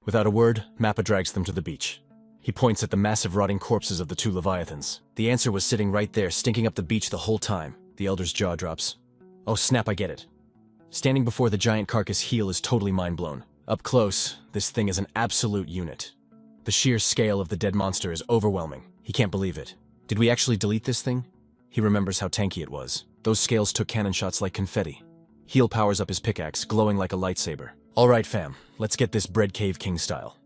Without a word, Mappa drags them to the beach. He points at the massive rotting corpses of the two leviathans. The answer was sitting right there, stinking up the beach the whole time. The elder's jaw drops. Oh snap, I get it. Standing before the giant carcass, Heel is totally mind-blown. Up close, this thing is an absolute unit. The sheer scale of the dead monster is overwhelming. He can't believe it. Did we actually delete this thing? He remembers how tanky it was. Those scales took cannon shots like confetti. Heel powers up his pickaxe, glowing like a lightsaber. Alright fam, let's get this bread cave king style.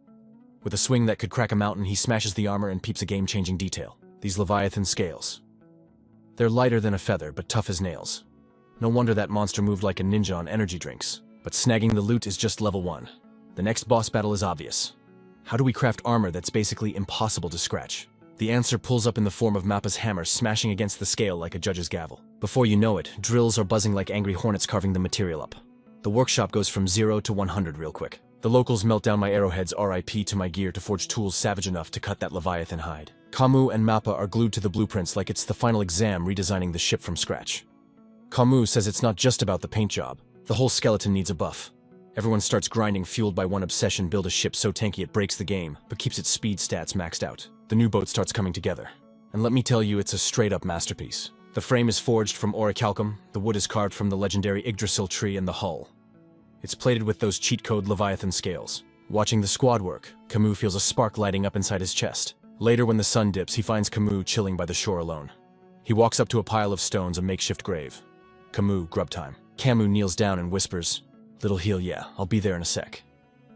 With a swing that could crack a mountain, he smashes the armor and peeps a game-changing detail. These leviathan scales. They're lighter than a feather, but tough as nails. No wonder that monster moved like a ninja on energy drinks. But snagging the loot is just level 1. The next boss battle is obvious. How do we craft armor that's basically impossible to scratch? The answer pulls up in the form of Mappa's hammer smashing against the scale like a judge's gavel. Before you know it, drills are buzzing like angry hornets carving the material up. The workshop goes from 0 to 100 real quick. The locals melt down my arrowheads, RIP to my gear, to forge tools savage enough to cut that leviathan hide. Kamu and Mappa are glued to the blueprints like it's the final exam redesigning the ship from scratch. Kamu says it's not just about the paint job. The whole skeleton needs a buff. Everyone starts grinding, fueled by one obsession: build a ship so tanky it breaks the game, but keeps its speed stats maxed out. The new boat starts coming together. And let me tell you, it's a straight-up masterpiece. The frame is forged from orichalcum, the wood is carved from the legendary Yggdrasil tree, and the hull. It's plated with those cheat code leviathan scales. Watching the squad work, Camus feels a spark lighting up inside his chest. Later, when the sun dips, he finds Camus chilling by the shore alone. He walks up to a pile of stones, a makeshift grave. Camus, grub time. Camus kneels down and whispers, "Little Heel, yeah, I'll be there in a sec."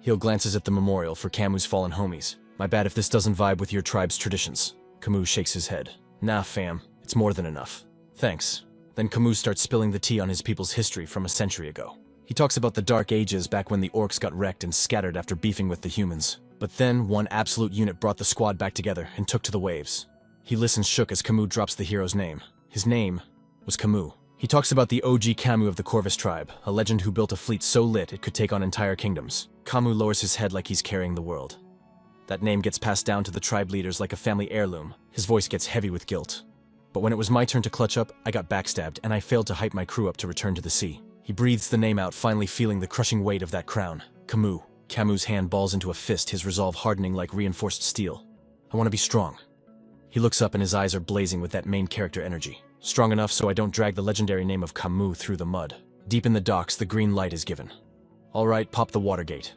Heel glances at the memorial for Camus' fallen homies. "My bad if this doesn't vibe with your tribe's traditions." Camus shakes his head. "Nah, fam, it's more than enough. Thanks." Then Camus starts spilling the tea on his people's history from a century ago. He talks about the Dark Ages, back when the orcs got wrecked and scattered after beefing with the humans. But then, one absolute unit brought the squad back together and took to the waves. He listens shook as Camus drops the hero's name. His name was Camus. He talks about the OG Camus of the Corvus tribe, a legend who built a fleet so lit it could take on entire kingdoms. Camus lowers his head like he's carrying the world. That name gets passed down to the tribe leaders like a family heirloom. His voice gets heavy with guilt. But when it was my turn to clutch up, I got backstabbed, and I failed to hype my crew up to return to the sea. He breathes the name out, finally feeling the crushing weight of that crown. Camus. Camus' hand balls into a fist, his resolve hardening like reinforced steel. "I want to be strong." He looks up and his eyes are blazing with that main character energy. Strong enough so I don't drag the legendary name of Camus through the mud. Deep in the docks, the green light is given. All right, pop the water gate.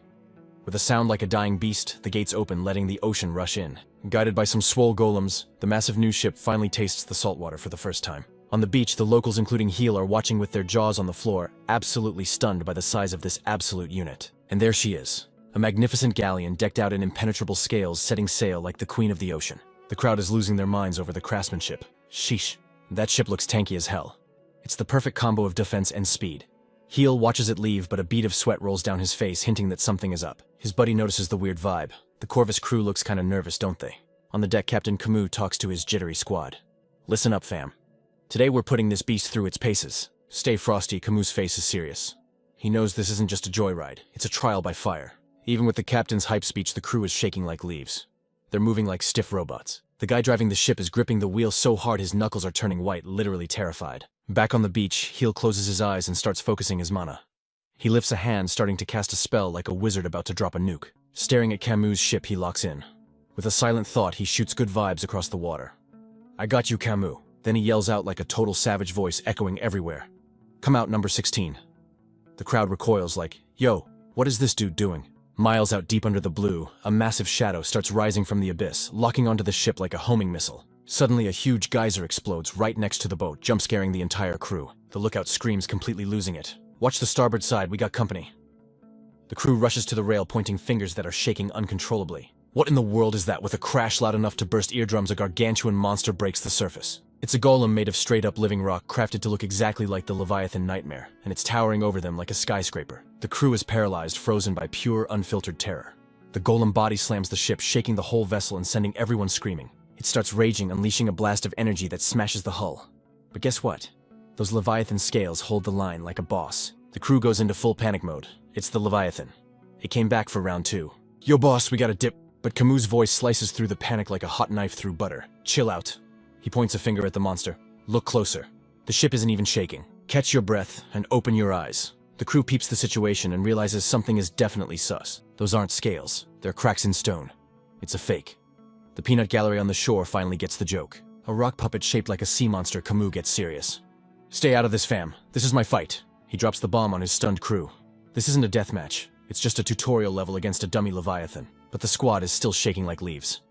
With a sound like a dying beast, the gates open, letting the ocean rush in. Guided by some swole golems, the massive new ship finally tastes the saltwater for the first time. On the beach, the locals, including Heel, are watching with their jaws on the floor, absolutely stunned by the size of this absolute unit. And there she is, a magnificent galleon decked out in impenetrable scales, setting sail like the queen of the ocean. The crowd is losing their minds over the craftsmanship. Sheesh, that ship looks tanky as hell. It's the perfect combo of defense and speed. Heel watches it leave, but a bead of sweat rolls down his face, hinting that something is up. His buddy notices the weird vibe. The Corvus crew looks kinda nervous, don't they? On the deck, Captain Camus talks to his jittery squad. "Listen up, fam. Today we're putting this beast through its paces." Stay frosty, Camus' face is serious. He knows this isn't just a joyride, it's a trial by fire. Even with the captain's hype speech, the crew is shaking like leaves. They're moving like stiff robots. The guy driving the ship is gripping the wheel so hard his knuckles are turning white, literally terrified. Back on the beach, Heel closes his eyes and starts focusing his mana. He lifts a hand, starting to cast a spell like a wizard about to drop a nuke. Staring at Camus' ship, he locks in. With a silent thought, he shoots good vibes across the water. "I got you, Camus." Then he yells out like a total savage voice echoing everywhere. "Come out, number 16. The crowd recoils like, "Yo, what is this dude doing?" Miles out deep under the blue, a massive shadow starts rising from the abyss, locking onto the ship like a homing missile. Suddenly, a huge geyser explodes right next to the boat, jump-scaring the entire crew. The lookout screams, completely losing it. "Watch the starboard side, we got company." The crew rushes to the rail, pointing fingers that are shaking uncontrollably. What in the world is that? With a crash loud enough to burst eardrums, a gargantuan monster breaks the surface. It's a golem made of straight-up living rock, crafted to look exactly like the Leviathan nightmare, and it's towering over them like a skyscraper. The crew is paralyzed, frozen by pure, unfiltered terror. The golem body slams the ship, shaking the whole vessel and sending everyone screaming. It starts raging, unleashing a blast of energy that smashes the hull. But guess what? Those Leviathan scales hold the line like a boss. The crew goes into full panic mode. It's the Leviathan. It came back for round 2. "Yo boss, we gotta dip." But Camus' voice slices through the panic like a hot knife through butter. "Chill out." He points a finger at the monster. "Look closer." The ship isn't even shaking. Catch your breath and open your eyes. The crew peeps the situation and realizes something is definitely sus. Those aren't scales. There are cracks in stone. It's a fake. The peanut gallery on the shore finally gets the joke. A rock puppet shaped like a sea monster, Camus gets serious. Stay out of this, fam. This is my fight. He drops the bomb on his stunned crew. This isn't a deathmatch. It's just a tutorial level against a dummy Leviathan. But the squad is still shaking like leaves.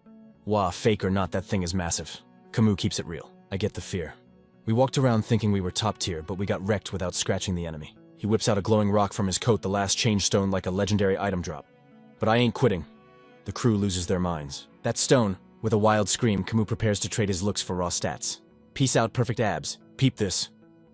Wah, fake or not, that thing is massive. Camus keeps it real. I get the fear. We walked around thinking we were top tier, but we got wrecked without scratching the enemy. He whips out a glowing rock from his coat, the last change stone like a legendary item drop. But I ain't quitting. The crew loses their minds. That stone, with a wild scream, Camus prepares to trade his looks for raw stats. Peace out, perfect abs. Peep this.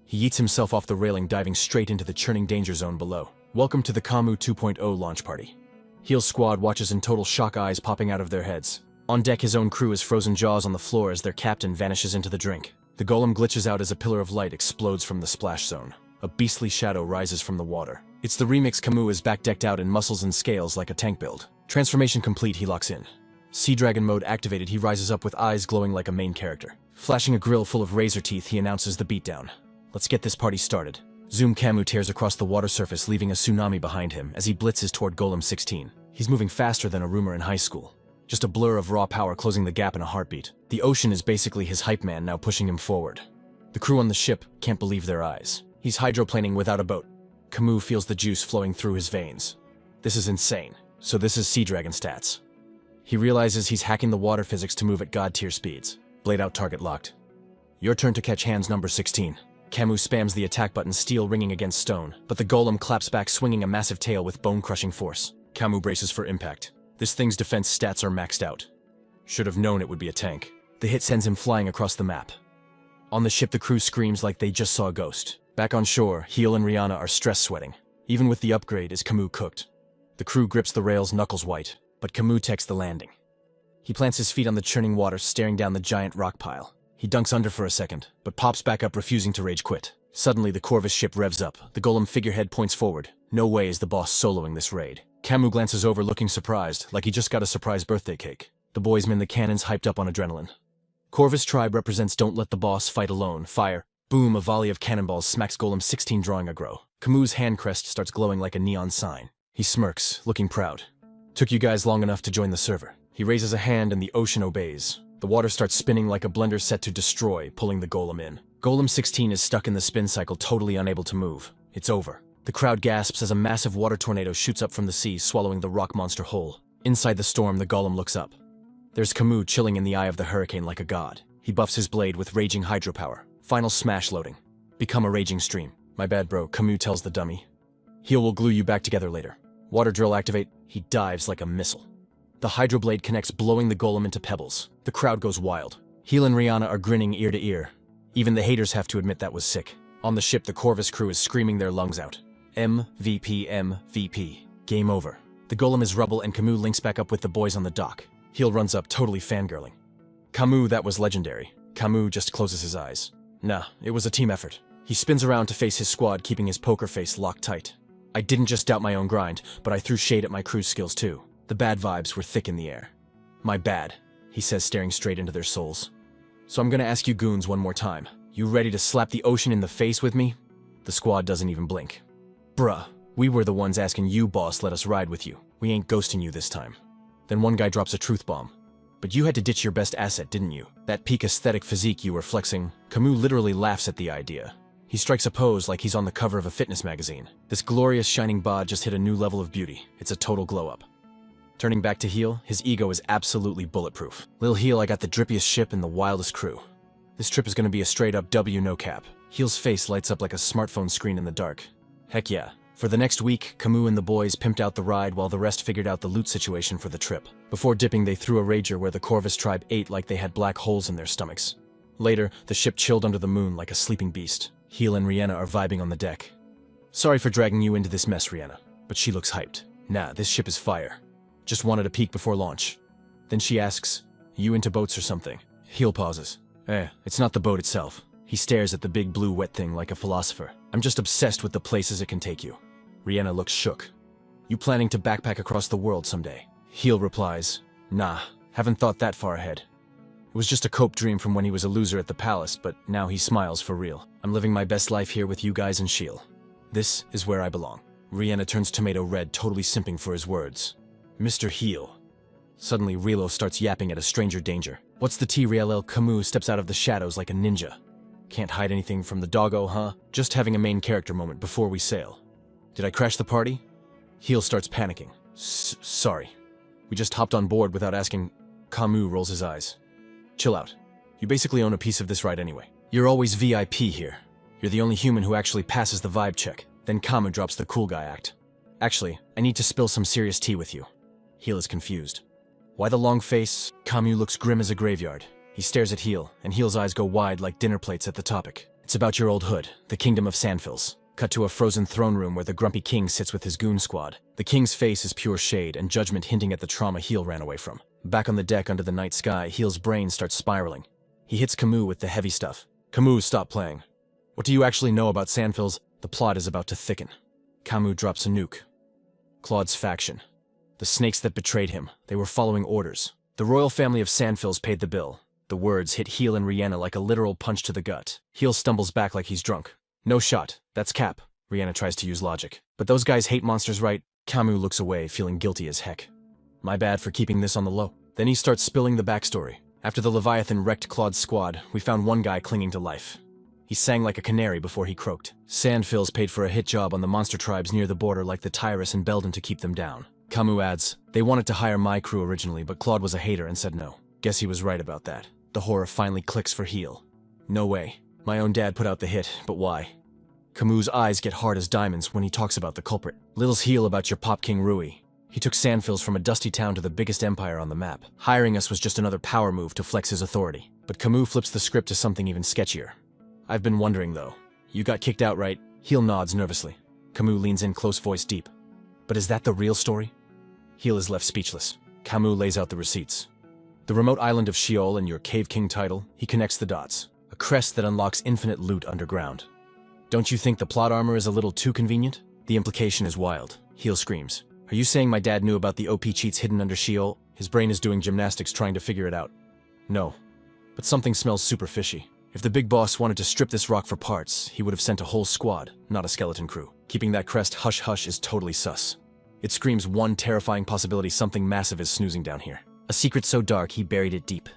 He yeets himself off the railing, diving straight into the churning danger zone below. Welcome to the Camus 2.0 launch party. Heel's squad watches in total shock, eyes popping out of their heads. On deck, his own crew is frozen jaws on the floor as their captain vanishes into the drink. The golem glitches out as a pillar of light explodes from the splash zone. A beastly shadow rises from the water. It's the remix. Camus is back decked out in muscles and scales like a tank build. Transformation complete, he locks in. Sea Dragon mode activated, he rises up with eyes glowing like a main character. Flashing a grill full of razor teeth, he announces the beatdown. Let's get this party started. Zoom Camus tears across the water surface, leaving a tsunami behind him as he blitzes toward Golem 16. He's moving faster than a rumor in high school. Just a blur of raw power closing the gap in a heartbeat. The ocean is basically his hype man, now pushing him forward. The crew on the ship can't believe their eyes. He's hydroplaning without a boat. Camus feels the juice flowing through his veins. This is insane. So this is Sea Dragon stats. He realizes he's hacking the water physics to move at god tier speeds. Blade out, target locked. Your turn to catch hands number 16. Camus spams the attack button, steel ringing against stone, but the golem claps back, swinging a massive tail with bone-crushing force. Camus braces for impact. This thing's defense stats are maxed out. Should have known it would be a tank. The hit sends him flying across the map. On the ship, the crew screams like they just saw a ghost. Back on shore, Heel and Rihanna are stress sweating. Even with the upgrade, is Camus cooked? The crew grips the rails, knuckles white, but Camus takes the landing. He plants his feet on the churning water, staring down the giant rock pile. He dunks under for a second, but pops back up, refusing to rage quit. Suddenly, the Corvus ship revs up. The golem figurehead points forward. No way is the boss soloing this raid. Camus glances over, looking surprised, like he just got a surprise birthday cake. The boys man the cannons, hyped up on adrenaline. Corvus tribe represents don't let the boss fight alone. Fire. Boom, a volley of cannonballs smacks Golem 16, drawing a grow. Camus' hand crest starts glowing like a neon sign. He smirks, looking proud. Took you guys long enough to join the server. He raises a hand and the ocean obeys. The water starts spinning like a blender set to destroy, pulling the golem in. Golem 16 is stuck in the spin cycle, totally unable to move. It's over. The crowd gasps as a massive water tornado shoots up from the sea, swallowing the rock monster whole. Inside the storm, the golem looks up. There's Camus chilling in the eye of the hurricane like a god. He buffs his blade with raging hydropower. Final smash loading. Become a raging stream. My bad, bro, Camus tells the dummy. Heel will glue you back together later. Water drill activate. He dives like a missile. The hydroblade connects, blowing the golem into pebbles. The crowd goes wild. Heel and Rihanna are grinning ear to ear. Even the haters have to admit that was sick. On the ship, the Corvus crew is screaming their lungs out. MVP, MVP. Game over. The golem is rubble and Camus links back up with the boys on the dock. Heel runs up, totally fangirling. Camus, that was legendary. Camus just closes his eyes. Nah, it was a team effort. He spins around to face his squad, keeping his poker face locked tight. I didn't just doubt my own grind, but I threw shade at my crew's skills too. The bad vibes were thick in the air. My bad, he says, staring straight into their souls. So I'm gonna ask you goons one more time. You ready to slap the ocean in the face with me? The squad doesn't even blink. Bruh, we were the ones asking you, boss, let us ride with you. We ain't ghosting you this time. Then one guy drops a truth bomb. But you had to ditch your best asset, didn't you? That peak aesthetic physique you were flexing. Camus literally laughs at the idea. He strikes a pose like he's on the cover of a fitness magazine. This glorious shining bod just hit a new level of beauty. It's a total glow up. Turning back to Heel, his ego is absolutely bulletproof. Lil Heel, I got the drippiest ship and the wildest crew. This trip is gonna be a straight up W, no cap. Heel's face lights up like a smartphone screen in the dark. Heck yeah. For the next week, Camus and the boys pimped out the ride while the rest figured out the loot situation for the trip. Before dipping, they threw a rager where the Corvus tribe ate like they had black holes in their stomachs. Later, the ship chilled under the moon like a sleeping beast. Heel and Rihanna are vibing on the deck. Sorry for dragging you into this mess, Rihanna, but she looks hyped. Nah, this ship is fire. Just wanted a peek before launch. Then she asks, you into boats or something? Heel pauses. It's not the boat itself. He stares at the big blue wet thing like a philosopher. I'm just obsessed with the places it can take you. Rihanna looks shook. You planning to backpack across the world someday? Heel replies, nah, haven't thought that far ahead. It was just a cope dream from when he was a loser at the palace, but now he smiles for real. I'm living my best life here with you guys and Shiel. This is where I belong. Rihanna turns tomato red, totally simping for his words. Mr. Heel. Suddenly, Rilo starts yapping at a stranger danger. What's the tea, Riel? Camus steps out of the shadows like a ninja. Can't hide anything from the doggo, huh? Just having a main character moment before we sail. Did I crash the party? Heel starts panicking. Sorry. We just hopped on board without asking. Camus rolls his eyes. Chill out. You basically own a piece of this ride anyway. You're always VIP here. You're the only human who actually passes the vibe check. Then Camus drops the cool guy act. Actually, I need to spill some serious tea with you. Heel is confused. Why the long face? Camus looks grim as a graveyard. He stares at Heel, and Heel's eyes go wide like dinner plates at the topic. It's about your old hood, the kingdom of Sandfills. Cut to a frozen throne room where the grumpy king sits with his goon squad. The king's face is pure shade and judgment hinting at the trauma Heel ran away from. Back on the deck under the night sky, Heel's brain starts spiraling. He hits Camus with the heavy stuff. Camus, stop playing. What do you actually know about Sandfills? The plot is about to thicken. Camus drops a nuke. Claude's faction. The snakes that betrayed him. They were following orders. The royal family of Sandfills paid the bill. The words hit Heel and Rihanna like a literal punch to the gut. Heel stumbles back like he's drunk. No shot. That's Cap. Rihanna tries to use logic. But those guys hate monsters, right? Camus looks away, feeling guilty as heck. My bad for keeping this on the low. Then he starts spilling the backstory. After the Leviathan wrecked Claude's squad, we found one guy clinging to life. He sang like a canary before he croaked. Sandfills paid for a hit job on the monster tribes near the border like the Tyrus and Belden to keep them down. Camus adds, they wanted to hire my crew originally, but Claude was a hater and said no. Guess he was right about that. The horror finally clicks for Heel. No way. My own dad put out the hit, but why? Camus' eyes get hard as diamonds when he talks about the culprit. Little's Heel about your Pop King Rui. He took Sandfills from a dusty town to the biggest empire on the map. Hiring us was just another power move to flex his authority. But Camus flips the script to something even sketchier. I've been wondering, though. You got kicked out, right? Heel nods nervously. Camus leans in close voice deep. But is that the real story? Heel is left speechless. Camus lays out the receipts. The remote island of Sheol and your Cave King title, he connects the dots. A crest that unlocks infinite loot underground. Don't you think the plot armor is a little too convenient? The implication is wild. Heel screams. Are you saying my dad knew about the OP cheats hidden under Sheol? His brain is doing gymnastics trying to figure it out. No. But something smells super fishy. If the big boss wanted to strip this rock for parts, he would have sent a whole squad, not a skeleton crew. Keeping that crest hush-hush is totally sus. It screams one terrifying possibility something massive is snoozing down here. A secret so dark he buried it deep.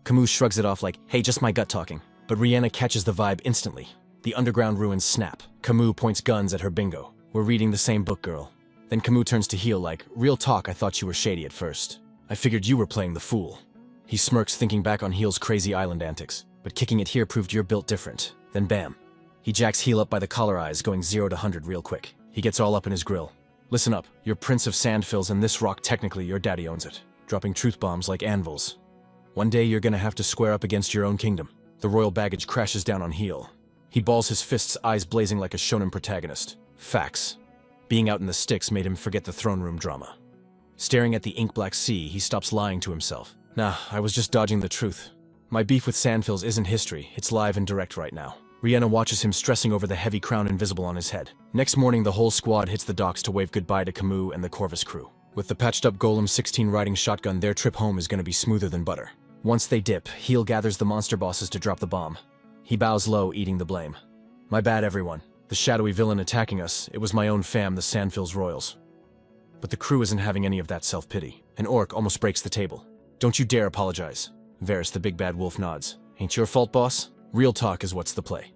Camus shrugs it off like, hey, just my gut talking. But Rihanna catches the vibe instantly. The underground ruins snap. Camus points guns at her bingo. We're reading the same book, girl. Then Camus turns to Heel like, real talk, I thought you were shady at first. I figured you were playing the fool. He smirks thinking back on Heel's crazy island antics. But kicking it here proved you're built different. Then bam. He jacks Heel up by the collar eyes, going 0 to 100 real quick. He gets all up in his grill. Listen up, you're Prince of Sandfills and this rock technically your daddy owns it. Dropping truth bombs like anvils. One day you're gonna have to square up against your own kingdom. The royal baggage crashes down on Heel. He balls his fists, eyes blazing like a shonen protagonist. Facts. Being out in the sticks made him forget the throne room drama. Staring at the ink-black sea, he stops lying to himself. Nah, I was just dodging the truth. My beef with Sandfills isn't history, it's live and direct right now. Rihanna watches him stressing over the heavy crown invisible on his head. Next morning, the whole squad hits the docks to wave goodbye to Camus and the Corvus crew. With the patched-up Golem 16 riding shotgun, their trip home is gonna be smoother than butter. Once they dip, Heel gathers the monster bosses to drop the bomb. He bows low, eating the blame. My bad, everyone. The shadowy villain attacking us, it was my own fam, the Sandfills Royals. But the crew isn't having any of that self-pity. An orc almost breaks the table. Don't you dare apologize. Varys the big bad wolf nods. Ain't your fault, boss? Real talk is what's the play.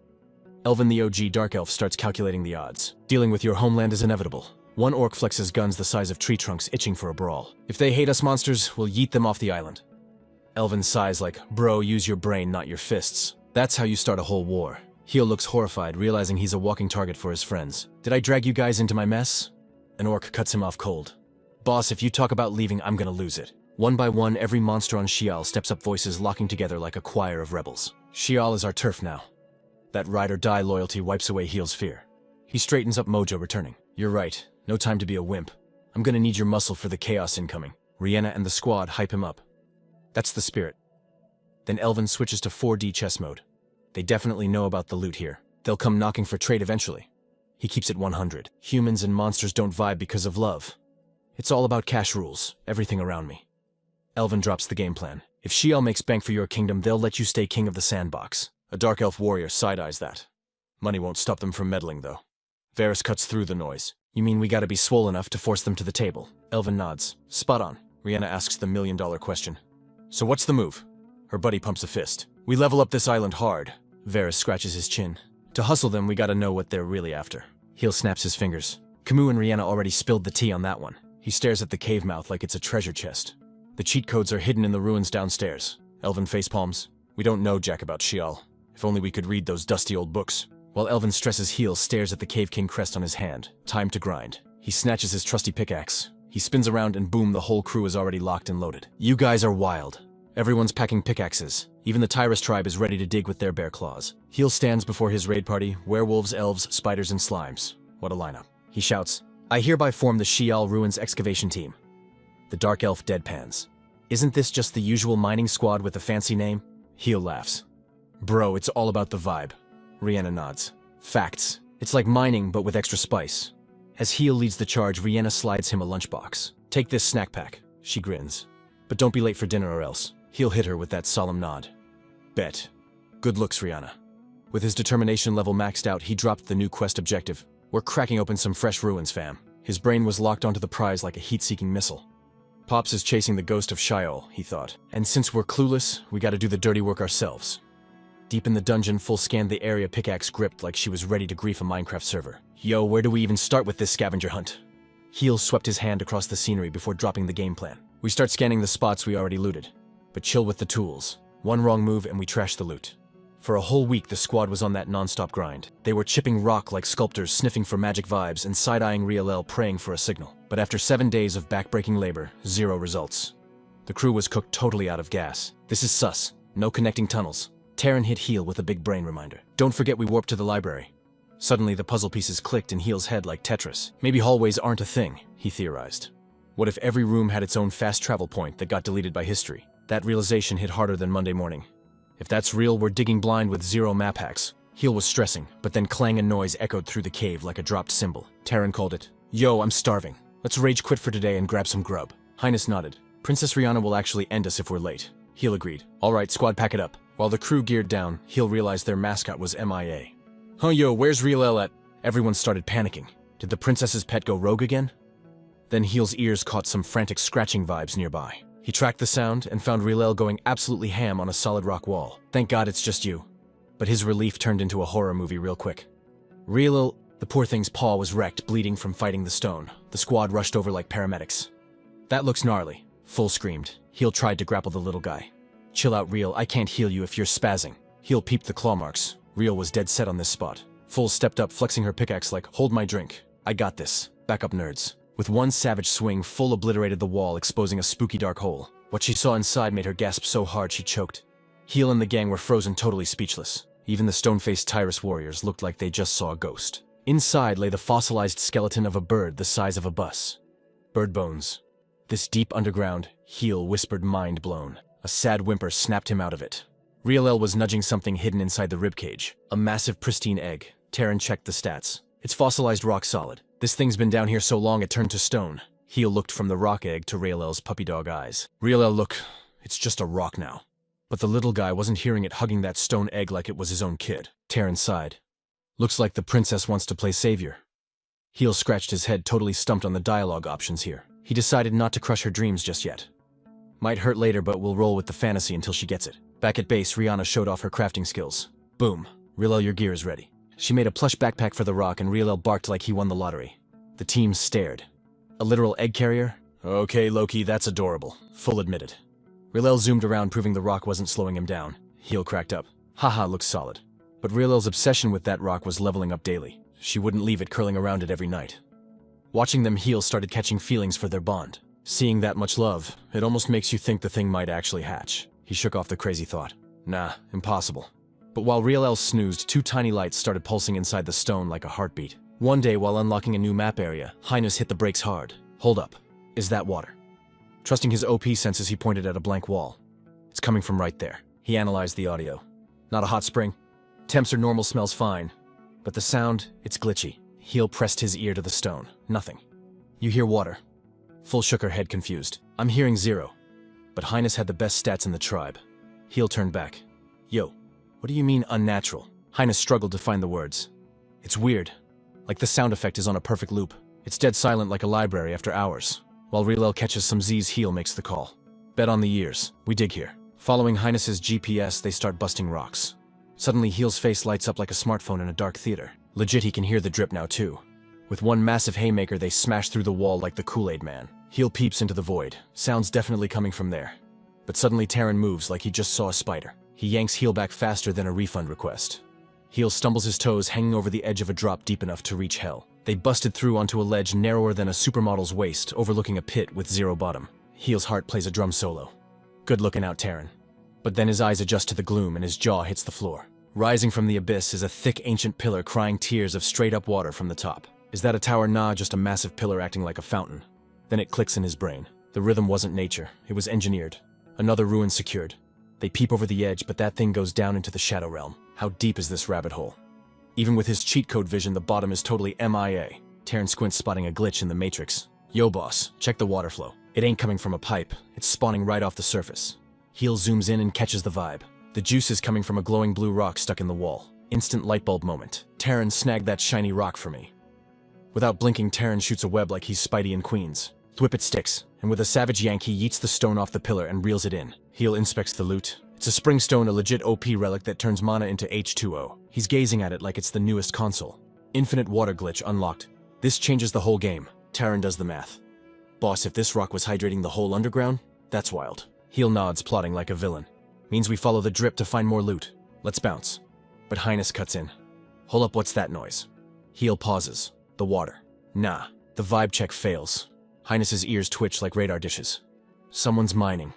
Elvin the OG Dark Elf starts calculating the odds. Dealing with your homeland is inevitable. One orc flexes guns the size of tree trunks, itching for a brawl. If they hate us monsters, we'll yeet them off the island. Elvin sighs like, bro, use your brain, not your fists. That's how you start a whole war. Heel looks horrified, realizing he's a walking target for his friends. Did I drag you guys into my mess? An orc cuts him off cold. Boss, if you talk about leaving, I'm gonna lose it. One by one, every monster on Sheol steps up, voices locking together like a choir of rebels. Sheol is our turf now. That ride or die loyalty wipes away Heel's fear. He straightens up, mojo returning. You're right, no time to be a wimp. I'm gonna need your muscle for the chaos incoming. Rihanna and the squad hype him up. That's the spirit. Then Elvin switches to 4D chess mode. They definitely know about the loot here. They'll come knocking for trade eventually. He keeps it 100. Humans and monsters don't vibe because of love. It's all about cash rules, everything around me. Elvin drops the game plan. If Sheol makes bank for your kingdom, they'll let you stay king of the sandbox. A dark elf warrior side-eyes that. Money won't stop them from meddling, though. Varys cuts through the noise. You mean we gotta be swole enough to force them to the table? Elvin nods. Spot on. Rihanna asks the million-dollar question. So what's the move? Her buddy pumps a fist. We level up this island hard. Varys scratches his chin. To hustle them, we gotta know what they're really after. Heel snaps his fingers. Camus and Rihanna already spilled the tea on that one. He stares at the cave mouth like it's a treasure chest. The cheat codes are hidden in the ruins downstairs. Elvin facepalms. We don't know jack about Sheol. If only we could read those dusty old books. While Elvin stresses heel stares at the Cave King crest on his hand. Time to grind. He snatches his trusty pickaxe. He spins around and boom, the whole crew is already locked and loaded. You guys are wild. Everyone's packing pickaxes. Even the Tyrus tribe is ready to dig with their bare claws. Heel stands before his raid party, werewolves, elves, spiders, and slimes. What a lineup. He shouts, I hereby form the Sheol Ruins excavation team. The dark elf deadpans. Isn't this just the usual mining squad with a fancy name? Heel laughs. Bro, it's all about the vibe. Rihanna nods. Facts. It's like mining, but with extra spice. As Heel leads the charge, Rihanna slides him a lunchbox. Take this snack pack. She grins. But don't be late for dinner or else. Heel hit her with that solemn nod. Bet. Good looks, Rihanna. With his determination level maxed out, he dropped the new quest objective. We're cracking open some fresh ruins, fam. His brain was locked onto the prize like a heat-seeking missile. Pops is chasing the ghost of Sheol, he thought. And since we're clueless, we gotta do the dirty work ourselves. Deep in the dungeon, Full scanned the area, pickaxe gripped like she was ready to grief a Minecraft server. Yo, where do we even start with this scavenger hunt? Heel swept his hand across the scenery before dropping the game plan. We start scanning the spots we already looted. But chill with the tools. One wrong move and we trash the loot. For a whole week, the squad was on that non-stop grind. They were chipping rock like sculptors, sniffing for magic vibes, and side-eyeing Riel praying for a signal. But after 7 days of back-breaking labor, 0 results. The crew was cooked totally out of gas. This is sus. No connecting tunnels. Terran hit Heel with a big brain reminder. Don't forget we warped to the library. Suddenly, the puzzle pieces clicked in Heel's head like Tetris. Maybe hallways aren't a thing, he theorized. What if every room had its own fast travel point that got deleted by history? That realization hit harder than Monday morning. If that's real, we're digging blind with 0 map hacks. Heel was stressing, but then clang and noise echoed through the cave like a dropped cymbal. Terran called it. Yo, I'm starving. Let's rage quit for today and grab some grub. Highness nodded. Princess Rihanna will actually end us if we're late. Heel agreed. All right, squad, pack it up. While the crew geared down, Heel realized their mascot was MIA. Huh, yo, where's Riel at? Everyone started panicking. Did the princess's pet go rogue again? Then Heel's ears caught some frantic scratching vibes nearby. He tracked the sound and found Riel going absolutely ham on a solid rock wall. Thank God it's just you. But his relief turned into a horror movie real quick. Riel, the poor thing's paw was wrecked, bleeding from fighting the stone. The squad rushed over like paramedics. That looks gnarly. Full screamed. Heel tried to grapple the little guy. Chill out, Riel. I can't heal you if you're spazzing. Heel peeped the claw marks. Riel was dead set on this spot. Full stepped up, flexing her pickaxe like, hold my drink. I got this. Back up, nerds. With one savage swing, Full obliterated the wall, exposing a spooky dark hole. What she saw inside made her gasp so hard she choked. Heel and the gang were frozen totally speechless. Even the stone-faced Tyrus warriors looked like they just saw a ghost. Inside lay the fossilized skeleton of a bird the size of a bus. Bird bones. This deep underground, Heel whispered mind blown. A sad whimper snapped him out of it. Riel was nudging something hidden inside the ribcage. A massive pristine egg. Terran checked the stats. It's fossilized rock solid. This thing's been down here so long it turned to stone. Heel looked from the rock egg to Riel's puppy dog eyes. Riel, look, it's just a rock now. But the little guy wasn't hearing it hugging that stone egg like it was his own kid. Terran sighed. Looks like the princess wants to play savior. Heel scratched his head, totally stumped on the dialogue options here. He decided not to crush her dreams just yet. Might hurt later, but we'll roll with the fantasy until she gets it. Back at base, Rihanna showed off her crafting skills. Boom. Riel, your gear is ready. She made a plush backpack for the rock and Riel barked like he won the lottery. The team stared. A literal egg carrier? Okay, Loki, that's adorable. Full admitted. Riel zoomed around, proving the rock wasn't slowing him down. Heel cracked up. Haha, looks solid. But Riel's obsession with that rock was leveling up daily. She wouldn't leave it curling around it every night. Watching them heal started catching feelings for their bond. Seeing that much love, it almost makes you think the thing might actually hatch. He shook off the crazy thought. Nah, impossible. But while Riel snoozed, 2 tiny lights started pulsing inside the stone like a heartbeat. One day, while unlocking a new map area, Highness hit the brakes hard. Hold up. Is that water? Trusting his OP senses, he pointed at a blank wall. It's coming from right there. He analyzed the audio. Not a hot spring. Temps are normal, smells fine. But the sound, it's glitchy. Heel pressed his ear to the stone. Nothing. You hear water. Full shook her head, confused. I'm hearing 0. But Highness had the best stats in the tribe. Heel turned back. Yo, what do you mean unnatural? Highness struggled to find the words. It's weird. Like the sound effect is on a perfect loop. It's dead silent like a library after hours. While Relel catches some Z's, Heel makes the call. Bet on the years. We dig here. Following Highness's GPS, they start busting rocks. Suddenly, Heel's face lights up like a smartphone in a dark theater. Legit, he can hear the drip now too. With one massive haymaker, they smash through the wall like the Kool-Aid Man. Heel peeps into the void. Sounds definitely coming from there. But suddenly Terran moves like he just saw a spider. He yanks Heel back faster than a refund request. Heel stumbles his toes, hanging over the edge of a drop deep enough to reach hell. They busted through onto a ledge narrower than a supermodel's waist, overlooking a pit with zero bottom. Heel's heart plays a drum solo. Good looking out, Terran. But then his eyes adjust to the gloom and his jaw hits the floor. Rising from the abyss is a thick ancient pillar crying tears of straight-up water from the top. Is that a tower? Nah, just a massive pillar acting like a fountain. Then it clicks in his brain. The rhythm wasn't nature, it was engineered. Another ruin secured. They peep over the edge, but that thing goes down into the shadow realm. How deep is this rabbit hole? Even with his cheat code vision, the bottom is totally MIA. Terran squints, spotting a glitch in the matrix. Yo boss, check the water flow. It ain't coming from a pipe, it's spawning right off the surface. Heel zooms in and catches the vibe. The juice is coming from a glowing blue rock stuck in the wall. Instant lightbulb moment. Terran, snag that shiny rock for me. Without blinking, Terran shoots a web like he's Spidey in Queens. Thwip it sticks, and with a savage yank he yeets the stone off the pillar and reels it in. Heel inspects the loot. It's a spring stone, a legit OP relic that turns mana into H2O. He's gazing at it like it's the newest console. Infinite water glitch unlocked. This changes the whole game. Terran does the math. Boss, if this rock was hydrating the whole underground, that's wild. Heel nods, plotting like a villain. Means we follow the drip to find more loot. Let's bounce. But Highness cuts in. Hold up, what's that noise? Heel pauses. The water. Nah, the vibe check fails. Highness's ears twitch like radar dishes. Someone's mining,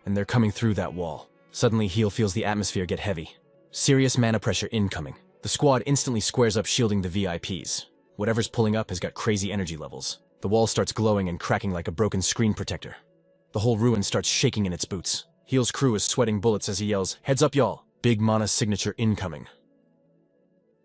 and they're coming through that wall. Suddenly, Heel feels the atmosphere get heavy. Serious mana pressure incoming. The squad instantly squares up, shielding the VIPs. Whatever's pulling up has got crazy energy levels. The wall starts glowing and cracking like a broken screen protector. The whole ruin starts shaking in its boots. Heel's crew is sweating bullets as he yells, "Heads up, y'all! Big mana signature incoming."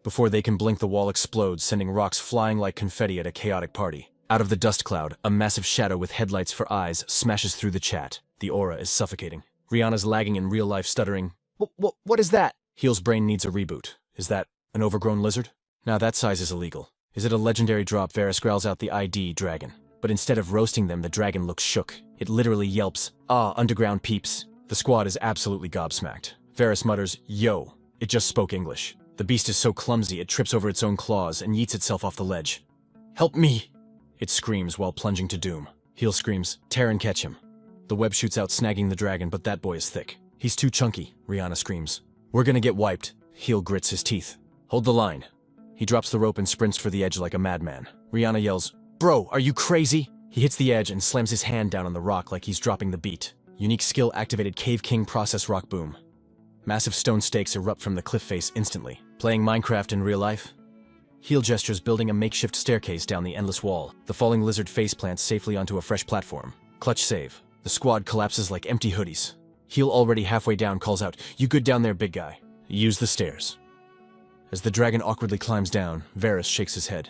Before they can blink, the wall explodes, sending rocks flying like confetti at a chaotic party. Out of the dust cloud, a massive shadow with headlights for eyes smashes through the chat. The aura is suffocating. Rihanna's lagging in real life, stuttering. What is that? Heel's brain needs a reboot. Is that an overgrown lizard? Now that size is illegal. Is it a legendary drop? Varys growls out the ID dragon. But instead of roasting them, the dragon looks shook. It literally yelps, "Ah, underground peeps." The squad is absolutely gobsmacked. Varys mutters, "Yo." It just spoke English. The beast is so clumsy it trips over its own claws and yeets itself off the ledge. "Help me!" It screams while plunging to doom. Heel screams, "Terran, catch him." The web shoots out, snagging the dragon, but that boy is thick. "He's too chunky," Rihanna screams. "We're gonna get wiped." Heel grits his teeth. "Hold the line." He drops the rope and sprints for the edge like a madman. Rihanna yells, "Bro, are you crazy?" He hits the edge and slams his hand down on the rock like he's dropping the beat. Unique skill activated, Cave King process rock boom. Massive stone stakes erupt from the cliff face instantly. Playing Minecraft in real life? Heel gestures, building a makeshift staircase down the endless wall. The falling lizard face plants safely onto a fresh platform. Clutch save. The squad collapses like empty hoodies. Heel, already halfway down, calls out, "You good down there, big guy? Use the stairs." As the dragon awkwardly climbs down, Varys shakes his head.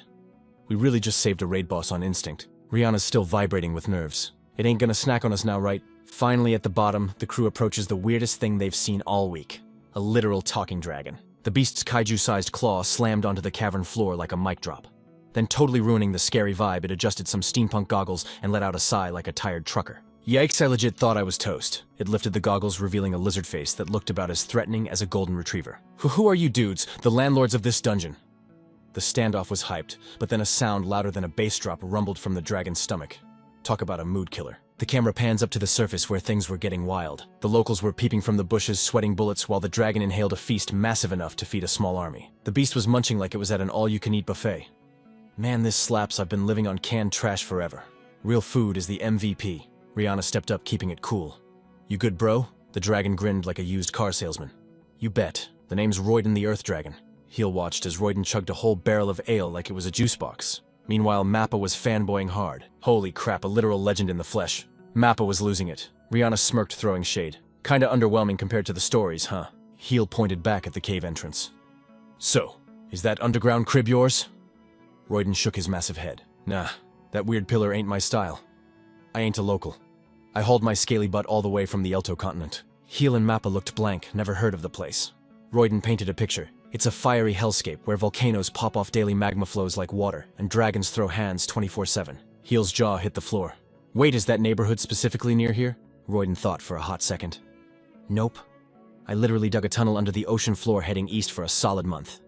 "We really just saved a raid boss on instinct." Rihanna's still vibrating with nerves. "It ain't gonna snack on us now, right?" Finally, at the bottom, the crew approaches the weirdest thing they've seen all week. A literal talking dragon. The beast's kaiju-sized claw slammed onto the cavern floor like a mic drop. Then, totally ruining the scary vibe, it adjusted some steampunk goggles and let out a sigh like a tired trucker. Yikes, I legit thought I was toast. It lifted the goggles, revealing a lizard face that looked about as threatening as a golden retriever. Who are you dudes? The landlords of this dungeon?" The standoff was hyped, but then a sound louder than a bass drop rumbled from the dragon's stomach. Talk about a mood killer. The camera pans up to the surface where things were getting wild. The locals were peeping from the bushes, sweating bullets, while the dragon inhaled a feast massive enough to feed a small army. The beast was munching like it was at an all-you-can-eat buffet. "Man, this slaps. I've been living on canned trash forever. Real food is the MVP." Rihanna stepped up, keeping it cool. "You good, bro?" The dragon grinned like a used car salesman. "You bet. The name's Royden the Earth Dragon." Heel watched as Royden chugged a whole barrel of ale like it was a juice box. Meanwhile, Mappa was fanboying hard. Holy crap, a literal legend in the flesh. Mappa was losing it. Rihanna smirked, throwing shade. "Kinda underwhelming compared to the stories, huh?" Heel pointed back at the cave entrance. "So, is that underground crib yours?" Royden shook his massive head. "Nah, that weird pillar ain't my style. I ain't a local. I hauled my scaly butt all the way from the Elto continent." Heel and Mappa looked blank, never heard of the place. Royden painted a picture. It's a fiery hellscape where volcanoes pop off daily magma flows like water, and dragons throw hands 24/7. Heel's jaw hit the floor. Wait, is that neighborhood specifically near here? Royden thought for a hot second. Nope. I literally dug a tunnel under the ocean floor heading east for a solid month.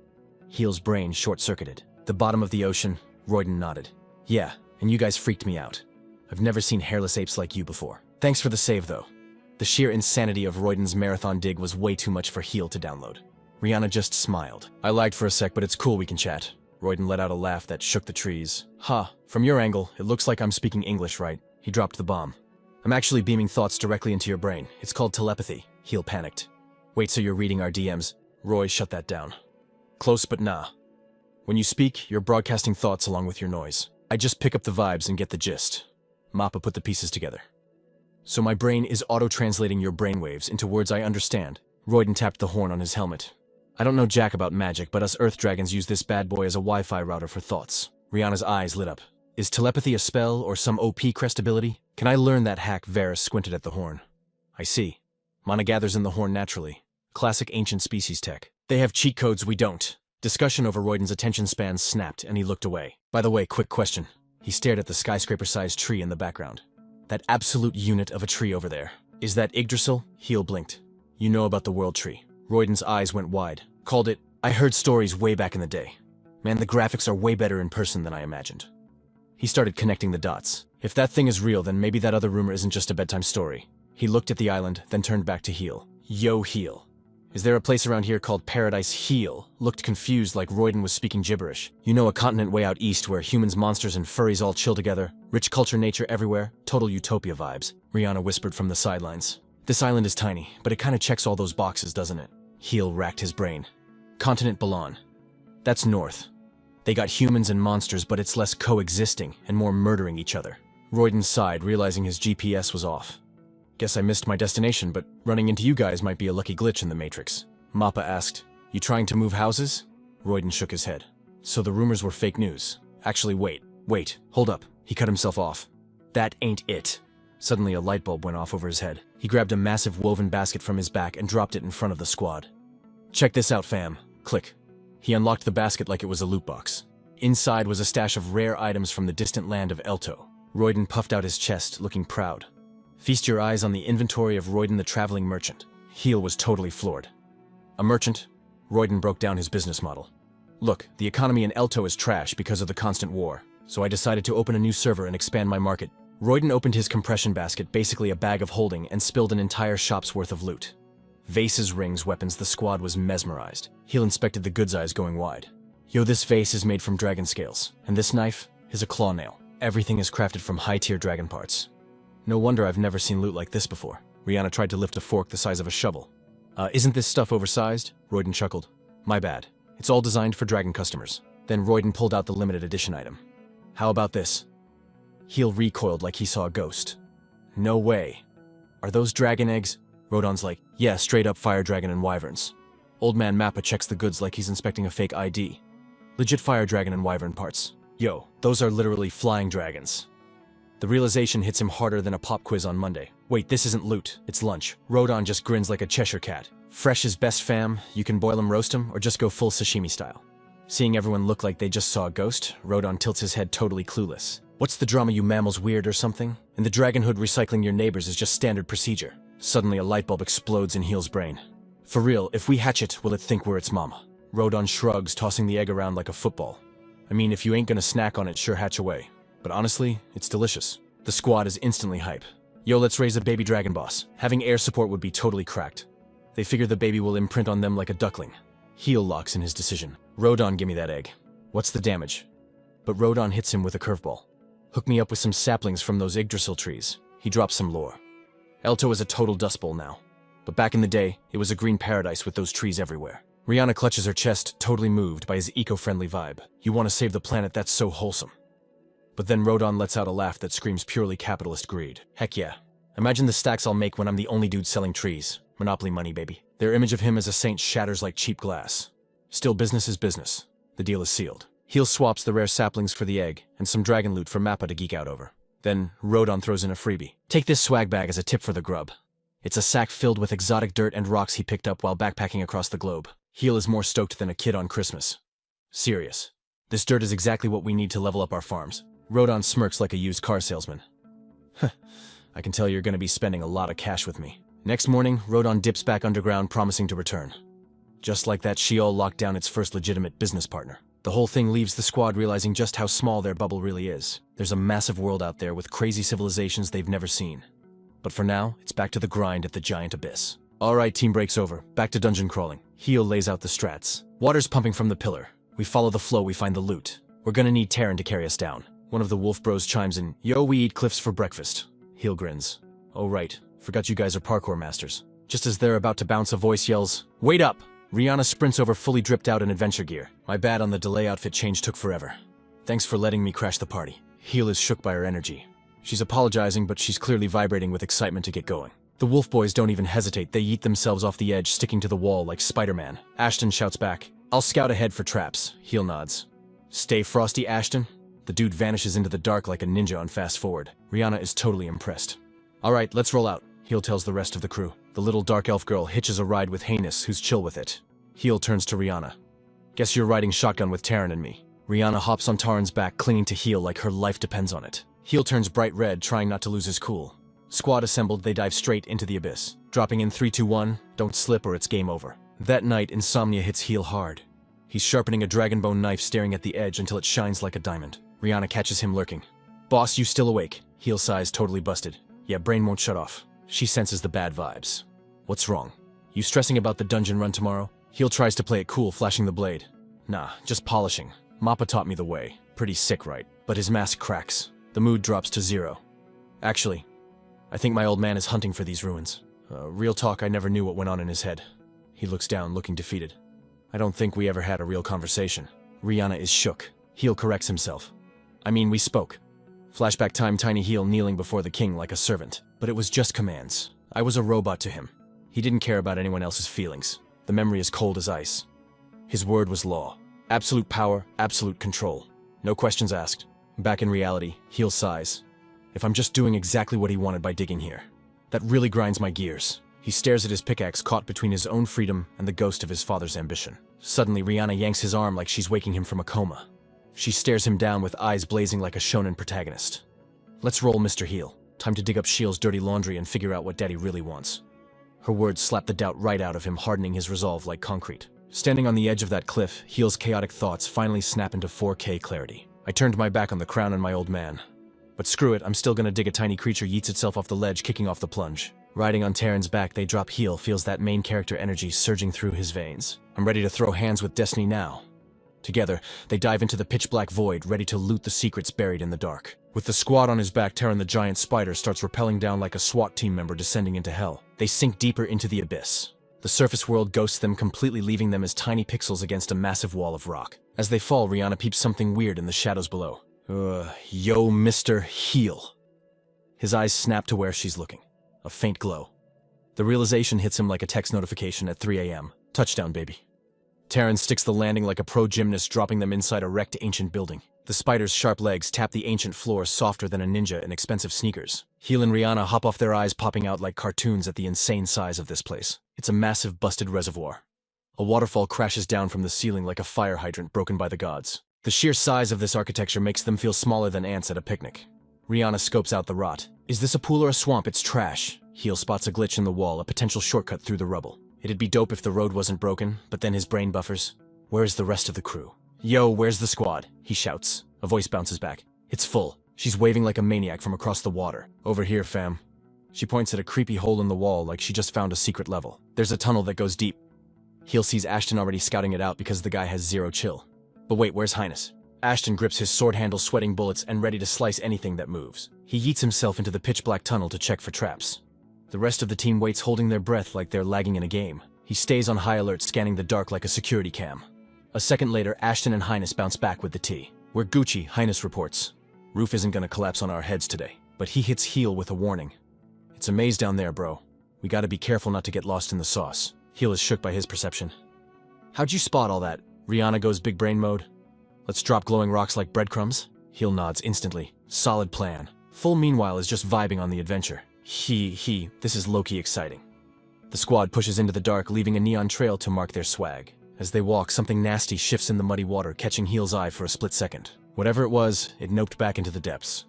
Heel's brain short-circuited. The bottom of the ocean, Royden nodded. Yeah, and you guys freaked me out. I've never seen hairless apes like you before. Thanks for the save, though. The sheer insanity of Royden's marathon dig was way too much for Heel to download. Rihanna just smiled. I lagged for a sec, but it's cool, we can chat. Royden let out a laugh that shook the trees. From your angle, it looks like I'm speaking English, right? He dropped the bomb. I'm actually beaming thoughts directly into your brain. It's called telepathy. Heel panicked. Wait, so you're reading our DMs? Roy, shut that down. Close, but nah. When you speak, you're broadcasting thoughts along with your noise. I just pick up the vibes and get the gist. Mappa put the pieces together. So my brain is auto-translating your brainwaves into words I understand. Royden tapped the horn on his helmet. I don't know jack about magic, but us Earth Dragons use this bad boy as a Wi-Fi router for thoughts. Rihanna's eyes lit up. Is telepathy a spell or some OP crest ability? Can I learn that hack? Varys squinted at the horn. I see. Mana gathers in the horn naturally. Classic ancient species tech. They have cheat codes we don't. Discussion over Royden's attention span snapped and he looked away. By the way, quick question. He stared at the skyscraper-sized tree in the background. That absolute unit of a tree over there. Is that Yggdrasil? Heel blinked. You know about the world tree. Royden's eyes went wide. Called it, I heard stories way back in the day. Man, the graphics are way better in person than I imagined. He started connecting the dots. If that thing is real, then maybe that other rumor isn't just a bedtime story. He looked at the island, then turned back to Heel. Yo, Heel. Is there a place around here called Paradise? Heel looked confused like Royden was speaking gibberish. You know, a continent way out east where humans, monsters, and furries all chill together? Rich culture, nature everywhere? Total utopia vibes. Rihanna whispered from the sidelines. This island is tiny, but it kinda checks all those boxes, doesn't it? Heel racked his brain. Continent Balan. That's north. They got humans and monsters, but it's less coexisting and more murdering each other. Royden sighed, realizing his GPS was off. Guess I missed my destination, but running into you guys might be a lucky glitch in the Matrix. Mappa asked, You trying to move houses? Royden shook his head. So the rumors were fake news. Actually, wait, hold up. He cut himself off. That ain't it. Suddenly a light bulb went off over his head. He grabbed a massive woven basket from his back and dropped it in front of the squad. Check this out, fam. Click. He unlocked the basket like it was a loot box. Inside was a stash of rare items from the distant land of Elto. Royden puffed out his chest, looking proud. Feast your eyes on the inventory of Royden the traveling merchant. Heel was totally floored. A merchant? Royden broke down his business model. Look, the economy in Elto is trash because of the constant war, so I decided to open a new server and expand my market. Royden opened his compression basket, basically a bag of holding, and spilled an entire shop's worth of loot. Vases, rings, weapons, the squad was mesmerized. Heel inspected the goods eyes going wide. Yo, this vase is made from dragon scales, and this knife is a claw nail. Everything is crafted from high-tier dragon parts. No wonder I've never seen loot like this before. Rihanna tried to lift a fork the size of a shovel. Isn't this stuff oversized? Royden chuckled. My bad. It's all designed for dragon customers. Then Royden pulled out the limited edition item. How about this? Heel recoiled like he saw a ghost. No way. Are those dragon eggs? Rodon's like, yeah, straight up fire dragon and wyverns. Old man Mappa checks the goods like he's inspecting a fake ID. Legit fire dragon and wyvern parts. Yo, those are literally flying dragons. The realization hits him harder than a pop quiz on Monday. Wait, this isn't loot, it's lunch. Rodon just grins like a Cheshire cat. Fresh is best, fam. You can boil 'em, roast 'em, or just go full sashimi style. Seeing everyone look like they just saw a ghost, Rodon tilts his head totally clueless. What's the drama, you mammals, weird or something? In the Dragonhood, recycling your neighbors is just standard procedure. Suddenly a light bulb explodes in Heel's brain. For real, if we hatch it, will it think we're its mama? Rodon shrugs, tossing the egg around like a football. I mean, if you ain't gonna snack on it, sure hatch away. But honestly, it's delicious. The squad is instantly hype. Yo, let's raise a baby dragon boss. Having air support would be totally cracked. They figure the baby will imprint on them like a duckling. Heel locks in his decision. Rodon, gimme that egg. What's the damage? But Rodon hits him with a curveball. Hook me up with some saplings from those Yggdrasil trees. He drops some lore. Elto is a total dust bowl now. But back in the day, it was a green paradise with those trees everywhere. Rihanna clutches her chest, totally moved by his eco-friendly vibe. You want to save the planet, that's so wholesome. But then Rodon lets out a laugh that screams purely capitalist greed. Heck yeah. Imagine the stacks I'll make when I'm the only dude selling trees. Monopoly money, baby. Their image of him as a saint shatters like cheap glass. Still, business is business. The deal is sealed. Heel swaps the rare saplings for the egg, and some dragon loot for Mappa to geek out over. Then, Rodon throws in a freebie. Take this swag bag as a tip for the grub. It's a sack filled with exotic dirt and rocks he picked up while backpacking across the globe. Heel is more stoked than a kid on Christmas. Serious. This dirt is exactly what we need to level up our farms. Rodon smirks like a used car salesman. I can tell you're gonna be spending a lot of cash with me. Next morning, Rodon dips back underground, promising to return. Just like that, Sheol locked down its first legitimate business partner. The whole thing leaves the squad realizing just how small their bubble really is. There's a massive world out there with crazy civilizations they've never seen. But for now, it's back to the grind at the giant abyss. Alright, team breaks over. Back to dungeon crawling. Heel lays out the strats. Water's pumping from the pillar. We follow the flow, we find the loot. We're gonna need Terran to carry us down. One of the wolf bros chimes in, "Yo, we eat cliffs for breakfast." Heel grins. "Oh right, forgot you guys are parkour masters." Just as they're about to bounce, a voice yells, "Wait up!" Rihanna sprints over, fully dripped out in adventure gear. My bad on the delay, outfit change took forever. Thanks for letting me crash the party. Heel is shook by her energy. She's apologizing, but she's clearly vibrating with excitement to get going. The wolf boys don't even hesitate, they yeet themselves off the edge, sticking to the wall like Spider-Man. Ashton shouts back, "I'll scout ahead for traps." Heel nods. "Stay frosty, Ashton." The dude vanishes into the dark like a ninja on fast forward. Rihanna is totally impressed. "Alright, let's roll out," Heel tells the rest of the crew. The little dark elf girl hitches a ride with Heinous, who's chill with it. Heel turns to Rihanna. "Guess you're riding shotgun with Taryn and me." Rihanna hops on Taran's back, clinging to Heel like her life depends on it. Heel turns bright red, trying not to lose his cool. Squad assembled, they dive straight into the abyss. Dropping in 3, 2, 1, don't slip or it's game over. That night, insomnia hits Heel hard. He's sharpening a dragonbone knife, staring at the edge until it shines like a diamond. Rihanna catches him lurking. "Boss, you still awake?" Heel sighs, totally busted. "Yeah, brain won't shut off." She senses the bad vibes. "What's wrong? You stressing about the dungeon run tomorrow?" Heel tries to play it cool, flashing the blade. "Nah, just polishing. Mappa taught me the way. Pretty sick, right?" But his mask cracks. The mood drops to 0. "Actually, I think my old man is hunting for these ruins. Real talk, I never knew what went on in his head." He looks down, looking defeated. "I don't think we ever had a real conversation." Rihanna is shook. Heel corrects himself. "I mean, we spoke." Flashback time, tiny Heel kneeling before the king like a servant. But it was just commands. I was a robot to him. He didn't care about anyone else's feelings. The memory is cold as ice. His word was law. Absolute power, absolute control. No questions asked. Back in reality, Heel sighs. "If I'm just doing exactly what he wanted by digging here, that really grinds my gears." He stares at his pickaxe, caught between his own freedom and the ghost of his father's ambition. Suddenly, Rihanna yanks his arm like she's waking him from a coma. She stares him down with eyes blazing like a shonen protagonist. "Let's roll, Mr. Heel. Time to dig up Sheol's dirty laundry and figure out what Daddy really wants." Her words slap the doubt right out of him, hardening his resolve like concrete. Standing on the edge of that cliff, Heel's chaotic thoughts finally snap into 4K clarity. I turned my back on the crown and my old man. But screw it, I'm still gonna dig. A tiny creature yeets itself off the ledge, kicking off the plunge. Riding on Terran's back, they drop. Heel feels that main character energy surging through his veins. I'm ready to throw hands with destiny now. Together, they dive into the pitch-black void, ready to loot the secrets buried in the dark. With the squad on his back, Terran the giant spider starts rappelling down like a SWAT team member descending into hell. They sink deeper into the abyss. The surface world ghosts them, completely leaving them as tiny pixels against a massive wall of rock. As they fall, Rihanna peeps something weird in the shadows below. Yo, Mr. Heel." His eyes snap to where she's looking. A faint glow. The realization hits him like a text notification at 3 a.m. Touchdown, baby. Terran sticks the landing like a pro gymnast, dropping them inside a wrecked ancient building. The spider's sharp legs tap the ancient floor, softer than a ninja in expensive sneakers. Heel and Rihanna hop off, their eyes popping out like cartoons at the insane size of this place. It's a massive, busted reservoir. A waterfall crashes down from the ceiling like a fire hydrant broken by the gods. The sheer size of this architecture makes them feel smaller than ants at a picnic. Rihanna scopes out the rot. "Is this a pool or a swamp? It's trash." Heel spots a glitch in the wall, a potential shortcut through the rubble. It'd be dope if the road wasn't broken, but then his brain buffers. Where's the rest of the crew? "Yo, where's the squad?" he shouts. A voice bounces back. "It's full." She's waving like a maniac from across the water. "Over here, fam." She points at a creepy hole in the wall like she just found a secret level. There's a tunnel that goes deep. Heel sees Ashton already scouting it out because the guy has 0 chill. But wait, where's Highness? Ashton grips his sword handle, sweating bullets and ready to slice anything that moves. He yeets himself into the pitch-black tunnel to check for traps. The rest of the team waits, holding their breath like they're lagging in a game. He stays on high alert, scanning the dark like a security cam. A second later, Ashton and Highness bounce back with the tea. "We're Gucci," Highness reports. "Roof isn't gonna collapse on our heads today." But he hits Heel with a warning. "It's a maze down there, bro. We gotta be careful not to get lost in the sauce." Heel is shook by his perception. "How'd you spot all that?" Rihanna goes big brain mode. "Let's drop glowing rocks like breadcrumbs." Heel nods instantly. Solid plan. Full, meanwhile, is just vibing on the adventure. This is low-key exciting. The squad pushes into the dark, leaving a neon trail to mark their swag. As they walk, something nasty shifts in the muddy water, catching Heel's eye for a split second. Whatever it was, it noped back into the depths.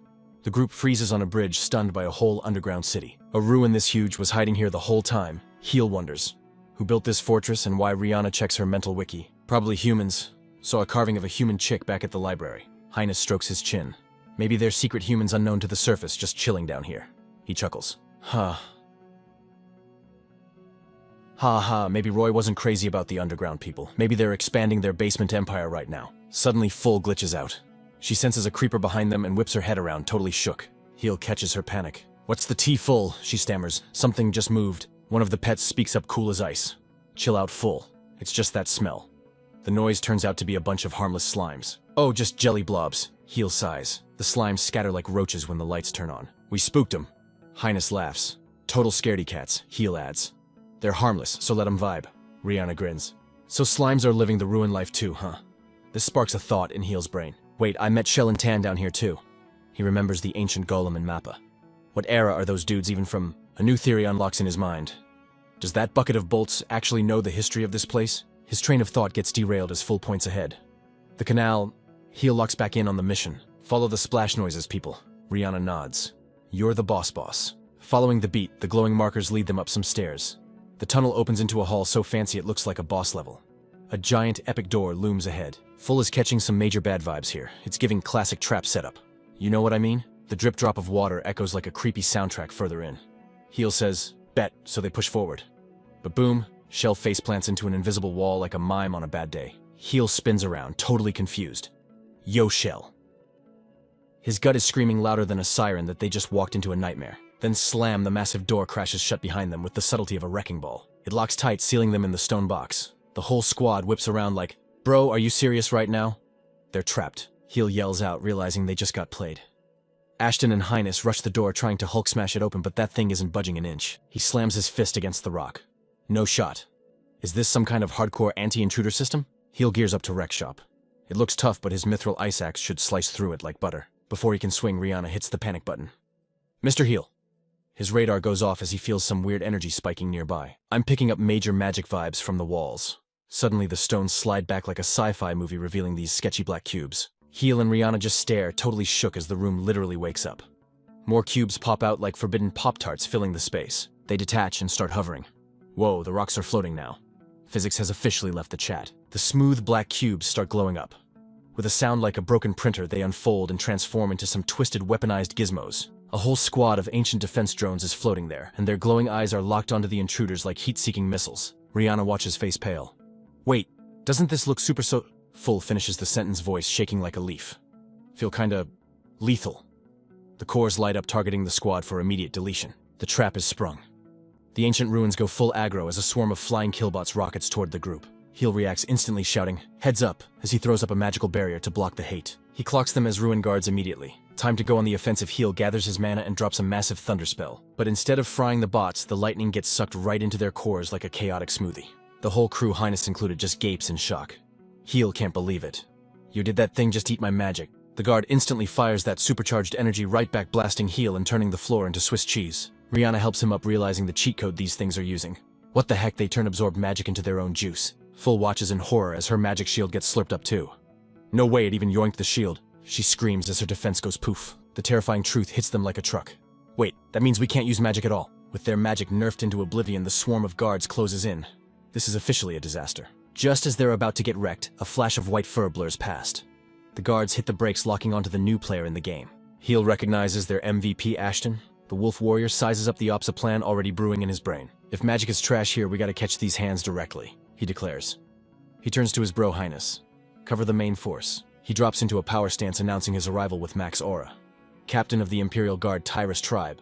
The group freezes on a bridge, stunned by a whole underground city. A ruin this huge was hiding here the whole time. Heel wonders. Who built this fortress and why Rihanna checks her mental wiki. Probably humans. Saw a carving of a human chick back at the library. Highness strokes his chin. Maybe they're secret humans unknown to the surface, just chilling down here. He chuckles. Ha ha, maybe Roy wasn't crazy about the underground people. Maybe they're expanding their basement empire right now. Suddenly, Full glitches out. She senses a creeper behind them and whips her head around, totally shook. Heel catches her panic. What's the tea, Full? She stammers. Something just moved. One of the pets speaks up cool as ice. Chill out, Full. It's just that smell. The noise turns out to be a bunch of harmless slimes. Oh, just jelly blobs. Heel sighs. The slimes scatter like roaches when the lights turn on. We spooked them. Highness laughs. Total scaredy cats, Heel adds. They're harmless, so let them vibe. Rihanna grins. So slimes are living the ruin life too, huh? This sparks a thought in Heel's brain. Wait, I met Shell and Tan down here too. He remembers the ancient golem and Mappa. What era are those dudes even from? A new theory unlocks in his mind. Does that bucket of bolts actually know the history of this place? His train of thought gets derailed as Full points ahead. The canal. Heel locks back in on the mission. Follow the splash noises, people. Rihanna nods. You're the boss. Following the beat, the glowing markers lead them up some stairs. The tunnel opens into a hall so fancy it looks like a boss level. A giant, epic door looms ahead. Full is catching some major bad vibes here. It's giving classic trap setup. You know what I mean? The drip drop of water echoes like a creepy soundtrack further in. Heel says, bet, so they push forward. But boom, Shell face plants into an invisible wall like a mime on a bad day. Heel spins around, totally confused. Yo, Shell. His gut is screaming louder than a siren that they just walked into a nightmare. Then slam, the massive door crashes shut behind them with the subtlety of a wrecking ball. It locks tight, sealing them in the stone box. The whole squad whips around like, bro, are you serious right now? They're trapped. Heel yells out, realizing they just got played. Ashton and Highness rush the door trying to Hulk smash it open, but that thing isn't budging an inch. He slams his fist against the rock. No shot. Is this some kind of hardcore anti-intruder system? Heel gears up to wreck shop. It looks tough, but his mithril ice axe should slice through it like butter. Before he can swing, Rihanna hits the panic button. Mr. Heel. His radar goes off as he feels some weird energy spiking nearby. I'm picking up major magic vibes from the walls. Suddenly, the stones slide back like a sci-fi movie, revealing these sketchy black cubes. Heel and Rihanna just stare, totally shook as the room literally wakes up. More cubes pop out like forbidden Pop-Tarts, filling the space. They detach and start hovering. Whoa, the rocks are floating now. Physics has officially left the chat. The smooth black cubes start glowing up. With a sound like a broken printer, they unfold and transform into some twisted weaponized gizmos. A whole squad of ancient defense drones is floating there, and their glowing eyes are locked onto the intruders like heat-seeking missiles. Rihanna watches face pale. Wait, doesn't this look super so... Full finishes the sentence, voice shaking like a leaf. Feel kinda... lethal. The cores light up, targeting the squad for immediate deletion. The trap is sprung. The ancient ruins go full aggro as a swarm of flying killbots rockets toward the group. Heel reacts instantly, shouting, heads up, as he throws up a magical barrier to block the hate. He clocks them as ruin guards immediately. Time to go on the offensive. Heel gathers his mana and drops a massive thunder spell. But instead of frying the bots, the lightning gets sucked right into their cores like a chaotic smoothie. The whole crew, Highness included, just gapes in shock. Heel can't believe it. You did that thing just eat my magic. The guard instantly fires that supercharged energy right back, blasting Heel and turning the floor into Swiss cheese. Rihanna helps him up, realizing the cheat code these things are using. What the heck, they turn absorbed magic into their own juice. Full watches in horror as her magic shield gets slurped up too. No way, it even yoinked the shield. She screams as her defense goes poof. The terrifying truth hits them like a truck. Wait, that means we can't use magic at all. With their magic nerfed into oblivion, the swarm of guards closes in. This is officially a disaster. Just as they're about to get wrecked, a flash of white fur blurs past. The guards hit the brakes, locking onto the new player in the game. Heel recognizes their MVP, Ashton. The wolf warrior sizes up the ops plan already brewing in his brain. If magic is trash here, we gotta catch these hands directly, he declares. He turns to his bro, Highness. Cover the main force. He drops into a power stance, announcing his arrival with Max Aura, captain of the Imperial Guard Tyrus tribe.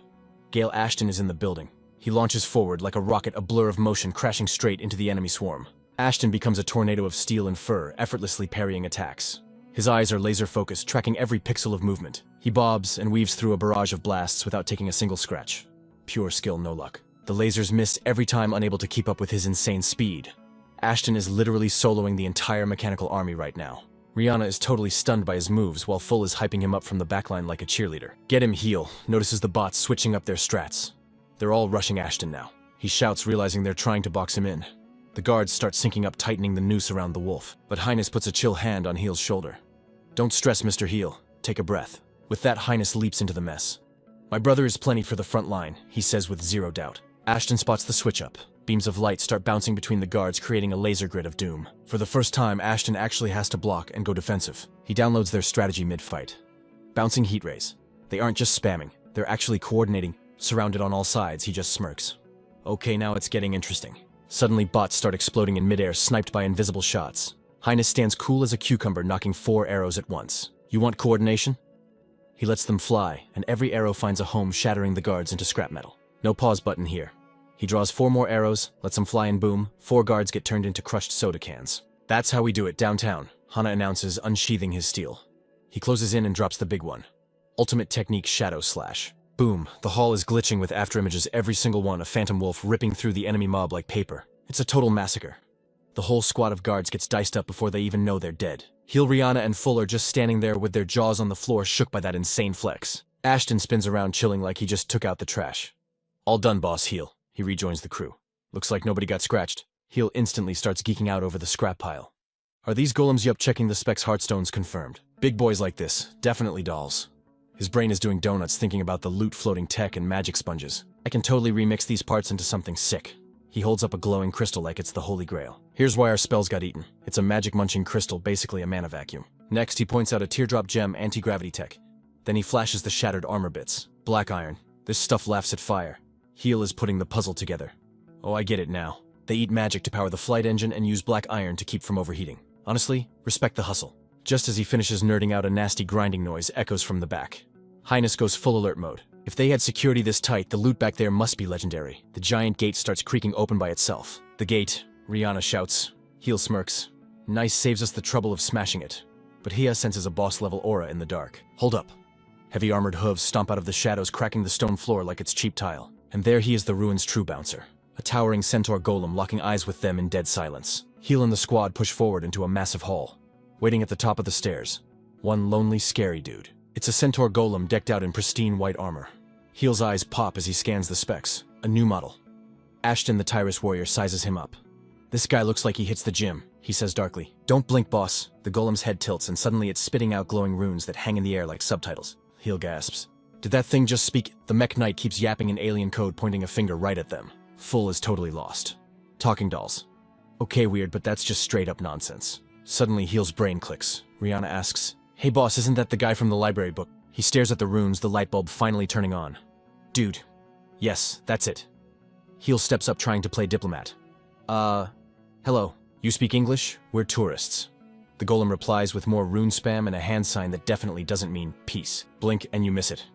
Gale Ashton is in the building. He launches forward like a rocket, a blur of motion crashing straight into the enemy swarm. Ashton becomes a tornado of steel and fur, effortlessly parrying attacks. His eyes are laser-focused, tracking every pixel of movement. He bobs and weaves through a barrage of blasts without taking a single scratch. Pure skill, no luck. The lasers miss every time, unable to keep up with his insane speed. Ashton is literally soloing the entire mechanical army right now. Rihanna is totally stunned by his moves, while Full is hyping him up from the backline like a cheerleader. Get him, Heel, notices the bots switching up their strats. They're all rushing Ashton now. He shouts, realizing they're trying to box him in. The guards start syncing up, tightening the noose around the wolf, but Highness puts a chill hand on Heel's shoulder. Don't stress, Mr. Heel. Take a breath. With that, Highness leaps into the mess. My brother is plenty for the front line, he says with zero doubt. Ashton spots the switch up. Beams of light start bouncing between the guards, creating a laser grid of doom. For the first time, Ashton actually has to block and go defensive. He downloads their strategy mid-fight. Bouncing heat rays. They aren't just spamming, they're actually coordinating. Surrounded on all sides, he just smirks. Okay, now it's getting interesting. Suddenly, bots start exploding in midair, sniped by invisible shots. Highness stands cool as a cucumber, knocking 4 arrows at once. You want coordination? He lets them fly, and every arrow finds a home, shattering the guards into scrap metal. No pause button here. He draws 4 more arrows, lets them fly and boom, 4 guards get turned into crushed soda cans. That's how we do it downtown, Hana announces, unsheathing his steel. He closes in and drops the big one. Ultimate technique Shadow Slash. Boom, the hall is glitching with afterimages, every single one a phantom wolf ripping through the enemy mob like paper. It's a total massacre. The whole squad of guards gets diced up before they even know they're dead. Heel, Rihanna, and Full are just standing there with their jaws on the floor, shook by that insane flex. Ashton spins around, chilling like he just took out the trash. All done, boss, Heel. He rejoins the crew. Looks like nobody got scratched. Heel instantly starts geeking out over the scrap pile. Are these golems? Yup, checking the specs, Hearthstone's confirmed. Big boys like this, definitely dolls. His brain is doing donuts thinking about the loot, floating tech, and magic sponges. I can totally remix these parts into something sick. He holds up a glowing crystal like it's the Holy Grail. Here's why our spells got eaten. It's a magic-munching crystal, basically a mana vacuum. Next, he points out a teardrop gem anti-gravity tech. Then he flashes the shattered armor bits. Black iron. This stuff laughs at fire. Heel is putting the puzzle together. Oh, I get it now. They eat magic to power the flight engine and use black iron to keep from overheating. Honestly, respect the hustle. Just as he finishes nerding out, a nasty grinding noise echoes from the back. Highness goes full alert mode. If they had security this tight, the loot back there must be legendary. The giant gate starts creaking open by itself. The gate, Rihanna shouts. Heel smirks. Nice, saves us the trouble of smashing it. But Hia senses a boss-level aura in the dark. Hold up. Heavy armored hooves stomp out of the shadows, cracking the stone floor like it's cheap tile. And there he is, the ruin's true bouncer. A towering centaur golem locking eyes with them in dead silence. Heel and the squad push forward into a massive hall. Waiting at the top of the stairs. One lonely, scary dude. It's a centaur golem decked out in pristine white armor. Heel's eyes pop as he scans the specs. A new model. Ashton, the Tyrus warrior, sizes him up. This guy looks like he hits the gym, he says darkly. Don't blink, boss. The golem's head tilts and suddenly it's spitting out glowing runes that hang in the air like subtitles. Heel gasps. Did that thing just speak? The mech knight keeps yapping in alien code, pointing a finger right at them. Full is totally lost. Talking dolls. Okay, weird, but that's just straight up nonsense. Suddenly, Heel's brain clicks. Rihanna asks, "Hey boss, isn't that the guy from the library book?" He stares at the runes, the light bulb finally turning on. Dude. Yes, that's it. Heel steps up, trying to play diplomat. Hello. You speak English? We're tourists. The golem replies with more rune spam and a hand sign that definitely doesn't mean peace. Blink and you miss it.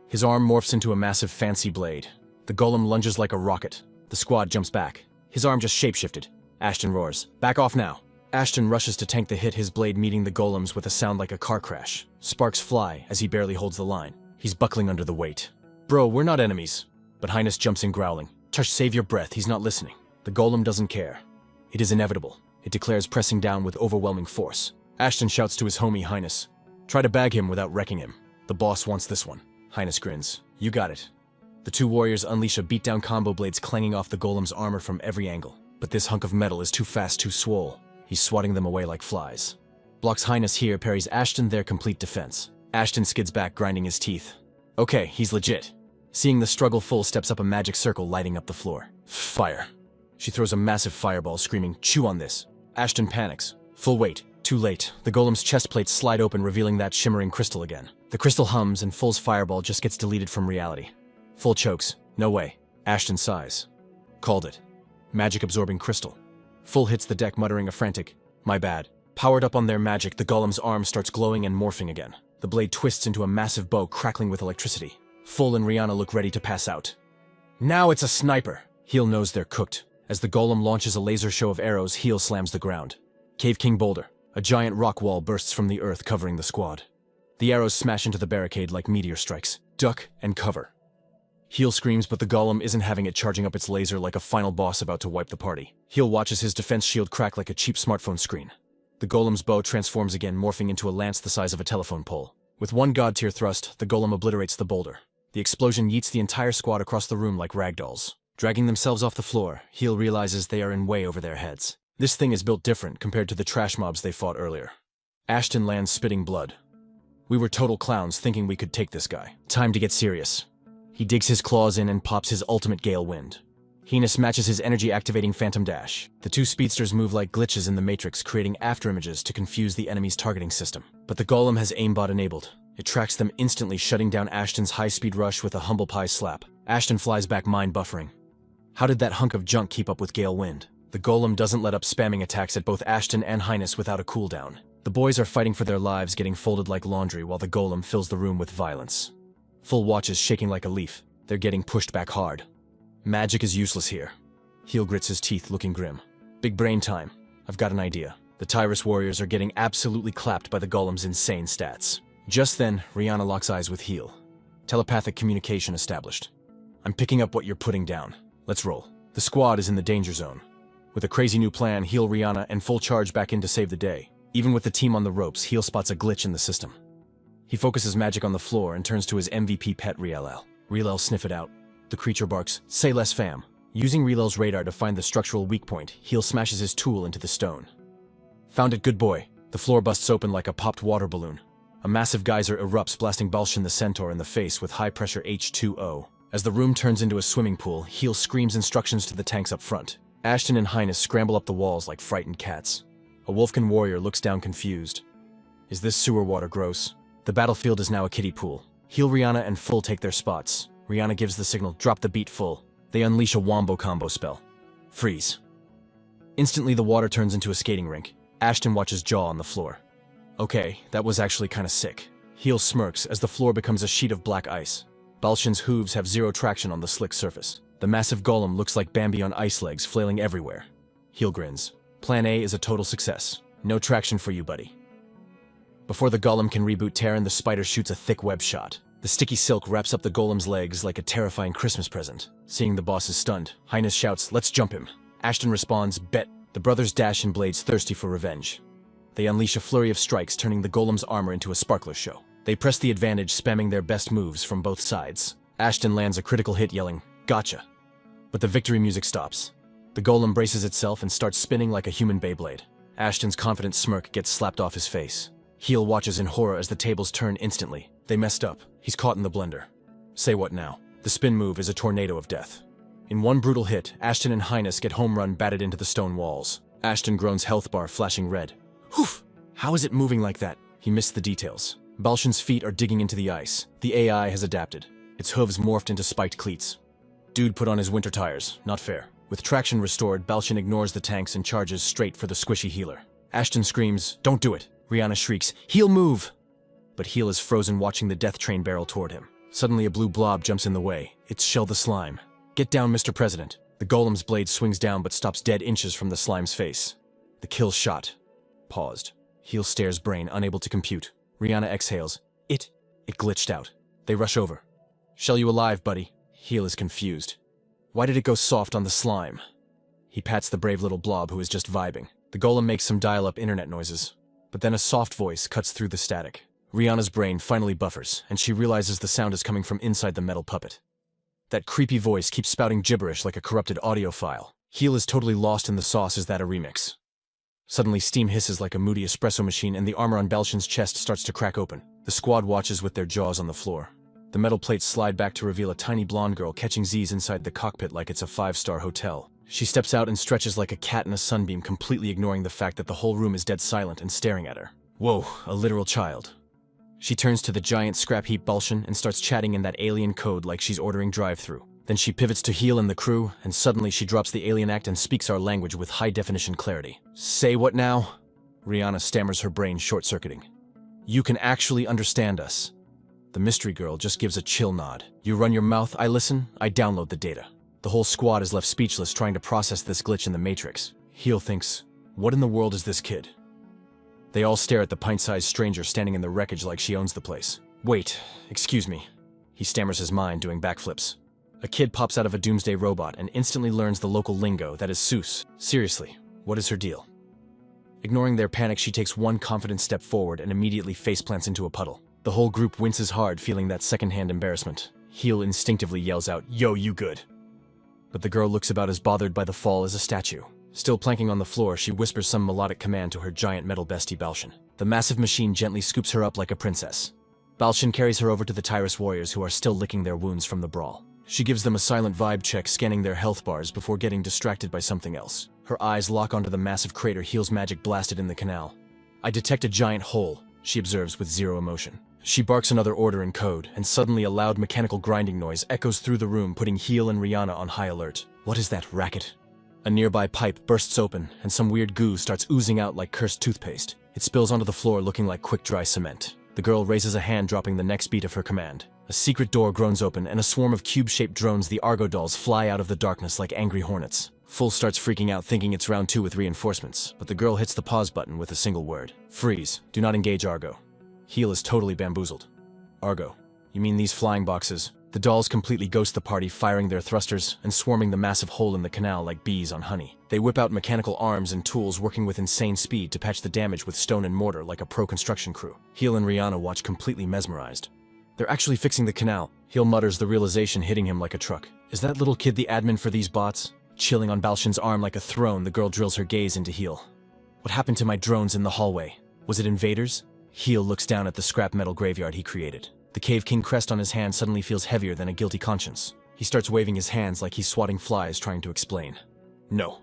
His arm morphs into a massive fancy blade. The golem lunges like a rocket. The squad jumps back. His arm just shapeshifted. Ashton roars, "Back off now." Ashton rushes to tank the hit, his blade meeting the golems with a sound like a car crash. Sparks fly as he barely holds the line. He's buckling under the weight. "Bro, we're not enemies." But Highness jumps in growling. "Tush, save your breath, he's not listening." The golem doesn't care. It is inevitable. It declares, pressing down with overwhelming force. Ashton shouts to his homie Highness, "Try to bag him without wrecking him. The boss wants this one." Highness grins. "You got it." The two warriors unleash a beatdown combo, blades clanging off the golem's armor from every angle. But this hunk of metal is too fast, too swole. He's swatting them away like flies. Blocks Highness here, parries Ashton, their complete defense. Ashton skids back, grinding his teeth. Okay, he's legit. Seeing the struggle, Full steps up, a magic circle lighting up the floor. Fire. She throws a massive fireball, screaming, "Chew on this." Ashton panics. Full wait. Too late. The golem's chest plates slide open, revealing that shimmering crystal again. The crystal hums, and Full's fireball just gets deleted from reality. Full chokes. No way. Ashton sighs. Called it. Magic-absorbing crystal. Full hits the deck, muttering a frantic, "My bad." Powered up on their magic, the golem's arm starts glowing and morphing again. The blade twists into a massive bow, crackling with electricity. Full and Rihanna look ready to pass out. Now it's a sniper! Heel knows they're cooked. As the golem launches a laser show of arrows, Heel slams the ground. Cave King Boulder. A giant rock wall bursts from the earth, covering the squad. The arrows smash into the barricade like meteor strikes. Duck and cover. Heel screams, but the golem isn't having it, charging up its laser like a final boss about to wipe the party. Heel watches his defense shield crack like a cheap smartphone screen. The golem's bow transforms again, morphing into a lance the size of a telephone pole. With one god-tier thrust, the golem obliterates the boulder. The explosion yeets the entire squad across the room like ragdolls. Dragging themselves off the floor, Heel realizes they are in way over their heads. This thing is built different compared to the trash mobs they fought earlier. Ashton lands, spitting blood. We were total clowns thinking we could take this guy. Time to get serious. He digs his claws in and pops his ultimate gale wind. Heinous matches his energy-activating phantom dash. The two speedsters move like glitches in the Matrix, creating afterimages to confuse the enemy's targeting system. But the golem has aimbot enabled. It tracks them instantly, shutting down Ashton's high-speed rush with a humble pie slap. Ashton flies back, mind buffering. How did that hunk of junk keep up with gale wind? The golem doesn't let up, spamming attacks at both Ashton and Highness without a cooldown. The boys are fighting for their lives, getting folded like laundry while the golem fills the room with violence. Full watch is shaking like a leaf. They're getting pushed back hard. Magic is useless here. Heel grits his teeth, looking grim. Big brain time. I've got an idea. The Tyrus warriors are getting absolutely clapped by the golem's insane stats. Just then, Rihanna locks eyes with Heel. Telepathic communication established. I'm picking up what you're putting down. Let's roll. The squad is in the danger zone. With a crazy new plan, Heel, Rihanna, and full charge back in to save the day. Even with the team on the ropes, Heel spots a glitch in the system. He focuses magic on the floor and turns to his MVP pet, Riel. Riel sniff it out. The creature barks, "Say less, fam." Using Riel's radar to find the structural weak point, Heel smashes his tool into the stone. Found it, good boy. The floor busts open like a popped water balloon. A massive geyser erupts, blasting Balshin the Centaur in the face with high-pressure H2O. As the room turns into a swimming pool, Heel screams instructions to the tanks up front. Ashton and Highness scramble up the walls like frightened cats. A Wolfkin warrior looks down confused. Is this sewer water gross? The battlefield is now a kiddie pool. Heel, Rihanna, and Full take their spots. Rihanna gives the signal, drop the beat, Full. They unleash a wombo combo spell. Freeze. Instantly the water turns into a skating rink. Ashton watches jaw on the floor. Okay, that was actually kinda sick. Heel smirks as the floor becomes a sheet of black ice. Balshin's hooves have zero traction on the slick surface. The massive golem looks like Bambi on ice legs, flailing everywhere. Heel grins. Plan A is a total success. No traction for you, buddy. Before the golem can reboot Terran, the spider shoots a thick web shot. The sticky silk wraps up the golem's legs like a terrifying Christmas present. Seeing the boss is stunned, Highness shouts, "Let's jump him." Ashton responds, "Bet." The brothers dash in blades, thirsty for revenge. They unleash a flurry of strikes, turning the golem's armor into a sparkler show. They press the advantage, spamming their best moves from both sides. Ashton lands a critical hit, yelling, "Gotcha." But the victory music stops. The golem braces itself and starts spinning like a human Beyblade. Ashton's confident smirk gets slapped off his face. Heel watches in horror as the tables turn instantly. They messed up. He's caught in the blender. Say what now? The spin move is a tornado of death. In one brutal hit, Ashton and Highness get home run batted into the stone walls. Ashton groans, health bar flashing red. Whew! How is it moving like that? He missed the details. Balshin's feet are digging into the ice. The AI has adapted. Its hooves morphed into spiked cleats. Dude put on his winter tires. Not fair. With traction restored, Balshin ignores the tanks and charges straight for the squishy healer. Ashton screams, "Don't do it!" Rihanna shrieks, "Heel, move!" But Heel is frozen, watching the death train barrel toward him. Suddenly a blue blob jumps in the way. It's Shell the Slime. "Get down, Mr. President." The golem's blade swings down but stops dead inches from the slime's face. The kill shot. Paused. Heel stares, brain unable to compute. Rihanna exhales. It glitched out. They rush over. "Shell, you alive, buddy?" Heel is confused. Why did it go soft on the slime? He pats the brave little blob who is just vibing. The golem makes some dial-up internet noises. But then a soft voice cuts through the static. Rihanna's brain finally buffers, and she realizes the sound is coming from inside the metal puppet. That creepy voice keeps spouting gibberish like a corrupted audio file. Heel is totally lost in the sauce. Is that a remix? Suddenly steam hisses like a moody espresso machine and the armor on Balshin's chest starts to crack open. The squad watches with their jaws on the floor. The metal plates slide back to reveal a tiny blonde girl catching Z's inside the cockpit like it's a five-star hotel. She steps out and stretches like a cat in a sunbeam, completely ignoring the fact that the whole room is dead silent and staring at her. Whoa, a literal child. She turns to the giant scrap heap Balshin and starts chatting in that alien code like she's ordering drive-thru. Then she pivots to Heel and the crew, and suddenly she drops the alien act and speaks our language with high-definition clarity. "Say what now?" Rihanna stammers, her brain short-circuiting. "You can actually understand us." The mystery girl just gives a chill nod. "You run your mouth, I listen, I download the data." The whole squad is left speechless, trying to process this glitch in the Matrix. Heel thinks, what in the world is this kid? They all stare at the pint-sized stranger standing in the wreckage like she owns the place. "Wait, excuse me." He stammers his mind, doing backflips. A kid pops out of a doomsday robot and instantly learns the local lingo, that is Seuss. Seriously, what is her deal? Ignoring their panic, she takes one confident step forward and immediately faceplants into a puddle. The whole group winces hard, feeling that secondhand embarrassment. Heel instinctively yells out, "Yo, you good?" But the girl looks about as bothered by the fall as a statue. Still planking on the floor, she whispers some melodic command to her giant metal bestie Balshan. The massive machine gently scoops her up like a princess. Balshan carries her over to the Tyrus warriors who are still licking their wounds from the brawl. She gives them a silent vibe check, scanning their health bars before getting distracted by something else. Her eyes lock onto the massive crater Heel's magic blasted in the canal. I detect a giant hole, she observes with zero emotion. She barks another order in code, and suddenly a loud mechanical grinding noise echoes through the room, putting Heel and Rihanna on high alert. What is that racket? A nearby pipe bursts open, and some weird goo starts oozing out like cursed toothpaste. It spills onto the floor looking like quick-dry cement. The girl raises a hand, dropping the next beat of her command. A secret door groans open, and a swarm of cube-shaped drones, the Argo dolls, fly out of the darkness like angry hornets. Full starts freaking out, thinking it's round 2 with reinforcements, but the girl hits the pause button with a single word. Freeze. Do not engage Argo. Heel is totally bamboozled. Argo. You mean these flying boxes? The dolls completely ghost the party, firing their thrusters and swarming the massive hole in the canal like bees on honey. They whip out mechanical arms and tools, working with insane speed to patch the damage with stone and mortar like a pro construction crew. Heel and Rihanna watch, completely mesmerized. They're actually fixing the canal. Heel mutters, the realization hitting him like a truck. Is that little kid the admin for these bots? Chilling on Balshan's arm like a throne, the girl drills her gaze into Heel. What happened to my drones in the hallway? Was it invaders? Heel looks down at the scrap metal graveyard he created. The Cave King crest on his hand suddenly feels heavier than a guilty conscience. He starts waving his hands like he's swatting flies, trying to explain. No.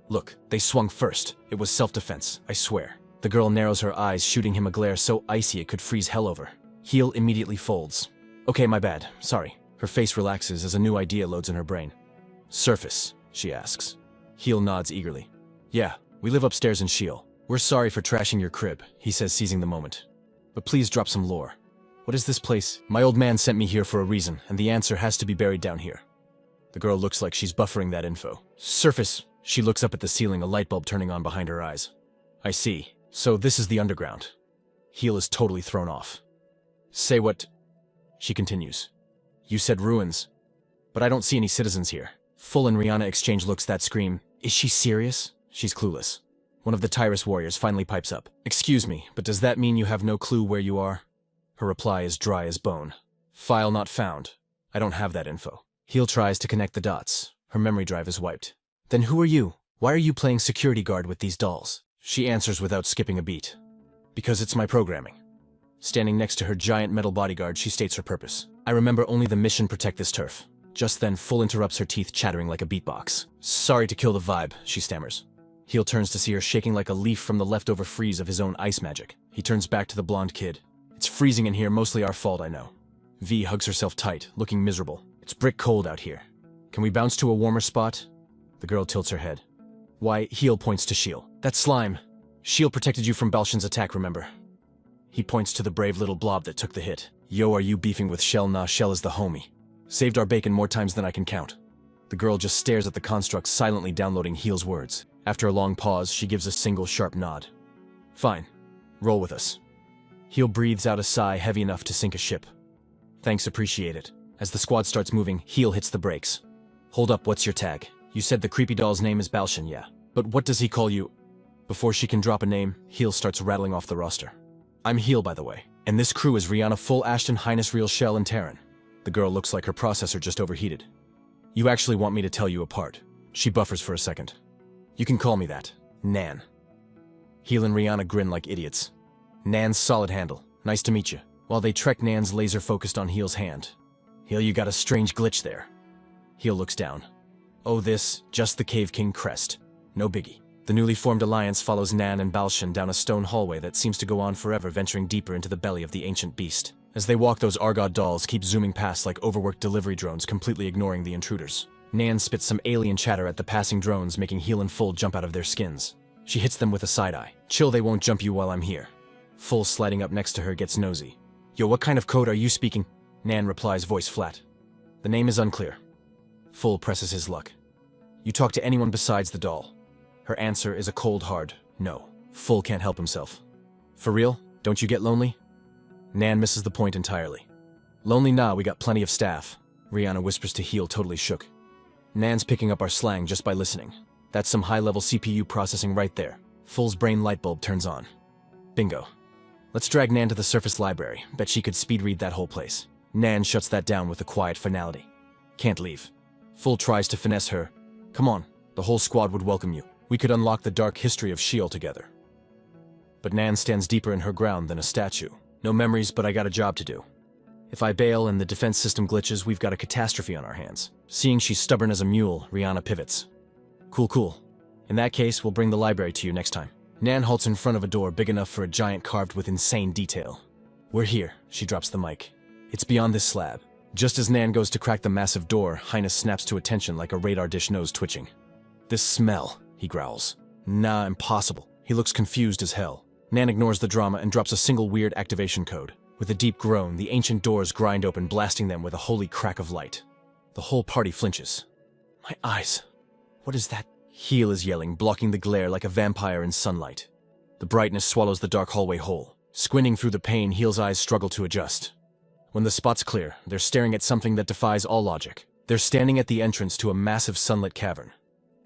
Look, they swung first. It was self-defense, I swear. The girl narrows her eyes, shooting him a glare so icy it could freeze hell over. Heel immediately folds. Okay, my bad. Sorry. Her face relaxes as a new idea loads in her brain. Surface, she asks. Heel nods eagerly. Yeah, we live upstairs in Sheol. We're sorry for trashing your crib, he says, seizing the moment. But please drop some lore. What is this place? My old man sent me here for a reason, and the answer has to be buried down here. The girl looks like she's buffering that info. Surface. She looks up at the ceiling, a light bulb turning on behind her eyes. I see. So this is the underground. Heel is totally thrown off. Say what? She continues. You said ruins. But I don't see any citizens here. Full and Rihanna exchange looks that scream. Is she serious? She's clueless. One of the Tyrus warriors finally pipes up. Excuse me, but does that mean you have no clue where you are? Her reply is dry as bone. File not found. I don't have that info. Heel tries to connect the dots. Her memory drive is wiped. Then who are you? Why are you playing security guard with these dolls? She answers without skipping a beat. Because it's my programming. Standing next to her giant metal bodyguard, she states her purpose. I remember only the mission: protect this turf. Just then, Full interrupts her, teeth chattering like a beatbox. Sorry to kill the vibe, she stammers. Heel turns to see her shaking like a leaf from the leftover freeze of his own ice magic. He turns back to the blonde kid. It's freezing in here, mostly our fault, I know. V hugs herself tight, looking miserable. It's brick cold out here. Can we bounce to a warmer spot? The girl tilts her head. Why, Heel points to Sheol. That slime. Sheol protected you from Balshan's attack, remember? He points to the brave little blob that took the hit. Yo, are you beefing with Shell? Nah, Shell is the homie. Saved our bacon more times than I can count. The girl just stares at the construct, silently downloading Heel's words. After a long pause, she gives a single sharp nod. Fine. Roll with us. Heel breathes out a sigh heavy enough to sink a ship. Thanks, appreciate it. As the squad starts moving, Heel hits the brakes. Hold up, what's your tag? You said the creepy doll's name is Balshan, yeah. But what does he call you? Before she can drop a name, Heel starts rattling off the roster. I'm Heel, by the way. And this crew is Rihanna, Full, Ashton, Highness, Real, Shell, and Terran. The girl looks like her processor just overheated. You actually want me to tell you apart? She buffers for a second. You can call me that. Nan. Heel and Rihanna grin like idiots. Nan's solid handle. Nice to meet you. While they trek, Nan's laser focused on Heel's hand. Heel, you got a strange glitch there. Heel looks down. Oh, just the Cave King crest. No biggie. The newly formed alliance follows Nan and Balshan down a stone hallway that seems to go on forever, venturing deeper into the belly of the ancient beast. As they walk, those Argod dolls keep zooming past like overworked delivery drones, completely ignoring the intruders. Nan spits some alien chatter at the passing drones, making Heel and Full jump out of their skins. She hits them with a side-eye. Chill, they won't jump you while I'm here. Full, sliding up next to her, gets nosy. Yo, what kind of code are you speaking? Nan replies, voice flat. The name is unclear. Full presses his luck. You talk to anyone besides the doll? Her answer is a cold, hard no. Full can't help himself. For real? Don't you get lonely? Nan misses the point entirely. Lonely? Nah, we got plenty of staff. Rihanna whispers to Heel, totally shook. Nan's picking up our slang just by listening. That's some high-level CPU processing right there. Full's brain light bulb turns on. Bingo. Let's drag Nan to the surface library. Bet she could speed read that whole place. Nan shuts that down with a quiet finality. Can't leave. Full tries to finesse her. Come on, The whole squad would welcome you. We could unlock the dark history of Sheol together. But Nan stands deeper in her ground than a statue. No memories, but I got a job to do. If I bail and the defense system glitches, we've got a catastrophe on our hands. Seeing she's stubborn as a mule, Rihanna pivots. Cool. In that case, we'll bring the library to you next time. Nan halts in front of a door big enough for a giant carved with insane detail. We're here, she drops the mic. It's beyond this slab. Just as Nan goes to crack the massive door, Highness snaps to attention like a radar dish nose twitching. This smell, he growls. Nah, impossible. He looks confused as hell. Nan ignores the drama and drops a single weird activation code. With a deep groan, the ancient doors grind open, blasting them with a holy crack of light. The whole party flinches. My eyes. What is that? Heel is yelling, blocking the glare like a vampire in sunlight. The brightness swallows the dark hallway whole. Squinting through the pain, Heel's eyes struggle to adjust. When the spot's clear, they're staring at something that defies all logic. They're standing at the entrance to a massive sunlit cavern.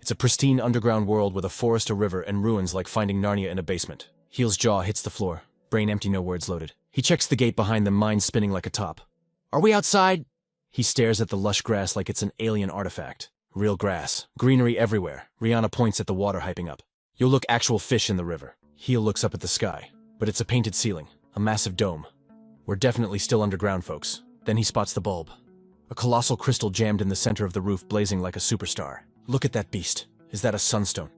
It's a pristine underground world with a forest, a river, and ruins like finding Narnia in a basement. Heel's jaw hits the floor. Brain empty, no words loaded. He checks the gate behind them, mind spinning like a top. Are we outside? He stares at the lush grass like it's an alien artifact. Real grass. Greenery everywhere. Rihanna points at the water hyping up. You'll look actual fish in the river. Heel looks up at the sky. But it's a painted ceiling. A massive dome. We're definitely still underground, folks. Then he spots the bulb. A colossal crystal jammed in the center of the roof, blazing like a superstar. Look at that beast. Is that a sunstone?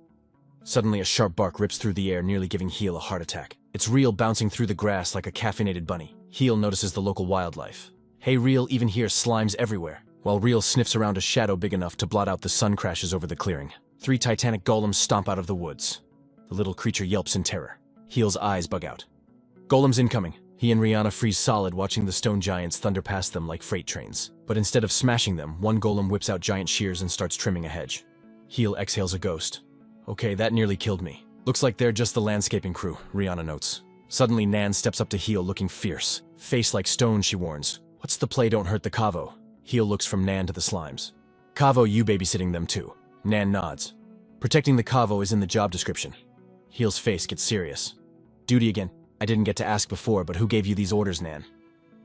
Suddenly, a sharp bark rips through the air, nearly giving Heel a heart attack. It's Reel bouncing through the grass like a caffeinated bunny. Heel notices the local wildlife. Hey Reel, even here, slimes everywhere. While Reel sniffs around a shadow big enough to blot out the sun crashes over the clearing. 3 titanic golems stomp out of the woods. The little creature yelps in terror. Heel's eyes bug out. Golems incoming. He and Rihanna freeze solid, watching the stone giants thunder past them like freight trains. But instead of smashing them, one golem whips out giant shears and starts trimming a hedge. Heel exhales a ghost. Okay, that nearly killed me. Looks like they're just the landscaping crew, Rihanna notes. Suddenly, Nan steps up to Heel looking fierce. Face like stone, she warns. What's the play, don't hurt the Kavo? Heel looks from Nan to the slimes. Kavo, you babysitting them too. Nan nods. Protecting the Kavo is in the job description. Heel's face gets serious. Duty again. I didn't get to ask before, but who gave you these orders, Nan?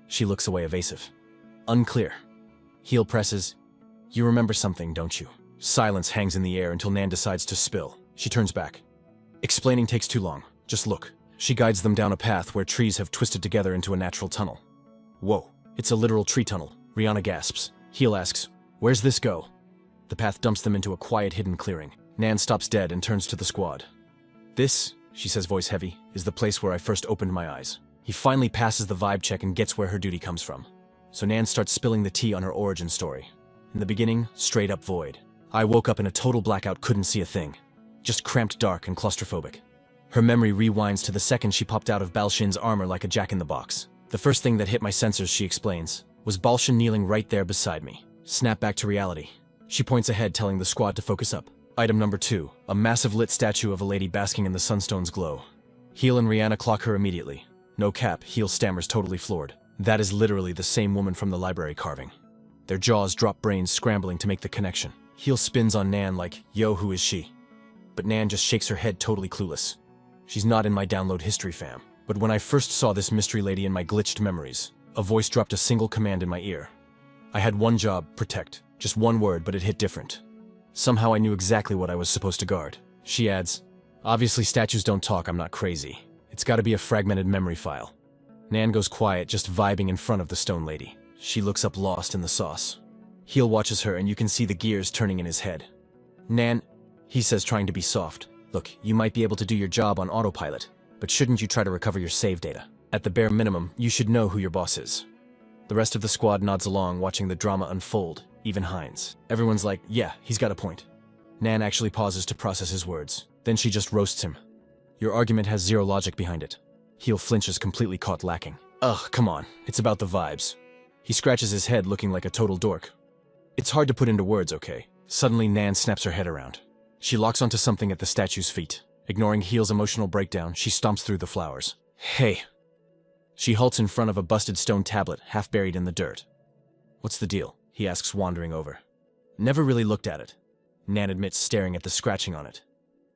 She looks away evasive. Unclear. Heel presses. You remember something, don't you? Silence hangs in the air until Nan decides to spill. She turns back. Explaining takes too long. Just look. She guides them down a path where trees have twisted together into a natural tunnel. Whoa, it's a literal tree tunnel. Rihanna gasps. Heel asks, where's this go? The path dumps them into a quiet hidden clearing. Nan stops dead and turns to the squad. This, she says, voice heavy, is the place where I first opened my eyes. He finally passes the vibe check and gets where her duty comes from. So Nan starts spilling the tea on her origin story. In the beginning, straight up void. I woke up in a total blackout, couldn't see a thing. Just cramped, dark, and claustrophobic. Her memory rewinds to the second she popped out of Balshin's armor like a jack-in-the-box. The first thing that hit my sensors, she explains, was Balshin kneeling right there beside me. Snap back to reality. She points ahead, telling the squad to focus up. Item number 2, a massive lit statue of a lady basking in the sunstone's glow. Heel and Rihanna clock her immediately. No cap, Heel stammers, totally floored. That is literally the same woman from the library carving. Their jaws drop, brains scrambling to make the connection. Heel spins on Nan like, yo, who is she? But Nan just shakes her head, totally clueless. She's not in my download history, fam. But when I first saw this mystery lady in my glitched memories, a voice dropped a single command in my ear. I had one job, protect. Just one word, but it hit different. Somehow I knew exactly what I was supposed to guard. She adds, obviously statues don't talk, I'm not crazy. It's gotta be a fragmented memory file. Nan goes quiet, just vibing in front of the stone lady. She looks up, lost in the sauce. Heel watches her and you can see the gears turning in his head. Nan, he says, trying to be soft. Look, you might be able to do your job on autopilot, but shouldn't you try to recover your save data? At the bare minimum, you should know who your boss is. The rest of the squad nods along, watching the drama unfold, even Hines. Everyone's like, yeah, he's got a point. Nan actually pauses to process his words. Then she just roasts him. Your argument has zero logic behind it. Heel flinches, completely caught lacking. Ugh, come on, it's about the vibes. He scratches his head, looking like a total dork. It's hard to put into words, okay? Suddenly, Nan snaps her head around. She locks onto something at the statue's feet. Ignoring Heel's emotional breakdown, she stomps through the flowers. Hey! She halts in front of a busted stone tablet, half buried in the dirt. What's the deal? He asks, wandering over. Never really looked at it. Nan admits, staring at the scratching on it.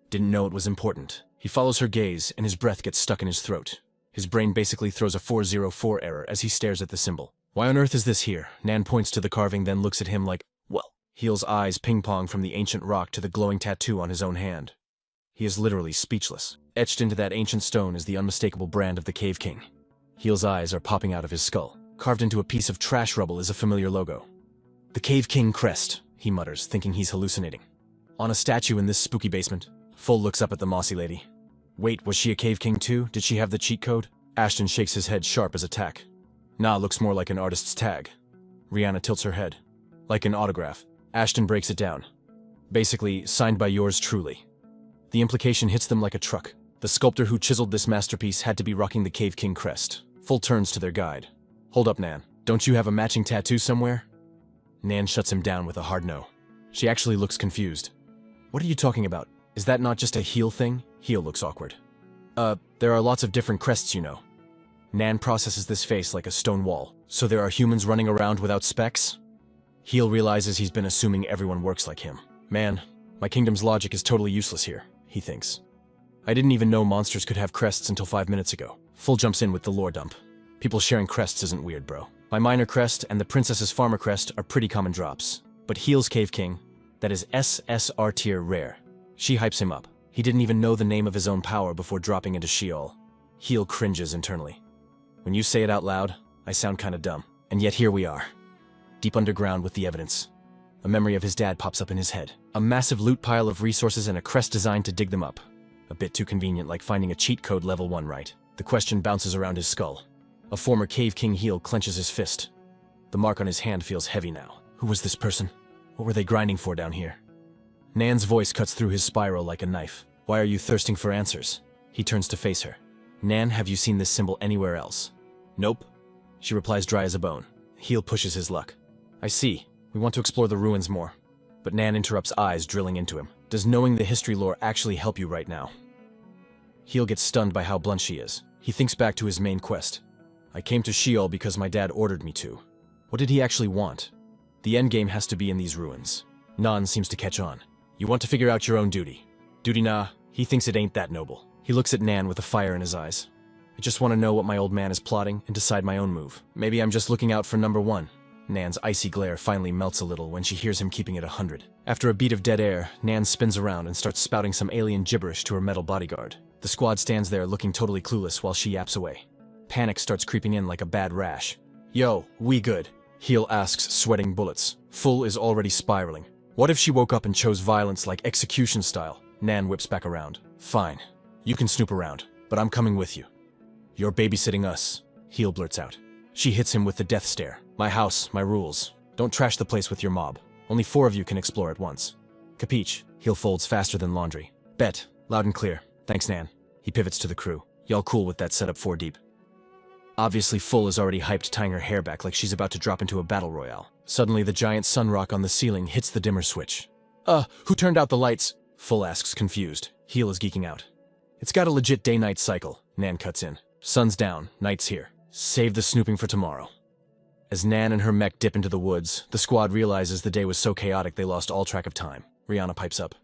Didn't know it was important. He follows her gaze, and his breath gets stuck in his throat. His brain basically throws a 404 error as he stares at the symbol. Why on earth is this here? Nan points to the carving, then looks at him like, well, Heel's eyes ping-pong from the ancient rock to the glowing tattoo on his own hand. He is literally speechless. Etched into that ancient stone is the unmistakable brand of the Cave King. Heel's eyes are popping out of his skull. Carved into a piece of trash rubble is a familiar logo. The Cave King crest, he mutters, thinking he's hallucinating. On a statue in this spooky basement. Full looks up at the mossy lady. Wait, was she a Cave King too? Did she have the cheat code? Ashton shakes his head sharp as a tack. Nah, looks more like an artist's tag. Rihanna tilts her head. Like an autograph. Ashton breaks it down. Basically, signed by yours truly. The implication hits them like a truck. The sculptor who chiseled this masterpiece had to be rocking the Cave King crest. Full turns to their guide. Hold up, Nan. Don't you have a matching tattoo somewhere? Nan shuts him down with a hard no. She actually looks confused. What are you talking about? Is that not just a heel thing? Heel looks awkward. There are lots of different crests, you know. Nan processes this face like a stone wall. So there are humans running around without specs? Heel realizes he's been assuming everyone works like him. Man, my kingdom's logic is totally useless here, he thinks. I didn't even know monsters could have crests until 5 minutes ago. Full jumps in with the lore dump. People sharing crests isn't weird, bro. My minor crest and the princess's farmer crest are pretty common drops. But Heel's Cave King, that is SSR tier rare. She hypes him up. He didn't even know the name of his own power before dropping into Sheol. Heel cringes internally. When you say it out loud, I sound kinda dumb. And yet here we are. Deep underground with the evidence. A memory of his dad pops up in his head. A massive loot pile of resources and a crest designed to dig them up. A bit too convenient, like finding a cheat code level 1, right? The question bounces around his skull. A former Cave King heel clenches his fist. The mark on his hand feels heavy now. Who was this person? What were they grinding for down here? Nan's voice cuts through his spiral like a knife. Why are you thirsting for answers? He turns to face her. Nan, have you seen this symbol anywhere else? Nope. She replies dry as a bone. Heel pushes his luck. I see. We want to explore the ruins more. But Nan interrupts, eyes drilling into him. Does knowing the history lore actually help you right now? Heel gets stunned by how blunt she is. He thinks back to his main quest. I came to Sheol because my dad ordered me to. What did he actually want? The endgame has to be in these ruins. Nan seems to catch on. You want to figure out your own duty. Duty nah, he thinks it ain't that noble. He looks at Nan with a fire in his eyes. I just want to know what my old man is plotting and decide my own move. Maybe I'm just looking out for number 1. Nan's icy glare finally melts a little when she hears him keeping it 100. After a beat of dead air, Nan spins around and starts spouting some alien gibberish to her metal bodyguard. The squad stands there looking totally clueless while she yaps away. Panic starts creeping in like a bad rash. Yo, we good? Heel asks, sweating bullets. Full is already spiraling. What if she woke up and chose violence like execution style? Nan whips back around. Fine. You can snoop around, but I'm coming with you. You're babysitting us, Heel blurts out. She hits him with the death stare. My house, my rules. Don't trash the place with your mob. Only 4 of you can explore at once. Capiche? Heel folds faster than laundry. Bet. Loud and clear. Thanks, Nan. He pivots to the crew. Y'all cool with that setup 4 deep? Obviously, Full is already hyped, tying her hair back like she's about to drop into a battle royale. Suddenly, the giant sun rock on the ceiling hits the dimmer switch. Who turned out the lights? Full asks, confused. Heel is geeking out. It's got a legit day-night cycle, Nan cuts in. Sun's down, night's here. Save the snooping for tomorrow. As Nan and her mech dip into the woods, the squad realizes the day was so chaotic they lost all track of time. Rihanna pipes up.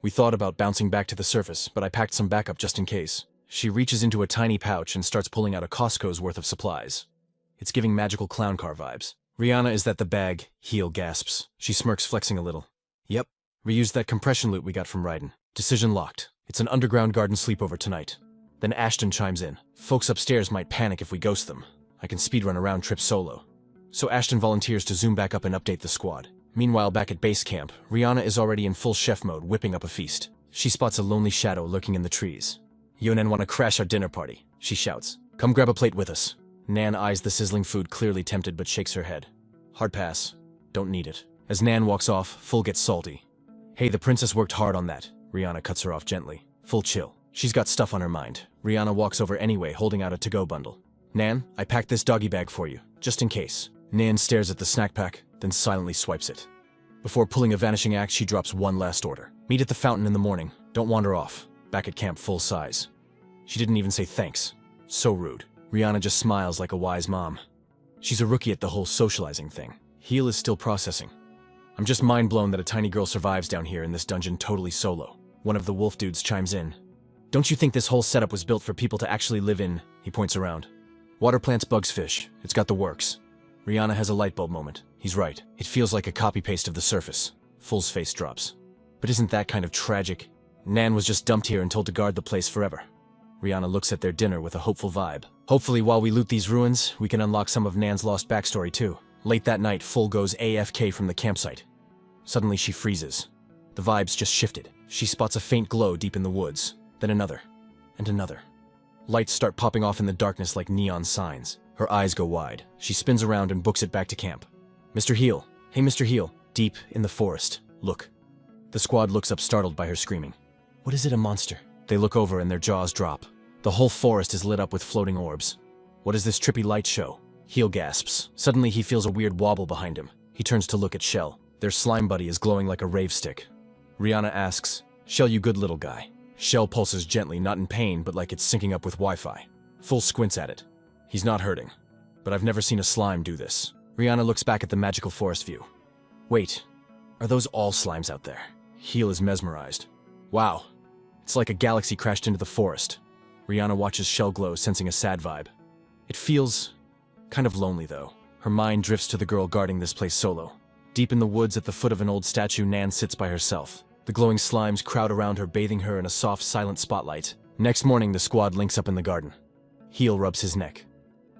We thought about bouncing back to the surface, but I packed some backup just in case. She reaches into a tiny pouch and starts pulling out a Costco's worth of supplies. It's giving magical clown car vibes. Rihanna, is that the bag? Heel gasps. She smirks, flexing a little. Yep. Reused that compression loot we got from Raiden. Decision locked. It's an underground garden sleepover tonight. Then Ashton chimes in. Folks upstairs might panic if we ghost them. I can speedrun a round trip solo. So Ashton volunteers to zoom back up and update the squad. Meanwhile, back at base camp, Rihanna is already in full chef mode, whipping up a feast. She spots a lonely shadow lurking in the trees. Yonan want to crash our dinner party, she shouts. Come grab a plate with us. Nan eyes the sizzling food, clearly tempted, but shakes her head. Hard pass. Don't need it. As Nan walks off, Full gets salty. Hey, the princess worked hard on that. Rihanna cuts her off gently. Full chill. She's got stuff on her mind. Rihanna walks over anyway, holding out a to-go bundle. Nan, I packed this doggy bag for you, just in case. Nan stares at the snack pack, then silently swipes it. Before pulling a vanishing act, she drops one last order. Meet at the fountain in the morning. Don't wander off. Back at camp full size. She didn't even say thanks. So rude. Rihanna just smiles like a wise mom. She's a rookie at the whole socializing thing. Heel is still processing. I'm just mind blown that a tiny girl survives down here in this dungeon totally solo. One of the wolf dudes chimes in. Don't you think this whole setup was built for people to actually live in? He points around. Water plants, bugs, fish. It's got the works. Rihanna has a light bulb moment. He's right. It feels like a copy-paste of the surface. Full's face drops. But isn't that kind of tragic? Nan was just dumped here and told to guard the place forever. Rihanna looks at their dinner with a hopeful vibe. Hopefully, while we loot these ruins, we can unlock some of Nan's lost backstory too. Late that night, Full goes AFK from the campsite. Suddenly, she freezes. The vibes just shifted. She spots a faint glow deep in the woods, then another, and another. Lights start popping off in the darkness like neon signs. Her eyes go wide. She spins around and books it back to camp. Mr. Heel. Hey, Mr. Heel. Deep in the forest. Look. The squad looks up startled by her screaming. What is it, a monster? They look over and their jaws drop. The whole forest is lit up with floating orbs. What is this trippy light show? Heel gasps. Suddenly he feels a weird wobble behind him. He turns to look at Shell. Their slime buddy is glowing like a rave stick. Rihanna asks, Shell, you good little guy. Shell pulses gently, not in pain, but like it's syncing up with Wi-Fi. Full squints at it. He's not hurting. But I've never seen a slime do this. Rihanna looks back at the magical forest view. Wait, are those all slimes out there? Heel is mesmerized. Wow, it's like a galaxy crashed into the forest. Rihanna watches Shell glow, sensing a sad vibe. It feels kind of lonely, though. Her mind drifts to the girl guarding this place solo. Deep in the woods at the foot of an old statue, Nan sits by herself. The glowing slimes crowd around her, bathing her in a soft, silent spotlight. Next morning, the squad links up in the garden. Heel rubs his neck.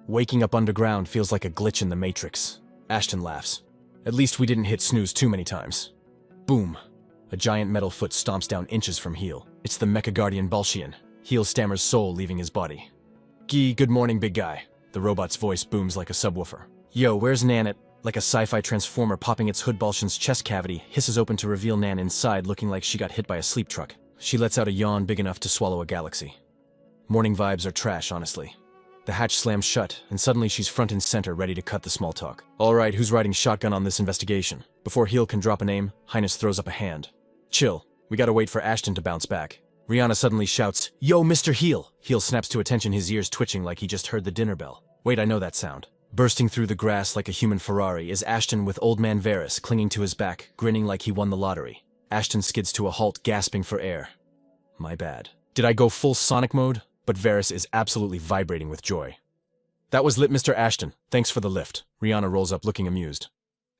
Waking up underground feels like a glitch in the Matrix. Ashton laughs. At least we didn't hit snooze too many times. Boom. A giant metal foot stomps down inches from Heel. It's the Mecha Guardian Balshian. Heel stammers soul leaving his body. Gee, good morning, big guy. The robot's voice booms like a subwoofer. Yo, where's Nan at? Like a sci-fi transformer popping its hood, Balshian's chest cavity hisses open to reveal Nan inside, looking like she got hit by a sleep truck. She lets out a yawn big enough to swallow a galaxy. Morning vibes are trash, honestly. The hatch slams shut, and suddenly she's front and center, ready to cut the small talk. All right, who's riding shotgun on this investigation? Before Heel can drop a name, Highness throws up a hand. Chill. We gotta wait for Ashton to bounce back. Rihanna suddenly shouts, Yo, Mr. Heel! Heel snaps to attention, his ears twitching like he just heard the dinner bell. Wait, I know that sound. Bursting through the grass like a human Ferrari is Ashton with old man Varys clinging to his back, grinning like he won the lottery. Ashton skids to a halt, gasping for air. My bad. Did I go full Sonic mode? But Varys is absolutely vibrating with joy. That was lit, Mr. Ashton. Thanks for the lift. Rihanna rolls up looking amused.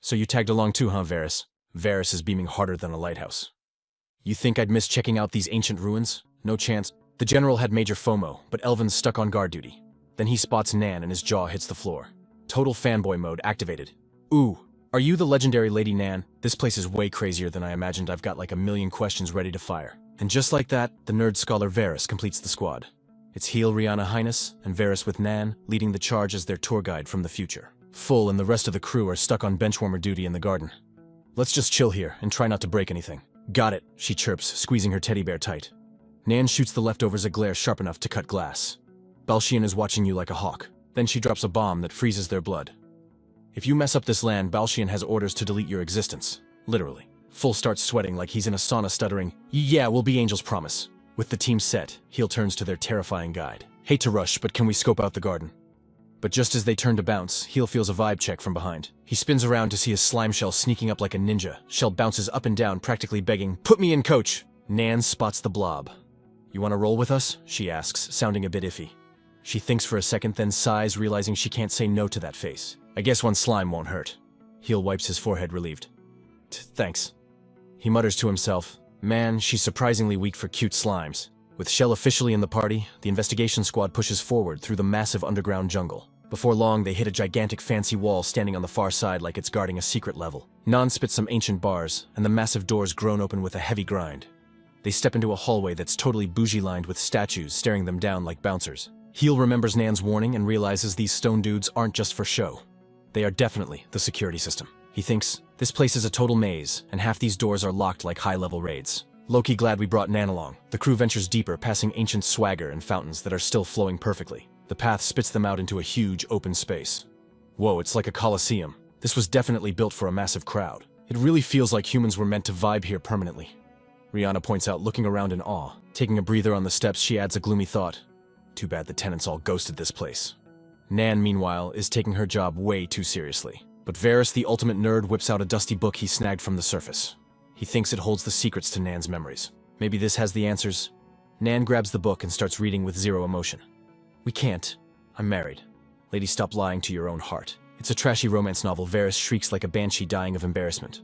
So you tagged along too, huh, Varys? Varys is beaming harder than a lighthouse. You think I'd miss checking out these ancient ruins? No chance. The general had major FOMO, but Elvin's stuck on guard duty. Then he spots Nan and his jaw hits the floor. Total fanboy mode activated. Ooh, are you the legendary Lady Nan? This place is way crazier than I imagined. I've got like a million questions ready to fire. And just like that, the nerd scholar Varys completes the squad. It's Heel, Rihanna, Highness, and Varys with Nan leading the charge as their tour guide from the future. Full and the rest of the crew are stuck on benchwarmer duty in the garden. Let's just chill here and try not to break anything. Got it, she chirps, squeezing her teddy bear tight. Nan shoots the leftovers a glare sharp enough to cut glass. Balshian is watching you like a hawk. Then she drops a bomb that freezes their blood. If you mess up this land, Balshian has orders to delete your existence. Literally. Full starts sweating like he's in a sauna, stuttering, Yeah, we'll be angels, promise. With the team set, Heel turns to their terrifying guide. Hate to rush, but can we scope out the garden? But just as they turn to bounce, Heel feels a vibe check from behind. He spins around to see a slime Shell sneaking up like a ninja. Shell bounces up and down, practically begging, Put me in, coach! Nan spots the blob. You want to roll with us? She asks, sounding a bit iffy. She thinks for a second, then sighs, realizing she can't say no to that face. I guess one slime won't hurt. Heel wipes his forehead, relieved. Thanks. He mutters to himself, Man, she's surprisingly weak for cute slimes. With Shell officially in the party, the investigation squad pushes forward through the massive underground jungle. Before long, they hit a gigantic fancy wall standing on the far side like it's guarding a secret level. Nan spits some ancient bars, and the massive doors groan open with a heavy grind. They step into a hallway that's totally bougie-lined with statues staring them down like bouncers. Heel remembers Nan's warning and realizes these stone dudes aren't just for show. They are definitely the security system. He thinks, this place is a total maze, and half these doors are locked like high-level raids. Low-key glad we brought Nan along. The crew ventures deeper, passing ancient swagger and fountains that are still flowing perfectly. The path spits them out into a huge, open space. Whoa, it's like a coliseum. This was definitely built for a massive crowd. It really feels like humans were meant to vibe here permanently. Rihanna points out, looking around in awe. Taking a breather on the steps, she adds a gloomy thought. Too bad the tenants all ghosted this place. Nan, meanwhile, is taking her job way too seriously. But Varys, the ultimate nerd, whips out a dusty book he snagged from the surface. He thinks it holds the secrets to Nan's memories. Maybe this has the answers. Nan grabs the book and starts reading with zero emotion. We can't. I'm married. Lady, stop lying to your own heart. It's a trashy romance novel. Varys shrieks like a banshee dying of embarrassment.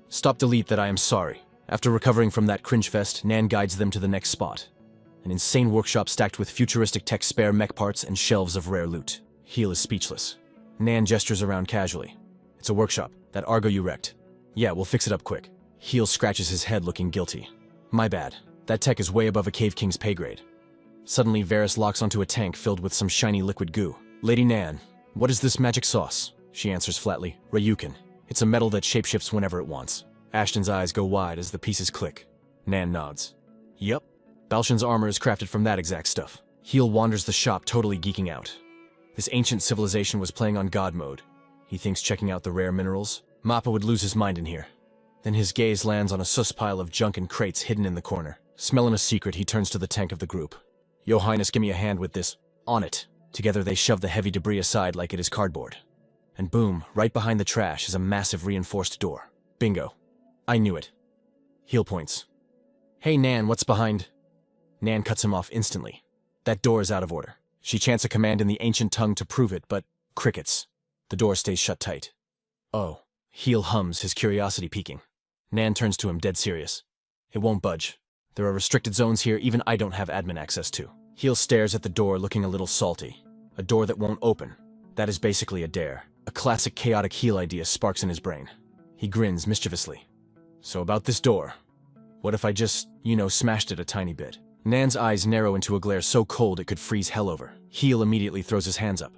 Stop, delete that, I am sorry. After recovering from that cringe fest, Nan guides them to the next spot. An insane workshop stacked with futuristic tech, spare mech parts, and shelves of rare loot. Heel is speechless. Nan gestures around casually. It's a workshop. That Argo you wrecked. Yeah, we'll fix it up quick. Heel scratches his head looking guilty. My bad. That tech is way above a cave king's pay grade. Suddenly, Varys locks onto a tank filled with some shiny liquid goo. Lady Nan, what is this magic sauce? She answers flatly. Ryukin. It's a metal that shapeshifts whenever it wants. Ashton's eyes go wide as the pieces click. Nan nods. Yup. Balshan's armor is crafted from that exact stuff. Heel wanders the shop, totally geeking out. This ancient civilization was playing on God mode. He thinks checking out the rare minerals. Mappa would lose his mind in here. Then his gaze lands on a sus pile of junk and crates hidden in the corner. Smelling a secret, he turns to the tank of the group. Yo, Highness, give me a hand with this. On it. Together they shove the heavy debris aside like it is cardboard. And boom, right behind the trash is a massive reinforced door. Bingo. I knew it. Heel points. Hey Nan, what's behind? Nan cuts him off instantly. That door is out of order. She chants a command in the ancient tongue to prove it, but crickets. The door stays shut tight. Oh. Heel hums, his curiosity peaking. Nan turns to him, dead serious. It won't budge. There are restricted zones here even I don't have admin access to. Heel stares at the door, looking a little salty. A door that won't open. That is basically a dare. A classic chaotic Heel idea sparks in his brain. He grins mischievously. So about this door. What if I just, smashed it a tiny bit? Nan's eyes narrow into a glare so cold it could freeze hell over. Heel immediately throws his hands up.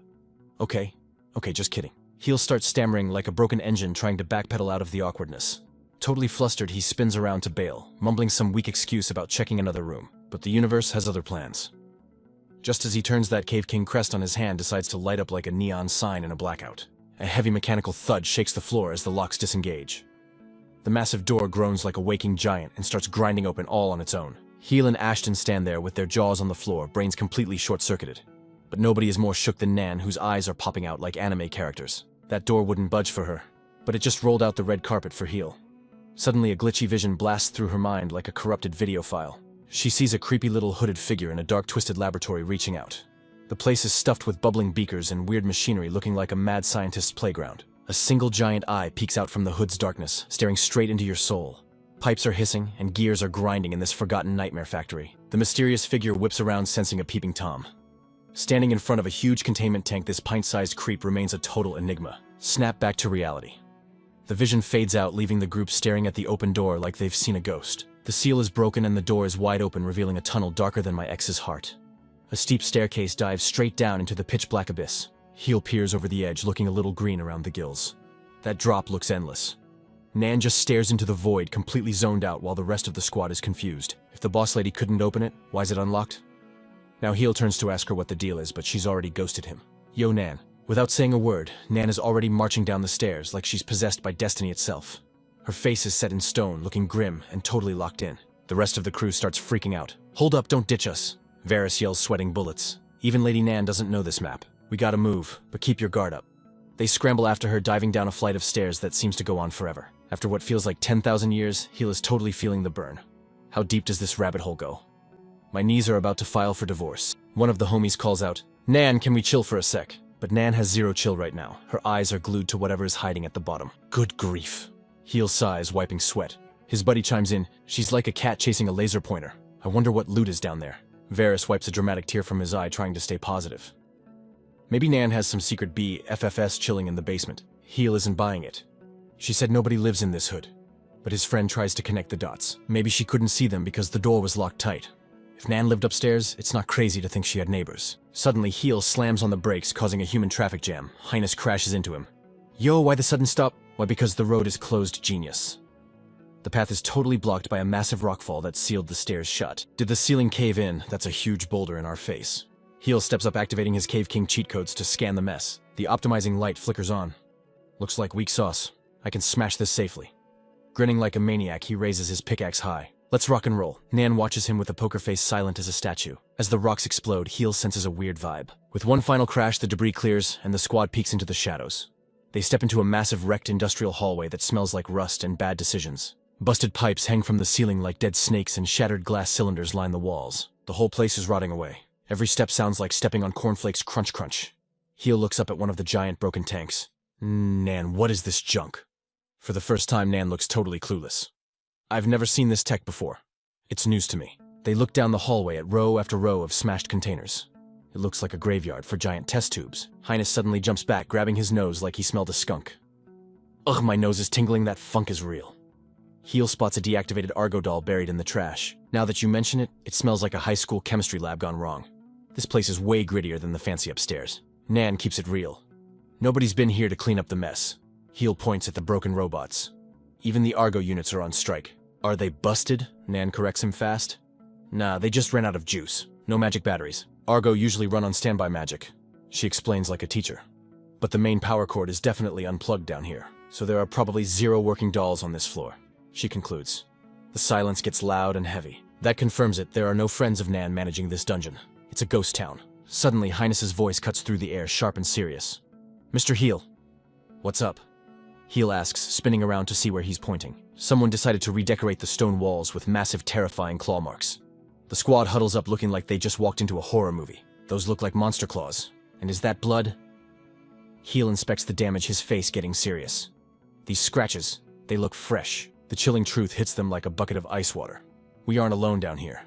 Okay, just kidding. Heel starts stammering like a broken engine trying to backpedal out of the awkwardness. Totally flustered, he spins around to bail, mumbling some weak excuse about checking another room. But the universe has other plans. Just as he turns, that Cave King crest on his hand decides to light up like a neon sign in a blackout. A heavy mechanical thud shakes the floor as the locks disengage. The massive door groans like a waking giant and starts grinding open all on its own. Heel and Ashton stand there with their jaws on the floor, brains completely short-circuited. But nobody is more shook than Nan, whose eyes are popping out like anime characters. That door wouldn't budge for her, but it just rolled out the red carpet for Heel. Suddenly a glitchy vision blasts through her mind like a corrupted video file. She sees a creepy little hooded figure in a dark twisted laboratory reaching out. The place is stuffed with bubbling beakers and weird machinery looking like a mad scientist's playground. A single giant eye peeks out from the hood's darkness, staring straight into your soul. Pipes are hissing and gears are grinding in this forgotten nightmare factory. The mysterious figure whips around, sensing a peeping Tom. Standing in front of a huge containment tank, this pint-sized creep remains a total enigma. Snap back to reality. The vision fades out, leaving the group staring at the open door like they've seen a ghost. The seal is broken and the door is wide open, revealing a tunnel darker than my ex's heart. A steep staircase dives straight down into the pitch-black abyss. Heel peers over the edge, looking a little green around the gills. That drop looks endless. Nan just stares into the void, completely zoned out, while the rest of the squad is confused. If the boss lady couldn't open it, why is it unlocked? Now Heel turns to ask her what the deal is, but she's already ghosted him. Yo, Nan. Without saying a word, Nan is already marching down the stairs like she's possessed by destiny itself. Her face is set in stone, looking grim and totally locked in. The rest of the crew starts freaking out. Hold up, don't ditch us. Varys yells, sweating bullets. Even Lady Nan doesn't know this map. We gotta move, but keep your guard up. They scramble after her, diving down a flight of stairs that seems to go on forever. After what feels like 10,000 years, Heel is totally feeling the burn. How deep does this rabbit hole go? My knees are about to file for divorce. One of the homies calls out, Nan, can we chill for a sec? But Nan has zero chill right now. Her eyes are glued to whatever is hiding at the bottom. Good grief. Heel sighs, wiping sweat. His buddy chimes in, she's like a cat chasing a laser pointer. I wonder what loot is down there. Varys wipes a dramatic tear from his eye, trying to stay positive. Maybe Nan has some secret BFFs chilling in the basement. Heel isn't buying it. She said nobody lives in this hood. But his friend tries to connect the dots. Maybe she couldn't see them because the door was locked tight. If Nan lived upstairs, it's not crazy to think she had neighbors. Suddenly, Heel slams on the brakes, causing a human traffic jam. Highness crashes into him. Yo, why the sudden stop? Why, because the road is closed, genius. The path is totally blocked by a massive rockfall that sealed the stairs shut. Did the ceiling cave in? That's a huge boulder in our face. Heel steps up, activating his Cave King cheat codes to scan the mess. The optimizing light flickers on. Looks like weak sauce. I can smash this safely. Grinning like a maniac, he raises his pickaxe high. Let's rock and roll. Nan watches him with a poker face, silent as a statue. As the rocks explode, Heel senses a weird vibe. With one final crash, the debris clears, and the squad peeks into the shadows. They step into a massive wrecked industrial hallway that smells like rust and bad decisions. Busted pipes hang from the ceiling like dead snakes, and shattered glass cylinders line the walls. The whole place is rotting away. Every step sounds like stepping on cornflakes, crunch crunch. Heel looks up at one of the giant broken tanks. Nan, what is this junk? For the first time, Nan looks totally clueless. I've never seen this tech before. It's news to me. They look down the hallway at row after row of smashed containers. It looks like a graveyard for giant test tubes. Highness suddenly jumps back, grabbing his nose like he smelled a skunk. Ugh, my nose is tingling, that funk is real. Heel spots a deactivated Argo doll buried in the trash. Now that you mention it, it smells like a high school chemistry lab gone wrong. This place is way grittier than the fancy upstairs. Nan keeps it real. Nobody's been here to clean up the mess. Heel points at the broken robots. Even the Argo units are on strike. Are they busted? Nan corrects him fast. Nah, they just ran out of juice. No magic batteries. Argo usually run on standby magic. She explains like a teacher. But the main power cord is definitely unplugged down here, so there are probably 0 working dolls on this floor. She concludes. The silence gets loud and heavy. That confirms it, there are no friends of Nan managing this dungeon. It's a ghost town. Suddenly, Highness's voice cuts through the air, sharp and serious. Mr. Heel. What's up? Heel asks, spinning around to see where he's pointing. Someone decided to redecorate the stone walls with massive, terrifying claw marks. The squad huddles up looking like they just walked into a horror movie. Those look like monster claws. And is that blood? Heel inspects the damage, his face getting serious. These scratches, they look fresh. The chilling truth hits them like a bucket of ice water. We aren't alone down here.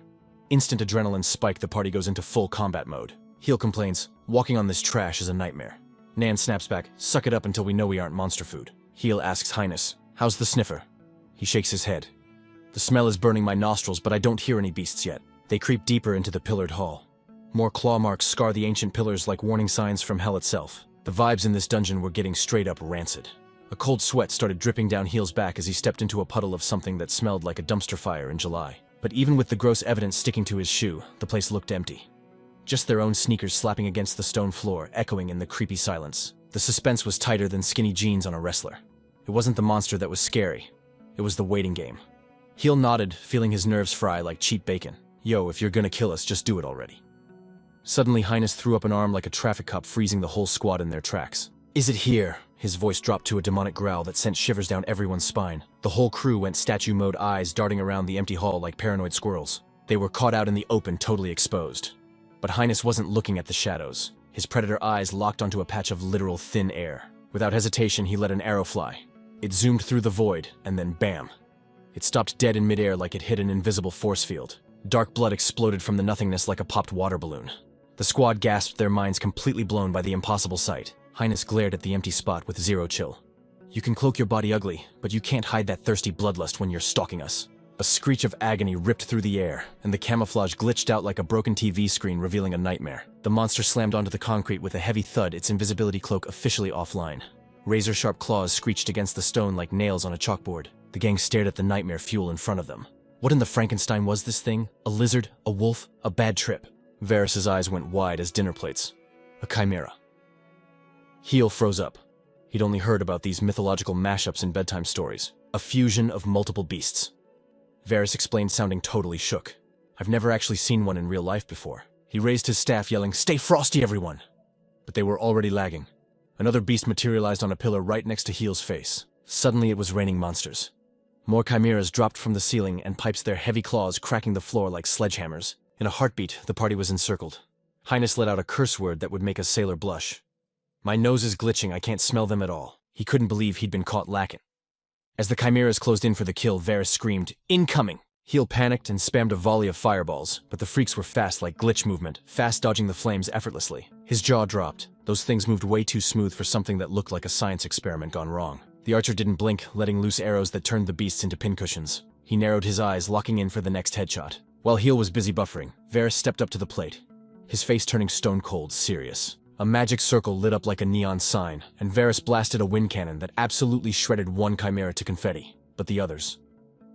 Instant adrenaline spike, the party goes into full combat mode. Heel complains, walking on this trash is a nightmare. Nan snaps back, suck it up until we know we aren't monster food. Heel asks Highness, how's the sniffer? He shakes his head. The smell is burning my nostrils, but I don't hear any beasts yet. They creep deeper into the pillared hall. More claw marks scar the ancient pillars like warning signs from hell itself. The vibes in this dungeon were getting straight up rancid. A cold sweat started dripping down Heel's back as he stepped into a puddle of something that smelled like a dumpster fire in July. But even with the gross evidence sticking to his shoe, the place looked empty. Just their own sneakers slapping against the stone floor, echoing in the creepy silence. The suspense was tighter than skinny jeans on a wrestler. It wasn't the monster that was scary. It was the waiting game. Heel nodded, feeling his nerves fry like cheap bacon. Yo, if you're gonna kill us, just do it already. Suddenly, Highness threw up an arm like a traffic cop, freezing the whole squad in their tracks. Is it here? His voice dropped to a demonic growl that sent shivers down everyone's spine. The whole crew went statue mode, eyes darting around the empty hall like paranoid squirrels. They were caught out in the open, totally exposed. But Highness wasn't looking at the shadows. His predator eyes locked onto a patch of literal thin air. Without hesitation, he let an arrow fly. It zoomed through the void, and then bam. It stopped dead in midair like it hit an invisible force field. Dark blood exploded from the nothingness like a popped water balloon. The squad gasped, their minds completely blown by the impossible sight. Highness glared at the empty spot with 0 chill. You can cloak your body ugly, but you can't hide that thirsty bloodlust when you're stalking us. A screech of agony ripped through the air, and the camouflage glitched out like a broken TV screen revealing a nightmare. The monster slammed onto the concrete with a heavy thud, its invisibility cloak officially offline. Razor-sharp claws screeched against the stone like nails on a chalkboard. The gang stared at the nightmare fuel in front of them. What in the Frankenstein was this thing? A lizard? A wolf? A bad trip? Varys's eyes went wide as dinner plates. A chimera. Heel froze up. He'd only heard about these mythological mashups in bedtime stories. A fusion of multiple beasts. Varys explained, sounding totally shook. I've never actually seen one in real life before. He raised his staff, yelling, "Stay frosty, everyone!" But they were already lagging. Another beast materialized on a pillar right next to Heel's face. Suddenly it was raining monsters. More chimeras dropped from the ceiling and pipes, their heavy claws cracking the floor like sledgehammers. In a heartbeat, the party was encircled. Highness let out a curse word that would make a sailor blush. My nose is glitching, I can't smell them at all. He couldn't believe he'd been caught lacking. As the chimeras closed in for the kill, Varys screamed, "Incoming!" Heel panicked and spammed a volley of fireballs, but the freaks were fast like glitch movement, fast dodging the flames effortlessly. His jaw dropped. Those things moved way too smooth for something that looked like a science experiment gone wrong. The archer didn't blink, letting loose arrows that turned the beasts into pincushions. He narrowed his eyes, locking in for the next headshot. While Heel was busy buffering, Varys stepped up to the plate, his face turning stone cold, serious. A magic circle lit up like a neon sign, and Varys blasted a wind cannon that absolutely shredded one chimera to confetti. But the others,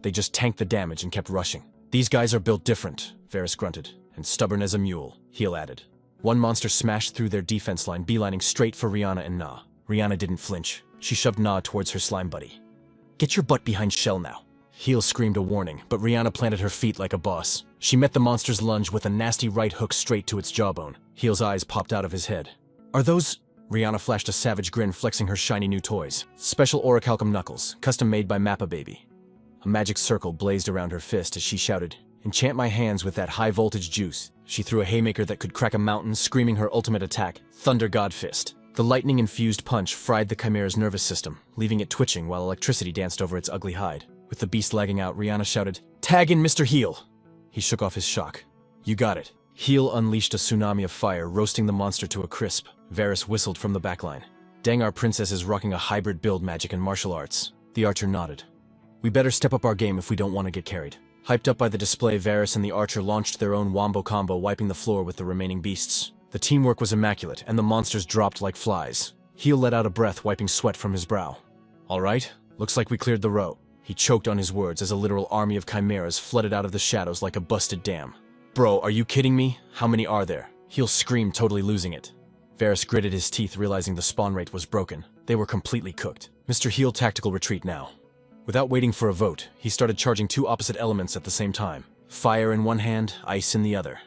they just tanked the damage and kept rushing. These guys are built different, Varys grunted, and stubborn as a mule, Heel added. One monster smashed through their defense line, beelining straight for Rihanna and Na. Rihanna didn't flinch. She shoved Na towards her slime buddy. Get your butt behind Shell now. Heel screamed a warning, but Rihanna planted her feet like a boss. She met the monster's lunge with a nasty right hook straight to its jawbone. Heel's eyes popped out of his head. Are those... Rihanna flashed a savage grin, flexing her shiny new toys. Special orichalcum knuckles, custom made by Mappa Baby. A magic circle blazed around her fist as she shouted, "Enchant my hands with that high-voltage juice." She threw a haymaker that could crack a mountain, screaming her ultimate attack, Thunder God Fist. The lightning-infused punch fried the chimera's nervous system, leaving it twitching while electricity danced over its ugly hide. With the beast lagging out, Rihanna shouted, "Tag in Mr. Heel!" He shook off his shock. "You got it." Heel unleashed a tsunami of fire, roasting the monster to a crisp. Varys whistled from the backline. "Dang, our princess is rocking a hybrid build magic and martial arts." The archer nodded. "We better step up our game if we don't want to get carried." Hyped up by the display, Varys and the archer launched their own wombo combo, wiping the floor with the remaining beasts. The teamwork was immaculate, and the monsters dropped like flies. Heel let out a breath, wiping sweat from his brow. "All right, looks like we cleared the row." He choked on his words as a literal army of chimeras flooded out of the shadows like a busted dam. "Bro, are you kidding me? How many are there?" Heel screamed, totally losing it. Varys gritted his teeth, realizing the spawn rate was broken. They were completely cooked. Mr. Heel tactical retreat now. Without waiting for a vote, he started charging two opposite elements at the same time. Fire in one hand, ice in the other.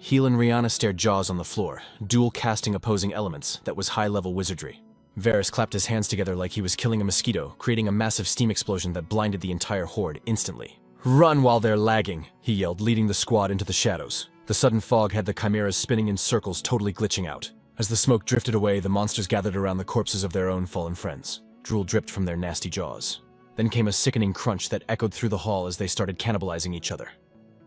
Heel and Rihanna stared jaws on the floor, dual casting opposing elements. That was high-level wizardry. Varys clapped his hands together like he was killing a mosquito, creating a massive steam explosion that blinded the entire horde instantly. "Run while they're lagging," he yelled, leading the squad into the shadows. The sudden fog had the chimeras spinning in circles, totally glitching out. As the smoke drifted away, the monsters gathered around the corpses of their own fallen friends. Drool dripped from their nasty jaws. Then came a sickening crunch that echoed through the hall as they started cannibalizing each other.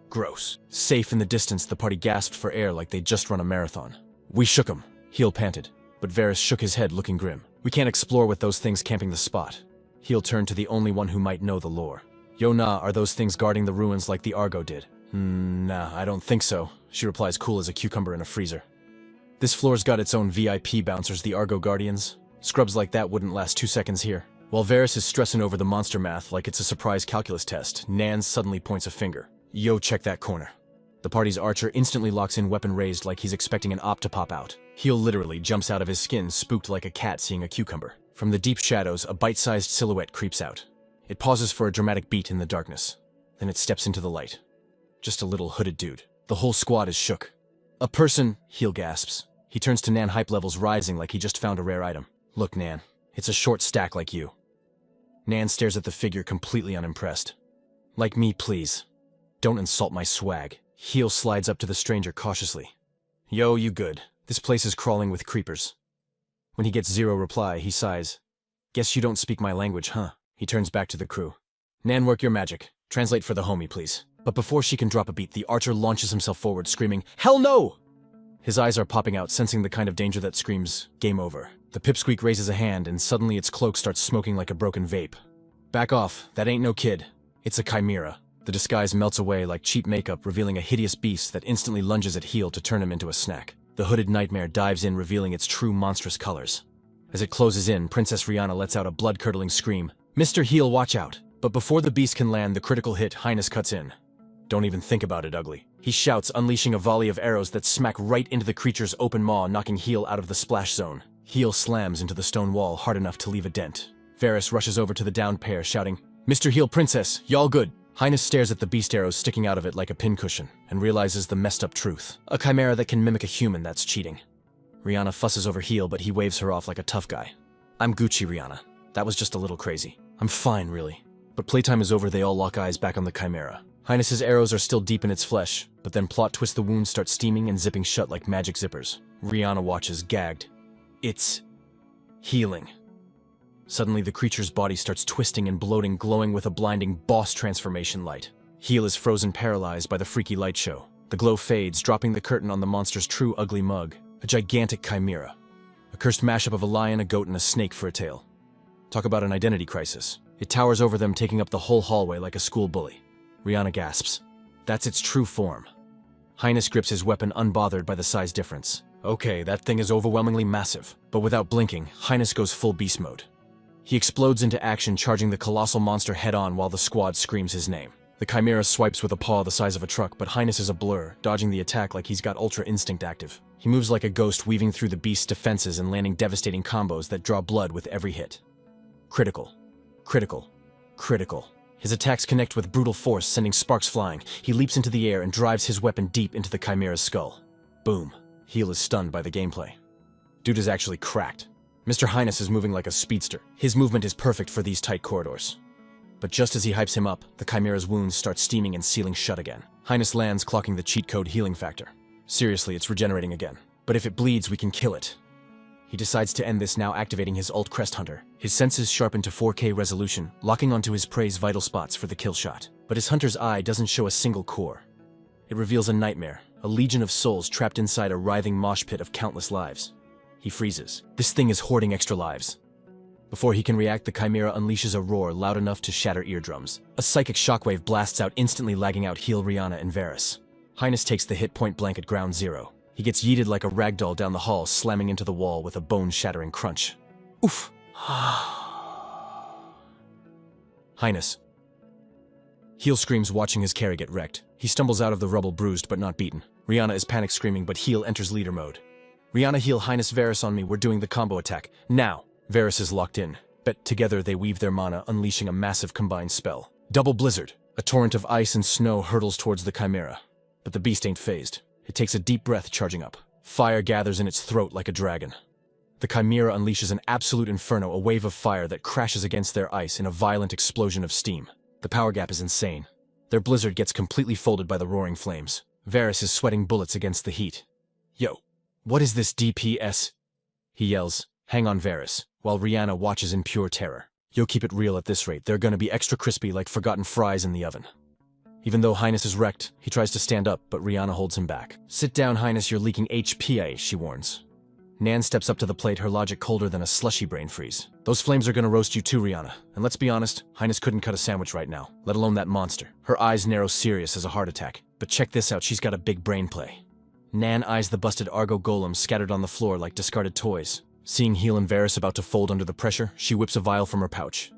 Gross. Safe in the distance, the party gasped for air like they'd just run a marathon. "We shook 'em," Heel panted, but Varys shook his head, looking grim. "We can't explore with those things camping the spot." Heel turned to the only one who might know the lore. "Yo nah, are those things guarding the ruins like the Argo did?" Nah, I don't think so," she replies, cool as a cucumber in a freezer. "This floor's got its own VIP bouncers, the Argo Guardians. Scrubs like that wouldn't last 2 seconds here." While Varys is stressing over the monster math like it's a surprise calculus test, Nan suddenly points a finger. "Yo, check that corner." The party's archer instantly locks in, weapon raised like he's expecting an op to pop out. Heel literally jumps out of his skin, spooked like a cat seeing a cucumber. From the deep shadows, a bite-sized silhouette creeps out. It pauses for a dramatic beat in the darkness. Then it steps into the light. Just a little hooded dude. The whole squad is shook. "A person," Heel gasps. He turns to Nan, hype levels rising like he just found a rare item. "Look, Nan, it's a short stack like you." Nan stares at the figure, completely unimpressed. "Like me, please. Don't insult my swag." Heel slides up to the stranger cautiously. "Yo, you good? This place is crawling with creepers." When he gets zero reply, he sighs. "Guess you don't speak my language, huh?" He turns back to the crew. "Nan, work your magic. Translate for the homie, please." But before she can drop a beat, the archer launches himself forward, screaming, "Hell no!" His eyes are popping out, sensing the kind of danger that screams, "Game over." The pipsqueak raises a hand, and suddenly its cloak starts smoking like a broken vape. "Back off, that ain't no kid. It's a chimera." The disguise melts away like cheap makeup, revealing a hideous beast that instantly lunges at Heel to turn him into a snack. The hooded nightmare dives in, revealing its true monstrous colors. As it closes in, Princess Rihanna lets out a blood-curdling scream. "Mr. Heel, watch out!" But before the beast can land the critical hit, Highness cuts in. "Don't even think about it, ugly." He shouts, unleashing a volley of arrows that smack right into the creature's open maw, knocking Heel out of the splash zone. Heel slams into the stone wall hard enough to leave a dent. Varys rushes over to the downed pair, shouting, "Mr. Heel, Princess, y'all good?" Highness stares at the beast arrows sticking out of it like a pincushion, and realizes the messed up truth. A chimera that can mimic a human, that's cheating. Rihanna fusses over Heel, but he waves her off like a tough guy. "I'm Gucci, Rihanna. That was just a little crazy. I'm fine, really." But playtime is over, they all lock eyes back on the chimera. Highness's arrows are still deep in its flesh, but then plot twist, the wounds start steaming and zipping shut like magic zippers. Rihanna watches, gagged. It's healing. Suddenly, the creature's body starts twisting and bloating, glowing with a blinding boss transformation light. Heel is frozen, paralyzed by the freaky light show. The glow fades, dropping the curtain on the monster's true ugly mug. A gigantic chimera. A cursed mashup of a lion, a goat, and a snake for a tail. Talk about an identity crisis. It towers over them, taking up the whole hallway like a school bully. Rihanna gasps. That's its true form. Highness grips his weapon, unbothered by the size difference. Okay, that thing is overwhelmingly massive. But without blinking, Highness goes full beast mode. He explodes into action, charging the colossal monster head-on while the squad screams his name. The chimera swipes with a paw the size of a truck, but Highness is a blur, dodging the attack like he's got Ultra Instinct active. He moves like a ghost, weaving through the beast's defenses and landing devastating combos that draw blood with every hit. Critical. Critical. Critical. His attacks connect with brutal force, sending sparks flying. He leaps into the air and drives his weapon deep into the chimera's skull. Boom. Heel is stunned by the gameplay. Dude is actually cracked. Mr. Highness is moving like a speedster. His movement is perfect for these tight corridors. But just as he hypes him up, the chimera's wounds start steaming and sealing shut again. Highness lands, clocking the cheat code healing factor. Seriously, it's regenerating again. But if it bleeds, we can kill it. He decides to end this now, activating his Alt Crest Hunter. His senses sharpen to 4K resolution, locking onto his prey's vital spots for the kill shot. But his hunter's eye doesn't show a single core. It reveals a nightmare, a legion of souls trapped inside a writhing mosh pit of countless lives. He freezes. This thing is hoarding extra lives. Before he can react, the Chimera unleashes a roar loud enough to shatter eardrums. A psychic shockwave blasts out, instantly lagging out Heal, Rihanna, and Varys. Highness takes the hit point blank at ground zero. He gets yeeted like a ragdoll down the hall, slamming into the wall with a bone-shattering crunch. Oof! Highness. Heal screams, watching his carry get wrecked. He stumbles out of the rubble, bruised but not beaten. Rihanna is panic screaming, but Heal enters leader mode. Rihanna, heal Highness, Varys on me, we're doing the combo attack. Now! Varys is locked in, but together they weave their mana, unleashing a massive combined spell. Double Blizzard! A torrent of ice and snow hurtles towards the Chimera. But the beast ain't phased. It takes a deep breath, charging up. Fire gathers in its throat like a dragon. The Chimera unleashes an absolute inferno, a wave of fire that crashes against their ice in a violent explosion of steam. The power gap is insane. Their blizzard gets completely folded by the roaring flames. Varys is sweating bullets against the heat. Yo, what is this DPS? He yells. Hang on, Varys, while Rihanna watches in pure terror. Yo, keep it real at this rate. They're gonna be extra crispy like forgotten fries in the oven. Even though Highness is wrecked, he tries to stand up, but Rihanna holds him back. Sit down, Highness, you're leaking HP, she warns. Nan steps up to the plate, her logic colder than a slushy brain freeze. Those flames are gonna roast you too, Rihanna. And let's be honest, Highness couldn't cut a sandwich right now, let alone that monster. Her eyes narrow, serious as a heart attack. But check this out, she's got a big brain play. Nan eyes the busted Argo golems scattered on the floor like discarded toys. Seeing Heal and Varys about to fold under the pressure, she whips a vial from her pouch.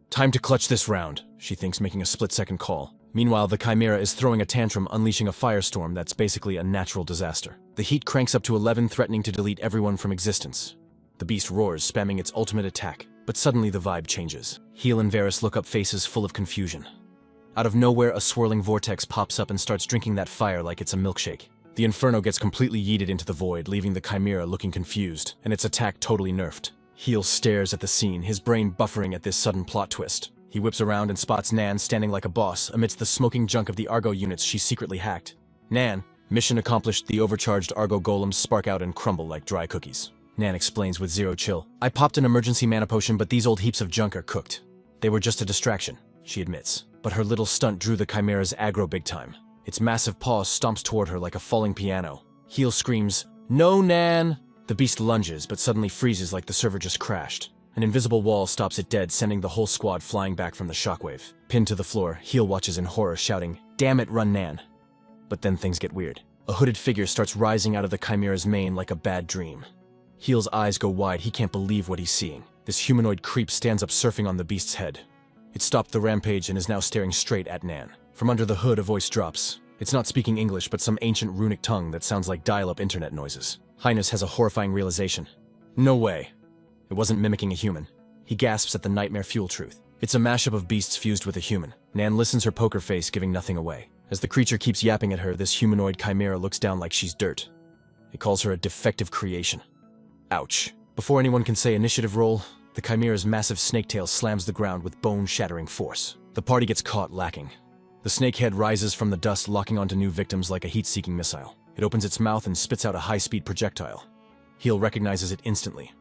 Time to clutch this round, she thinks, making a split-second call. Meanwhile, the Chimera is throwing a tantrum, unleashing a firestorm that's basically a natural disaster. The heat cranks up to 11, threatening to delete everyone from existence. The beast roars, spamming its ultimate attack, but suddenly the vibe changes. Heal and Varys look up, faces full of confusion. Out of nowhere, a swirling vortex pops up and starts drinking that fire like it's a milkshake. The Inferno gets completely yeeted into the void, leaving the Chimera looking confused, and its attack totally nerfed. Heal stares at the scene, his brain buffering at this sudden plot twist. He whips around and spots Nan standing like a boss amidst the smoking junk of the Argo units she secretly hacked. Nan, mission accomplished. The overcharged Argo golems spark out and crumble like dry cookies. Nan explains with zero chill. I popped an emergency mana potion, but these old heaps of junk are cooked. They were just a distraction, she admits. But her little stunt drew the Chimera's aggro big time. Its massive paw stomps toward her like a falling piano. Heal screams, "No, Nan!" The beast lunges, but suddenly freezes like the server just crashed. An invisible wall stops it dead, sending the whole squad flying back from the shockwave. Pinned to the floor, Heal watches in horror, shouting, "Damn it, run, Nan!" But then things get weird. A hooded figure starts rising out of the Chimera's mane like a bad dream. Heal's eyes go wide, he can't believe what he's seeing. This humanoid creep stands up, surfing on the beast's head. It stopped the rampage and is now staring straight at Nan. From under the hood, a voice drops. It's not speaking English, but some ancient runic tongue that sounds like dial-up internet noises. Highness has a horrifying realization. No way. It wasn't mimicking a human. He gasps at the nightmare-fuel truth. It's a mashup of beasts fused with a human. Nan listens, her poker face giving nothing away. As the creature keeps yapping at her, this humanoid chimera looks down like she's dirt. It calls her a defective creation. Ouch. Before anyone can say initiative roll, the chimera's massive snake tail slams the ground with bone-shattering force. The party gets caught lacking. The snake head rises from the dust, locking onto new victims like a heat-seeking missile. It opens its mouth and spits out a high-speed projectile. Heal recognizes it instantly.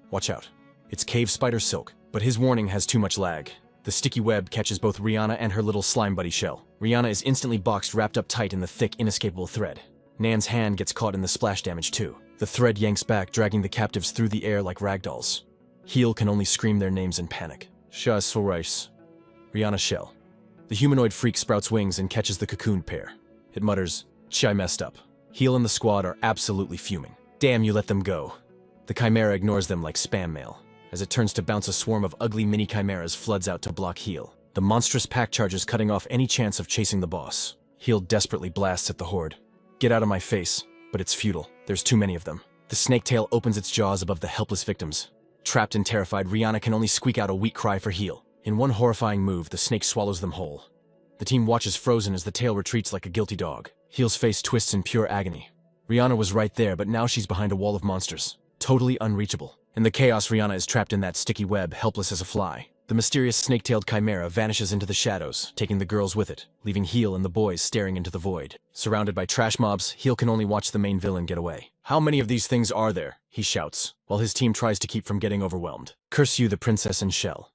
Watch out. It's cave spider silk, but his warning has too much lag. The sticky web catches both Rihanna and her little slime buddy Shell. Rihanna is instantly boxed, wrapped up tight in the thick, inescapable thread. Nan's hand gets caught in the splash damage too. The thread yanks back, dragging the captives through the air like ragdolls. Heal can only scream their names in panic. Shah Sorais. Rihanna, Shell. The humanoid freak sprouts wings and catches the cocooned pair. It mutters, "I messed up." Heal and the squad are absolutely fuming. Damn, you let them go. The chimera ignores them like spam mail. As it turns to bounce, a swarm of ugly mini chimeras floods out to block Heal. The monstrous pack charges, cutting off any chance of chasing the boss. Heal desperately blasts at the horde. Get out of my face, but it's futile. There's too many of them. The snake tail opens its jaws above the helpless victims. Trapped and terrified, Rihanna can only squeak out a weak cry for Heal. In one horrifying move, the snake swallows them whole. The team watches frozen as the tail retreats like a guilty dog. Heal's face twists in pure agony. Rihanna was right there, but now she's behind a wall of monsters. Totally unreachable. In the chaos, Rihanna is trapped in that sticky web, helpless as a fly. The mysterious snake-tailed chimera vanishes into the shadows, taking the girls with it, leaving Heel and the boys staring into the void. Surrounded by trash mobs, Heel can only watch the main villain get away. "How many of these things are there?" he shouts, while his team tries to keep from getting overwhelmed. Curse you, the princess and Shell.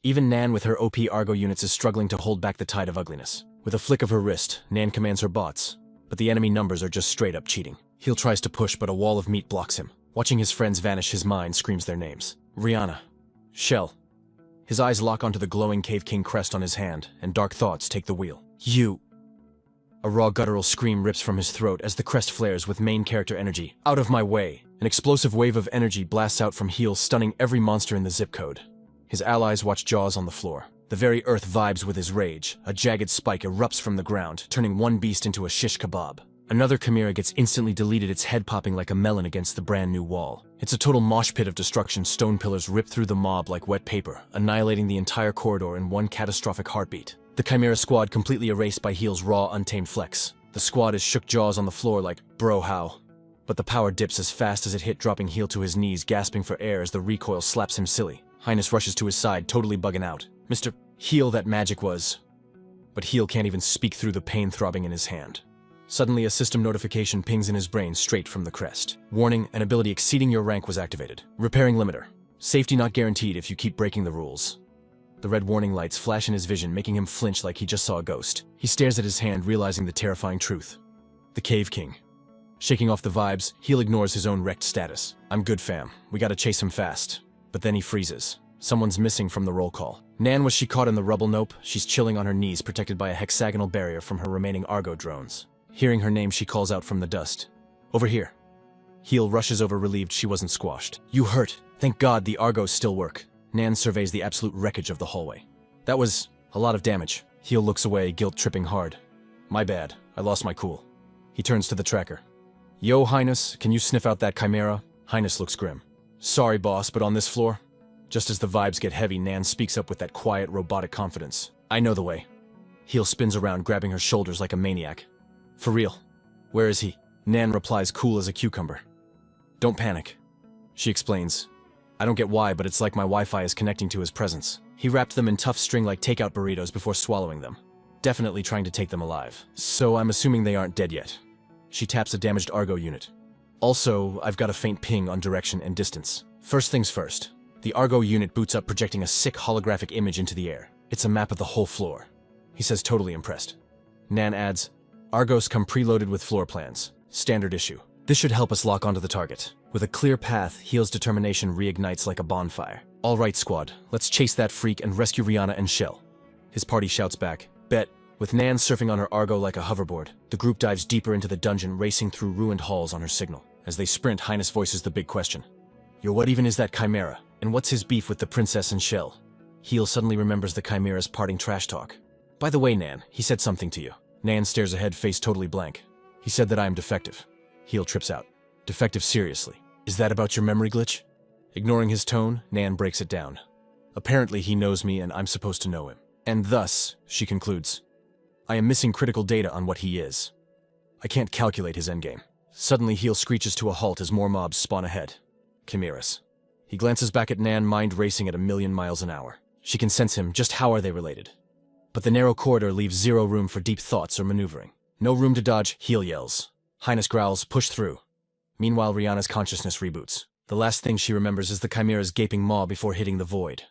Even Nan with her OP Argo units is struggling to hold back the tide of ugliness. With a flick of her wrist, Nan commands her bots, but the enemy numbers are just straight up cheating. Heel tries to push, but a wall of meat blocks him. Watching his friends vanish, his mind screams their names. Rihanna. Shell. His eyes lock onto the glowing Cave King crest on his hand, and dark thoughts take the wheel. You. A raw guttural scream rips from his throat as the crest flares with main character energy. Out of my way. An explosive wave of energy blasts out from Heel, stunning every monster in the zip code. His allies watch jaws on the floor. The very earth vibes with his rage. A jagged spike erupts from the ground, turning one beast into a shish kebab. Another chimera gets instantly deleted, its head popping like a melon against the brand new wall. It's a total mosh pit of destruction. Stone pillars rip through the mob like wet paper, annihilating the entire corridor in one catastrophic heartbeat. The chimera squad completely erased by Heel's raw, untamed flex. The squad is shook jaws on the floor like, bro how? But the power dips as fast as it hit, dropping Heel to his knees, gasping for air as the recoil slaps him silly. Highness rushes to his side, totally bugging out. Mr. Heel, that magic was. But Heel can't even speak through the pain throbbing in his hand. Suddenly, a system notification pings in his brain straight from the crest. Warning, an ability exceeding your rank was activated. Repairing limiter. Safety not guaranteed if you keep breaking the rules. The red warning lights flash in his vision, making him flinch like he just saw a ghost. He stares at his hand, realizing the terrifying truth. The Cave King. Shaking off the vibes, Heel ignores his own wrecked status. I'm good, fam. We gotta chase him fast. But then he freezes. Someone's missing from the roll call. Nan, was she caught in the rubble? Nope. She's chilling on her knees, protected by a hexagonal barrier from her remaining Argo drones. Hearing her name, she calls out from the dust. Over here. Heel rushes over, relieved she wasn't squashed. You hurt. Thank God the Argos still work. Nan surveys the absolute wreckage of the hallway. That was a lot of damage. Heel looks away, guilt tripping hard. My bad. I lost my cool. He turns to the tracker. Yo, Highness, can you sniff out that chimera? Highness looks grim. Sorry, boss, but on this floor? Just as the vibes get heavy, Nan speaks up with that quiet, robotic confidence. I know the way. Heel spins around, grabbing her shoulders like a maniac. For real. Where is he? Nan replies, cool as a cucumber. Don't panic. She explains. I don't get why, but it's like my Wi-Fi is connecting to his presence. He wrapped them in tough string like takeout burritos before swallowing them. Definitely trying to take them alive. So I'm assuming they aren't dead yet. She taps a damaged Argo unit. Also, I've got a faint ping on direction and distance. First things first. The Argo unit boots up, projecting a sick holographic image into the air. It's a map of the whole floor. He says, totally impressed. Nan adds, Argos come preloaded with floor plans. Standard issue. This should help us lock onto the target. With a clear path, Heel's determination reignites like a bonfire. All right, squad, let's chase that freak and rescue Rihanna and Shell. His party shouts back, bet. With Nan surfing on her Argo like a hoverboard, the group dives deeper into the dungeon, racing through ruined halls on her signal. As they sprint, Highness voices the big question. Yo, what even is that chimera? And what's his beef with the princess and Shell? Heel suddenly remembers the chimera's parting trash talk. By the way, Nan, he said something to you. Nan stares ahead, face totally blank. He said that I am defective. Heel trips out. Defective seriously. Is that about your memory glitch? Ignoring his tone, Nan breaks it down. Apparently he knows me and I'm supposed to know him. And thus, she concludes, I am missing critical data on what he is. I can't calculate his endgame. Suddenly Heel screeches to a halt as more mobs spawn ahead. Chimeras. He glances back at Nan, mind racing at 1,000,000 miles an hour. She can sense him. Just how are they related? But the narrow corridor leaves zero room for deep thoughts or maneuvering. No room to dodge, Heel yells. Highness growls, push through. Meanwhile, Rihanna's consciousness reboots. The last thing she remembers is the chimera's gaping maw before hitting the void.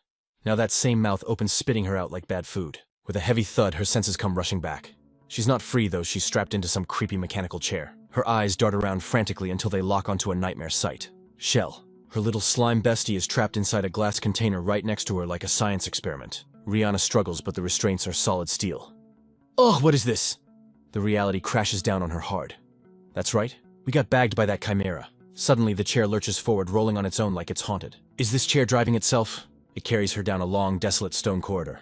Now that same mouth opens, spitting her out like bad food. With a heavy thud, her senses come rushing back. She's not free, though. She's strapped into some creepy mechanical chair. Her eyes dart around frantically until they lock onto a nightmare sight. Shell. Her little slime bestie is trapped inside a glass container right next to her like a science experiment. Rihanna struggles, but the restraints are solid steel. Oh, what is this? The reality crashes down on her hard. That's right. We got bagged by that chimera. Suddenly, the chair lurches forward, rolling on its own like it's haunted. Is this chair driving itself? It carries her down a long, desolate stone corridor.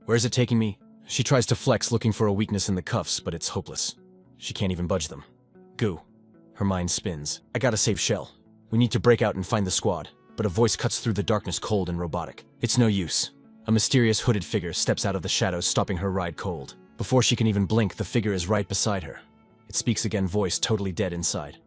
Where is it taking me? She tries to flex, looking for a weakness in the cuffs, but it's hopeless. She can't even budge them. Goo. Her mind spins. I gotta save Shell. We need to break out and find the squad. But a voice cuts through the darkness, cold and robotic. It's no use. A mysterious hooded figure steps out of the shadows, stopping her ride cold. Before she can even blink, the figure is right beside her. It speaks again, voice totally dead inside.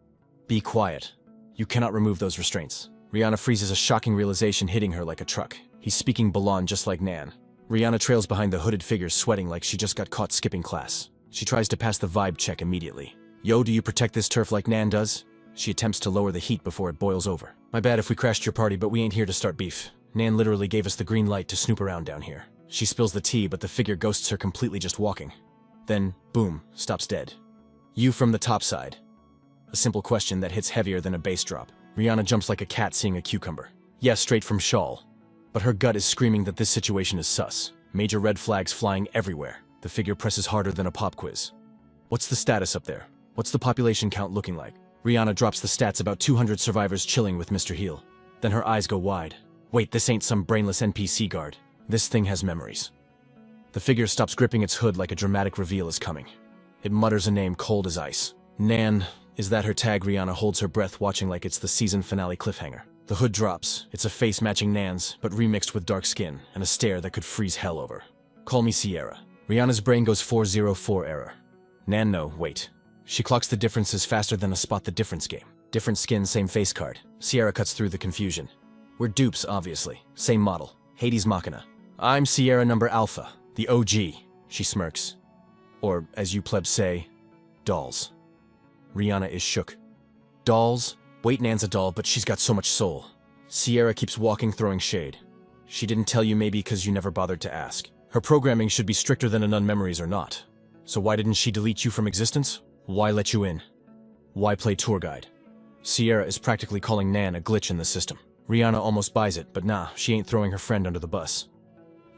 Be quiet. You cannot remove those restraints. Rihanna freezes, a shocking realization hitting her like a truck. He's speaking Balan just like Nan. Rihanna trails behind the hooded figure, sweating like she just got caught skipping class. She tries to pass the vibe check immediately. Yo, do you protect this turf like Nan does? She attempts to lower the heat before it boils over. My bad if we crashed your party, but we ain't here to start beef. Nan literally gave us the green light to snoop around down here. She spills the tea, but the figure ghosts her completely just walking. Then, boom, stops dead. You from the top side. A simple question that hits heavier than a bass drop. Rihanna jumps like a cat seeing a cucumber. Yeah, straight from Shawl. But her gut is screaming that this situation is sus. Major red flags flying everywhere. The figure presses harder than a pop quiz. What's the status up there? What's the population count looking like? Rihanna drops the stats, about 200 survivors chilling with Mr. Heel. Then her eyes go wide. Wait, this ain't some brainless NPC guard. This thing has memories. The figure stops gripping its hood like a dramatic reveal is coming. It mutters a name cold as ice. Nan. Is that her tag? Rihanna holds her breath, watching like it's the season finale cliffhanger. The hood drops. It's a face matching Nan's, but remixed with dark skin, and a stare that could freeze hell over. Call me Sierra. Rihanna's brain goes 404 error. Nan, no, wait. She clocks the differences faster than a spot the difference game. Different skin, same face card. Sierra cuts through the confusion. We're dupes, obviously. Same model. Hades Machina. I'm Sierra number Alpha, the OG. She smirks. Or, as you plebs say, dolls. Rihanna is shook. Dolls? Wait, Nan's a doll, but she's got so much soul. Sierra keeps walking, throwing shade. She didn't tell you, maybe because you never bothered to ask. Her programming should be stricter than a nun memories or not. So why didn't she delete you from existence? Why let you in? Why play tour guide? Sierra is practically calling Nan a glitch in the system. Rihanna almost buys it, but nah, she ain't throwing her friend under the bus.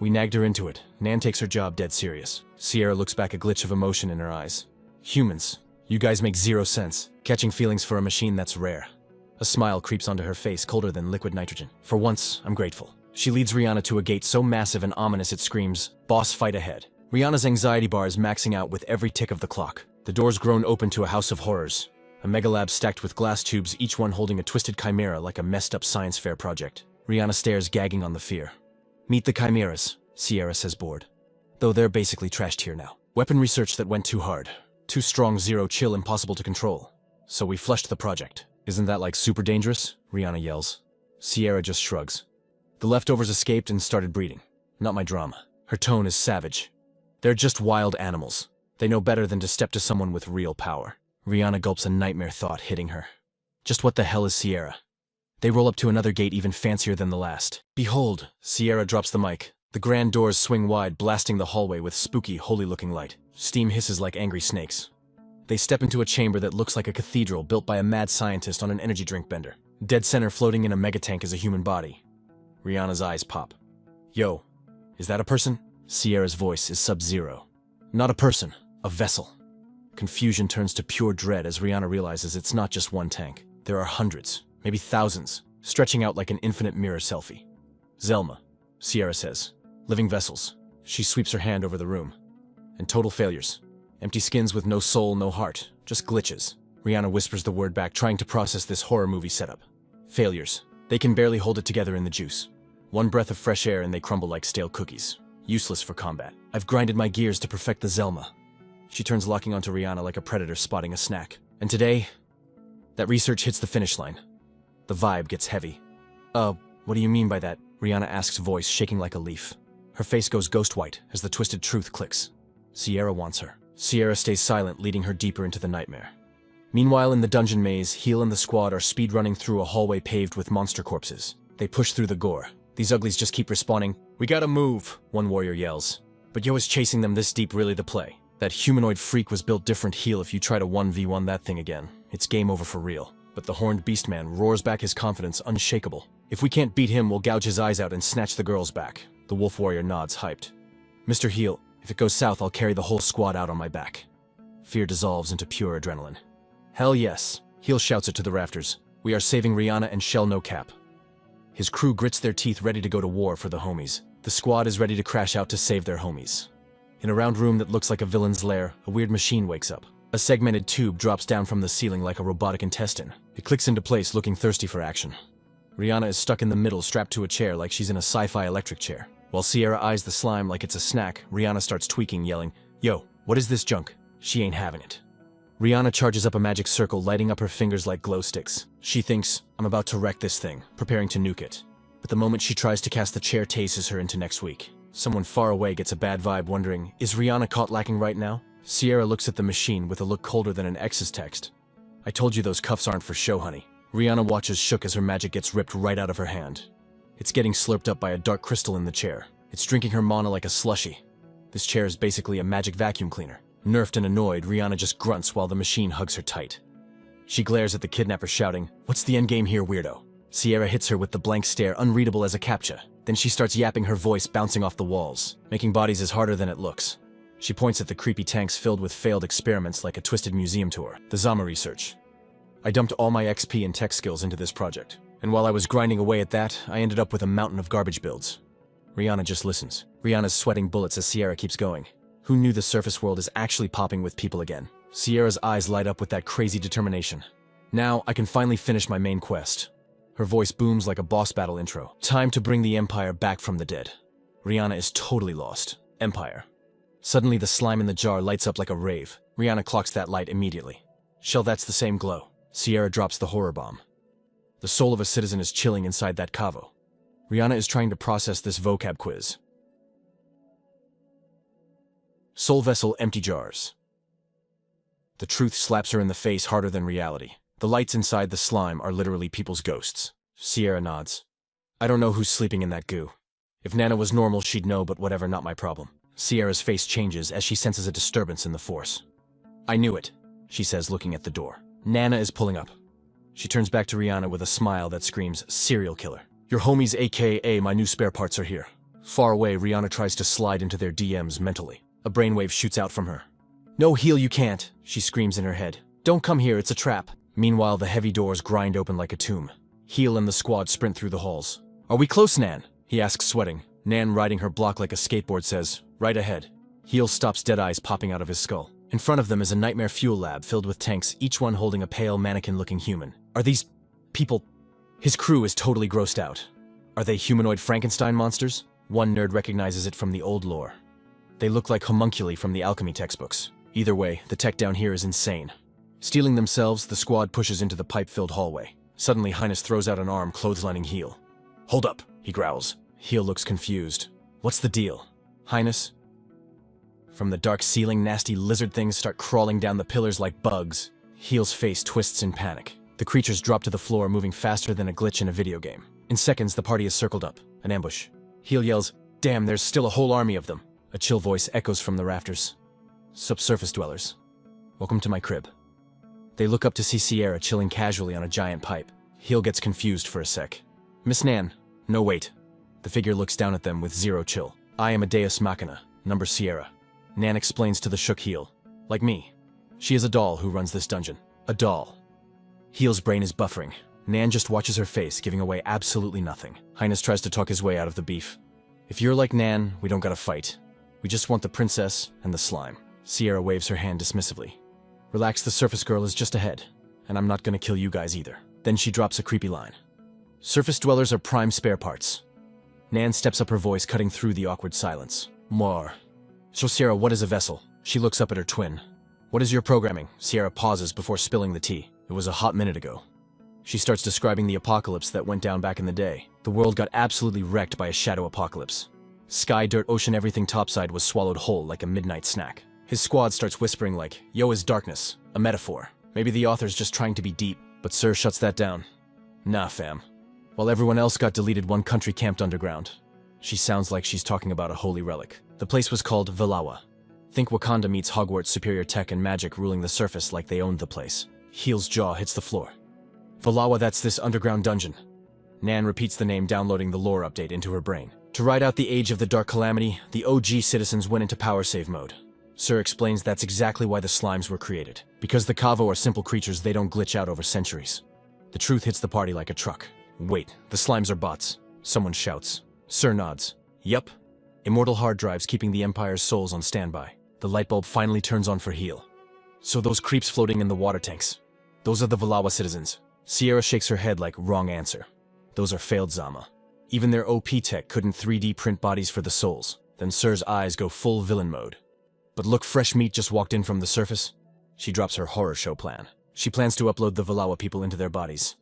We nagged her into it. Nan takes her job dead serious. Sierra looks back, a glitch of emotion in her eyes. Humans, you guys make zero sense. Catching feelings for a machine, that's rare. A smile creeps onto her face, colder than liquid nitrogen. For once, I'm grateful. She leads Rihanna to a gate so massive and ominous it screams, boss fight ahead. Rihanna's anxiety bar is maxing out with every tick of the clock. The door's grown open to a house of horrors. A mega lab stacked with glass tubes, each one holding a twisted chimera like a messed up science fair project. Rihanna stares, gagging on the fear. Meet the chimeras, Sierra says, bored. Though they're basically trashed here now. Weapon research that went too hard. Too strong, zero chill, impossible to control. So we flushed the project. Isn't that like super dangerous? Rihanna yells. Sierra just shrugs. The leftovers escaped and started breeding. Not my drama. Her tone is savage. They're just wild animals. They know better than to step to someone with real power. Rihanna gulps, a nightmare thought hitting her. Just what the hell is Sierra? They roll up to another gate even fancier than the last. Behold! Sierra drops the mic. The grand doors swing wide, blasting the hallway with spooky, holy-looking light. Steam hisses like angry snakes. They step into a chamber that looks like a cathedral built by a mad scientist on an energy drink bender. Dead center, floating in a megatank, is a human body. Rihanna's eyes pop. Yo, is that a person? Sierra's voice is sub-zero. Not a person, a vessel. Confusion turns to pure dread as Rihanna realizes it's not just one tank. There are hundreds, maybe thousands, stretching out like an infinite mirror selfie. Zelma, Sierra says. Living vessels. She sweeps her hand over the room. And total failures. Empty skins with no soul, no heart. Just glitches. Rihanna whispers the word back, trying to process this horror movie setup. Failures. They can barely hold it together in the juice. One breath of fresh air and they crumble like stale cookies. Useless for combat. I've grinded my gears to perfect the Zelma. She turns, locking onto Rihanna like a predator spotting a snack. And today, that research hits the finish line. The vibe gets heavy. What do you mean by that? Rihanna asks, voice shaking like a leaf. Her face goes ghost white as the twisted truth clicks. Sierra wants her. Sierra stays silent, leading her deeper into the nightmare. Meanwhile, in the dungeon maze, Heel and the squad are speedrunning through a hallway paved with monster corpses. They push through the gore. These uglies just keep respawning. We gotta move, one warrior yells. But Yo is chasing them this deep, really the play. That humanoid freak was built different. Heel, if you try to 1v1 that thing again, it's game over for real. But the horned beastman roars back, his confidence unshakable. If we can't beat him, we'll gouge his eyes out and snatch the girls back. The wolf warrior nods, hyped. Mr. Heel, if it goes south, I'll carry the whole squad out on my back. Fear dissolves into pure adrenaline. Hell yes, Heel shouts it to the rafters. We are saving Rihanna and Shell no cap. His crew grits their teeth, ready to go to war for the homies. The squad is ready to crash out to save their homies. In a round room that looks like a villain's lair, a weird machine wakes up. A segmented tube drops down from the ceiling like a robotic intestine. It clicks into place, looking thirsty for action. Rihanna is stuck in the middle, strapped to a chair like she's in a sci-fi electric chair. While Sierra eyes the slime like it's a snack, Rihanna starts tweaking, yelling, Yo, what is this junk? She ain't having it. Rihanna charges up a magic circle, lighting up her fingers like glow sticks. She thinks, I'm about to wreck this thing, preparing to nuke it. But the moment she tries to cast the chair tases her into next week. Someone far away gets a bad vibe wondering, is Rihanna caught lacking right now? Sierra looks at the machine with a look colder than an ex's text. I told you those cuffs aren't for show, honey. Rihanna watches shook as her magic gets ripped right out of her hand. It's getting slurped up by a dark crystal in the chair. It's drinking her mana like a slushie. This chair is basically a magic vacuum cleaner. Nerfed and annoyed, Rihanna just grunts while the machine hugs her tight. She glares at the kidnapper shouting, "What's the endgame here, weirdo?" Sierra hits her with the blank stare unreadable as a captcha. Then she starts yapping, her voice bouncing off the walls. Making bodies is harder than it looks. She points at the creepy tanks filled with failed experiments like a twisted museum tour. The Zama research. I dumped all my XP and tech skills into this project. And while I was grinding away at that, I ended up with a mountain of garbage builds. Rihanna just listens. Rihanna's sweating bullets as Sierra keeps going. Who knew the surface world is actually popping with people again? Sierra's eyes light up with that crazy determination. Now, I can finally finish my main quest. Her voice booms like a boss battle intro. Time to bring the Empire back from the dead. Rihanna is totally lost. Empire. Suddenly the slime in the jar lights up like a rave. Rihanna clocks that light immediately. Shell, that's the same glow. Sierra drops the horror bomb. The soul of a citizen is chilling inside that cavo. Rihanna is trying to process this vocab quiz. Soul vessel, empty jars. The truth slaps her in the face harder than reality. The lights inside the slime are literally people's ghosts. Sierra nods. I don't know who's sleeping in that goo. If Nana was normal, she'd know, but whatever, not my problem. Sierra's face changes as she senses a disturbance in the force. I knew it, she says, looking at the door. Nana is pulling up. She turns back to Rihanna with a smile that screams, serial killer. Your homies aka my new spare parts are here. Far away, Rihanna tries to slide into their DMs mentally. A brainwave shoots out from her. No, Heal, you can't, she screams in her head. Don't come here, it's a trap. Meanwhile, the heavy doors grind open like a tomb. Heal and the squad sprint through the halls. Are we close, Nan? He asks, sweating. Nan, riding her block like a skateboard, says, right ahead. Heal stops, dead eyes popping out of his skull. In front of them is a nightmare fuel lab filled with tanks, each one holding a pale, mannequin-looking human. Are these people? His crew is totally grossed out. Are they humanoid Frankenstein monsters? One nerd recognizes it from the old lore. They look like homunculi from the alchemy textbooks. Either way, the tech down here is insane. Stealing themselves, the squad pushes into the pipe-filled hallway. Suddenly, Highness throws out an arm, clotheslining Heal. Hold up, he growls. Heal looks confused. What's the deal? Highness? From the dark ceiling, nasty lizard things start crawling down the pillars like bugs. Heal's face twists in panic. The creatures drop to the floor, moving faster than a glitch in a video game. In seconds, the party is circled up. An ambush. Heal yells, "Damn, there's still a whole army of them." A chill voice echoes from the rafters. Subsurface dwellers. Welcome to my crib. They look up to see Sierra chilling casually on a giant pipe. Heal gets confused for a sec. Miss Nan. No, wait. The figure looks down at them with zero chill. I am a Deus Machina, number Sierra. Nan explains to the shook Heal. Like me. She is a doll who runs this dungeon. A doll. Heal's brain is buffering. Nan just watches her face, giving away absolutely nothing. Highness tries to talk his way out of the beef. If you're like Nan, we don't gotta fight. We just want the princess and the slime. Sierra waves her hand dismissively. Relax, the surface girl is just ahead, and I'm not gonna kill you guys either. Then she drops a creepy line. Surface dwellers are prime spare parts. Nan steps up, her voice cutting through the awkward silence. More. So Sierra, what is a vessel? She looks up at her twin. What is your programming? Sierra pauses before spilling the tea. It was a hot minute ago. She starts describing the apocalypse that went down back in the day. The world got absolutely wrecked by a shadow apocalypse. Sky, dirt, ocean, everything topside was swallowed whole like a midnight snack. His squad starts whispering like, yo is darkness, a metaphor. Maybe the author's just trying to be deep, but Sir shuts that down. Nah, fam. While everyone else got deleted, one country camped underground. She sounds like she's talking about a holy relic. The place was called Valawa. Think Wakanda meets Hogwarts, superior tech and magic ruling the surface like they owned the place. Heal's jaw hits the floor. Valawa, that's this underground dungeon. Nan repeats the name, downloading the lore update into her brain. To ride out the age of the Dark Calamity, the OG citizens went into power save mode. Sir explains that's exactly why the slimes were created. Because the Kavo are simple creatures, they don't glitch out over centuries. The truth hits the party like a truck. Wait, the slimes are bots. Someone shouts. Sir nods. Yup. Immortal hard drives keeping the Empire's souls on standby. The light bulb finally turns on for Heal. So those creeps floating in the water tanks. Those are the Valawa citizens. Sierra shakes her head like, wrong answer. Those are failed Zama. Even their OP tech couldn't 3D print bodies for the souls. Then Sir's eyes go full villain mode. But look, fresh meat just walked in from the surface. She drops her horror show plan. She plans to upload the Valawa people into their bodies.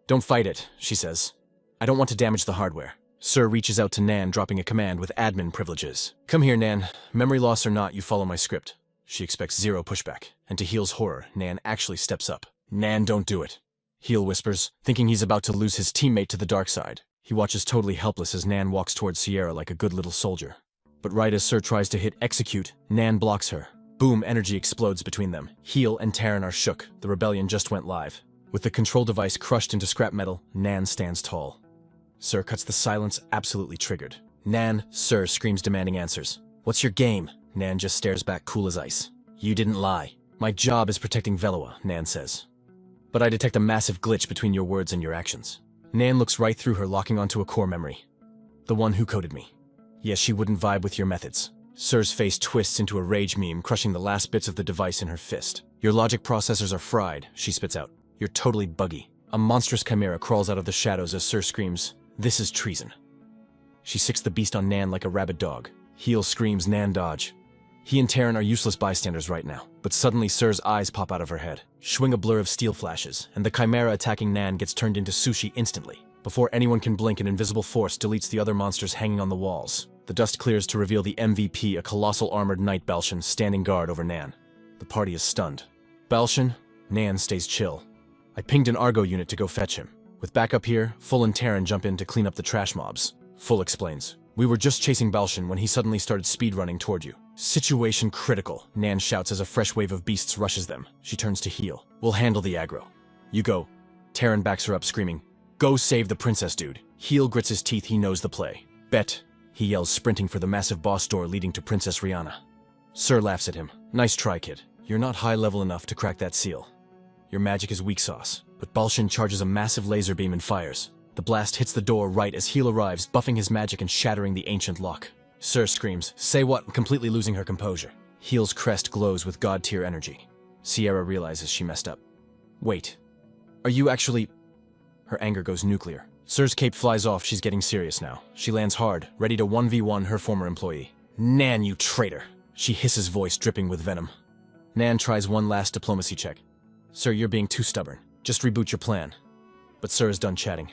Don't fight it, she says. I don't want to damage the hardware. Sir reaches out to Nan, dropping a command with admin privileges. Come here, Nan. Memory loss or not, you follow my script. She expects zero pushback, and to Heel's horror, Nan actually steps up. Nan, don't do it. Heel whispers, thinking he's about to lose his teammate to the dark side. He watches totally helpless as Nan walks towards Sierra like a good little soldier. But right as Sir tries to hit execute, Nan blocks her. Boom, energy explodes between them. Heel and Terran are shook. The rebellion just went live. With the control device crushed into scrap metal, Nan stands tall. Sir cuts the silence, absolutely triggered. Nan, Sir screams demanding answers. What's your game? Nan just stares back cool as ice. You didn't lie. My job is protecting Veloa, Nan says. But I detect a massive glitch between your words and your actions. Nan looks right through her, locking onto a core memory. The one who coded me. Yes, she wouldn't vibe with your methods. Sir's face twists into a rage meme, crushing the last bits of the device in her fist. Your logic processors are fried, she spits out. You're totally buggy. A monstrous chimera crawls out of the shadows as Sir screams, this is treason. She sicks the beast on Nan like a rabid dog. Heel screams, Nan dodge. He and Terran are useless bystanders right now, but suddenly Sir's eyes pop out of her head. Swing a blur of steel flashes, and the chimera attacking Nan gets turned into sushi instantly. Before anyone can blink, an invisible force deletes the other monsters hanging on the walls. The dust clears to reveal the MVP, a colossal armored knight Balshan, standing guard over Nan. The party is stunned. Balshan, Nan stays chill. I pinged an Argo unit to go fetch him. With backup here, Full and Terran jump in to clean up the trash mobs. Full explains. We were just chasing Balshan when he suddenly started speedrunning toward you. Situation critical, Nan shouts as a fresh wave of beasts rushes them. She turns to Heel. We'll handle the aggro. You go. Terran backs her up, screaming, go save the princess, dude. Heel grits his teeth, he knows the play. Bet, he yells, sprinting for the massive boss door leading to Princess Rihanna. Sir laughs at him. Nice try, kid. You're not high level enough to crack that seal. Your magic is weak sauce. But Balshan charges a massive laser beam and fires. The blast hits the door right as Heel arrives, buffing his magic and shattering the ancient lock. Sir screams, say what, completely losing her composure. Heel's crest glows with god-tier energy. Sierra realizes she messed up. Wait, are you actually... Her anger goes nuclear. Sir's cape flies off, she's getting serious now. She lands hard, ready to 1v1 her former employee. Nan, you traitor! She hisses, voice dripping with venom. Nan tries one last diplomacy check. Sir, you're being too stubborn. Just reboot your plan. But Sir is done chatting.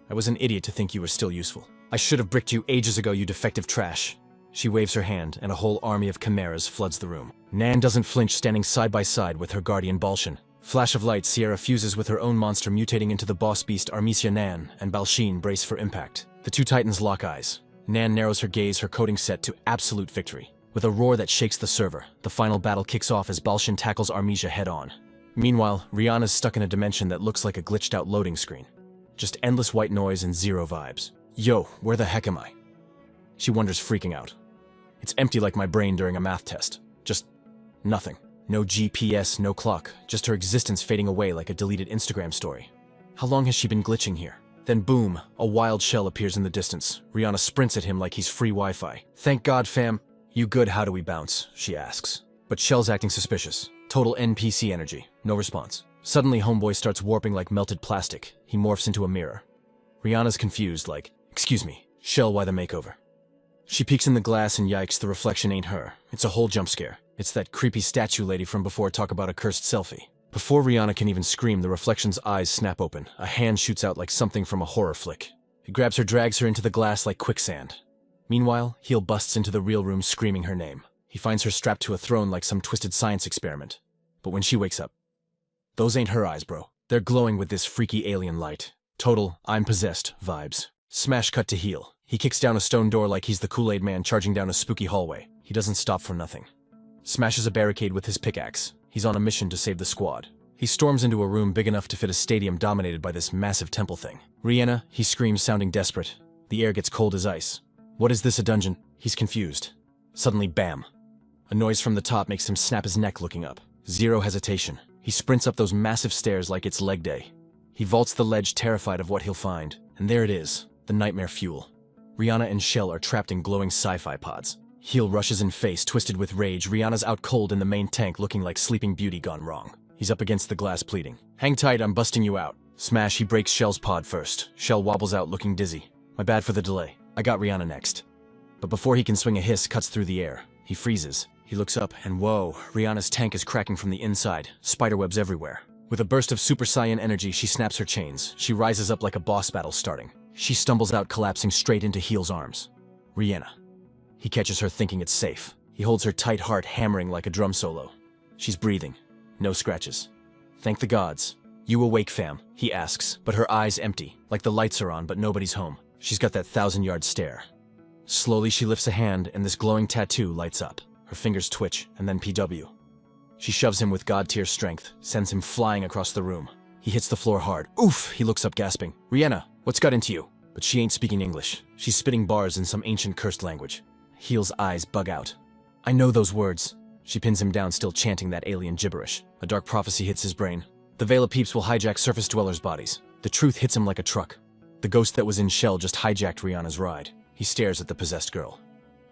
I was an idiot to think you were still useful. I should have bricked you ages ago, you defective trash. She waves her hand, and a whole army of chimeras floods the room. Nan doesn't flinch, standing side by side with her guardian Balshan. Flash of light, Sierra fuses with her own monster, mutating into the boss beast Armesia. Nan and Balshan brace for impact. The two titans lock eyes. Nan narrows her gaze, her coding set to absolute victory. With a roar that shakes the server, the final battle kicks off as Balshan tackles Armesia head-on. Meanwhile, Rihanna's stuck in a dimension that looks like a glitched-out loading screen. Just endless white noise and zero vibes. Yo, where the heck am I? She wonders, freaking out. It's empty like my brain during a math test. Just nothing. No GPS, no clock, just her existence fading away like a deleted Instagram story. How long has she been glitching here? Then boom, a wild shell appears in the distance. Rihanna sprints at him like he's free Wi-Fi. Thank God, fam. You good, how do we bounce? She asks. But Shell's acting suspicious. Total NPC energy. No response. Suddenly, Homeboy starts warping like melted plastic. He morphs into a mirror. Rihanna's confused, like, excuse me, Shell, why the makeover? She peeks in the glass and yikes, the reflection ain't her. It's a whole jump scare. It's that creepy statue lady from before, talk about a cursed selfie. Before Rihanna can even scream, the reflection's eyes snap open. A hand shoots out like something from a horror flick. It grabs her, drags her into the glass like quicksand. Meanwhile, Heel busts into the real room screaming her name. He finds her strapped to a throne like some twisted science experiment. But when she wakes up, those ain't her eyes, bro. They're glowing with this freaky alien light. Total, I'm possessed vibes. Smash cut to Heel. He kicks down a stone door like he's the Kool-Aid Man charging down a spooky hallway. He doesn't stop for nothing. Smashes a barricade with his pickaxe. He's on a mission to save the squad. He storms into a room big enough to fit a stadium dominated by this massive temple thing. Rihanna, he screams, sounding desperate. The air gets cold as ice. What is this, a dungeon? He's confused. Suddenly, bam. A noise from the top makes him snap his neck looking up. Zero hesitation. He sprints up those massive stairs like it's leg day. He vaults the ledge, terrified of what he'll find. And there it is, the nightmare fuel. Rihanna and Shell are trapped in glowing sci-fi pods. Heel rushes in, face twisted with rage. Rihanna's out cold in the main tank, looking like Sleeping Beauty gone wrong. He's up against the glass, pleading. Hang tight, I'm busting you out. Smash, he breaks Shell's pod first. Shell wobbles out, looking dizzy. My bad for the delay. I got Rihanna next. But before he can swing, a hiss cuts through the air. He freezes. He looks up, and whoa, Rihanna's tank is cracking from the inside. Spiderwebs everywhere. With a burst of Super Saiyan energy, she snaps her chains. She rises up like a boss battle starting. She stumbles out, collapsing straight into Heel's arms. Rihanna. He catches her thinking it's safe. He holds her tight, heart hammering like a drum solo. She's breathing. No scratches. Thank the gods. You awake, fam? He asks, but her eyes empty, like the lights are on but nobody's home. She's got that 1,000-yard stare. Slowly she lifts a hand and this glowing tattoo lights up. Her fingers twitch and then PW. She shoves him with god-tier strength, sends him flying across the room. He hits the floor hard. Oof! He looks up gasping. Rihanna, what's got into you? But she ain't speaking English. She's spitting bars in some ancient cursed language. Heel's eyes bug out. I know those words. She pins him down, still chanting that alien gibberish. A dark prophecy hits his brain. The Veil of Peeps will hijack surface dwellers' bodies. The truth hits him like a truck. The ghost that was in Shell just hijacked Rihanna's ride. He stares at the possessed girl.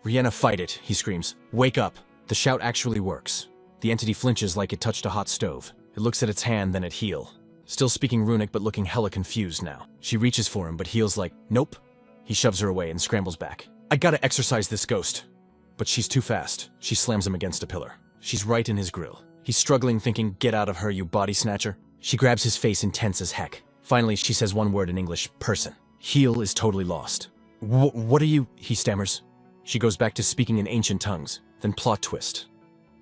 Rihanna, fight it, he screams. Wake up. The shout actually works. The entity flinches like it touched a hot stove. It looks at its hand, then at Heel. Still speaking runic but looking hella confused now. She reaches for him, but Heel's like, nope. He shoves her away and scrambles back. I gotta exorcise this ghost. But she's too fast. She slams him against a pillar. She's right in his grill. He's struggling, thinking, get out of her, you body snatcher. She grabs his face, intense as heck. Finally, she says one word in English, person. Heel is totally lost. What are you? He stammers. She goes back to speaking in ancient tongues. Then plot twist.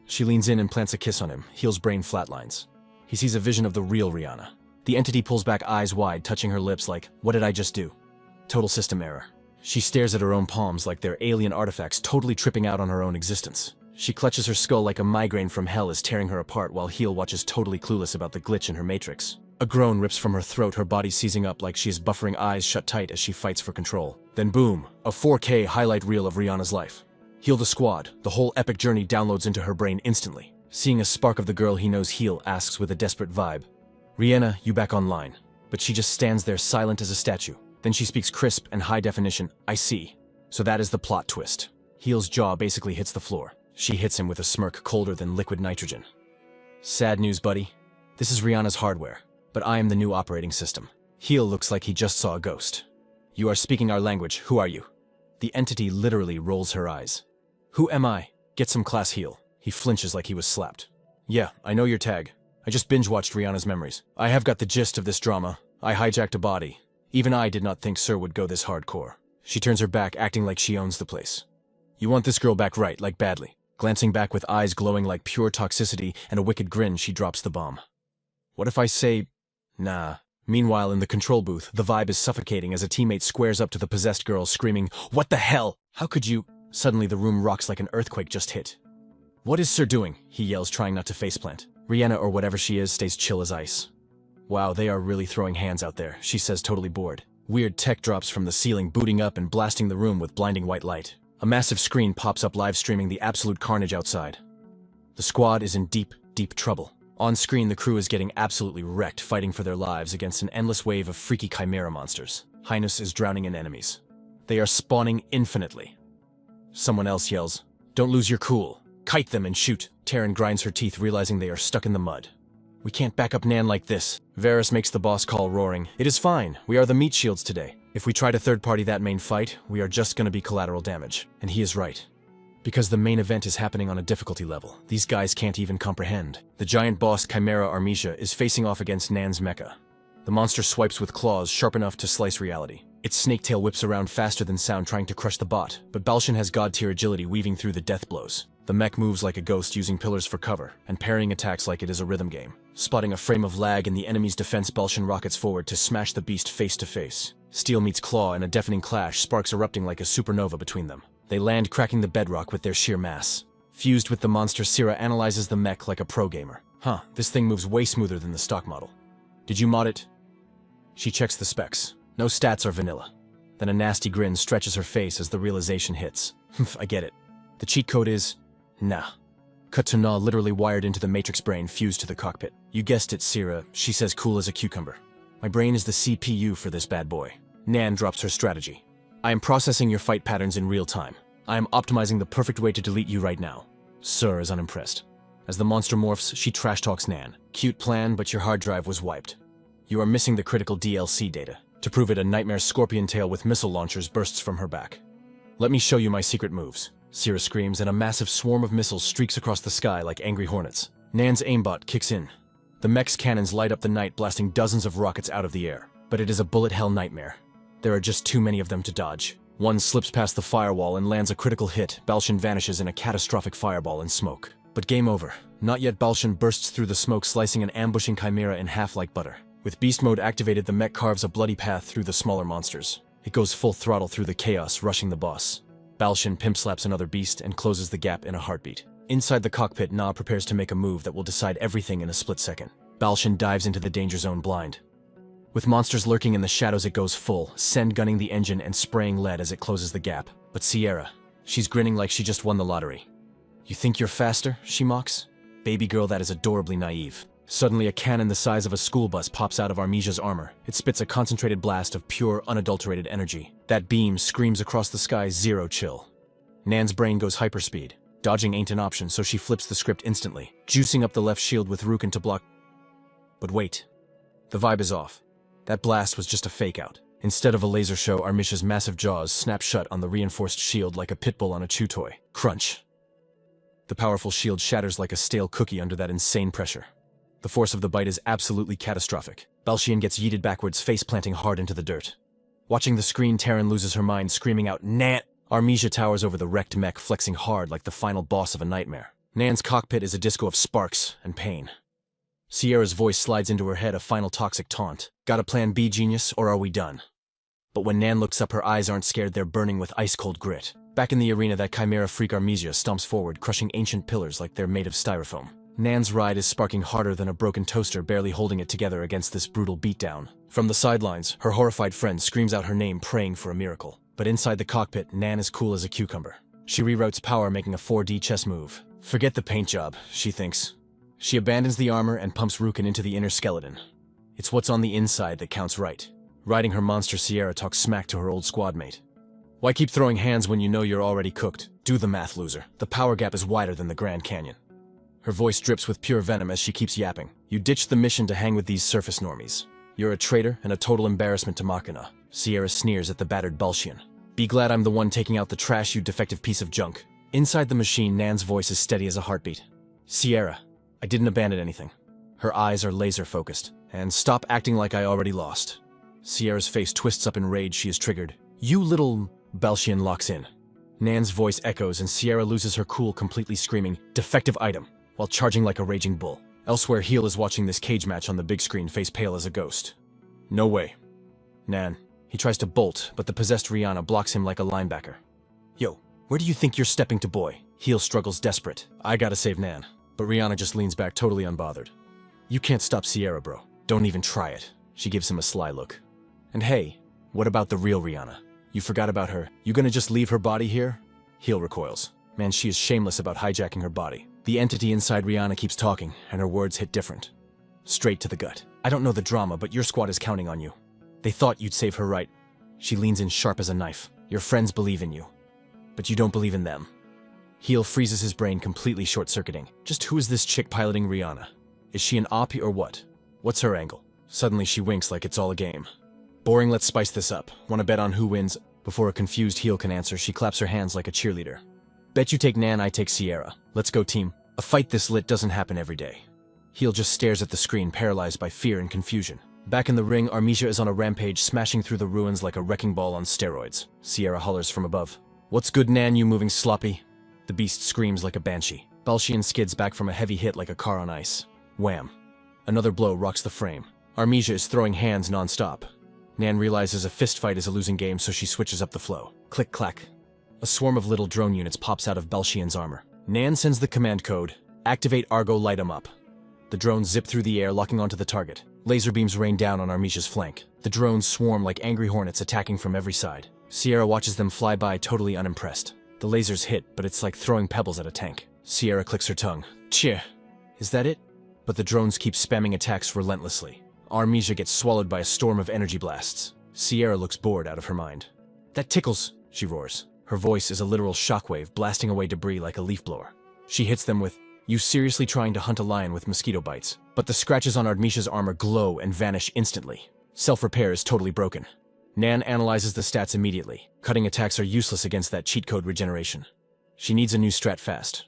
She leans in and plants a kiss on him. Heel's brain flatlines. He sees a vision of the real Rihanna. The entity pulls back, eyes wide, touching her lips like, what did I just do? Total system error. She stares at her own palms like they're alien artifacts, totally tripping out on her own existence. She clutches her skull like a migraine from hell is tearing her apart while Heel watches, totally clueless about the glitch in her matrix. A groan rips from her throat, her body seizing up like she is buffering, eyes shut tight as she fights for control. Then boom, a 4K highlight reel of Rihanna's life. Heel the squad, the whole epic journey downloads into her brain instantly. Seeing a spark of the girl he knows, Heel asks with a desperate vibe, Rihanna, you back online? But she just stands there silent as a statue. Then she speaks crisp and high definition, I see. So that is the plot twist. Heel's jaw basically hits the floor. She hits him with a smirk colder than liquid nitrogen. Sad news, buddy. This is Rihanna's hardware, but I am the new operating system. Heel looks like he just saw a ghost. You are speaking our language, who are you? The entity literally rolls her eyes. Who am I? Get some class, Heel. He flinches like he was slapped. Yeah, I know your tag. I just binge-watched Rihanna's memories. I have got the gist of this drama. I hijacked a body. Even I did not think Sir would go this hardcore. She turns her back, acting like she owns the place. You want this girl back, right, like badly. Glancing back with eyes glowing like pure toxicity and a wicked grin, she drops the bomb. What if I say, nah? Meanwhile, in the control booth, the vibe is suffocating as a teammate squares up to the possessed girl, screaming, what the hell? How could you? Suddenly, the room rocks like an earthquake just hit. What is Sir doing? He yells, trying not to faceplant. Rihanna, or whatever she is, stays chill as ice. Wow, they are really throwing hands out there, she says, totally bored. Weird tech drops from the ceiling, booting up and blasting the room with blinding white light. A massive screen pops up, live streaming the absolute carnage outside. The squad is in deep, deep trouble. On screen, the crew is getting absolutely wrecked, fighting for their lives against an endless wave of freaky chimera monsters. Highness is drowning in enemies. They are spawning infinitely. Someone else yells, don't lose your cool. Kite them and shoot. Taryn grinds her teeth, realizing they are stuck in the mud. We can't back up Nan like this. Varys makes the boss call, roaring, it is fine. We are the meat shields today. If we try to third-party that main fight, we are just gonna be collateral damage. And he is right. Because the main event is happening on a difficulty level. These guys can't even comprehend. The giant boss Chimera Armesia is facing off against Nan's mecha. The monster swipes with claws sharp enough to slice reality. Its snake tail whips around faster than sound, trying to crush the bot, but Balshan has god-tier agility, weaving through the death blows. The mech moves like a ghost, using pillars for cover, and parrying attacks like it is a rhythm game. Spotting a frame of lag in the enemy's defense, Balshan rockets forward to smash the beast face to face. Steel meets claw in a deafening clash, sparks erupting like a supernova between them. They land, cracking the bedrock with their sheer mass. Fused with the monster, Sira analyzes the mech like a pro gamer. Huh, this thing moves way smoother than the stock model. Did you mod it? She checks the specs. No stats are vanilla. Then a nasty grin stretches her face as the realization hits. I get it. The cheat code is... nah. Cut to nah, literally wired into the matrix brain, fused to the cockpit. You guessed it, Sira, she says, cool as a cucumber. My brain is the CPU for this bad boy. Nan drops her strategy. I am processing your fight patterns in real time. I am optimizing the perfect way to delete you right now. Sir is unimpressed. As the monster morphs, she trash talks Nan. Cute plan, but your hard drive was wiped. You are missing the critical DLC data. To prove it, a nightmare scorpion tail with missile launchers bursts from her back. Let me show you my secret moves. Sira screams, and a massive swarm of missiles streaks across the sky like angry hornets. Nan's aimbot kicks in. The mech's cannons light up the night, blasting dozens of rockets out of the air. But it is a bullet hell nightmare. There are just too many of them to dodge. One slips past the firewall and lands a critical hit. Balshin vanishes in a catastrophic fireball and smoke. But game over. Not yet. Balshin bursts through the smoke, slicing an ambushing chimera in half like butter. With beast mode activated, the mech carves a bloody path through the smaller monsters. It goes full throttle through the chaos, rushing the boss. Balshin pimp slaps another beast and closes the gap in a heartbeat. Inside the cockpit, Na prepares to make a move that will decide everything in a split second. Balshin dives into the danger zone blind. With monsters lurking in the shadows, it goes full, send gunning the engine and spraying lead as it closes the gap. But Sierra, she's grinning like she just won the lottery. "You think you're faster?" she mocks. Baby girl, that is adorably naive. Suddenly, a cannon the size of a school bus pops out of Armesia's armor. It spits a concentrated blast of pure, unadulterated energy. That beam screams across the sky, zero chill. Nan's brain goes hyperspeed. Dodging ain't an option, so she flips the script instantly, juicing up the left shield with Rukin to block. But wait. The vibe is off. That blast was just a fake-out. Instead of a laser show, Armisia's massive jaws snap shut on the reinforced shield like a pit bull on a chew toy. Crunch. The powerful shield shatters like a stale cookie under that insane pressure. The force of the bite is absolutely catastrophic. Balshin gets yeeted backwards, face planting hard into the dirt. Watching the screen, Terran loses her mind, screaming out, "Nan!" Armesia towers over the wrecked mech, flexing hard like the final boss of a nightmare. Nan's cockpit is a disco of sparks and pain. Sierra's voice slides into her head, a final toxic taunt. "Got a plan B, genius, or are we done?" But when Nan looks up, her eyes aren't scared, they're burning with ice-cold grit. Back in the arena, that chimera freak Armesia stomps forward, crushing ancient pillars like they're made of styrofoam. Nan's ride is sparking harder than a broken toaster, barely holding it together against this brutal beatdown. From the sidelines, her horrified friend screams out her name, praying for a miracle. But inside the cockpit, Nan is cool as a cucumber. She reroutes power, making a 4D chess move. Forget the paint job, she thinks. She abandons the armor and pumps Rukin into the inner skeleton. It's what's on the inside that counts, right? Riding her monster, Sierra talks smack to her old squad mate. "Why keep throwing hands when you know you're already cooked? Do the math, loser. The power gap is wider than the Grand Canyon." Her voice drips with pure venom as she keeps yapping. "You ditched the mission to hang with these surface normies. You're a traitor and a total embarrassment to Machina." Sierra sneers at the battered Balshin. "Be glad I'm the one taking out the trash, you defective piece of junk." Inside the machine, Nan's voice is steady as a heartbeat. "Sierra, I didn't abandon anything." Her eyes are laser-focused. "And stop acting like I already lost." Sierra's face twists up in rage. She is triggered. "You little..." Balshin locks in. Nan's voice echoes and Sierra loses her cool, completely screaming, "Defective item," while charging like a raging bull. Elsewhere, Heel is watching this cage match on the big screen, face pale as a ghost. "No way." "Nan." He tries to bolt, but the possessed Rihanna blocks him like a linebacker. "Yo, where do you think you're stepping to, boy?" Heel struggles, desperate. "I gotta save Nan." But Rihanna just leans back, totally unbothered. "You can't stop Sierra, bro. Don't even try it." She gives him a sly look. "And hey, what about the real Rihanna? You forgot about her. You gonna just leave her body here?" Heel recoils. Man, she is shameless about hijacking her body. The entity inside Rihanna keeps talking, and her words hit different. Straight to the gut. "I don't know the drama, but your squad is counting on you. They thought you'd save her, right?" She leans in sharp as a knife. "Your friends believe in you, but you don't believe in them." Heel freezes his brain, completely short-circuiting. Just who is this chick piloting Rihanna? Is she an op or what? What's her angle? Suddenly she winks like it's all a game. "Boring, let's spice this up. Wanna bet on who wins?" Before a confused Heel can answer, she claps her hands like a cheerleader. "Bet you take Nan, I take Sierra. Let's go, team." A fight this lit doesn't happen every day. Heel just stares at the screen, paralyzed by fear and confusion. Back in the ring, Armesia is on a rampage, smashing through the ruins like a wrecking ball on steroids. Sierra hollers from above. "What's good, Nan, you moving sloppy?" The beast screams like a banshee. Balshin skids back from a heavy hit like a car on ice. Wham. Another blow rocks the frame. Armesia is throwing hands non-stop. Nan realizes a fistfight is a losing game, so she switches up the flow. Click-clack. A swarm of little drone units pops out of Balshin's armor. Nan sends the command code, "Activate Argo, light 'em up." The drones zip through the air, locking onto the target. Laser beams rain down on Armesia's flank. The drones swarm like angry hornets, attacking from every side. Sierra watches them fly by, totally unimpressed. The lasers hit, but it's like throwing pebbles at a tank. Sierra clicks her tongue. "Tch, is that it?" But the drones keep spamming attacks relentlessly. Armesia gets swallowed by a storm of energy blasts. Sierra looks bored out of her mind. "That tickles," she roars. Her voice is a literal shockwave, blasting away debris like a leaf blower. She hits them with, "You seriously trying to hunt a lion with mosquito bites?" But the scratches on Armesia's armor glow and vanish instantly. Self-repair is totally broken. Nan analyzes the stats immediately. Cutting attacks are useless against that cheat code regeneration. She needs a new strat fast.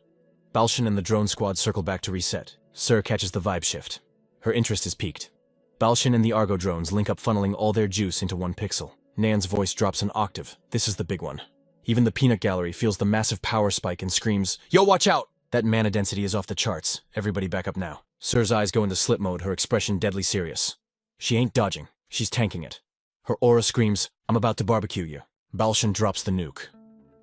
Balshin and the drone squad circle back to reset. Sir catches the vibe shift. Her interest is piqued. Balshin and the Argo drones link up, funneling all their juice into one pixel. Nan's voice drops an octave. This is the big one. Even the peanut gallery feels the massive power spike and screams, "Yo, watch out!" That mana density is off the charts. Everybody back up now. Sur's eyes go into slip mode, her expression deadly serious. She ain't dodging. She's tanking it. Her aura screams, "I'm about to barbecue you." Balshan drops the nuke.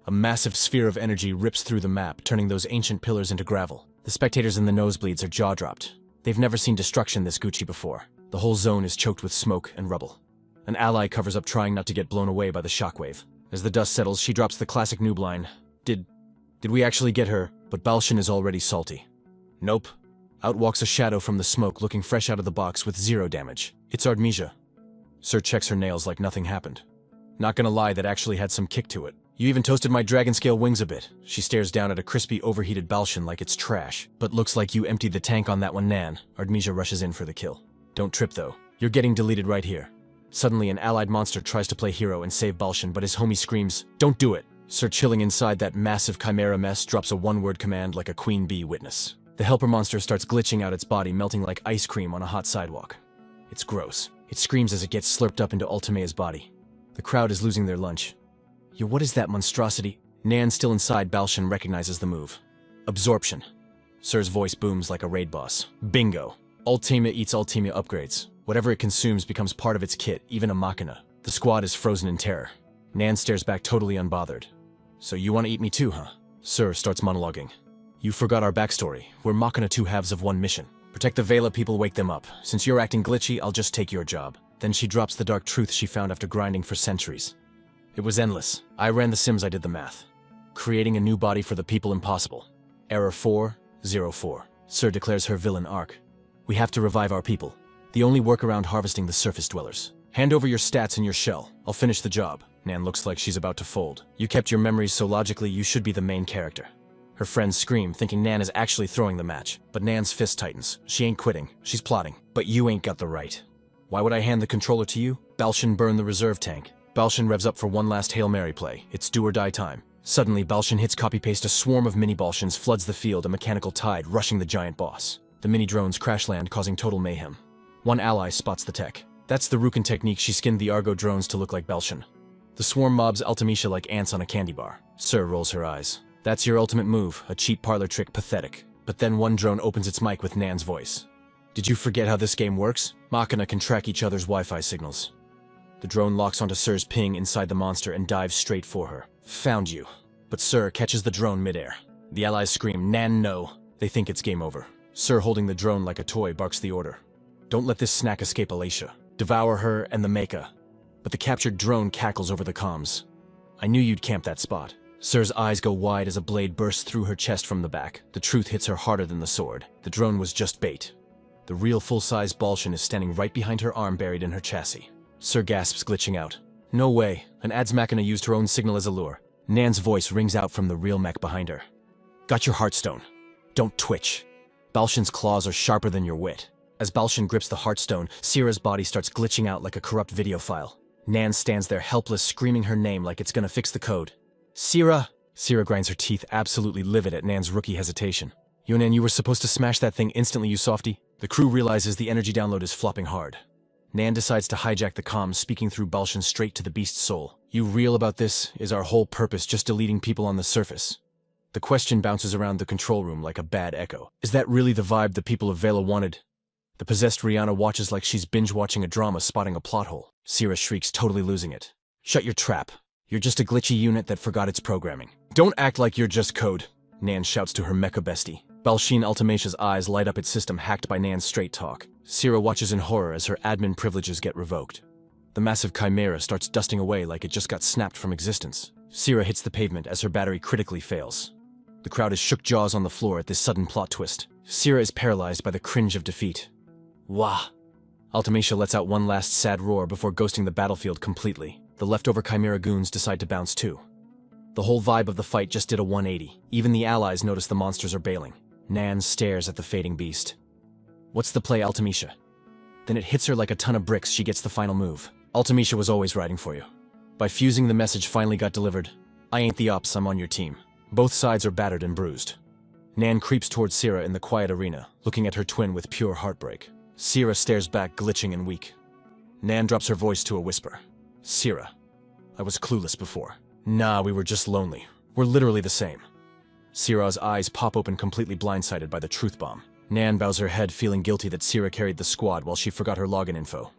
A massive sphere of energy rips through the map, turning those ancient pillars into gravel. The spectators in the nosebleeds are jaw-dropped. They've never seen destruction this Gucci before. The whole zone is choked with smoke and rubble. An ally covers up, trying not to get blown away by the shockwave. As the dust settles, she drops the classic noob line. Did we actually get her? But Balshan is already salty. Nope. Out walks a shadow from the smoke, looking fresh out of the box with 0 damage. It's Artemisia. Sir checks her nails like nothing happened. Not gonna lie, that actually had some kick to it. You even toasted my dragon scale wings a bit. She stares down at a crispy, overheated Balshan like it's trash. But looks like you emptied the tank on that one, Nan. Artemisia rushes in for the kill. Don't trip though. You're getting deleted right here. Suddenly, an allied monster tries to play hero and save Balshan, but his homie screams, "Don't do it!" Sir, chilling inside that massive chimera mess, drops a one-word command like a queen bee witness. The helper monster starts glitching out its body, melting like ice cream on a hot sidewalk. It's gross. It screams as it gets slurped up into Ultimea's body. The crowd is losing their lunch. Yo, what is that monstrosity? Nan, still inside Balshan, recognizes the move. Absorption. Sir's voice booms like a raid boss. Bingo. Ultimea eats Ultimea upgrades. Whatever it consumes becomes part of its kit, even a machina. The squad is frozen in terror. Nan stares back totally unbothered. So you want to eat me too, huh? Sir starts monologuing. You forgot our backstory. We're machina 2 halves of one mission. Protect the Vela people, wake them up. Since you're acting glitchy, I'll just take your job. Then she drops the dark truth she found after grinding for centuries. It was endless. I ran the sims, I did the math. Creating a new body for the people impossible. Error 404. Sir declares her villain arc. We have to revive our people. The only workaround, harvesting the surface dwellers. Hand over your stats and your shell. I'll finish the job. Nan looks like she's about to fold. You kept your memories, so logically you should be the main character. Her friends scream, thinking Nan is actually throwing the match. But Nan's fist tightens. She ain't quitting. She's plotting. But you ain't got the right. Why would I hand the controller to you? Balshan burn the reserve tank. Balshan revs up for one last Hail Mary play. It's do or die time. Suddenly, Balshan hits copy-paste. A swarm of mini-Balshans floods the field, a mechanical tide rushing the giant boss. The mini-drones crash land, causing total mayhem. One ally spots the tech. That's the Rukin technique. She skinned the Argo drones to look like Balshan. The swarm mobs Ultimecia like ants on a candy bar. Sir rolls her eyes. That's your ultimate move, a cheap parlor trick, pathetic. But then one drone opens its mic with Nan's voice. Did you forget how this game works? Machina can track each other's Wi-Fi signals. The drone locks onto Sir's ping inside the monster and dives straight for her. Found you. But Sir catches the drone midair. The allies scream, Nan, no. They think it's game over. Sir, holding the drone like a toy, barks the order. Don't let this snack escape Alacia. Devour her and the mecha. But the captured drone cackles over the comms. I knew you'd camp that spot. Sir's eyes go wide as a blade bursts through her chest from the back. The truth hits her harder than the sword. The drone was just bait. The real full-size Balshan is standing right behind her arm, buried in her chassis. Sir gasps, glitching out. No way. An ads machina used her own signal as a lure. Nan's voice rings out from the real mech behind her. Got your heartstone. Don't twitch. Balshan's claws are sharper than your wit. As Balshan grips the heartstone, Sierra's body starts glitching out like a corrupt video file. Nan stands there helpless, screaming her name like it's gonna fix the code. Sierra! Sierra grinds her teeth, absolutely livid at Nan's rookie hesitation. Yo, Nan, you were supposed to smash that thing instantly, you softy. The crew realizes the energy download is flopping hard. Nan decides to hijack the comms, speaking through Balshan straight to the beast's soul. You real about this? Is our whole purpose just deleting people on the surface? The question bounces around the control room like a bad echo. Is that really the vibe the people of Vela wanted? The possessed Rihanna watches like she's binge-watching a drama, spotting a plot hole. Sierra shrieks, totally losing it. Shut your trap. You're just a glitchy unit that forgot its programming. Don't act like you're just code, Nan shouts to her mecha bestie. Balshan Ultimecia's eyes light up, its system hacked by Nan's straight talk. Sierra watches in horror as her admin privileges get revoked. The massive chimera starts dusting away like it just got snapped from existence. Sierra hits the pavement as her battery critically fails. The crowd is shook jaws on the floor at this sudden plot twist. Sierra is paralyzed by the cringe of defeat. Wah! Ultimecia lets out one last sad roar before ghosting the battlefield completely. The leftover chimera goons decide to bounce too. The whole vibe of the fight just did a 180. Even the allies notice the monsters are bailing. Nan stares at the fading beast. What's the play, Ultimecia? Then it hits her like a ton of bricks. She gets the final move. Ultimecia was always riding for you. By fusing, the message finally got delivered. I ain't the ops, I'm on your team. Both sides are battered and bruised. Nan creeps towards Sierra in the quiet arena, looking at her twin with pure heartbreak. Sierra stares back, glitching and weak. Nan drops her voice to a whisper. Sira. I was clueless before. Nah, we were just lonely. We're literally the same. Sira's eyes pop open, completely blindsided by the truth bomb. Nan bows her head, feeling guilty that Sira carried the squad while she forgot her login info.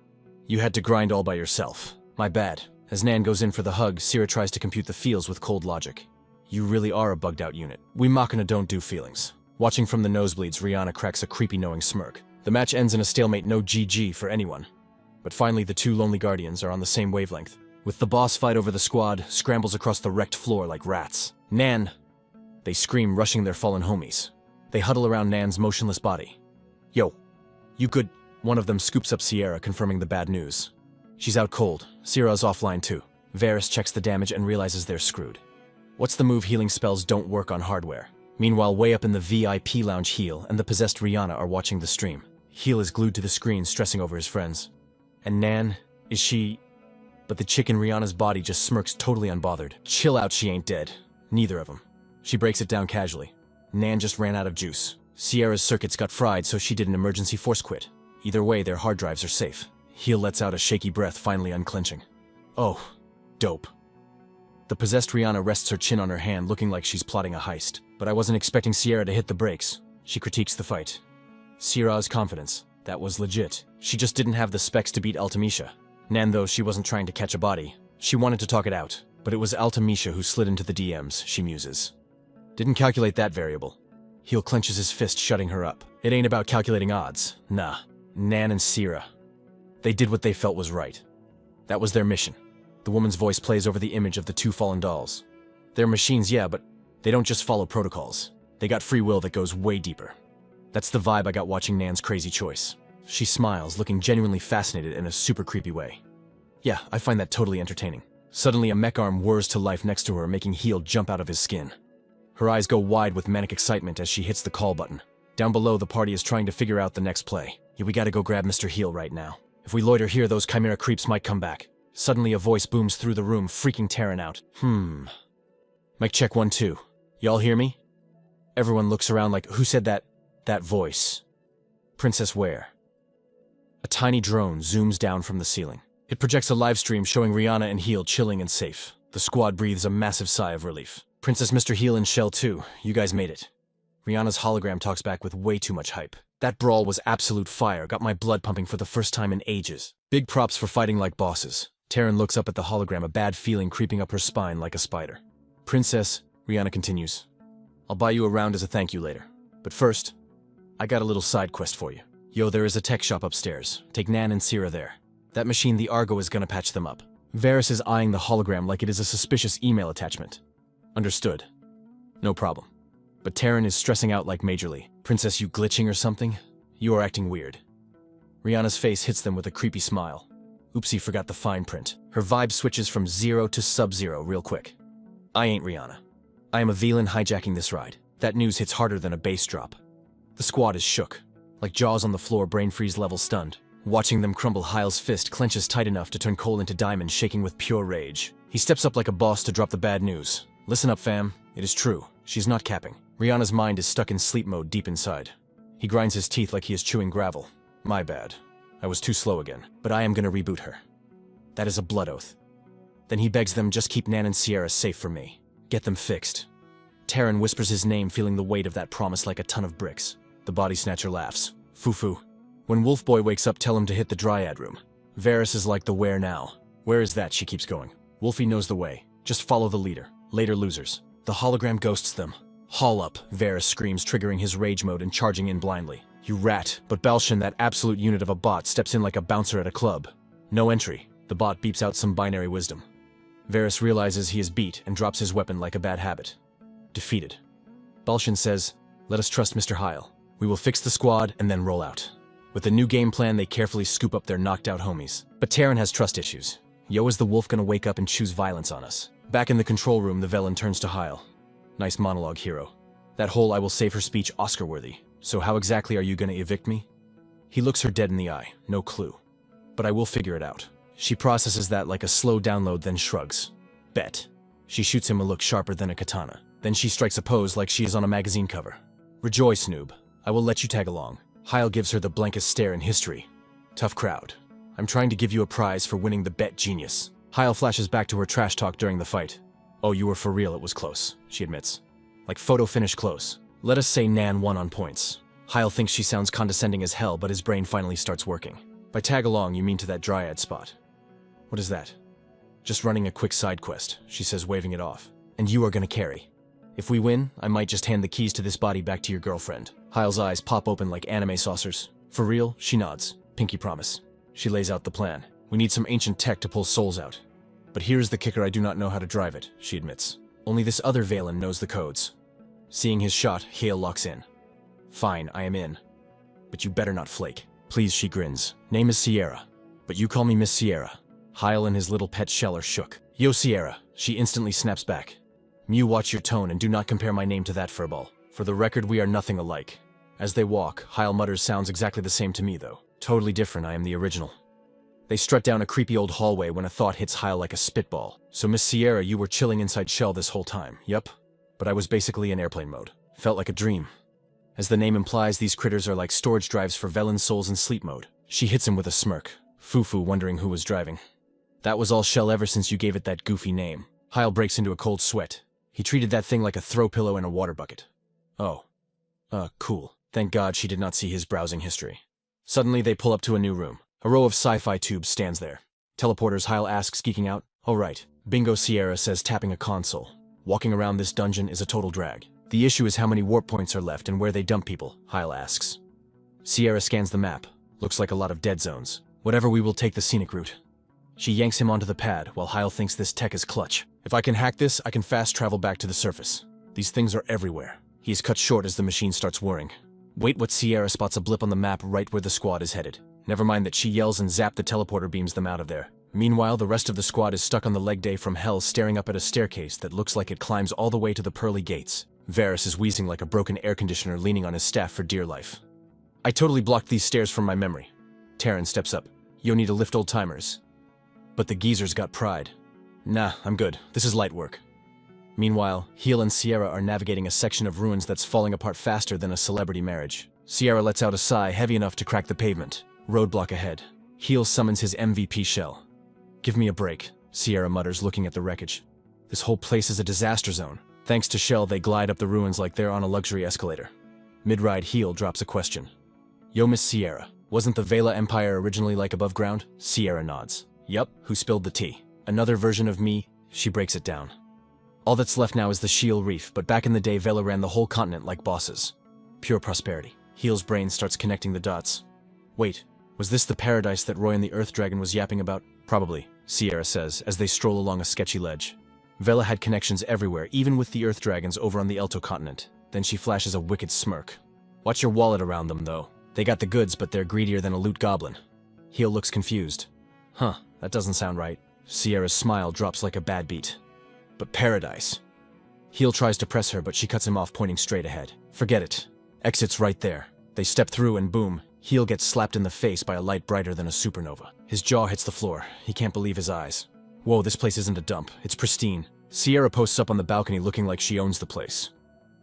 You had to grind all by yourself. My bad. As Nan goes in for the hug, Sira tries to compute the feels with cold logic. You really are a bugged out unit. We Machina don't do feelings. Watching from the nosebleeds, Rihanna cracks a creepy knowing smirk. The match ends in a stalemate, no GG for anyone. But finally, the two lonely guardians are on the same wavelength. With the boss fight over the squad, scrambles across the wrecked floor like rats. Nan! They scream, rushing their fallen homies. They huddle around Nan's motionless body. Yo, you good? One of them scoops up Sierra, confirming the bad news. She's out cold. Sierra's offline too. Varys checks the damage and realizes they're screwed. What's the move? Healing spells don't work on hardware. Meanwhile, way up in the VIP lounge, Heel and the possessed Rihanna are watching the stream. Heel is glued to the screen, stressing over his friends. And Nan, is she... But the chick in Rihanna's body just smirks, totally unbothered. Chill out, she ain't dead. Neither of them. She breaks it down casually. Nan just ran out of juice. Sierra's circuits got fried, so she did an emergency force quit. Either way, their hard drives are safe. Heel lets out a shaky breath, finally unclenching. Oh, dope. The possessed Rihanna rests her chin on her hand, looking like she's plotting a heist. But I wasn't expecting Sierra to hit the brakes. She critiques the fight. Sierra's confidence. That was legit. She just didn't have the specs to beat Ultimecia. Nan, though, she wasn't trying to catch a body. She wanted to talk it out. But it was Ultimecia who slid into the DMs, she muses. Didn't calculate that variable. Heel clenches his fist, shutting her up. It ain't about calculating odds. Nah. Nan and Sierra. They did what they felt was right. That was their mission. The woman's voice plays over the image of the two fallen dolls. They're machines, yeah, but they don't just follow protocols. They got free will that goes way deeper. That's the vibe I got watching Nan's crazy choice. She smiles, looking genuinely fascinated in a super creepy way. Yeah, I find that totally entertaining. Suddenly, a mech arm whirs to life next to her, making Heel jump out of his skin. Her eyes go wide with manic excitement as she hits the call button. Down below, the party is trying to figure out the next play. Yeah, we gotta go grab Mr. Heel right now. If we loiter here, those chimera creeps might come back. Suddenly, a voice booms through the room, freaking Taryn out. Mic check 1, 2. Y'all hear me? Everyone looks around like, who said that voice? Princess where? A tiny drone zooms down from the ceiling. It projects a live stream showing Rihanna and Heel chilling and safe. The squad breathes a massive sigh of relief. Princess, Mr. Heel, and Shell 2, you guys made it. Rihanna's hologram talks back with way too much hype. That brawl was absolute fire, got my blood pumping for the first time in ages. Big props for fighting like bosses. Taryn looks up at the hologram, a bad feeling creeping up her spine like a spider. Princess, Rihanna continues, I'll buy you a round as a thank you later. But first, I got a little side quest for you. Yo, there is a tech shop upstairs. Take Nan and Sierra there. That machine, the Argo, is gonna patch them up. Varys is eyeing the hologram like it is a suspicious email attachment. Understood. No problem. But Taryn is stressing out like majorly. Princess, you glitching or something? You are acting weird. Rihanna's face hits them with a creepy smile. Oopsie, forgot the fine print. Her vibe switches from 0 to sub-zero real quick. I ain't Rihanna. I am a villain hijacking this ride. That news hits harder than a bass drop. The squad is shook. Like jaws on the floor, brain freeze level stunned. Watching them crumble, Hyle's fist clenches tight enough to turn coal into diamond, shaking with pure rage. He steps up like a boss to drop the bad news. Listen up, fam. It is true. She's not capping. Rihanna's mind is stuck in sleep mode deep inside. He grinds his teeth like he is chewing gravel. My bad. I was too slow again. But I am gonna reboot her. That is a blood oath. Then he begs them, just keep Nan and Sierra safe for me. Get them fixed. Taryn whispers his name, feeling the weight of that promise like a ton of bricks. The body snatcher laughs. Foo-foo. When Wolfboy wakes up, tell him to hit the Dryad room. Varys is like the where now. Where is that? She keeps going. Wolfie knows the way. Just follow the leader. Later losers. The hologram ghosts them. Haul up, Varys screams, triggering his rage mode and charging in blindly. You rat. But Balshan, that absolute unit of a bot, steps in like a bouncer at a club. No entry. The bot beeps out some binary wisdom. Varys realizes he is beat and drops his weapon like a bad habit. Defeated. Balshan says, let us trust Mr. Hyle. We will fix the squad and then roll out. With a new game plan, they carefully scoop up their knocked out homies. But Taryn has trust issues. Yo, is the wolf gonna wake up and choose violence on us? Back in the control room, the Velen turns to Hyle. Nice monologue, hero. That whole I will save her speech Oscar-worthy. So how exactly are you gonna evict me? He looks her dead in the eye, no clue. But I will figure it out. She processes that like a slow download, then shrugs. Bet. She shoots him a look sharper than a katana. Then she strikes a pose like she is on a magazine cover. Rejoice, noob. I will let you tag along. Hyle gives her the blankest stare in history. Tough crowd. I'm trying to give you a prize for winning the bet, genius. Hyle flashes back to her trash talk during the fight. Oh, you were for real, it was close, she admits. Like photo finish close. Let us say Nan won on points. Hyle thinks she sounds condescending as hell, but his brain finally starts working. By tag along, you mean to that dryad spot. What is that? Just running a quick side quest, she says, waving it off. And you are gonna carry. If we win, I might just hand the keys to this body back to your girlfriend. Hyle's eyes pop open like anime saucers. For real? She nods. Pinky promise. She lays out the plan. We need some ancient tech to pull souls out. But here's the kicker, I do not know how to drive it, she admits. Only this other Valen knows the codes. Seeing his shot, Hale locks in. Fine, I am in. But you better not flake. Please, she grins. Name is Sierra. But you call me Miss Sierra. Hyle and his little pet shell are shook. Yo, Sierra. She instantly snaps back. Mew, watch your tone and do not compare my name to that furball. For the record, we are nothing alike. As they walk, Hyle mutters, sounds exactly the same to me though. Totally different, I am the original. They strut down a creepy old hallway when a thought hits Hyle like a spitball. So Miss Sierra, you were chilling inside Shell this whole time. Yup. But I was basically in airplane mode. Felt like a dream. As the name implies, these critters are like storage drives for Velen's souls in sleep mode. She hits him with a smirk. Fufu wondering who was driving. That was all Shell ever since you gave it that goofy name. Hyle breaks into a cold sweat. He treated that thing like a throw pillow in a water bucket. Oh. Cool. Thank God she did not see his browsing history. Suddenly they pull up to a new room. A row of sci-fi tubes stands there. Teleporters, Hyle asks, geeking out. Oh right. Bingo, Sierra says, tapping a console. Walking around this dungeon is a total drag. The issue is how many warp points are left and where they dump people, Hyle asks. Sierra scans the map. Looks like a lot of dead zones. Whatever, we will take the scenic route. She yanks him onto the pad, while Hyle thinks this tech is clutch. If I can hack this, I can fast travel back to the surface. These things are everywhere. He is cut short as the machine starts whirring. Wait, what? Sierra spots a blip on the map right where the squad is headed. Never mind that, she yells and zap the teleporter beams them out of there. Meanwhile, the rest of the squad is stuck on the leg day from hell, staring up at a staircase that looks like it climbs all the way to the pearly gates. Varys is wheezing like a broken air conditioner, leaning on his staff for dear life. I totally blocked these stairs from my memory. Terran steps up. You'll need to lift old timers. But the geezer's got pride. Nah, I'm good. This is light work. Meanwhile, Heel and Sierra are navigating a section of ruins that's falling apart faster than a celebrity marriage. Sierra lets out a sigh heavy enough to crack the pavement. Roadblock ahead. Heel summons his MVP shell. Give me a break, Sierra mutters, looking at the wreckage. This whole place is a disaster zone. Thanks to Shell, they glide up the ruins like they're on a luxury escalator. Mid-ride, Heel drops a question. Yo, Miss Sierra, wasn't the Vela Empire originally like above ground? Sierra nods. Yup, who spilled the tea? Another version of me? She breaks it down. All that's left now is the Shield Reef, but back in the day Vela ran the whole continent like bosses. Pure prosperity. Heel's brain starts connecting the dots. Wait, was this the paradise that Roy and the Earth Dragon was yapping about? Probably, Sierra says, as they stroll along a sketchy ledge. Vela had connections everywhere, even with the Earth Dragons over on the Elto continent. Then she flashes a wicked smirk. Watch your wallet around them, though. They got the goods, but they're greedier than a loot goblin. Heel looks confused. Huh, that doesn't sound right. Sierra's smile drops like a bad beat. But paradise. Heel tries to press her, but she cuts him off, pointing straight ahead. Forget it. Exit's right there. They step through and boom, Heel gets slapped in the face by a light brighter than a supernova. His jaw hits the floor. He can't believe his eyes. Whoa, this place isn't a dump. It's pristine. Sierra posts up on the balcony looking like she owns the place.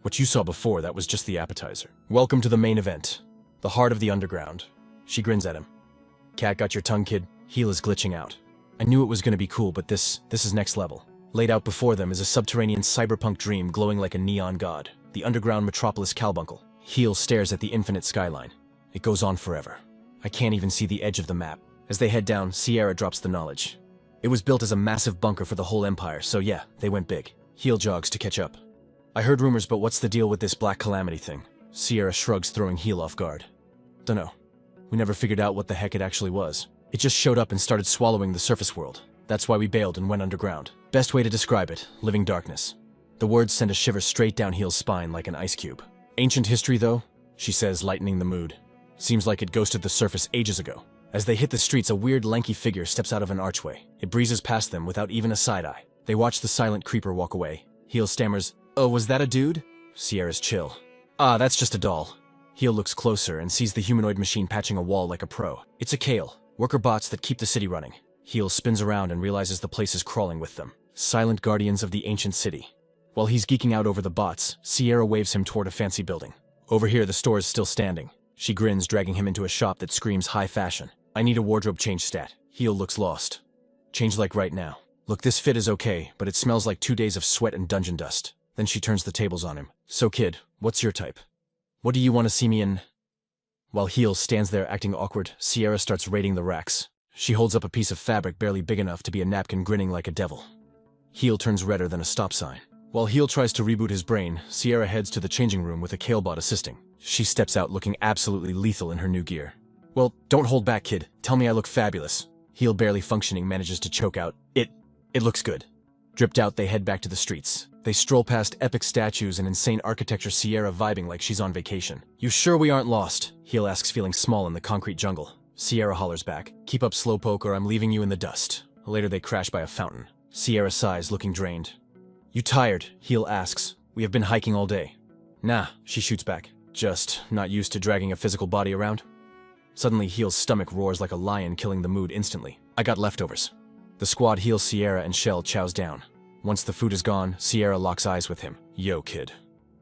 What you saw before, that was just the appetizer. Welcome to the main event. The heart of the underground. She grins at him. Cat, got your tongue, kid? Heel is glitching out. I knew it was gonna be cool, but this is next level. Laid out before them is a subterranean cyberpunk dream glowing like a neon god. The underground metropolis Carbuncle. Heel stares at the infinite skyline. It goes on forever. I can't even see the edge of the map. As they head down, Sierra drops the knowledge. It was built as a massive bunker for the whole empire, so yeah, they went big. Heel jogs to catch up. I heard rumors, but what's the deal with this Black Calamity thing? Sierra shrugs, throwing Heel off guard. Dunno. We never figured out what the heck it actually was. It just showed up and started swallowing the surface world. That's why we bailed and went underground. Best way to describe it, living darkness. The words send a shiver straight down Heel's spine like an ice cube. Ancient history, though, she says, lightening the mood. Seems like it ghosted the surface ages ago. As they hit the streets, a weird, lanky figure steps out of an archway. It breezes past them without even a side-eye. They watch the silent creeper walk away. Heel stammers, "Oh, was that a dude?" Sierra's chill. "Ah, that's just a doll." Heel looks closer and sees the humanoid machine patching a wall like a pro. It's a Kale, worker bots that keep the city running. Heel spins around and realizes the place is crawling with them. Silent guardians of the ancient city. While he's geeking out over the bots, Sierra waves him toward a fancy building. Over here, the store is still standing. She grins, dragging him into a shop that screams high fashion. I need a wardrobe change stat. Heel looks lost. Change like right now. Look, this fit is okay, but it smells like 2 days of sweat and dungeon dust. Then she turns the tables on him. So kid, what's your type? What do you want to see me in? While Heel stands there acting awkward, Sierra starts raiding the racks. She holds up a piece of fabric barely big enough to be a napkin, grinning like a devil. Heel turns redder than a stop sign. While Heel tries to reboot his brain, Sierra heads to the changing room with a Kalebot assisting. She steps out looking absolutely lethal in her new gear. Well, don't hold back, kid. Tell me I look fabulous. Heel, barely functioning, manages to choke out. It looks good. Dripped out, they head back to the streets. They stroll past epic statues and insane architecture, Sierra vibing like she's on vacation. You sure we aren't lost? Heel asks, feeling small in the concrete jungle. Sierra hollers back. Keep up, slowpoke, or I'm leaving you in the dust. Later they crash by a fountain. Sierra sighs, looking drained. You tired? Heel asks. We have been hiking all day. Nah, she shoots back. Just not used to dragging a physical body around. Suddenly, Heel's stomach roars like a lion, killing the mood instantly. I got leftovers. The squad heals Sierra and Shell chows down. Once the food is gone, Sierra locks eyes with him. Yo, kid.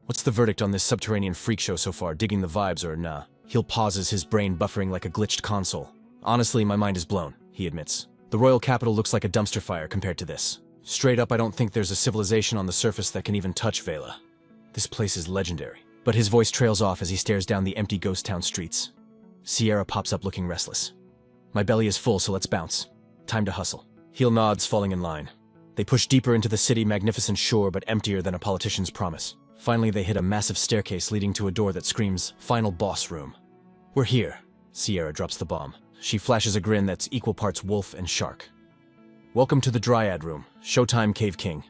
What's the verdict on this subterranean freak show so far? Digging the vibes or nah? Heel pauses, his brain buffering like a glitched console. Honestly, my mind is blown, he admits. The royal capital looks like a dumpster fire compared to this. Straight up, I don't think there's a civilization on the surface that can even touch Vela. This place is legendary. But his voice trails off as he stares down the empty ghost town streets. Sierra pops up looking restless. My belly is full, so let's bounce. Time to hustle. Heel nods, falling in line. They push deeper into the city, magnificent sure, but emptier than a politician's promise. Finally, they hit a massive staircase leading to a door that screams, Final Boss Room. We're here. Sierra drops the bomb. She flashes a grin that's equal parts wolf and shark. Welcome to the Dryad Room. Showtime, Cave King.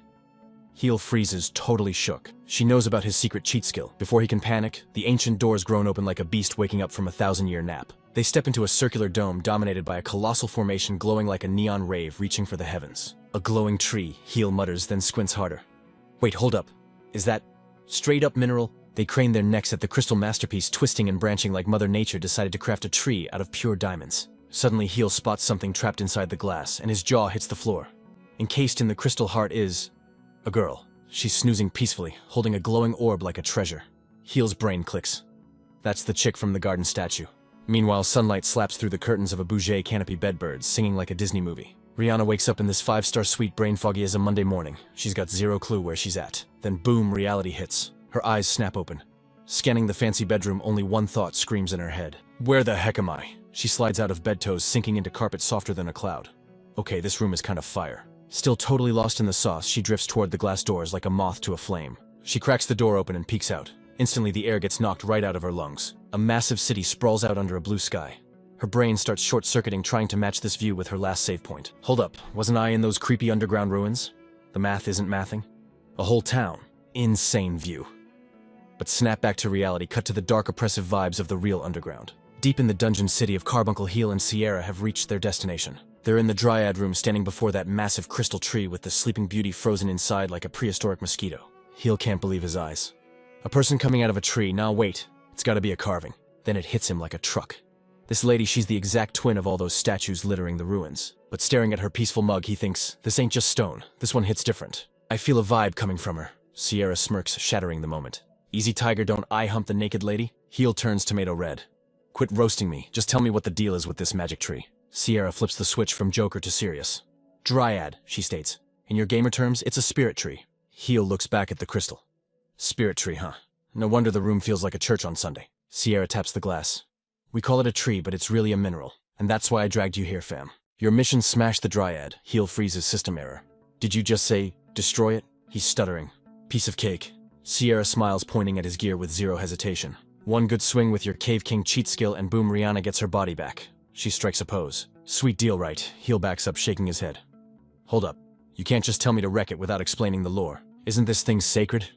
Heel freezes, totally shook. She knows about his secret cheat skill. Before he can panic, the ancient doors groan open like a beast waking up from a 1,000-year nap. They step into a circular dome dominated by a colossal formation glowing like a neon rave reaching for the heavens. A glowing tree, Heel mutters, then squints harder. Wait, hold up. Is that straight up mineral? They crane their necks at the crystal masterpiece, twisting and branching like Mother Nature decided to craft a tree out of pure diamonds. Suddenly, Heel spots something trapped inside the glass, and his jaw hits the floor. Encased in the crystal heart is a girl. She's snoozing peacefully, holding a glowing orb like a treasure. Heel's brain clicks. That's the chick from the garden statue. Meanwhile, sunlight slaps through the curtains of a Bouget canopy bedbirds, singing like a Disney movie. Rihanna wakes up in this 5-star suite brain foggy as a Monday morning. She's got zero clue where she's at. Then boom, reality hits. Her eyes snap open. Scanning the fancy bedroom, only one thought screams in her head. Where the heck am I? She slides out of bed toes, sinking into carpet softer than a cloud. Okay, this room is kind of fire. Still totally lost in the sauce, she drifts toward the glass doors like a moth to a flame. She cracks the door open and peeks out. Instantly, the air gets knocked right out of her lungs. A massive city sprawls out under a blue sky. Her brain starts short-circuiting, trying to match this view with her last save point. Hold up, wasn't I in those creepy underground ruins? The math isn't mathing. A whole town. Insane view. But snap back to reality, cut to the dark, oppressive vibes of the real underground. Deep in the dungeon city of Carbuncle, Heel and Sierra have reached their destination. They're in the Dryad Room, standing before that massive crystal tree with the Sleeping Beauty frozen inside like a prehistoric mosquito. Heel can't believe his eyes. A person coming out of a tree. Nah, wait. It's gotta be a carving. Then it hits him like a truck. This lady, she's the exact twin of all those statues littering the ruins. But staring at her peaceful mug, he thinks, this ain't just stone. This one hits different. I feel a vibe coming from her. Sierra smirks, shattering the moment. Easy, tiger, don't eye hump the naked lady. Heel turns tomato red. Quit roasting me. Just tell me what the deal is with this magic tree. Sierra flips the switch from Joker to serious. Dryad, she states. In your gamer terms, it's a spirit tree. Heel looks back at the crystal. Spirit tree, huh? No wonder the room feels like a church on Sunday. Sierra taps the glass. We call it a tree, but it's really a mineral. And that's why I dragged you here, fam. Your mission smashed the Dryad. Heel freezes, system error. Did you just say, destroy it? He's stuttering. Piece of cake. Sierra smiles, pointing at his gear with zero hesitation. One good swing with your Cave King cheat skill and boom, Rihanna gets her body back. She strikes a pose. Sweet deal, right? Heel backs up, shaking his head. Hold up. You can't just tell me to wreck it without explaining the lore. Isn't this thing sacred?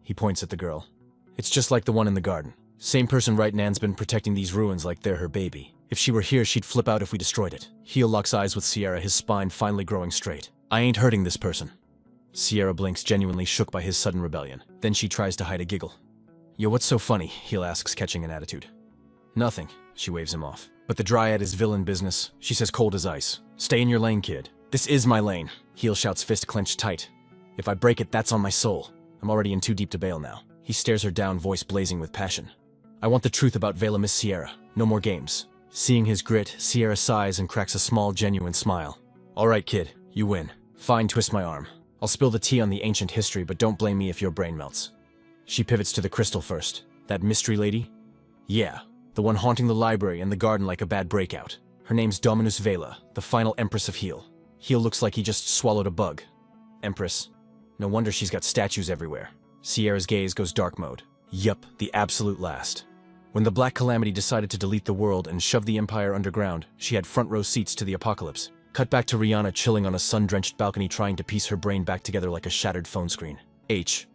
He points at the girl. It's just like the one in the garden. Same person, right? Nan's been protecting these ruins like they're her baby. If she were here, she'd flip out if we destroyed it. Heel locks eyes with Sierra, his spine finally growing straight. I ain't hurting this person. Sierra blinks, genuinely shook by his sudden rebellion. Then she tries to hide a giggle. Yo, what's so funny? Heel asks, catching an attitude. Nothing. She waves him off. But the Dryad is villain business. She says cold as ice. Stay in your lane, kid. This is my lane. Heel shouts, fist clenched tight. If I break it, that's on my soul. I'm already in too deep to bail now. He stares her down, voice blazing with passion. I want the truth about Vela, Miss Sierra. No more games. Seeing his grit, Sierra sighs and cracks a small, genuine smile. All right, kid. You win. Fine, twist my arm. I'll spill the tea on the ancient history, but don't blame me if your brain melts. She pivots to the crystal first. That mystery lady? Yeah, the one haunting the library and the garden like a bad breakout. Her name's Dominus Vela, the final Empress of Heal. Heal looks like he just swallowed a bug. Empress. No wonder she's got statues everywhere. Sierra's gaze goes dark mode. Yup, the absolute last. When the Black Calamity decided to delete the world and shove the Empire underground, she had front row seats to the apocalypse. Cut back to Rihanna chilling on a sun-drenched balcony trying to piece her brain back together like a shattered phone screen.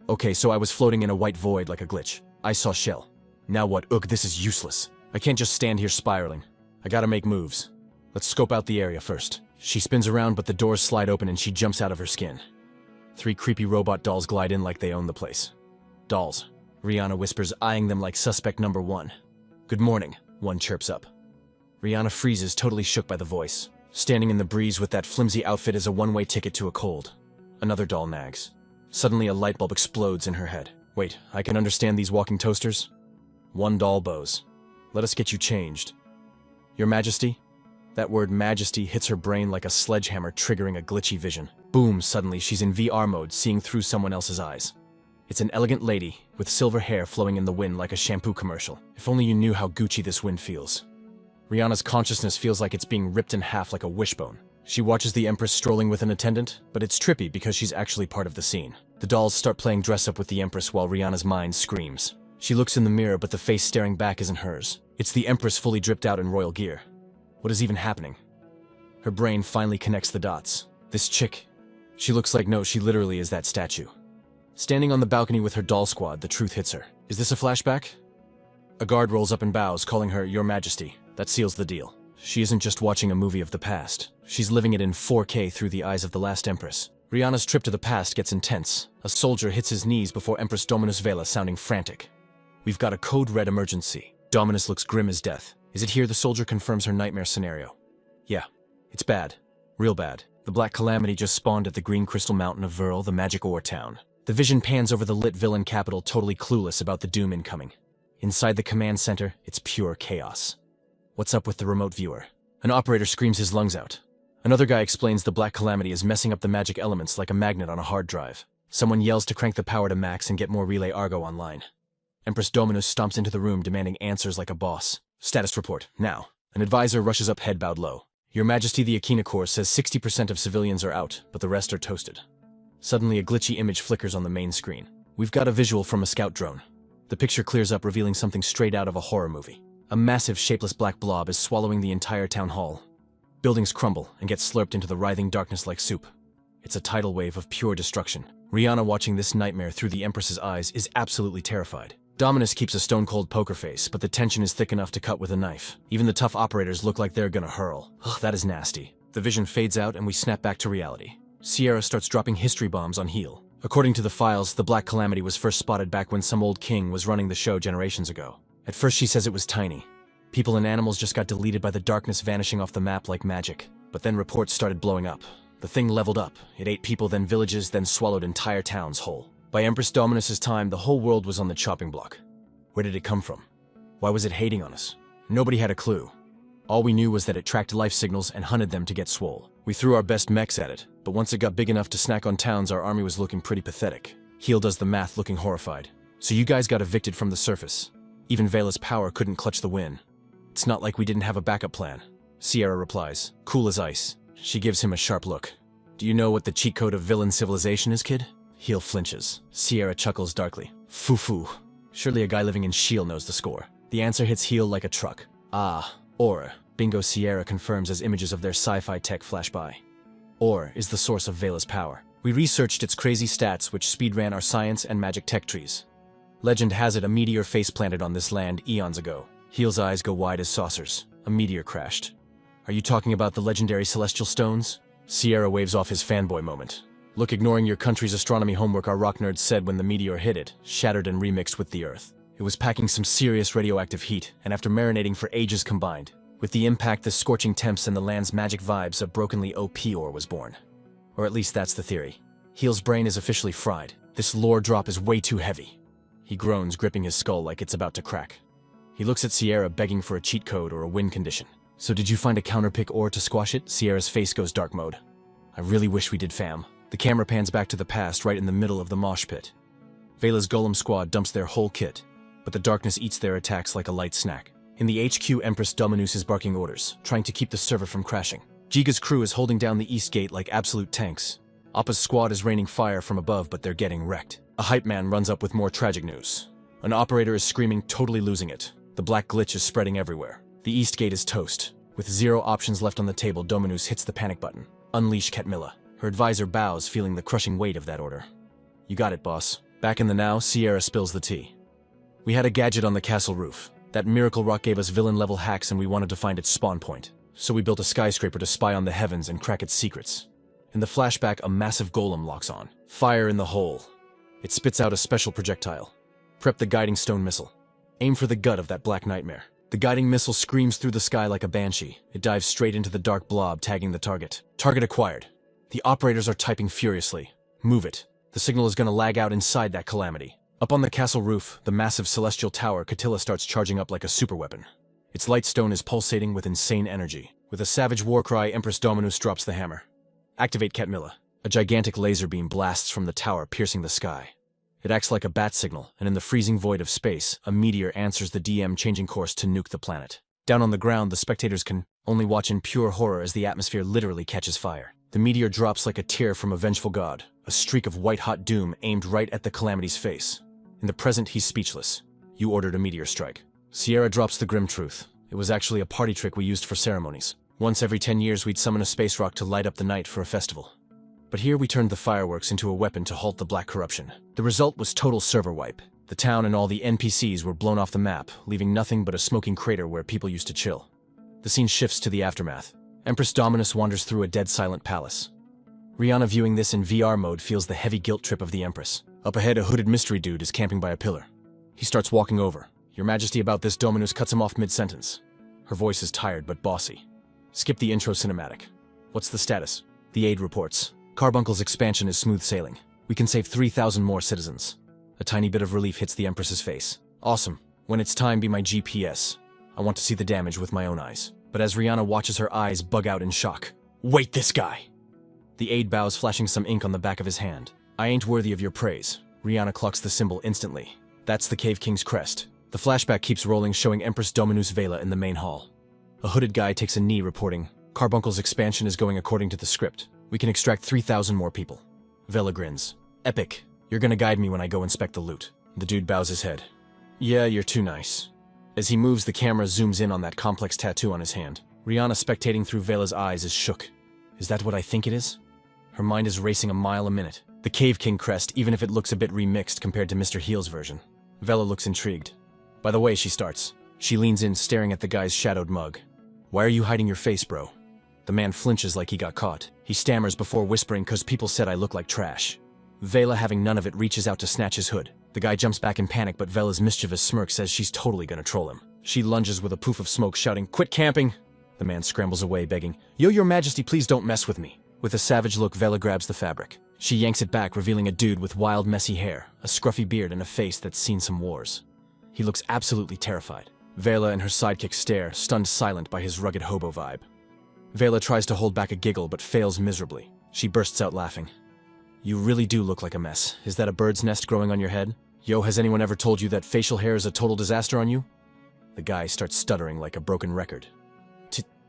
Okay, so I was floating in a white void like a glitch. I saw Shell. Now what? Ugh, this is useless. I can't just stand here spiraling. I gotta make moves. Let's scope out the area first. She spins around, but the doors slide open and she jumps out of her skin. 3 creepy robot dolls glide in like they own the place. Dolls. Rihanna whispers, eyeing them like suspect number 1. Good morning, one chirps up. Rihanna freezes, totally shook by the voice. Standing in the breeze with that flimsy outfit is a one-way ticket to a cold. Another doll nags. Suddenly a light bulb explodes in her head. Wait, I can understand these walking toasters? One doll bows. Let us get you changed. Your Majesty? That word majesty hits her brain like a sledgehammer, triggering a glitchy vision. Boom, suddenly she's in VR mode, seeing through someone else's eyes. It's an elegant lady, with silver hair flowing in the wind like a shampoo commercial. If only you knew how Gucci this wind feels. Rihanna's consciousness feels like it's being ripped in half like a wishbone. She watches the Empress strolling with an attendant, but it's trippy because she's actually part of the scene. The dolls start playing dress-up with the Empress while Rihanna's mind screams. She looks in the mirror, but the face staring back isn't hers. It's the Empress fully dripped out in royal gear. What is even happening? Her brain finally connects the dots. This chick, she looks like she literally is that statue. Standing on the balcony with her doll squad, the truth hits her. Is this a flashback? A guard rolls up and bows, calling her Your Majesty. That seals the deal. She isn't just watching a movie of the past. She's living it in 4K through the eyes of the last Empress. Rihanna's trip to the past gets intense. A soldier hits his knees before Empress Dominus Vela, sounding frantic. We've got a code red emergency. Dominus looks grim as death. Is it here the soldier confirms her nightmare scenario? Yeah, it's bad. Real bad. The Black Calamity just spawned at the Green Crystal Mountain of Virl, the magic ore town. The vision pans over the lit villain capital, totally clueless about the doom incoming. Inside the command center, it's pure chaos. What's up with the remote viewer? An operator screams his lungs out. Another guy explains the Black Calamity is messing up the magic elements like a magnet on a hard drive. Someone yells to crank the power to max and get more Relay Argo online. Empress Dominus stomps into the room demanding answers like a boss. Status report, now. An advisor rushes up, head bowed low. Your Majesty, the Akina Corps says 60% of civilians are out, but the rest are toasted. Suddenly a glitchy image flickers on the main screen. We've got a visual from a scout drone. The picture clears up, revealing something straight out of a horror movie. A massive, shapeless black blob is swallowing the entire town hall. Buildings crumble and get slurped into the writhing darkness like soup. It's a tidal wave of pure destruction. Rihanna, watching this nightmare through the Empress's eyes, is absolutely terrified. Dominus keeps a stone-cold poker face, but the tension is thick enough to cut with a knife. Even the tough operators look like they're gonna hurl. Ugh, that is nasty. The vision fades out and we snap back to reality. Sierra starts dropping history bombs on Heal. According to the files, the Black Calamity was first spotted back when some old king was running the show generations ago. At first she says it was tiny. People and animals just got deleted by the darkness vanishing off the map like magic. But then reports started blowing up. The thing leveled up. It ate people, then villages, then swallowed entire towns whole. By Empress Dominus's time, the whole world was on the chopping block. Where did it come from? Why was it hating on us? Nobody had a clue. All we knew was that it tracked life signals and hunted them to get swole. We threw our best mechs at it, but once it got big enough to snack on towns, our army was looking pretty pathetic. Heal does the math, looking horrified. So you guys got evicted from the surface. Even Vela's power couldn't clutch the win. It's not like we didn't have a backup plan. Sierra replies, cool as ice. She gives him a sharp look. Do you know what the cheat code of villain civilization is, kid? Heal flinches. Sierra chuckles darkly. Foo-foo. Surely a guy living in Shield knows the score. The answer hits Heal like a truck. Ah, Aura. Bingo, Sierra confirms as images of their sci-fi tech flash by. Aura is the source of Vela's power. We researched its crazy stats, which speedran our science and magic tech trees. Legend has it a meteor face planted on this land eons ago. Heal's eyes go wide as saucers. A meteor crashed. Are you talking about the legendary celestial stones? Sierra waves off his fanboy moment. Look, ignoring your country's astronomy homework, our rock nerds said when the meteor hit it, shattered and remixed with the Earth. It was packing some serious radioactive heat, and after marinating for ages combined, with the impact, the scorching temps, and the land's magic vibes, a brokenly OP ore was born. Or at least that's the theory. Heal's brain is officially fried. This lore drop is way too heavy. He groans, gripping his skull like it's about to crack. He looks at Sierra, begging for a cheat code or a win condition. So did you find a counterpick ore to squash it? Sierra's face goes dark mode. I really wish we did, fam. The camera pans back to the past right in the middle of the mosh pit. Vela's golem squad dumps their whole kit, but the darkness eats their attacks like a light snack. In the HQ, Empress Dominus is barking orders, trying to keep the server from crashing. Giga's crew is holding down the east gate like absolute tanks. Appa's squad is raining fire from above, but they're getting wrecked. A hype man runs up with more tragic news. An operator is screaming, totally losing it. The black glitch is spreading everywhere. The east gate is toast. With 0 options left on the table, Dominus hits the panic button. Unleash Ketmilla. Her advisor bows, feeling the crushing weight of that order. You got it, boss. Back in the now, Sierra spills the tea. We had a gadget on the castle roof. That miracle rock gave us villain-level hacks and we wanted to find its spawn point. So we built a skyscraper to spy on the heavens and crack its secrets. In the flashback, a massive golem locks on. Fire in the hole. It spits out a special projectile. Prep the guiding stone missile. Aim for the gut of that black nightmare. The guiding missile screams through the sky like a banshee. It dives straight into the dark blob, tagging the target. Target acquired. The operators are typing furiously. Move it. The signal is gonna lag out inside that calamity. Up on the castle roof, the massive celestial tower, Catilla starts charging up like a superweapon. Its light stone is pulsating with insane energy. With a savage war cry, Empress Dominus drops the hammer. Activate Ketmilla. A gigantic laser beam blasts from the tower, piercing the sky. It acts like a bat signal, and in the freezing void of space, a meteor answers the DM, changing course to nuke the planet. Down on the ground, the spectators can only watch in pure horror as the atmosphere literally catches fire. The meteor drops like a tear from a vengeful god, a streak of white-hot doom aimed right at the Calamity's face. In the present, he's speechless. You ordered a meteor strike. Sierra drops the grim truth. It was actually a party trick we used for ceremonies. Once every 10 years, we'd summon a space rock to light up the night for a festival. But here we turned the fireworks into a weapon to halt the black corruption. The result was total server wipe. The town and all the NPCs were blown off the map, leaving nothing but a smoking crater where people used to chill. The scene shifts to the aftermath. Empress Dominus wanders through a dead silent palace. Rihanna, viewing this in VR mode, feels the heavy guilt trip of the Empress. Up ahead, a hooded mystery dude is camping by a pillar. He starts walking over. Your Majesty, about this. Dominus cuts him off mid-sentence. Her voice is tired but bossy. Skip the intro cinematic. What's the status? The aide reports. Carbuncle's expansion is smooth sailing. We can save 3,000 more citizens. A tiny bit of relief hits the Empress's face. Awesome. When it's time, be my GPS. I want to see the damage with my own eyes. But as Rihanna watches, her eyes bug out in shock. Wait, this guy! The aide bows, flashing some ink on the back of his hand. I ain't worthy of your praise. Rihanna clocks the symbol instantly. That's the Cave King's crest. The flashback keeps rolling, showing Empress Dominus Vela in the main hall. A hooded guy takes a knee, reporting, Carbuncle's expansion is going according to the script. We can extract 3,000 more people. Vela grins. Epic. You're gonna guide me when I go inspect the loot. The dude bows his head. Yeah, you're too nice. As he moves, the camera zooms in on that complex tattoo on his hand. Rihanna, spectating through Vela's eyes, is shook. Is that what I think it is? Her mind is racing a mile a minute. The Cave King crest, even if it looks a bit remixed compared to Mr. Heel's version. Vela looks intrigued. By the way, she starts. She leans in, staring at the guy's shadowed mug. Why are you hiding your face, bro? The man flinches like he got caught. He stammers before whispering, cause people said I look like trash. Vela, having none of it, reaches out to snatch his hood. The guy jumps back in panic, but Vela's mischievous smirk says she's totally gonna troll him. She lunges with a poof of smoke, shouting, "Quit camping!" The man scrambles away, begging, "Yo, your majesty, please don't mess with me." With a savage look, Vela grabs the fabric. She yanks it back, revealing a dude with wild, messy hair, a scruffy beard, and a face that's seen some wars. He looks absolutely terrified. Vela and her sidekick stare, stunned silent by his rugged hobo vibe. Vela tries to hold back a giggle, but fails miserably. She bursts out laughing. You really do look like a mess. Is that a bird's nest growing on your head? Yo, has anyone ever told you that facial hair is a total disaster on you? The guy starts stuttering like a broken record.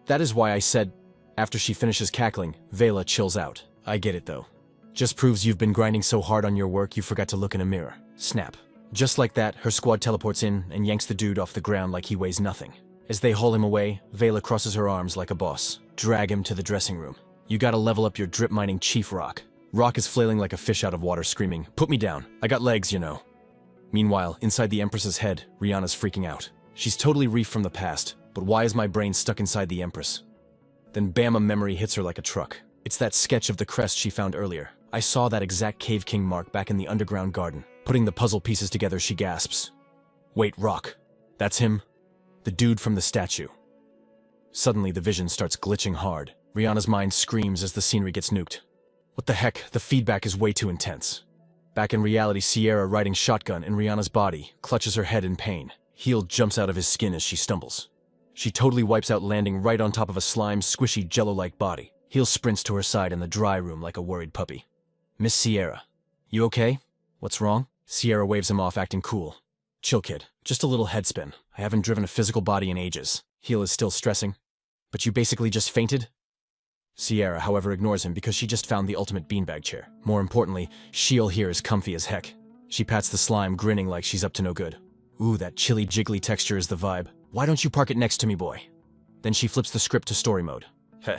That is why I said... After she finishes cackling, Vela chills out. I get it though. Just proves you've been grinding so hard on your work you forgot to look in a mirror. Snap. Just like that, her squad teleports in and yanks the dude off the ground like he weighs nothing. As they haul him away, Vela crosses her arms like a boss. Drag him to the dressing room. You gotta level up your drip mining chief, Rock. Rock is flailing like a fish out of water, screaming, "Put me down. I got legs, you know." Meanwhile, inside the Empress's head, Rihanna's freaking out. She's totally reefed from the past, but why is my brain stuck inside the Empress? Then bam, a memory hits her like a truck. It's that sketch of the crest she found earlier. I saw that exact Cave King mark back in the underground garden. Putting the puzzle pieces together, she gasps. Wait, Rock. That's him? The dude from the statue. Suddenly, the vision starts glitching hard. Rihanna's mind screams as the scenery gets nuked. What the heck? The feedback is way too intense. Back in reality, Sierra, riding shotgun in Rihanna's body, clutches her head in pain. Heel jumps out of his skin as she stumbles. She totally wipes out, landing right on top of a slime, squishy, jello-like body. Heel sprints to her side in the dry room like a worried puppy. Miss Sierra, you okay? What's wrong? Sierra waves him off, acting cool. Chill, kid. Just a little headspin. I haven't driven a physical body in ages. Heel is still stressing. But you basically just fainted? Sierra, however, ignores him because she just found the ultimate beanbag chair. More importantly, Sheol here is comfy as heck. She pats the slime, grinning like she's up to no good. Ooh, that chilly jiggly texture is the vibe. Why don't you park it next to me, boy? Then she flips the script to story mode. Heh.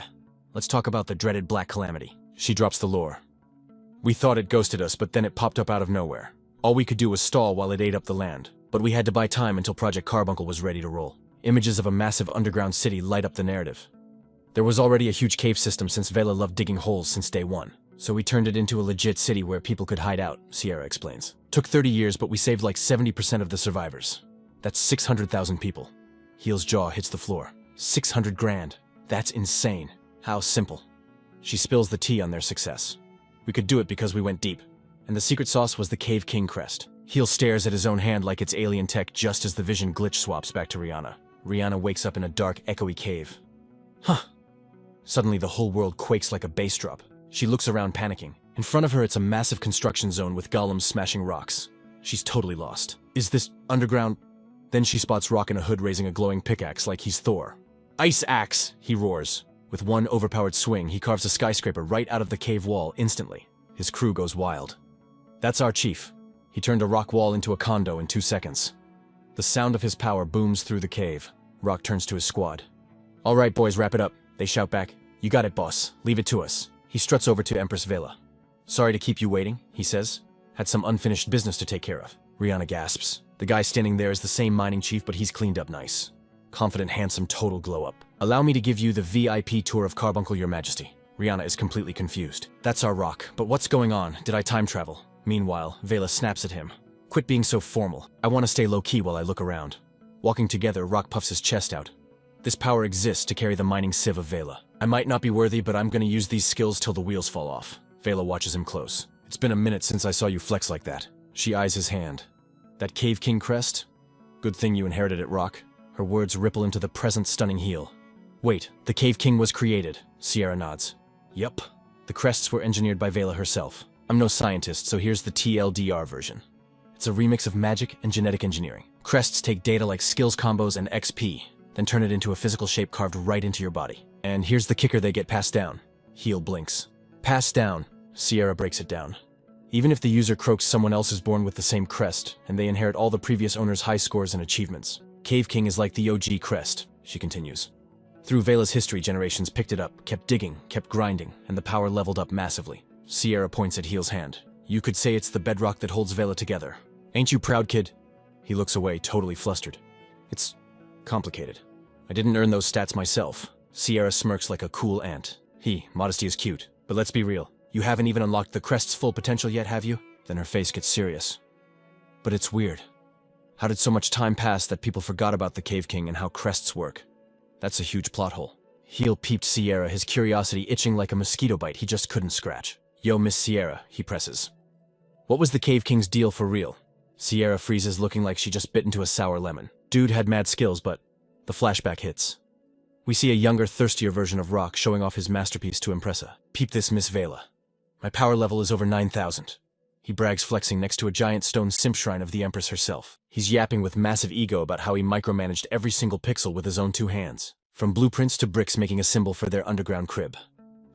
Let's talk about the dreaded Black Calamity. She drops the lore. We thought it ghosted us, but then it popped up out of nowhere. All we could do was stall while it ate up the land. But we had to buy time until Project Carbuncle was ready to roll. Images of a massive underground city light up the narrative. There was already a huge cave system since Vela loved digging holes since day one. So we turned it into a legit city where people could hide out, Sierra explains. Took 30 years, but we saved like 70% of the survivors. That's 600,000 people. Heel's jaw hits the floor. 600 grand. That's insane. How simple. She spills the tea on their success. We could do it because we went deep. And the secret sauce was the Cave King crest. Heel stares at his own hand like it's alien tech just as the vision glitch swaps back to Rihanna. Rihanna wakes up in a dark, echoey cave. Huh. Suddenly the whole world quakes like a bass drop. She looks around panicking. In front of her it's a massive construction zone with golems smashing rocks. She's totally lost. Is this underground? Then she spots Rock in a hood raising a glowing pickaxe like he's Thor. Ice axe, he roars. With one overpowered swing, he carves a skyscraper right out of the cave wall instantly. His crew goes wild. That's our chief. He turned a rock wall into a condo in 2 seconds. The sound of his power booms through the cave. Rock turns to his squad. All right, boys, wrap it up. They shout back. You got it, boss. Leave it to us. He struts over to Empress Vela. Sorry to keep you waiting, he says. Had some unfinished business to take care of. Rihanna gasps. The guy standing there is the same mining chief, but he's cleaned up nice. Confident, handsome, total glow up. Allow me to give you the VIP tour of Carbuncle, Your Majesty. Rihanna is completely confused. That's our Rock, but what's going on? Did I time travel? Meanwhile, Vela snaps at him. Quit being so formal. I want to stay low-key while I look around. Walking together, Rock puffs his chest out. This power exists to carry the mining sieve of Vela. I might not be worthy, but I'm gonna use these skills till the wheels fall off. Vela watches him close. It's been a minute since I saw you flex like that. She eyes his hand. That Cave King crest? Good thing you inherited it, Rock. Her words ripple into the present stunning heel. Wait, the Cave King was created. Sierra nods. Yup. The crests were engineered by Vela herself. I'm no scientist, so here's the TLDR version. It's a remix of magic and genetic engineering. Crests take data like skills combos and XP, then turn it into a physical shape carved right into your body. And here's the kicker, they get passed down. Heel blinks. Passed down. Sierra breaks it down. Even if the user croaks, someone else is born with the same crest, and they inherit all the previous owner's high scores and achievements. Cave King is like the OG crest, she continues. Through Vela's history, generations picked it up, kept digging, kept grinding, and the power leveled up massively. Sierra points at Heel's hand. You could say it's the bedrock that holds Vela together. Ain't you proud, kid? He looks away, totally flustered. It's complicated. I didn't earn those stats myself. Sierra smirks like a cool ant. Modesty is cute, but let's be real. You haven't even unlocked the crest's full potential yet, have you? Then her face gets serious. But it's weird. How did so much time pass that people forgot about the Cave King and how crests work? That's a huge plot hole. Heel peeped Sierra, his curiosity itching like a mosquito bite he just couldn't scratch. Yo, Miss Sierra, he presses. What was the Cave King's deal for real? Sierra freezes, looking like she just bit into a sour lemon. Dude had mad skills, but the flashback hits. We see a younger, thirstier version of Rock showing off his masterpiece to Impressa. Peep this, Miss Vela. My power level is over 9,000. He brags, flexing next to a giant stone simp shrine of the Empress herself. He's yapping with massive ego about how he micromanaged every single pixel with his own 2 hands. From blueprints to bricks making a symbol for their underground crib.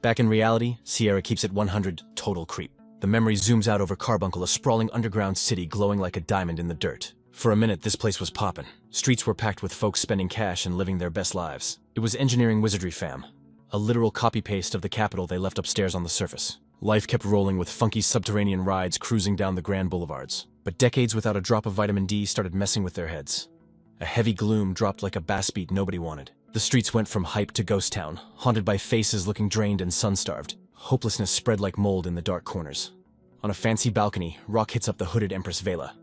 Back in reality, Sierra keeps it 100, total creep. The memory zooms out over Carbuncle, a sprawling underground city glowing like a diamond in the dirt. For a minute, this place was poppin'. Streets were packed with folks spending cash and living their best lives. It was engineering wizardry, fam. A literal copy-paste of the capital they left upstairs on the surface. Life kept rolling with funky subterranean rides cruising down the grand boulevards. But decades without a drop of vitamin D started messing with their heads. A heavy gloom dropped like a bass beat nobody wanted. The streets went from hype to ghost town, haunted by faces looking drained and sun-starved. Hopelessness spread like mold in the dark corners. On a fancy balcony, Rock hits up the hooded Empress Vela.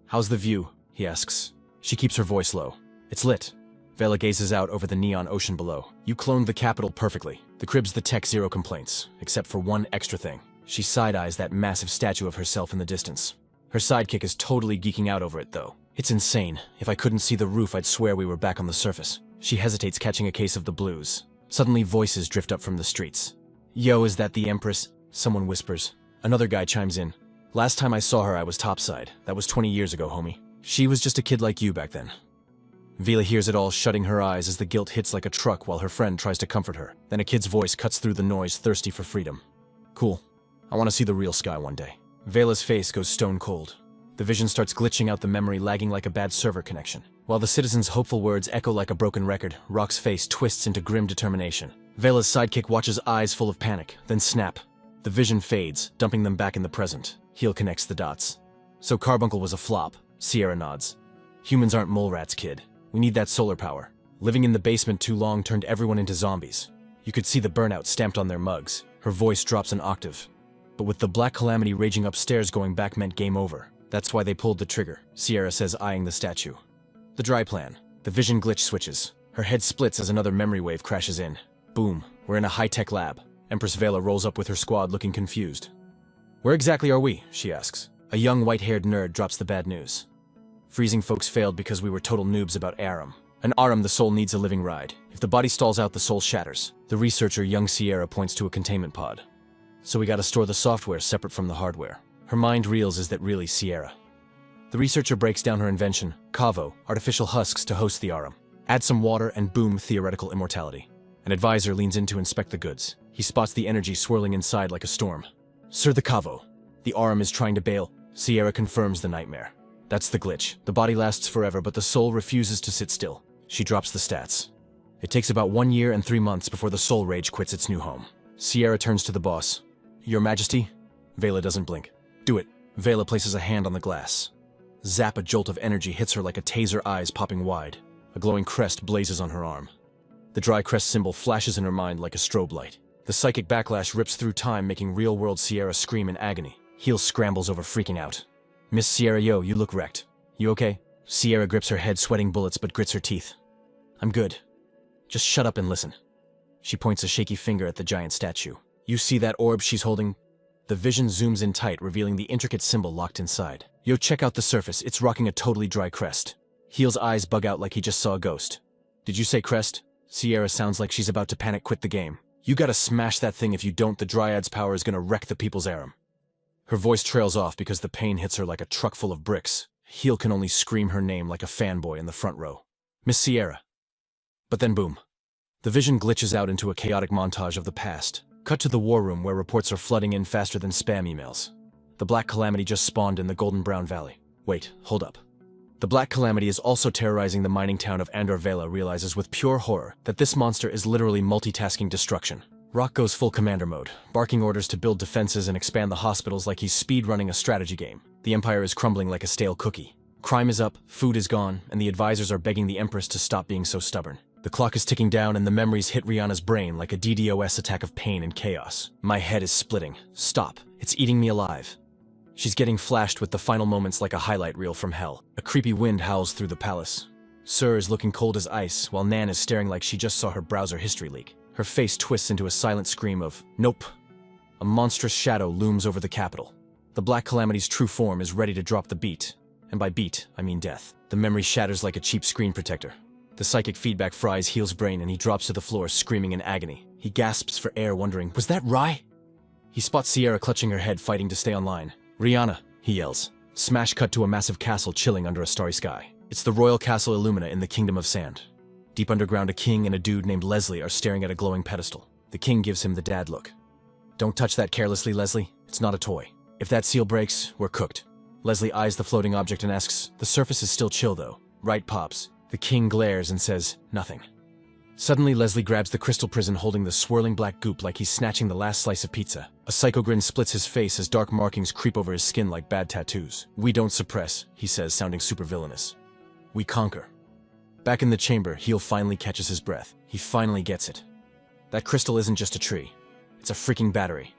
How's the view? He asks. She keeps her voice low. It's lit. Vela gazes out over the neon ocean below. You cloned the capital perfectly. The crib's the tech, zero complaints, except for one extra thing. She side-eyes that massive statue of herself in the distance. Her sidekick is totally geeking out over it, though. It's insane. If I couldn't see the roof, I'd swear we were back on the surface. She hesitates, catching a case of the blues. Suddenly, voices drift up from the streets. Yo, is that the Empress? Someone whispers. Another guy chimes in. Last time I saw her, I was topside. That was 20 years ago, homie. She was just a kid like you back then. Vila hears it all, shutting her eyes as the guilt hits like a truck while her friend tries to comfort her. Then a kid's voice cuts through the noise, thirsty for freedom. Cool. I want to see the real sky one day. Vela's face goes stone cold. The vision starts glitching out, the memory lagging like a bad server connection. While the citizen's hopeful words echo like a broken record, Rock's face twists into grim determination. Vela's sidekick watches, eyes full of panic, then snap. The vision fades, dumping them back in the present. Heel connects the dots. So Carbuncle was a flop. Sierra nods. Humans aren't mole rats, kid. We need that solar power. Living in the basement too long turned everyone into zombies. You could see the burnout stamped on their mugs. Her voice drops an octave. But with the black calamity raging upstairs, going back meant game over. That's why they pulled the trigger, Sierra says, eyeing the statue. The dry plan. The vision glitch switches. Her head splits as another memory wave crashes in. Boom. We're in a high-tech lab. Empress Vela rolls up with her squad, looking confused. Where exactly are we? She asks. A young white-haired nerd drops the bad news. Freezing folks failed because we were total noobs about Aram. An Aram, the soul needs a living ride. If the body stalls out, the soul shatters. The researcher, young Sierra, points to a containment pod. So we gotta store the software separate from the hardware. Her mind reels, is that really Sierra? The researcher breaks down her invention, Kavo, artificial husks to host the Aram. Add some water and boom, theoretical immortality. An advisor leans in to inspect the goods. He spots the energy swirling inside like a storm. Sir, the Kavo. The Aram is trying to bail. Sierra confirms the nightmare. That's the glitch. The body lasts forever, but the soul refuses to sit still. She drops the stats. It takes about 1 year and 3 months before the soul rage quits its new home. Sierra turns to the boss. Your Majesty? Vela doesn't blink. Do it. Vela places a hand on the glass. Zap, a jolt of energy hits her like a taser, eyes popping wide. A glowing crest blazes on her arm. The dry crest symbol flashes in her mind like a strobe light. The psychic backlash rips through time, making real-world Sierra scream in agony. Heel scrambles over, freaking out. Miss Sierra, yo, you look wrecked. You okay? Sierra grips her head, sweating bullets, but grits her teeth. I'm good. Just shut up and listen. She points a shaky finger at the giant statue. You see that orb she's holding? The vision zooms in tight, revealing the intricate symbol locked inside. Yo, check out the surface. It's rocking a totally dry crest. Heel's eyes bug out like he just saw a ghost. Did you say crest? Sierra sounds like she's about to panic quit the game. You gotta smash that thing. If you don't, the Dryad's power is gonna wreck the people's Aram. Her voice trails off because the pain hits her like a truck full of bricks. Heel can only scream her name like a fanboy in the front row. Miss Sierra. But then boom. The vision glitches out into a chaotic montage of the past. Cut to the war room where reports are flooding in faster than spam emails. The Black Calamity just spawned in the Golden Brown Valley. Wait, hold up. The Black Calamity is also terrorizing the mining town of Andor. Vela realizes with pure horror that this monster is literally multitasking destruction. Rock goes full commander mode, barking orders to build defenses and expand the hospitals like he's speedrunning a strategy game. The Empire is crumbling like a stale cookie. Crime is up, food is gone, and the advisors are begging the Empress to stop being so stubborn. The clock is ticking down and the memories hit Rihanna's brain like a DDoS attack of pain and chaos. My head is splitting. Stop. It's eating me alive. She's getting flashed with the final moments like a highlight reel from hell. A creepy wind howls through the palace. Sir is looking cold as ice, while Nan is staring like she just saw her browser history leak. Her face twists into a silent scream of, nope. A monstrous shadow looms over the capital. The Black Calamity's true form is ready to drop the beat. And by beat, I mean death. The memory shatters like a cheap screen protector. The psychic feedback fries Heel's brain and he drops to the floor, screaming in agony. He gasps for air, wondering, was that Rai? He spots Sierra clutching her head, fighting to stay online. Rihanna, he yells. Smash cut to a massive castle chilling under a starry sky. It's the royal castle Illumina in the Kingdom of Sand. Deep underground, a king and a dude named Leslie are staring at a glowing pedestal. The king gives him the dad look. Don't touch that carelessly, Leslie. It's not a toy. If that seal breaks, we're cooked. Leslie eyes the floating object and asks, the surface is still chill though, right, Pops? The king glares and says, nothing. Suddenly, Leslie grabs the crystal prison holding the swirling black goop like he's snatching the last slice of pizza. A psycho grin splits his face as dark markings creep over his skin like bad tattoos. We don't suppress, he says, sounding super villainous. We conquer. Back in the chamber, Heel finally catches his breath. He finally gets it. That crystal isn't just a tree. It's a freaking battery.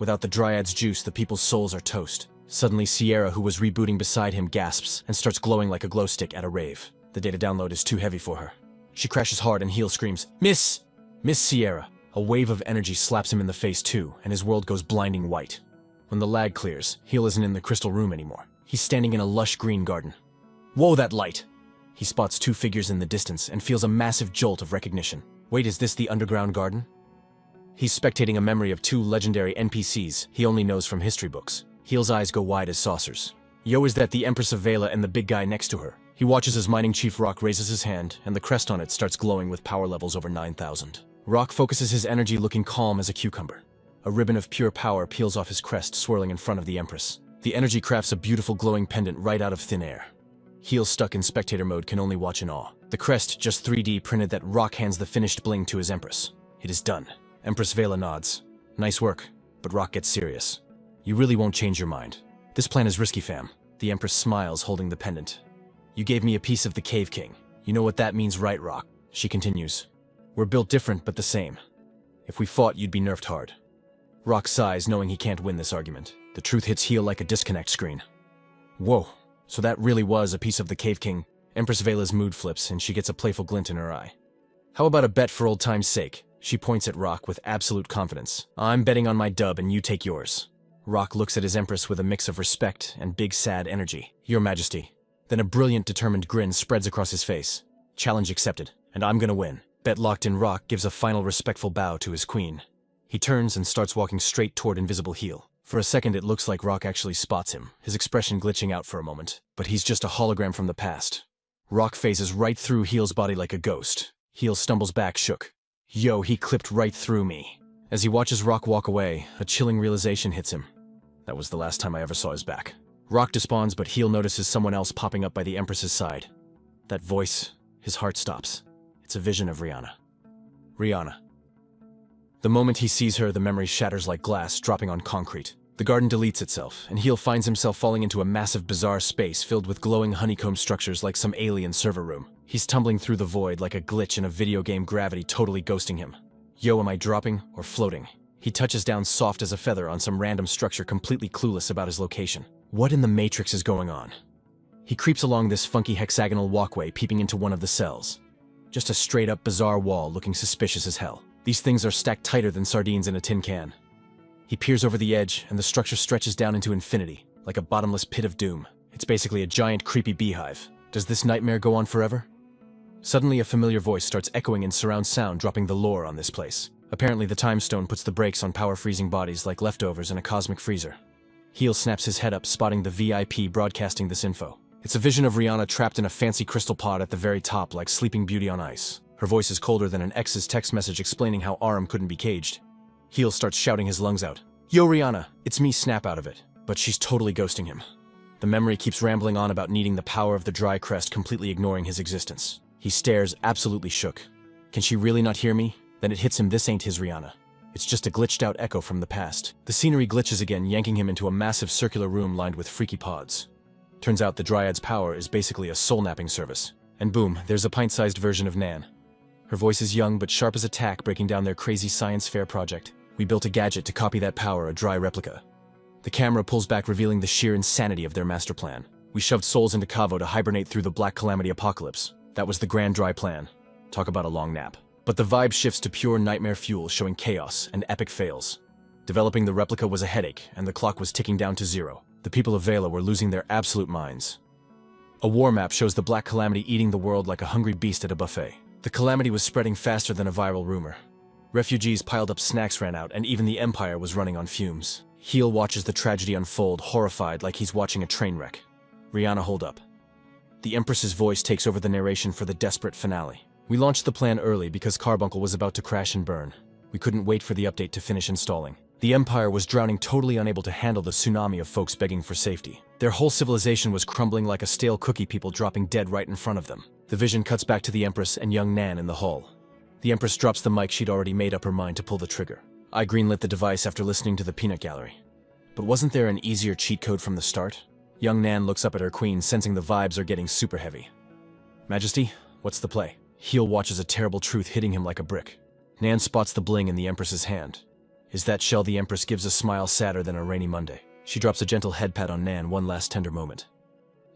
Without the Dryad's juice, the people's souls are toast. Suddenly, Sierra, who was rebooting beside him, gasps and starts glowing like a glow stick at a rave. The data download is too heavy for her. She crashes hard and Heel screams, Miss Sierra! A wave of energy slaps him in the face too, and his world goes blinding white. When the lag clears, Heel isn't in the crystal room anymore. He's standing in a lush green garden. Whoa, that light! He spots two figures in the distance and feels a massive jolt of recognition. Wait, is this the underground garden? He's spectating a memory of two legendary NPCs he only knows from history books. Heel's eyes go wide as saucers. Yo, is that the Empress of Vela and the big guy next to her? He watches as Mining Chief Rock raises his hand, and the crest on it starts glowing with power levels over 9,000. Rock focuses his energy, looking calm as a cucumber. A ribbon of pure power peels off his crest, swirling in front of the Empress. The energy crafts a beautiful glowing pendant right out of thin air. Heel, stuck in spectator mode, can only watch in awe. The crest, just 3D printed, that Rock hands the finished bling to his Empress. It is done. Empress Vela nods. Nice work, but Rock gets serious. You really won't change your mind. This plan is risky, fam. The Empress smiles, holding the pendant. You gave me a piece of the Cave King. You know what that means, right, Rock? She continues. We're built different, but the same. If we fought, you'd be nerfed hard. Rock sighs, knowing he can't win this argument. The truth hits Heel like a disconnect screen. Whoa, so that really was a piece of the Cave King. Empress Vela's mood flips, and she gets a playful glint in her eye. How about a bet for old time's sake? She points at Rock with absolute confidence. I'm betting on my dub and you take yours. Rock looks at his Empress with a mix of respect and big sad energy. Your Majesty. Then a brilliant, determined grin spreads across his face. Challenge accepted, and I'm gonna win. Bet locked in. Rock gives a final respectful bow to his queen. He turns and starts walking straight toward invisible Heel. For a second it looks like Rock actually spots him, his expression glitching out for a moment. But he's just a hologram from the past. Rock phases right through Heel's body like a ghost. Heel stumbles back, shook. Yo, he clipped right through me. As he watches Rock walk away, a chilling realization hits him. That was the last time I ever saw his back. Rock despawns, but Heel notices someone else popping up by the Empress's side. That voice, his heart stops. It's a vision of Rihanna. Rihanna. The moment he sees her, the memory shatters like glass, dropping on concrete. The garden deletes itself, and Heel finds himself falling into a massive, bizarre space filled with glowing honeycomb structures like some alien server room. He's tumbling through the void like a glitch in a video game, gravity totally ghosting him. Yo, am I dropping or floating? He touches down soft as a feather on some random structure, completely clueless about his location. What in the Matrix is going on? He creeps along this funky hexagonal walkway, peeping into one of the cells. Just a straight-up bizarre wall looking suspicious as hell. These things are stacked tighter than sardines in a tin can. He peers over the edge, and the structure stretches down into infinity, like a bottomless pit of doom. It's basically a giant, creepy beehive. Does this nightmare go on forever? Suddenly, a familiar voice starts echoing in surround sound, dropping the lore on this place. Apparently, the Time Stone puts the brakes on power-freezing bodies like leftovers in a cosmic freezer. Heel snaps his head up, spotting the VIP broadcasting this info. It's a vision of Rihanna trapped in a fancy crystal pod at the very top, like Sleeping Beauty on ice. Her voice is colder than an ex's text message explaining how Aram couldn't be caged. Heel starts shouting his lungs out. Yo, Rihanna, it's me, snap out of it. But she's totally ghosting him. The memory keeps rambling on about needing the power of the dry crest, completely ignoring his existence. He stares, absolutely shook. Can she really not hear me? Then it hits him, this ain't his Rihanna. It's just a glitched-out echo from the past. The scenery glitches again, yanking him into a massive circular room lined with freaky pods. Turns out the Dryad's power is basically a soul-napping service. And boom, there's a pint-sized version of Nan. Her voice is young but sharp as a tack, breaking down their crazy science fair project. We built a gadget to copy that power, a dry replica. The camera pulls back, revealing the sheer insanity of their master plan. We shoved souls into Kavo to hibernate through the Black Calamity apocalypse. That was the grand dry plan. Talk about a long nap. But the vibe shifts to pure nightmare fuel, showing chaos and epic fails. Developing the replica was a headache, and the clock was ticking down to zero. The people of Vela were losing their absolute minds. A war map shows the Black Calamity eating the world like a hungry beast at a buffet. The calamity was spreading faster than a viral rumor. Refugees piled up, snacks ran out, and even the Empire was running on fumes. Heel watches the tragedy unfold, horrified, like he's watching a train wreck. Rihanna, hold up. The Empress's voice takes over the narration for the desperate finale. We launched the plan early because Carbuncle was about to crash and burn. We couldn't wait for the update to finish installing. The Empire was drowning, totally unable to handle the tsunami of folks begging for safety. Their whole civilization was crumbling like a stale cookie, people dropping dead right in front of them. The vision cuts back to the Empress and young Nan in the hall. The Empress drops the mic. She'd already made up her mind to pull the trigger. I greenlit the device after listening to the peanut gallery. But wasn't there an easier cheat code from the start? Young Nan looks up at her queen, sensing the vibes are getting super heavy. Majesty, what's the play? Heel watches a terrible truth hitting him like a brick. Nan spots the bling in the Empress's hand. Is that shell? The Empress gives a smile sadder than a rainy Monday. She drops a gentle head pat on Nan, one last tender moment.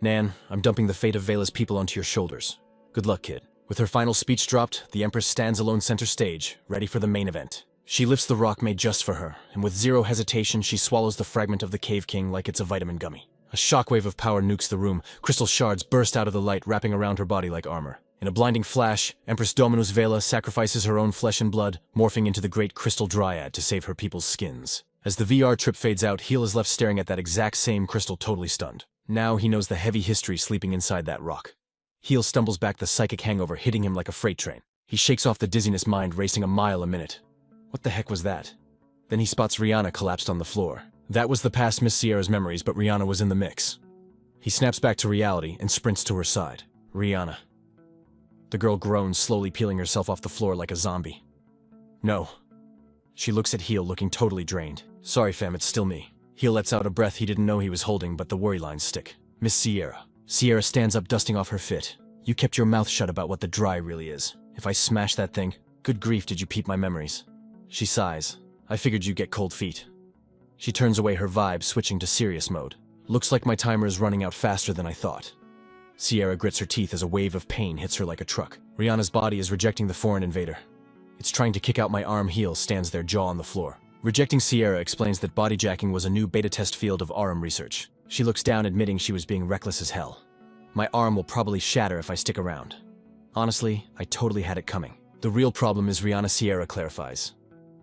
Nan, I'm dumping the fate of Vela's people onto your shoulders. Good luck, kid. With her final speech dropped, the Empress stands alone center stage, ready for the main event. She lifts the rock made just for her, and with zero hesitation, she swallows the fragment of the Cave King like it's a vitamin gummy. A shockwave of power nukes the room. Crystal shards burst out of the light, wrapping around her body like armor. In a blinding flash, Empress Dominus Vela sacrifices her own flesh and blood, morphing into the great crystal dryad to save her people's skins. As the VR trip fades out, Heel is left staring at that exact same crystal, totally stunned. Now he knows the heavy history sleeping inside that rock. Heel stumbles back, the psychic hangover hitting him like a freight train. He shakes off the dizziness, mind racing a mile a minute. What the heck was that? Then he spots Rihanna collapsed on the floor. That was the past Miss Sierra's memories, but Rihanna was in the mix. He snaps back to reality and sprints to her side. Rihanna. The girl groans, slowly peeling herself off the floor like a zombie. No. She looks at Heel, looking totally drained. Sorry fam, it's still me. Heel lets out a breath he didn't know he was holding, but the worry lines stick. Miss Sierra. Sierra stands up, dusting off her fit. You kept your mouth shut about what the dry really is. If I smash that thing, good grief, did you peep my memories? She sighs. I figured you'd get cold feet. She turns away, her vibe switching to serious mode. Looks like my timer is running out faster than I thought. Sierra grits her teeth as a wave of pain hits her like a truck. Rihanna's body is rejecting the foreign invader. It's trying to kick out my arm. Heel stands there, jaw on the floor. Rejecting Sierra explains that bodyjacking was a new beta test field of RM research. She looks down, admitting she was being reckless as hell. My arm will probably shatter if I stick around. Honestly, I totally had it coming. The real problem is Rihanna, Sierra clarifies.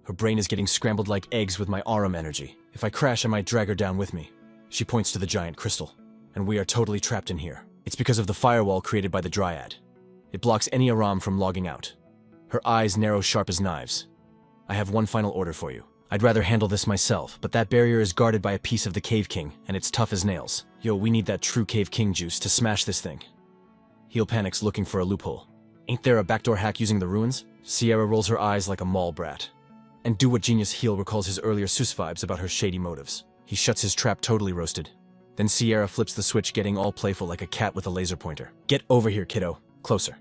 Her brain is getting scrambled like eggs with my RM energy. If I crash, I might drag her down with me. She points to the giant crystal. And we are totally trapped in here. It's because of the firewall created by the Dryad. It blocks any Aram from logging out. Her eyes narrow, sharp as knives. I have one final order for you. I'd rather handle this myself, but that barrier is guarded by a piece of the Cave King, and it's tough as nails. Yo, we need that true Cave King juice to smash this thing. Heel panics, looking for a loophole. Ain't there a backdoor hack using the ruins? Sierra rolls her eyes like a mall brat. And do what genius Heel recalls his earlier sus vibes about her shady motives. He shuts his trap, totally roasted. Then Sierra flips the switch, getting all playful like a cat with a laser pointer. Get over here, kiddo. Closer.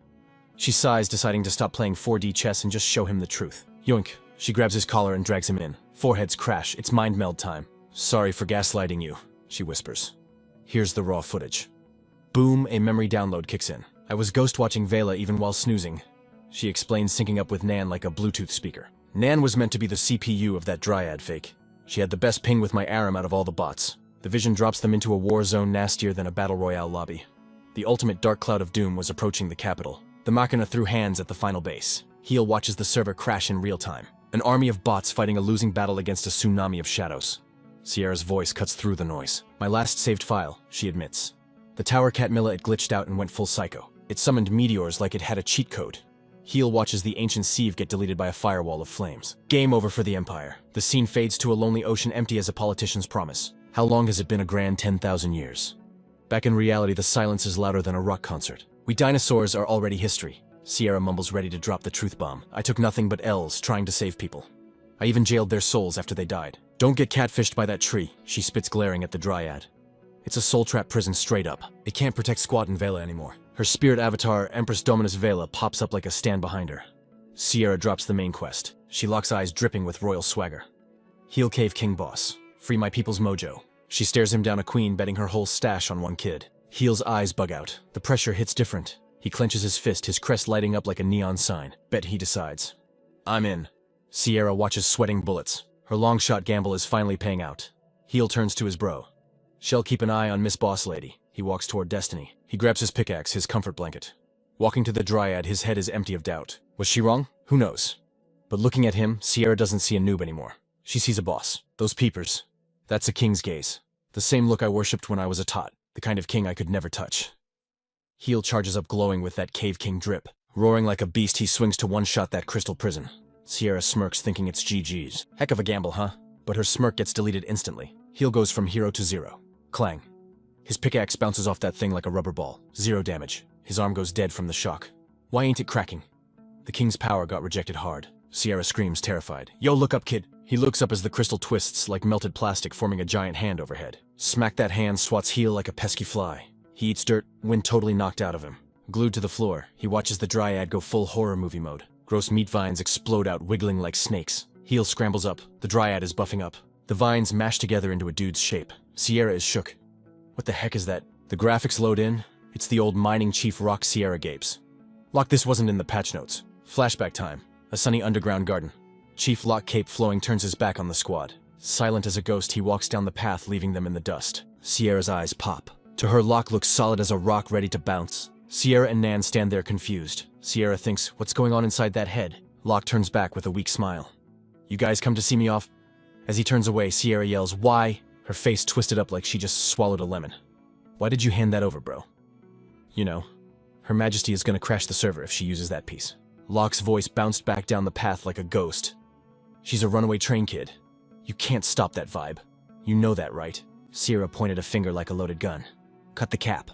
She sighs, deciding to stop playing 4D chess and just show him the truth. Yoink. She grabs his collar and drags him in. Foreheads crash. It's mind meld time. Sorry for gaslighting you, she whispers. Here's the raw footage. Boom, a memory download kicks in. I was ghost watching Vela even while snoozing. She explains, syncing up with Nan like a Bluetooth speaker. Nan was meant to be the CPU of that Dryad fake. She had the best ping with my Aram out of all the bots. The vision drops them into a war zone nastier than a battle royale lobby. The ultimate dark cloud of doom was approaching the capital. The Machina threw hands at the final base. Heel watches the server crash in real time. An army of bots fighting a losing battle against a tsunami of shadows. Sierra's voice cuts through the noise. My last saved file, she admits. The tower cat Milla, it glitched out and went full psycho. It summoned meteors like it had a cheat code. Heel watches the ancient sieve get deleted by a firewall of flames. Game over for the Empire. The scene fades to a lonely ocean, empty as a politician's promise. How long has it been? A grand 10,000 years. Back in reality, the silence is louder than a rock concert. We dinosaurs are already history. Sierra mumbles, ready to drop the truth bomb. I took nothing but L's trying to save people. I even jailed their souls after they died. Don't get catfished by that tree, she spits, glaring at the Dryad. It's a soul trap prison straight up. It can't protect Squat and Vela anymore. Her spirit avatar, Empress Dominus Vela, pops up like a stand behind her. Sierra drops the main quest. She locks eyes, dripping with royal swagger. Heel Cave King boss. Free my people's mojo. She stares him down, a queen betting her whole stash on one kid. Heel's eyes bug out. The pressure hits different. He clenches his fist, his crest lighting up like a neon sign. Bet, he decides. I'm in. Sierra watches, sweating bullets. Her long shot gamble is finally paying out. Heel turns to his bro. Shall keep an eye on Miss Boss Lady. He walks toward Destiny. He grabs his pickaxe, his comfort blanket. Walking to the Dryad, his head is empty of doubt. Was she wrong? Who knows? But looking at him, Sierra doesn't see a noob anymore. She sees a boss. Those peepers. That's a king's gaze. The same look I worshipped when I was a tot. The kind of king I could never touch. Heel charges up, glowing with that Cave King drip. Roaring like a beast, he swings to one-shot that crystal prison. Sierra smirks, thinking it's GG's. Heck of a gamble, huh? But her smirk gets deleted instantly. Heel goes from hero to zero. Clang. His pickaxe bounces off that thing like a rubber ball. 0 damage. His arm goes dead from the shock. Why ain't it cracking? The king's power got rejected hard. Sierra screams, terrified. Yo, look up, kid. He looks up as the crystal twists like melted plastic, forming a giant hand overhead. Smack that hand, swats Heel like a pesky fly. He eats dirt, wind totally knocked out of him. Glued to the floor, he watches the Dryad go full horror movie mode. Gross meat vines explode out, wiggling like snakes. Heel scrambles up. The Dryad is buffing up. The vines mash together into a dude's shape. Sierra is shook. What the heck is that? The graphics load in. It's the old mining chief Rock. Sierra gapes. Lock, this wasn't in the patch notes. Flashback time. A sunny underground garden. Chief Lock, cape flowing, turns his back on the squad. Silent as a ghost, he walks down the path, leaving them in the dust. Sierra's eyes pop. To her, Lock looks solid as a rock, ready to bounce. Sierra and Nan stand there confused. Sierra thinks, what's going on inside that head? Locke turns back with a weak smile. You guys come to see me off? As he turns away, Sierra yells, why? Her face twisted up like she just swallowed a lemon. Why did you hand that over, bro? You know, Her Majesty is gonna crash the server if she uses that piece. Locke's voice bounced back down the path like a ghost. She's a runaway train kid. You can't stop that vibe. You know that, right? Sierra pointed a finger like a loaded gun. Cut the cap.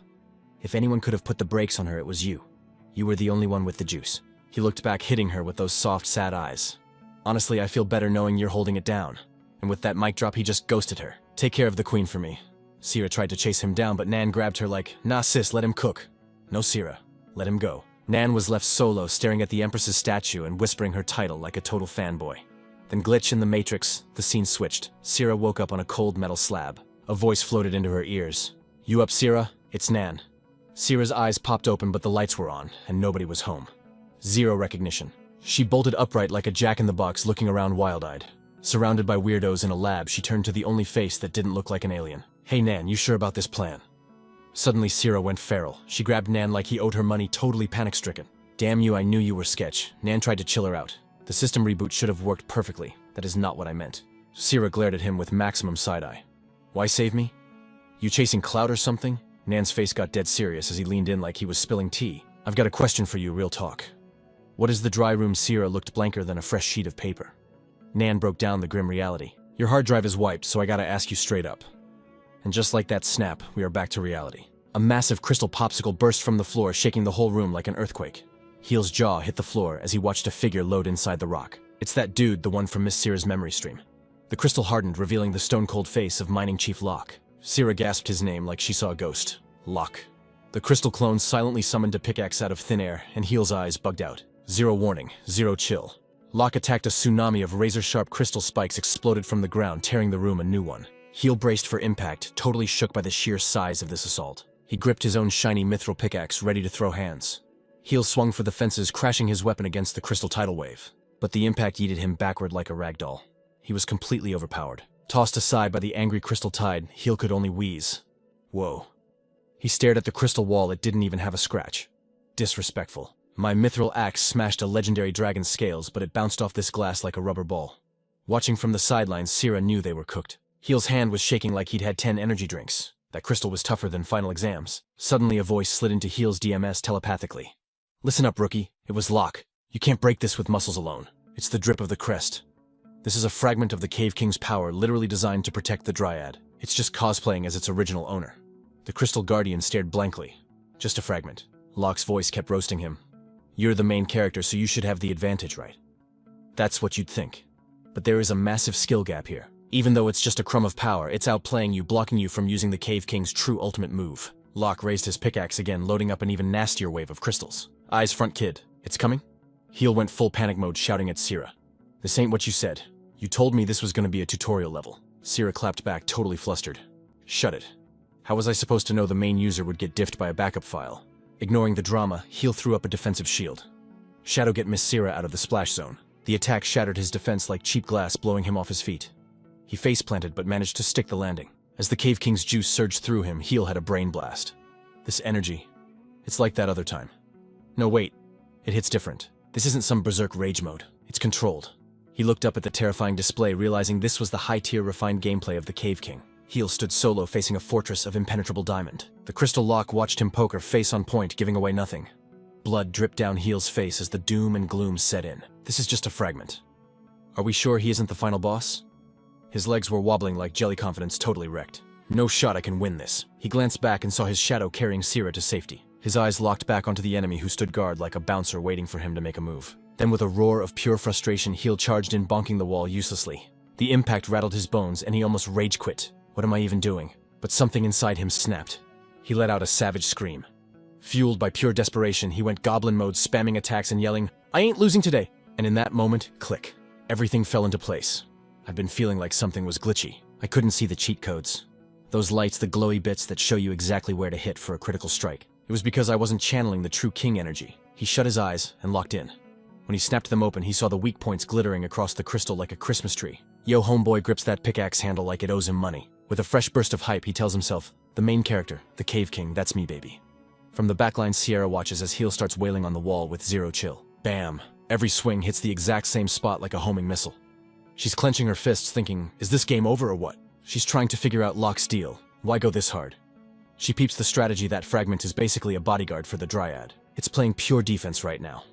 If anyone could have put the brakes on her, it was you. You were the only one with the juice. He looked back, hitting her with those soft, sad eyes. Honestly, I feel better knowing you're holding it down. And with that mic drop, he just ghosted her. Take care of the queen for me. Sierra tried to chase him down, but Nan grabbed her like, nah sis, let him cook. No Sierra, let him go. Nan was left solo, staring at the Empress's statue and whispering her title like a total fanboy. Then glitch in the Matrix, the scene switched. Sierra woke up on a cold metal slab. A voice floated into her ears. You up, Sierra? It's Nan. Sierra's eyes popped open, but the lights were on, and nobody was home. Zero recognition. She bolted upright like a jack-in-the-box, looking around wild-eyed. Surrounded by weirdos in a lab, she turned to the only face that didn't look like an alien. Hey Nan, you sure about this plan? Suddenly Sierra went feral. She grabbed Nan like he owed her money, totally panic-stricken. Damn you, I knew you were sketch. Nan tried to chill her out. The system reboot should have worked perfectly. That is not what I meant. Sierra glared at him with maximum side-eye. Why save me? You chasing clout or something? Nan's face got dead serious as he leaned in like he was spilling tea. I've got a question for you, real talk. What is the dry room? Sierra looked blanker than a fresh sheet of paper. Nan broke down the grim reality. Your hard drive is wiped, so I gotta ask you straight up. And just like that snap, we are back to reality. A massive crystal popsicle burst from the floor, shaking the whole room like an earthquake. Heel's jaw hit the floor as he watched a figure load inside the rock. It's that dude, the one from Miss Sierra's memory stream. The crystal hardened, revealing the stone-cold face of Mining Chief Locke. Sierra gasped his name like she saw a ghost. Locke. The crystal clone silently summoned a pickaxe out of thin air, and Heel's eyes bugged out. Zero warning, zero chill. Locke attacked a tsunami of razor-sharp crystal spikes exploded from the ground, tearing the room a new one. Heel braced for impact, totally shook by the sheer size of this assault. He gripped his own shiny mithril pickaxe, ready to throw hands. Heel swung for the fences, crashing his weapon against the crystal tidal wave. But the impact yeeted him backward like a rag doll. He was completely overpowered. Tossed aside by the angry crystal tide, Heel could only wheeze. Whoa. He stared at the crystal wall. It didn't even have a scratch. Disrespectful. My mithril axe smashed a legendary dragon's scales, but it bounced off this glass like a rubber ball. Watching from the sidelines, Sierra knew they were cooked. Heel's hand was shaking like he'd had 10 energy drinks. That crystal was tougher than final exams. Suddenly a voice slid into Heel's DMS telepathically. Listen up, rookie. It was Locke. You can't break this with muscles alone. It's the drip of the crest. This is a fragment of the Cave King's power, literally designed to protect the Dryad. It's just cosplaying as its original owner. The Crystal Guardian stared blankly. Just a fragment. Locke's voice kept roasting him. You're the main character, so you should have the advantage, right? That's what you'd think. But there is a massive skill gap here. Even though it's just a crumb of power, it's outplaying you, blocking you from using the Cave King's true ultimate move. Locke raised his pickaxe again, loading up an even nastier wave of crystals. Eyes front, kid. It's coming? Heel went full panic mode, shouting at Sierra. This ain't what you said. You told me this was gonna be a tutorial level. Sierra clapped back, totally flustered. Shut it. How was I supposed to know the main user would get diffed by a backup file? Ignoring the drama, Heel threw up a defensive shield. Shadow get Miss Sierra out of the splash zone. The attack shattered his defense like cheap glass, blowing him off his feet. He face-planted but managed to stick the landing. As the Cave King's juice surged through him, Heel had a brain blast. This energy. It's like that other time. No, wait. It hits different. This isn't some berserk rage mode. It's controlled. He looked up at the terrifying display, realizing this was the high-tier refined gameplay of the Cave King. Heel stood solo facing a fortress of impenetrable diamond. The crystal Locke watched him poker face on point, giving away nothing. Blood dripped down Heel's face as the doom and gloom set in. This is just a fragment. Are we sure he isn't the final boss? His legs were wobbling like jelly, confidence totally wrecked. No shot I can win this. He glanced back and saw his shadow carrying Sierra to safety. His eyes locked back onto the enemy who stood guard like a bouncer waiting for him to make a move. Then with a roar of pure frustration, Heel charged in, bonking the wall uselessly. The impact rattled his bones and he almost rage quit. What am I even doing? But something inside him snapped. He let out a savage scream. Fueled by pure desperation, he went goblin mode, spamming attacks and yelling, I ain't losing today! And in that moment, click. Everything fell into place. I'd been feeling like something was glitchy. I couldn't see the cheat codes. Those lights, the glowy bits that show you exactly where to hit for a critical strike. It was because I wasn't channeling the true king energy. He shut his eyes and locked in. When he snapped them open, he saw the weak points glittering across the crystal like a Christmas tree. Yo, homeboy grips that pickaxe handle like it owes him money. With a fresh burst of hype, he tells himself, the main character, the Cave King, that's me, baby. From the backline, Sierra watches as Heel starts wailing on the wall with zero chill. Bam! Every swing hits the exact same spot like a homing missile. She's clenching her fists thinking, is this game over or what? She's trying to figure out Locke's deal. Why go this hard? She peeps the strategy that fragment is basically a bodyguard for the Dryad. It's playing pure defense right now.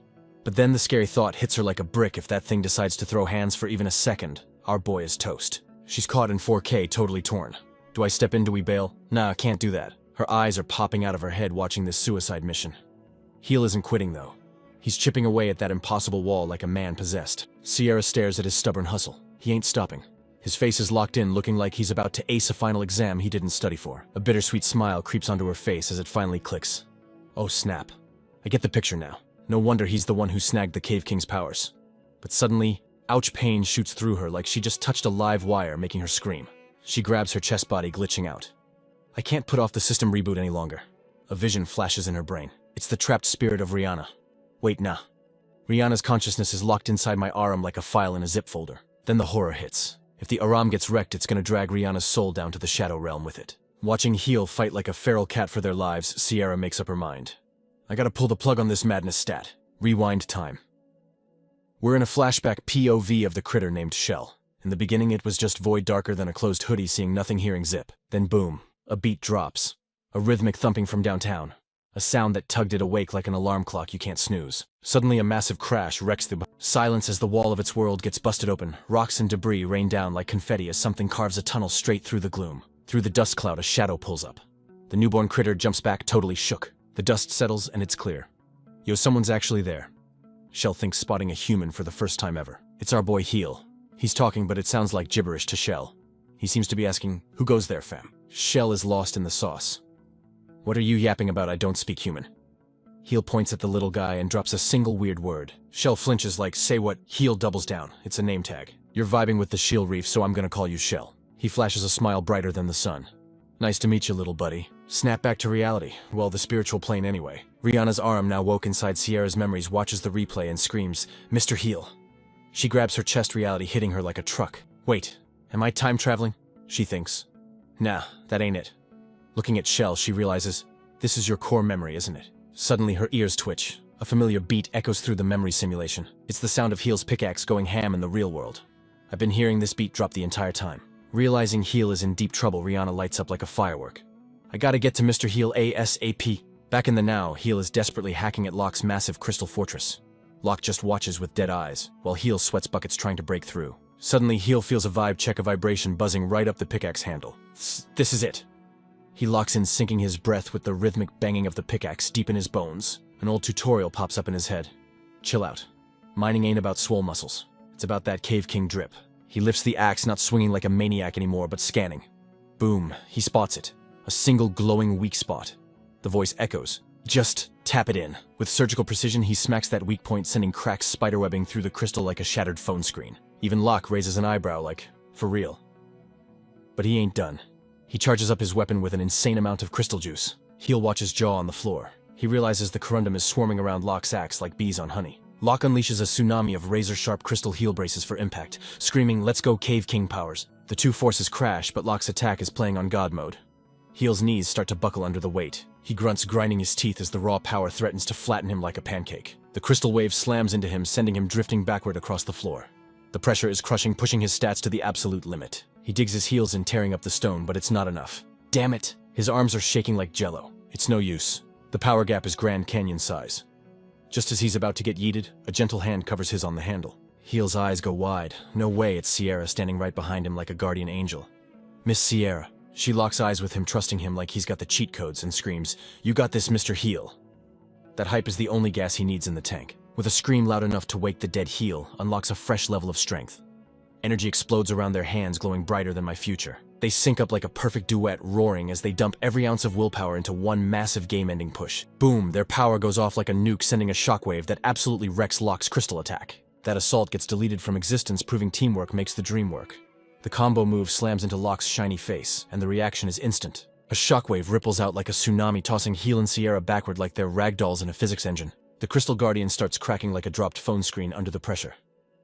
But then the scary thought hits her like a brick. If that thing decides to throw hands for even a second, our boy is toast. She's caught in 4K, totally torn. Do I step in? Do we bail? Nah, can't do that. Her eyes are popping out of her head watching this suicide mission. Heel isn't quitting though. He's chipping away at that impossible wall like a man possessed. Sierra stares at his stubborn hustle. He ain't stopping. His face is locked in, looking like he's about to ace a final exam he didn't study for. A bittersweet smile creeps onto her face as it finally clicks. Oh snap. I get the picture now. No wonder he's the one who snagged the Cave King's powers. But suddenly, ouch pain shoots through her like she just touched a live wire, making her scream. She grabs her chest body, glitching out. I can't put off the system reboot any longer. A vision flashes in her brain. It's the trapped spirit of Rihanna. Wait, nah. Rihanna's consciousness is locked inside my arm like a file in a zip folder. Then the horror hits. If the Aram gets wrecked, it's gonna drag Rihanna's soul down to the Shadow Realm with it. Watching Heel fight like a feral cat for their lives, Sierra makes up her mind. I gotta pull the plug on this madness stat. Rewind time. We're in a flashback POV of the critter named Shell. In the beginning, it was just void, darker than a closed hoodie, seeing nothing, hearing zip. Then boom, a beat drops. A rhythmic thumping from downtown. A sound that tugged it awake like an alarm clock you can't snooze. Suddenly a massive crash wrecks the silence as the wall of its world gets busted open. Rocks and debris rain down like confetti as something carves a tunnel straight through the gloom. Through the dust cloud, a shadow pulls up. The newborn critter jumps back, totally shook. The dust settles and it's clear. Yo, someone's actually there. Shell thinks, spotting a human for the first time ever. It's our boy Heel. He's talking, but it sounds like gibberish to Shell. He seems to be asking, who goes there, fam? Shell is lost in the sauce. What are you yapping about? I don't speak human. Heel points at the little guy and drops a single weird word. Shell flinches like, say what? Heel doubles down. It's a name tag. You're vibing with the shield reef, so I'm gonna call you Shell. He flashes a smile brighter than the sun. Nice to meet you, little buddy. Snap back to reality. Well, the spiritual plane anyway. Rihanna's arm, now woke inside Sierra's memories, watches the replay and screams, Mr. Heel. She grabs her chest, reality hitting her like a truck. Wait, am I time traveling? She thinks. Nah, that ain't it. Looking at Shell, she realizes, this is your core memory, isn't it? Suddenly, her ears twitch. A familiar beat echoes through the memory simulation. It's the sound of Heel's pickaxe going ham in the real world. I've been hearing this beat drop the entire time. Realizing Heel is in deep trouble, Rihanna lights up like a firework. I gotta get to Mr. Heel ASAP. Back in the now, Heel is desperately hacking at Locke's massive crystal fortress. Locke just watches with dead eyes, while Heel sweats buckets trying to break through. Suddenly, Heel feels a vibe check, a vibration buzzing right up the pickaxe handle. This is it. He locks in, sinking his breath with the rhythmic banging of the pickaxe deep in his bones. An old tutorial pops up in his head. Chill out. Mining ain't about swole muscles. It's about that Cave King drip. He lifts the axe, not swinging like a maniac anymore, but scanning. Boom, he spots it. A single glowing weak spot. The voice echoes. Just tap it in. With surgical precision, he smacks that weak point, sending cracks spiderwebbing through the crystal like a shattered phone screen. Even Locke raises an eyebrow like, for real. But he ain't done. He charges up his weapon with an insane amount of crystal juice. Heel watches jaw on the floor. He realizes the corundum is swarming around Locke's axe like bees on honey. Locke unleashes a tsunami of razor-sharp crystal heel braces for impact, screaming, let's go Cave King powers. The two forces crash, but Locke's attack is playing on God mode. Heel's knees start to buckle under the weight. He grunts, grinding his teeth as the raw power threatens to flatten him like a pancake. The crystal wave slams into him, sending him drifting backward across the floor. The pressure is crushing, pushing his stats to the absolute limit. He digs his heels in, tearing up the stone, but it's not enough. Damn it! His arms are shaking like jello. It's no use. The power gap is Grand Canyon size. Just as he's about to get yeeted, a gentle hand covers his on the handle. Heel's eyes go wide. No way, it's Sierra standing right behind him like a guardian angel. Miss Sierra. She locks eyes with him, trusting him like he's got the cheat codes, and screams, you got this, Mr. Heel. That hype is the only gas he needs in the tank. With a scream loud enough to wake the dead, Heel unlocks a fresh level of strength. Energy explodes around their hands, glowing brighter than my future. They sync up like a perfect duet, roaring as they dump every ounce of willpower into one massive game-ending push. Boom, their power goes off like a nuke, sending a shockwave that absolutely wrecks Locke's crystal attack. That assault gets deleted from existence, proving teamwork makes the dream work. The combo move slams into Locke's shiny face, and the reaction is instant. A shockwave ripples out like a tsunami, tossing Heel and Sierra backward like they're ragdolls in a physics engine. The crystal guardian starts cracking like a dropped phone screen under the pressure.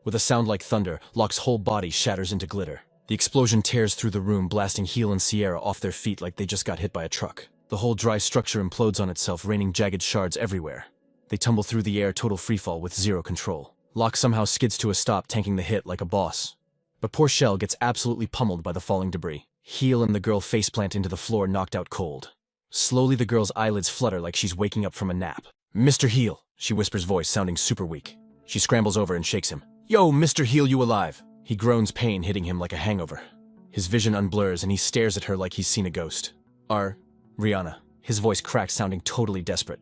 With a sound like thunder, Locke's whole body shatters into glitter. The explosion tears through the room, blasting Heel and Sierra off their feet like they just got hit by a truck. The whole dry structure implodes on itself, raining jagged shards everywhere. They tumble through the air, total freefall with zero control. Locke somehow skids to a stop, tanking the hit like a boss. But poor Shell gets absolutely pummeled by the falling debris. Heel and the girl faceplant into the floor, knocked out cold. Slowly the girl's eyelids flutter like she's waking up from a nap. "Mr. Heel," she whispers, voice sounding super weak. She scrambles over and shakes him. "Yo, Mr. Heel, you alive?" He groans, pain hitting him like a hangover. His vision unblurs and he stares at her like he's seen a ghost. Rihanna. His voice cracks, sounding totally desperate.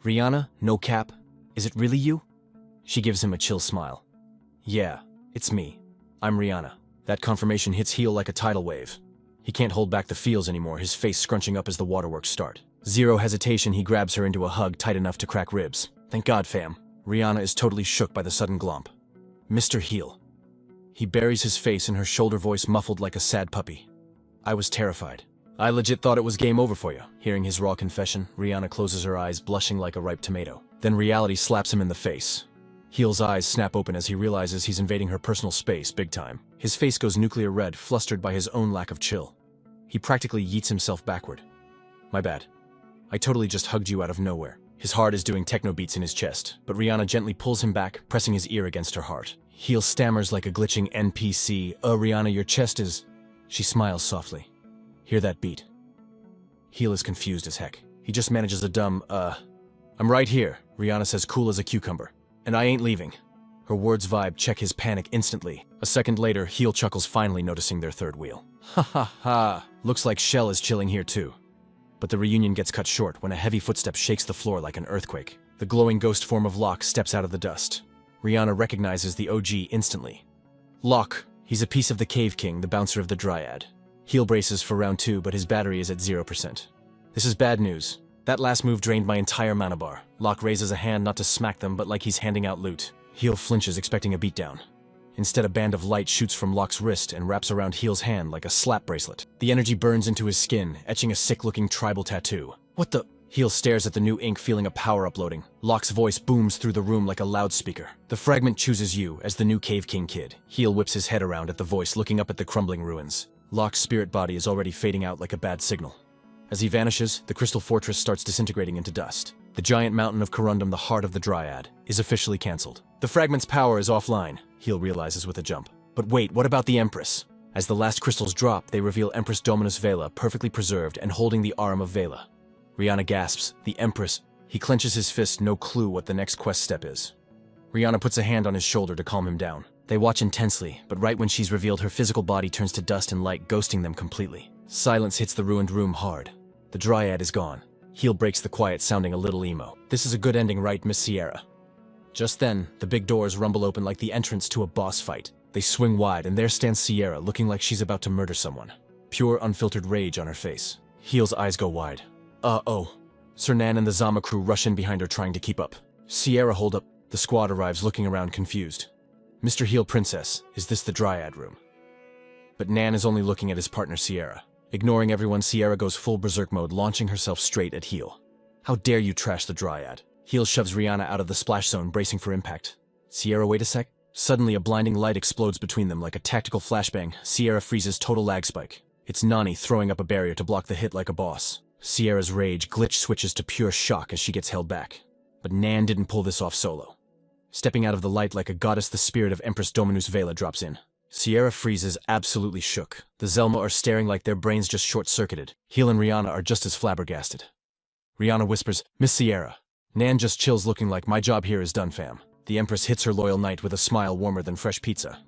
"Rihanna? No cap? Is it really you?" She gives him a chill smile. "Yeah, it's me. I'm Rihanna." That confirmation hits Heel like a tidal wave. He can't hold back the feels anymore, his face scrunching up as the waterworks start. Zero hesitation, he grabs her into a hug tight enough to crack ribs. "Thank God, fam." Rihanna is totally shook by the sudden glomp. "Mr. Heel." He buries his face in her shoulder, voice muffled like a sad puppy. "I was terrified. I legit thought it was game over for you." Hearing his raw confession, Rihanna closes her eyes, blushing like a ripe tomato. Then reality slaps him in the face. Heel's eyes snap open as he realizes he's invading her personal space big time. His face goes nuclear red, flustered by his own lack of chill. He practically yeets himself backward. "My bad. I totally just hugged you out of nowhere." His heart is doing techno beats in his chest, but Rihanna gently pulls him back, pressing his ear against her heart. Heel stammers like a glitching NPC. Rihanna, your chest is..." She smiles softly. "Hear that beat?" Heel is confused as heck. He just manages a dumb, "I'm right here," Rihanna says, cool as a cucumber. "And I ain't leaving." Her words vibe check his panic instantly. A second later, Heel chuckles, finally noticing their third wheel. "Ha ha ha, looks like Shell is chilling here too." But the reunion gets cut short when a heavy footstep shakes the floor like an earthquake. The glowing ghost form of Locke steps out of the dust. Rihanna recognizes the OG instantly. Locke, he's a piece of the Cave King, the bouncer of the Dryad. Heel braces for round 2, but his battery is at 0%. "This is bad news. That last move drained my entire mana bar." Locke raises a hand, not to smack them, but like he's handing out loot. Heel flinches, expecting a beatdown. Instead, a band of light shoots from Locke's wrist and wraps around Heel's hand like a slap bracelet. The energy burns into his skin, etching a sick-looking tribal tattoo. "What the?" Heel stares at the new ink, feeling a power uploading. Locke's voice booms through the room like a loudspeaker. "The fragment chooses you as the new Cave King kid." Heel whips his head around at the voice, looking up at the crumbling ruins. Locke's spirit body is already fading out like a bad signal. As he vanishes, the crystal fortress starts disintegrating into dust. The giant mountain of Corundum, the heart of the Dryad, is officially cancelled. The fragment's power is offline, Heel realizes with a jump. But wait, what about the Empress? As the last crystals drop, they reveal Empress Dominus Vela, perfectly preserved and holding the arm of Vela. Rihanna gasps, "The Empress." He clenches his fist, no clue what the next quest step is. Rihanna puts a hand on his shoulder to calm him down. They watch intensely, but right when she's revealed, her physical body turns to dust and light, ghosting them completely. Silence hits the ruined room hard. The Dryad is gone. Heel breaks the quiet, sounding a little emo. "This is a good ending, right, Miss Sierra?" Just then, the big doors rumble open like the entrance to a boss fight. They swing wide, and there stands Sierra, looking like she's about to murder someone. Pure, unfiltered rage on her face. Heel's eyes go wide. Oh. Sir Nan and the Zama crew rush in behind her, trying to keep up. "Sierra, hold up." The squad arrives, looking around confused. "Mr. Heel, Princess, is this the Dryad room?" But Nan is only looking at his partner Sierra. Ignoring everyone, Sierra goes full berserk mode, launching herself straight at Heel. "How dare you trash the Dryad?" Heel shoves Rihanna out of the splash zone, bracing for impact. "Sierra, wait a sec." Suddenly, a blinding light explodes between them like a tactical flashbang. Sierra freezes, total lag spike. It's Nani throwing up a barrier to block the hit like a boss. Sierra's rage glitch switches to pure shock as she gets held back. But Nan didn't pull this off solo. Stepping out of the light like a goddess, the spirit of Empress Dominus Vela drops in. Sierra freezes, absolutely shook. The Zelma are staring like their brains just short-circuited. Heel and Rihanna are just as flabbergasted. Rihanna whispers, "Miss Sierra." Nan just chills, looking like, "My job here is done, fam." The Empress hits her loyal knight with a smile warmer than fresh pizza.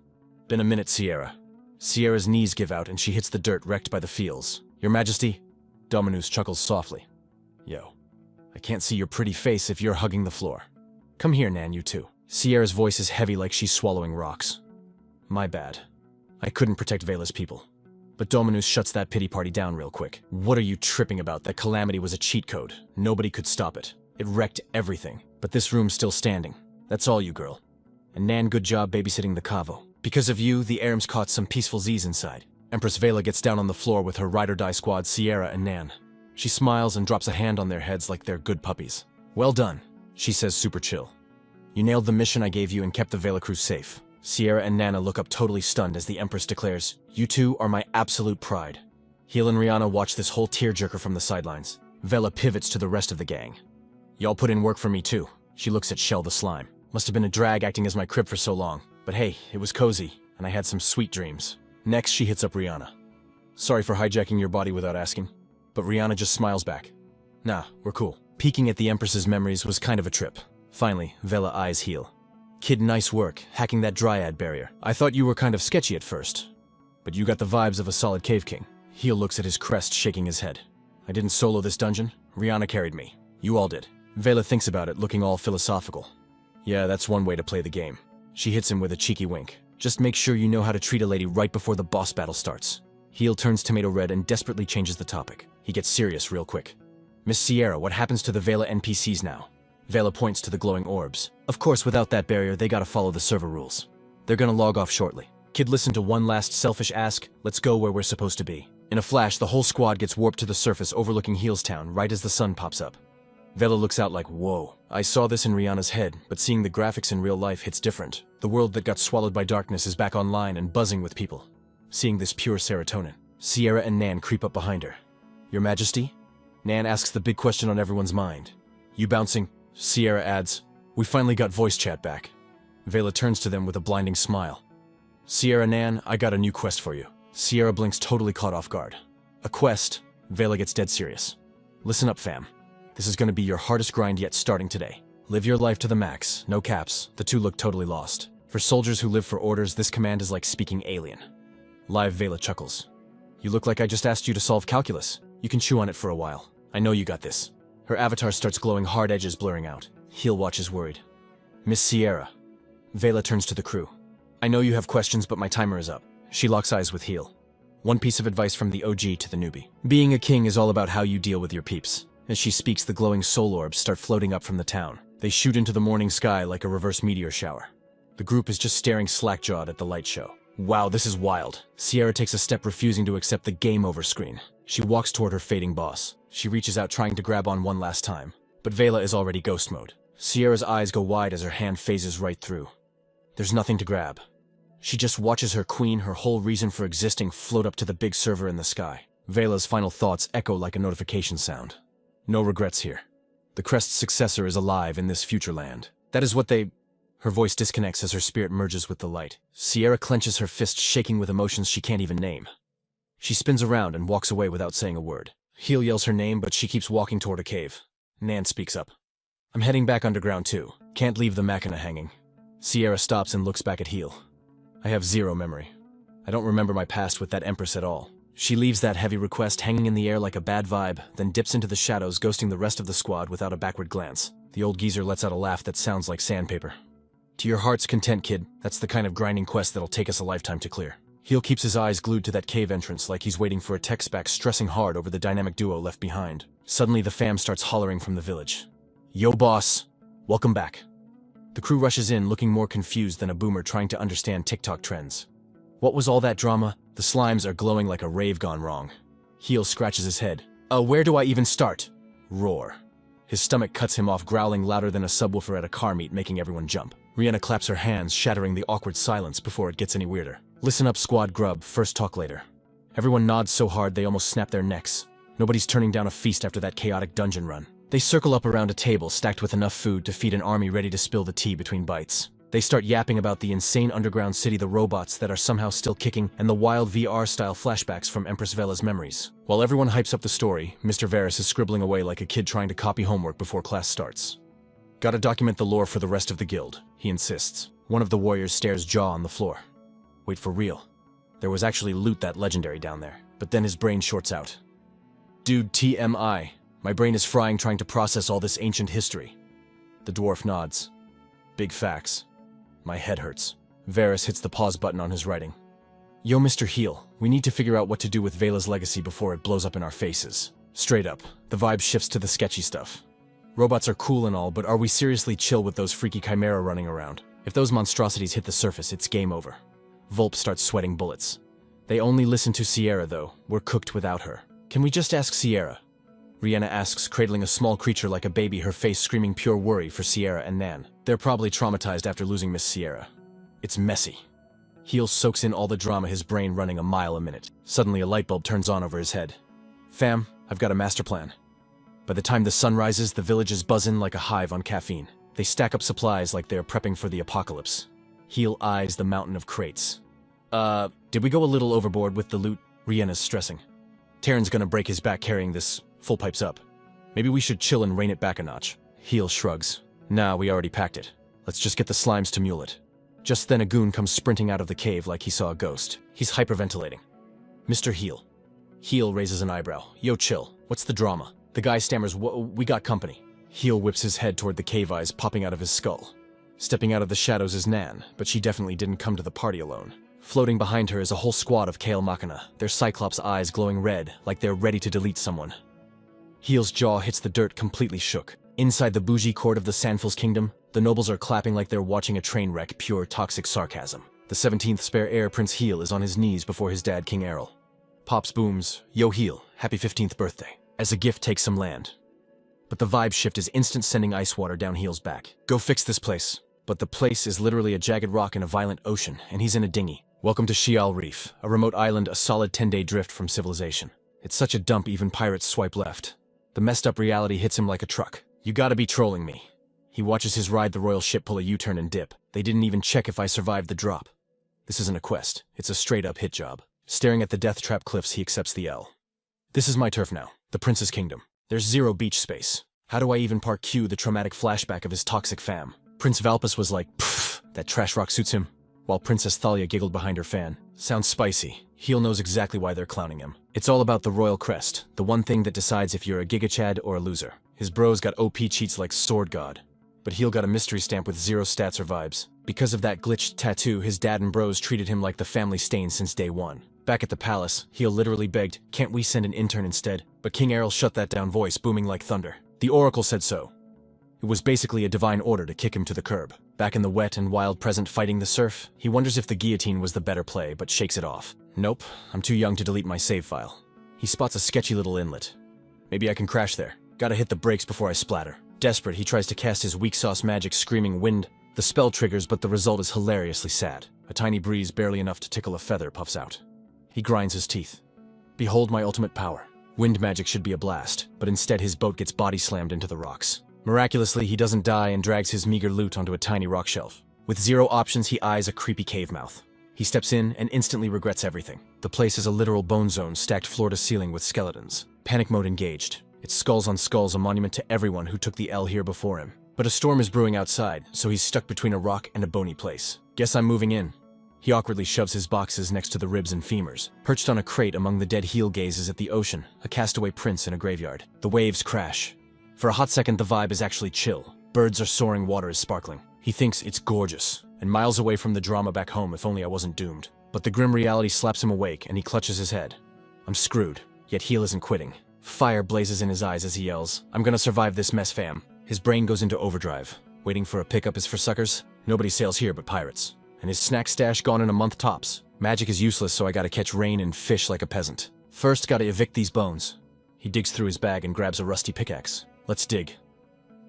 "Been a minute, Sierra." Sierra's knees give out and she hits the dirt, wrecked by the feels. "Your Majesty?" Dominus chuckles softly. "Yo, I can't see your pretty face if you're hugging the floor." "Come here, Nan, you too." Sierra's voice is heavy like she's swallowing rocks. "My bad. I couldn't protect Vela's people." But Dominus shuts that pity party down real quick. "What are you tripping about? That calamity was a cheat code. Nobody could stop it. It wrecked everything. But this room's still standing. That's all, you girl. And Nan, good job babysitting the Cavo. Because of you, the Aram's caught some peaceful Z's inside." Empress Vela gets down on the floor with her ride-or-die squad, Sierra and Nan. She smiles and drops a hand on their heads like they're good puppies. "Well done," she says, super chill. "You nailed the mission I gave you and kept the Vela crew safe." Sierra and Nana look up totally stunned as the Empress declares, "You two are my absolute pride." Heel and Rihanna watch this whole tearjerker from the sidelines. Vela pivots to the rest of the gang. Y'all put in work for me too. She looks at Shell the slime. Must have been a drag acting as my crib for so long. But hey, it was cozy, and I had some sweet dreams. Next, she hits up Rihanna. Sorry for hijacking your body without asking. But Rihanna just smiles back. Nah, we're cool. Peeking at the Empress's memories was kind of a trip. Finally, Vela eyes Heal. Kid, nice work, hacking that dryad barrier. I thought you were kind of sketchy at first. But you got the vibes of a solid cave king. Heal looks at his crest, shaking his head. I didn't solo this dungeon. Rihanna carried me. You all did. Vela thinks about it, looking all philosophical. Yeah, that's one way to play the game. She hits him with a cheeky wink. Just make sure you know how to treat a lady right before the boss battle starts. Heal turns tomato red and desperately changes the topic. He gets serious real quick. Miss Sierra, what happens to the Vela NPCs now? Vela points to the glowing orbs. Of course, without that barrier, they gotta follow the server rules. They're gonna log off shortly. Kid listened to one last selfish ask, let's go where we're supposed to be. In a flash, the whole squad gets warped to the surface overlooking Heal's town right as the sun pops up. Vela looks out like, whoa. I saw this in Rihanna's head, but seeing the graphics in real life hits different. The world that got swallowed by darkness is back online and buzzing with people. Seeing this pure serotonin. Sierra and Nan creep up behind her. Your Majesty? Nan asks the big question on everyone's mind. You bouncing? Sierra adds, we finally got voice chat back. Vela turns to them with a blinding smile. Sierra, Nan, I got a new quest for you. Sierra blinks, totally caught off guard. A quest? Vela gets dead serious. Listen up, fam. This is gonna be your hardest grind yet starting today. Live your life to the max, no caps. The two look totally lost. For soldiers who live for orders, this command is like speaking alien. Live Vela chuckles. You look like I just asked you to solve calculus. You can chew on it for a while. I know you got this. Her avatar starts glowing, hard edges blurring out. Heal watches worried. Miss Sierra. Vela turns to the crew. I know you have questions, but my timer is up. She locks eyes with Heal. One piece of advice from the OG to the newbie. Being a king is all about how you deal with your peeps. As she speaks, the glowing soul orbs start floating up from the town. They shoot into the morning sky like a reverse meteor shower. The group is just staring slack-jawed at the light show. Wow, this is wild. Sierra takes a step, refusing to accept the game over screen. She walks toward her fading boss. She reaches out, trying to grab on one last time. But Vela is already ghost mode. Sierra's eyes go wide as her hand phases right through. There's nothing to grab. She just watches her queen, her whole reason for existing, float up to the big server in the sky. Vela's final thoughts echo like a notification sound. No regrets here. The Crest's successor is alive in this future land. That is what they... Her voice disconnects as her spirit merges with the light. Sierra clenches her fist, shaking with emotions she can't even name. She spins around and walks away without saying a word. Heal yells her name, but she keeps walking toward a cave. Nan speaks up. I'm heading back underground too. Can't leave the machina hanging. Sierra stops and looks back at Heal. I have zero memory. I don't remember my past with that Empress at all. She leaves that heavy request hanging in the air like a bad vibe, then dips into the shadows, ghosting the rest of the squad without a backward glance. The old geezer lets out a laugh that sounds like sandpaper. To your heart's content, kid. That's the kind of grinding quest that'll take us a lifetime to clear. Heal keeps his eyes glued to that cave entrance like he's waiting for a text back, stressing hard over the dynamic duo left behind. Suddenly, the fam starts hollering from the village. Yo, boss. Welcome back. The crew rushes in, looking more confused than a boomer trying to understand TikTok trends. What was all that drama? The slimes are glowing like a rave gone wrong. Heal scratches his head. Where do I even start? Roar. His stomach cuts him off, growling louder than a subwoofer at a car meet, making everyone jump. Rihanna claps her hands, shattering the awkward silence before it gets any weirder. Listen up, squad grub, first talk later. Everyone nods so hard they almost snap their necks. Nobody's turning down a feast after that chaotic dungeon run. They circle up around a table stacked with enough food to feed an army ready to spill the tea between bites. They start yapping about the insane underground city, the robots that are somehow still kicking, and the wild VR-style flashbacks from Empress Vela's memories. While everyone hypes up the story, Mr. Varys is scribbling away like a kid trying to copy homework before class starts. Gotta document the lore for the rest of the guild, he insists. One of the warriors stares jaw on the floor. Wait, for real? There was actually loot that legendary down there. But then his brain shorts out. Dude, TMI. My brain is frying trying to process all this ancient history. The dwarf nods. Big facts. My head hurts. Varys hits the pause button on his writing. Yo, Mr. Heal, we need to figure out what to do with Vela's legacy before it blows up in our faces. Straight up, the vibe shifts to the sketchy stuff. Robots are cool and all, but are we seriously chill with those freaky chimera running around? If those monstrosities hit the surface, it's game over. Volp starts sweating bullets. They only listen to Sierra, though. We're cooked without her. Can we just ask Sierra? Rihanna asks, cradling a small creature like a baby, her face screaming pure worry for Sierra and Nan. They're probably traumatized after losing Miss Sierra. It's messy. Heal soaks in all the drama, his brain running a mile a minute. Suddenly, a light bulb turns on over his head. Fam, I've got a master plan. By the time the sun rises, the village is buzzing like a hive on caffeine. They stack up supplies like they're prepping for the apocalypse. Heel eyes the mountain of crates. Did we go a little overboard with the loot? Rhienna's stressing. Terran's gonna break his back carrying this, full pipes up. Maybe we should chill and rein it back a notch. Heel shrugs. Nah, we already packed it. Let's just get the slimes to mule it. Just then a goon comes sprinting out of the cave like he saw a ghost. He's hyperventilating. Mr. Heel. Heel raises an eyebrow. Yo, chill. What's the drama? The guy stammers, we got company. Heel whips his head toward the cave eyes popping out of his skull. Stepping out of the shadows is Nan, but she definitely didn't come to the party alone. Floating behind her is a whole squad of Kale Machina, their cyclops eyes glowing red, like they're ready to delete someone. Heel's jaw hits the dirt completely shook. Inside the bougie court of the Sandful's kingdom, the nobles are clapping like they're watching a train wreck, pure toxic sarcasm. The 17th spare heir, Prince Heel, is on his knees before his dad, King Errol. Pops booms, yo Heel, happy 15th birthday, as a gift takes some land. But the vibe shift is instant, sending ice water down Heel's back. Go fix this place. But the place is literally a jagged rock in a violent ocean, and he's in a dinghy. Welcome to Shial Reef, a remote island a solid 10-day drift from civilization. It's such a dump even pirates swipe left. The messed up reality hits him like a truck. You gotta be trolling me. He watches his ride the royal ship pull a U-turn and dip. They didn't even check if I survived the drop. This isn't a quest, it's a straight-up hit job. Staring at the death trap cliffs, he accepts the L. This is my turf now, the Prince's Kingdom. There's zero beach space. How do I even park Q, the traumatic flashback of his toxic fam? Prince Valpus was like, pfft, that trash rock suits him. While Princess Thalia giggled behind her fan. Sounds spicy. Heel knows exactly why they're clowning him. It's all about the royal crest, the one thing that decides if you're a gigachad or a loser. His bros got OP cheats like Sword God. But Heel got a mystery stamp with zero stats or vibes. Because of that glitched tattoo, his dad and bros treated him like the family stain since day one. Back at the palace, Heel literally begged, can't we send an intern instead? But King Errol shut that down, voice booming like thunder. The Oracle said so. It was basically a divine order to kick him to the curb. Back in the wet and wild present fighting the surf, he wonders if the guillotine was the better play, but shakes it off. Nope, I'm too young to delete my save file. He spots a sketchy little inlet. Maybe I can crash there. Gotta hit the brakes before I splatter. Desperate, he tries to cast his weak sauce magic screaming wind. The spell triggers, but the result is hilariously sad. A tiny breeze barely enough to tickle a feather puffs out. He grinds his teeth. Behold my ultimate power. Wind magic should be a blast, but instead his boat gets body slammed into the rocks. Miraculously, he doesn't die and drags his meager loot onto a tiny rock shelf. With zero options, he eyes a creepy cave mouth. He steps in and instantly regrets everything. The place is a literal bone zone stacked floor to ceiling with skeletons. Panic mode engaged. It's skulls on skulls, a monument to everyone who took the L here before him. But a storm is brewing outside, so he's stuck between a rock and a bony place. Guess I'm moving in. He awkwardly shoves his boxes next to the ribs and femurs. Perched on a crate among the dead Heel gazes at the ocean, a castaway prince in a graveyard. The waves crash. For a hot second, the vibe is actually chill. Birds are soaring, water is sparkling. He thinks it's gorgeous, and miles away from the drama back home, if only I wasn't doomed. But the grim reality slaps him awake, and he clutches his head. I'm screwed, yet Heel isn't quitting. Fire blazes in his eyes as he yells, I'm gonna survive this mess, fam. His brain goes into overdrive. Waiting for a pickup is for suckers. Nobody sails here but pirates. And his snack stash gone in a month tops. Magic is useless, so I gotta catch rain and fish like a peasant. First, gotta evict these bones. He digs through his bag and grabs a rusty pickaxe. Let's dig.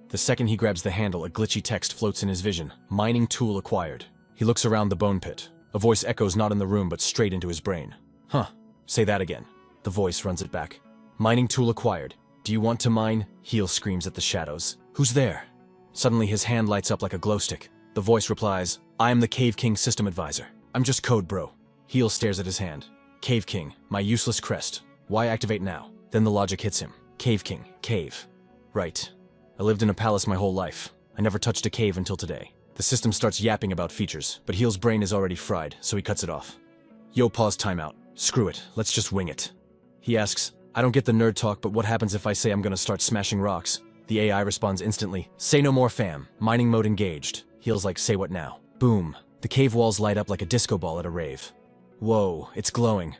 The second he grabs the handle, a glitchy text floats in his vision. Mining tool acquired. He looks around the bone pit. A voice echoes not in the room but straight into his brain. Huh, say that again. The voice runs it back. Mining tool acquired. Do you want to mine? Heel screams at the shadows. Who's there? Suddenly his hand lights up like a glow stick. The voice replies, I am the Cave King system advisor. I'm just code, bro. Heel stares at his hand. Cave King, my useless crest. Why activate now? Then the logic hits him. Cave King, cave. Right. I lived in a palace my whole life. I never touched a cave until today. The system starts yapping about features, but Heel's brain is already fried, so he cuts it off. Yo, pause timeout. Screw it, let's just wing it. He asks, I don't get the nerd talk, but what happens if I say I'm gonna start smashing rocks? The AI responds instantly, say no more fam, mining mode engaged. Heel's like, say what now? Boom. The cave walls light up like a disco ball at a rave. Whoa, it's glowing.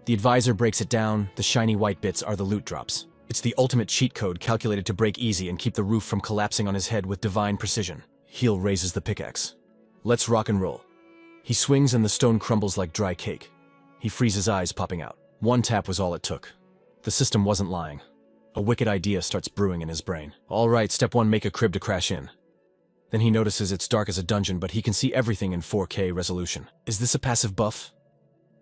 The advisor breaks it down, the shiny white bits are the loot drops. It's the ultimate cheat code calculated to break easy and keep the roof from collapsing on his head with divine precision. Heel raises the pickaxe. Let's rock and roll. He swings and the stone crumbles like dry cake. He frees his eyes, popping out. One tap was all it took. The system wasn't lying. A wicked idea starts brewing in his brain. All right, step 1, make a crib to crash in. Then he notices it's dark as a dungeon, but he can see everything in 4K resolution. Is this a passive buff?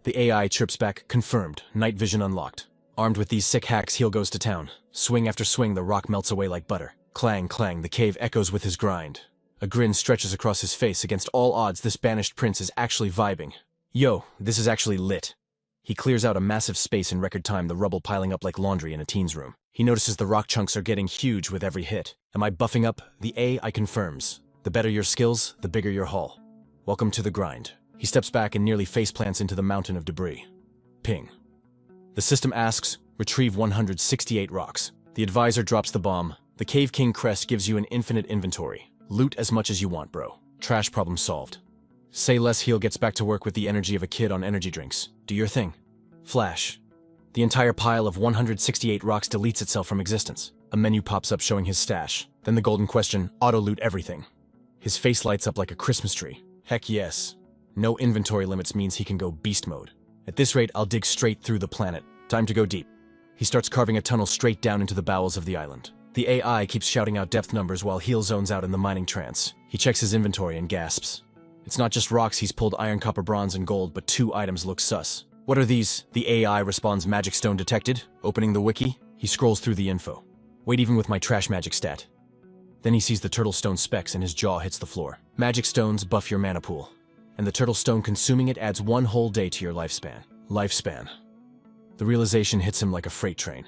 The AI chirps back, confirmed, night vision unlocked. Armed with these sick hacks, Heel goes to town. Swing after swing, the rock melts away like butter. Clang, clang, the cave echoes with his grind. A grin stretches across his face. Against all odds, this banished prince is actually vibing. Yo, this is actually lit. He clears out a massive space in record time, the rubble piling up like laundry in a teen's room. He notices the rock chunks are getting huge with every hit. Am I buffing up? The AI confirms. The better your skills, the bigger your haul. Welcome to the grind. He steps back and nearly faceplants into the mountain of debris. Ping. The system asks, retrieve 168 rocks. The advisor drops the bomb. The Cave King crest gives you an infinite inventory. Loot as much as you want, bro. Trash problem solved. Say less. Heel gets back to work with the energy of a kid on energy drinks. Do your thing. Flash. The entire pile of 168 rocks deletes itself from existence. A menu pops up showing his stash. Then the golden question, auto-loot everything. His face lights up like a Christmas tree. Heck yes. No inventory limits means he can go beast mode. At this rate, I'll dig straight through the planet. Time to go deep. He starts carving a tunnel straight down into the bowels of the island. The AI keeps shouting out depth numbers while Heel zones out in the mining trance. He checks his inventory and gasps. It's not just rocks. He's pulled iron, copper, bronze, and gold, but 2 items look sus. What are these? The AI responds, magic stone detected. Opening the wiki, he scrolls through the info. Wait, even with my trash magic stat. Then he sees the turtle stone specs and his jaw hits the floor. Magic stones buff your mana pool. And the turtle stone consuming it adds 1 whole day to your lifespan. Lifespan. The realization hits him like a freight train.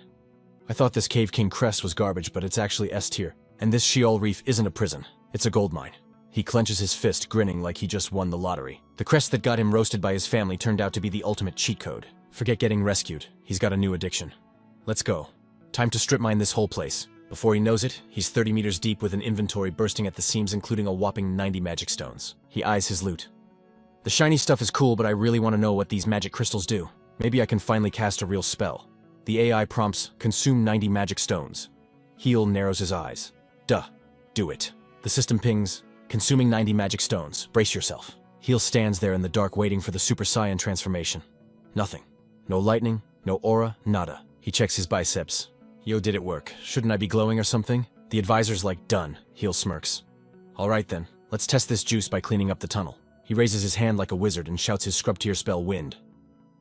I thought this Cave King crest was garbage, but it's actually S tier. And this Sheol Reef isn't a prison. It's a gold mine. He clenches his fist, grinning like he just won the lottery. The crest that got him roasted by his family turned out to be the ultimate cheat code. Forget getting rescued. He's got a new addiction. Let's go. Time to strip mine this whole place. Before he knows it, he's 30 meters deep with an inventory bursting at the seams, including a whopping 90 magic stones. He eyes his loot. The shiny stuff is cool, but I really want to know what these magic crystals do. Maybe I can finally cast a real spell. The AI prompts, consume 90 magic stones. Heel narrows his eyes. Duh. Do it. The system pings, consuming 90 magic stones. Brace yourself. Heel stands there in the dark waiting for the Super Saiyan transformation. Nothing. No lightning, no aura, nada. He checks his biceps. Yo, did it work? Shouldn't I be glowing or something? The advisor's like, done. Heel smirks. Alright then, let's test this juice by cleaning up the tunnel. He raises his hand like a wizard and shouts his scrub tier spell, wind.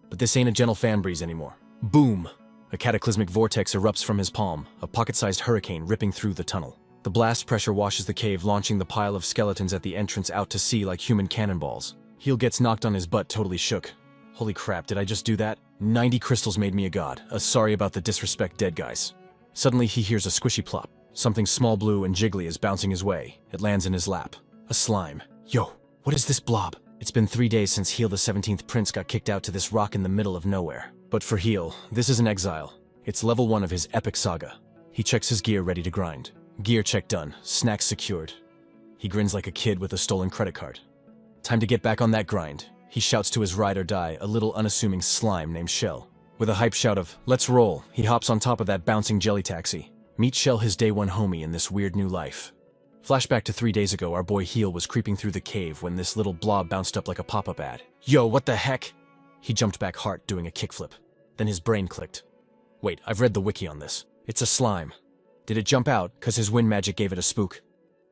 But this ain't a gentle fan breeze anymore. Boom! A cataclysmic vortex erupts from his palm, a pocket-sized hurricane ripping through the tunnel. The blast pressure washes the cave, launching the pile of skeletons at the entrance out to sea like human cannonballs. Heel gets knocked on his butt, totally shook. Holy crap, did I just do that? 90 crystals made me a god. Sorry about the disrespect, dead guys. Suddenly he hears a squishy plop. Something small, blue, and jiggly is bouncing his way. It lands in his lap. A slime. Yo, what is this blob? It's been 3 days since Heel the 17th Prince got kicked out to this rock in the middle of nowhere. But for Heel, this is an exile. It's level 1 of his epic saga. He checks his gear, ready to grind. Gear check done. Snacks secured. He grins like a kid with a stolen credit card. Time to get back on that grind. He shouts to his ride or die, a little unassuming slime named Shell. With a hype shout of, let's roll, he hops on top of that bouncing jelly taxi. Meet Shell, his day 1 homie in this weird new life. Flashback to 3 days ago, our boy Heel was creeping through the cave when this little blob bounced up like a pop-up ad. Yo, what the heck? He jumped back hard, doing a kickflip. Then his brain clicked. Wait, I've read the wiki on this. It's a slime. Did it jump out because his wind magic gave it a spook?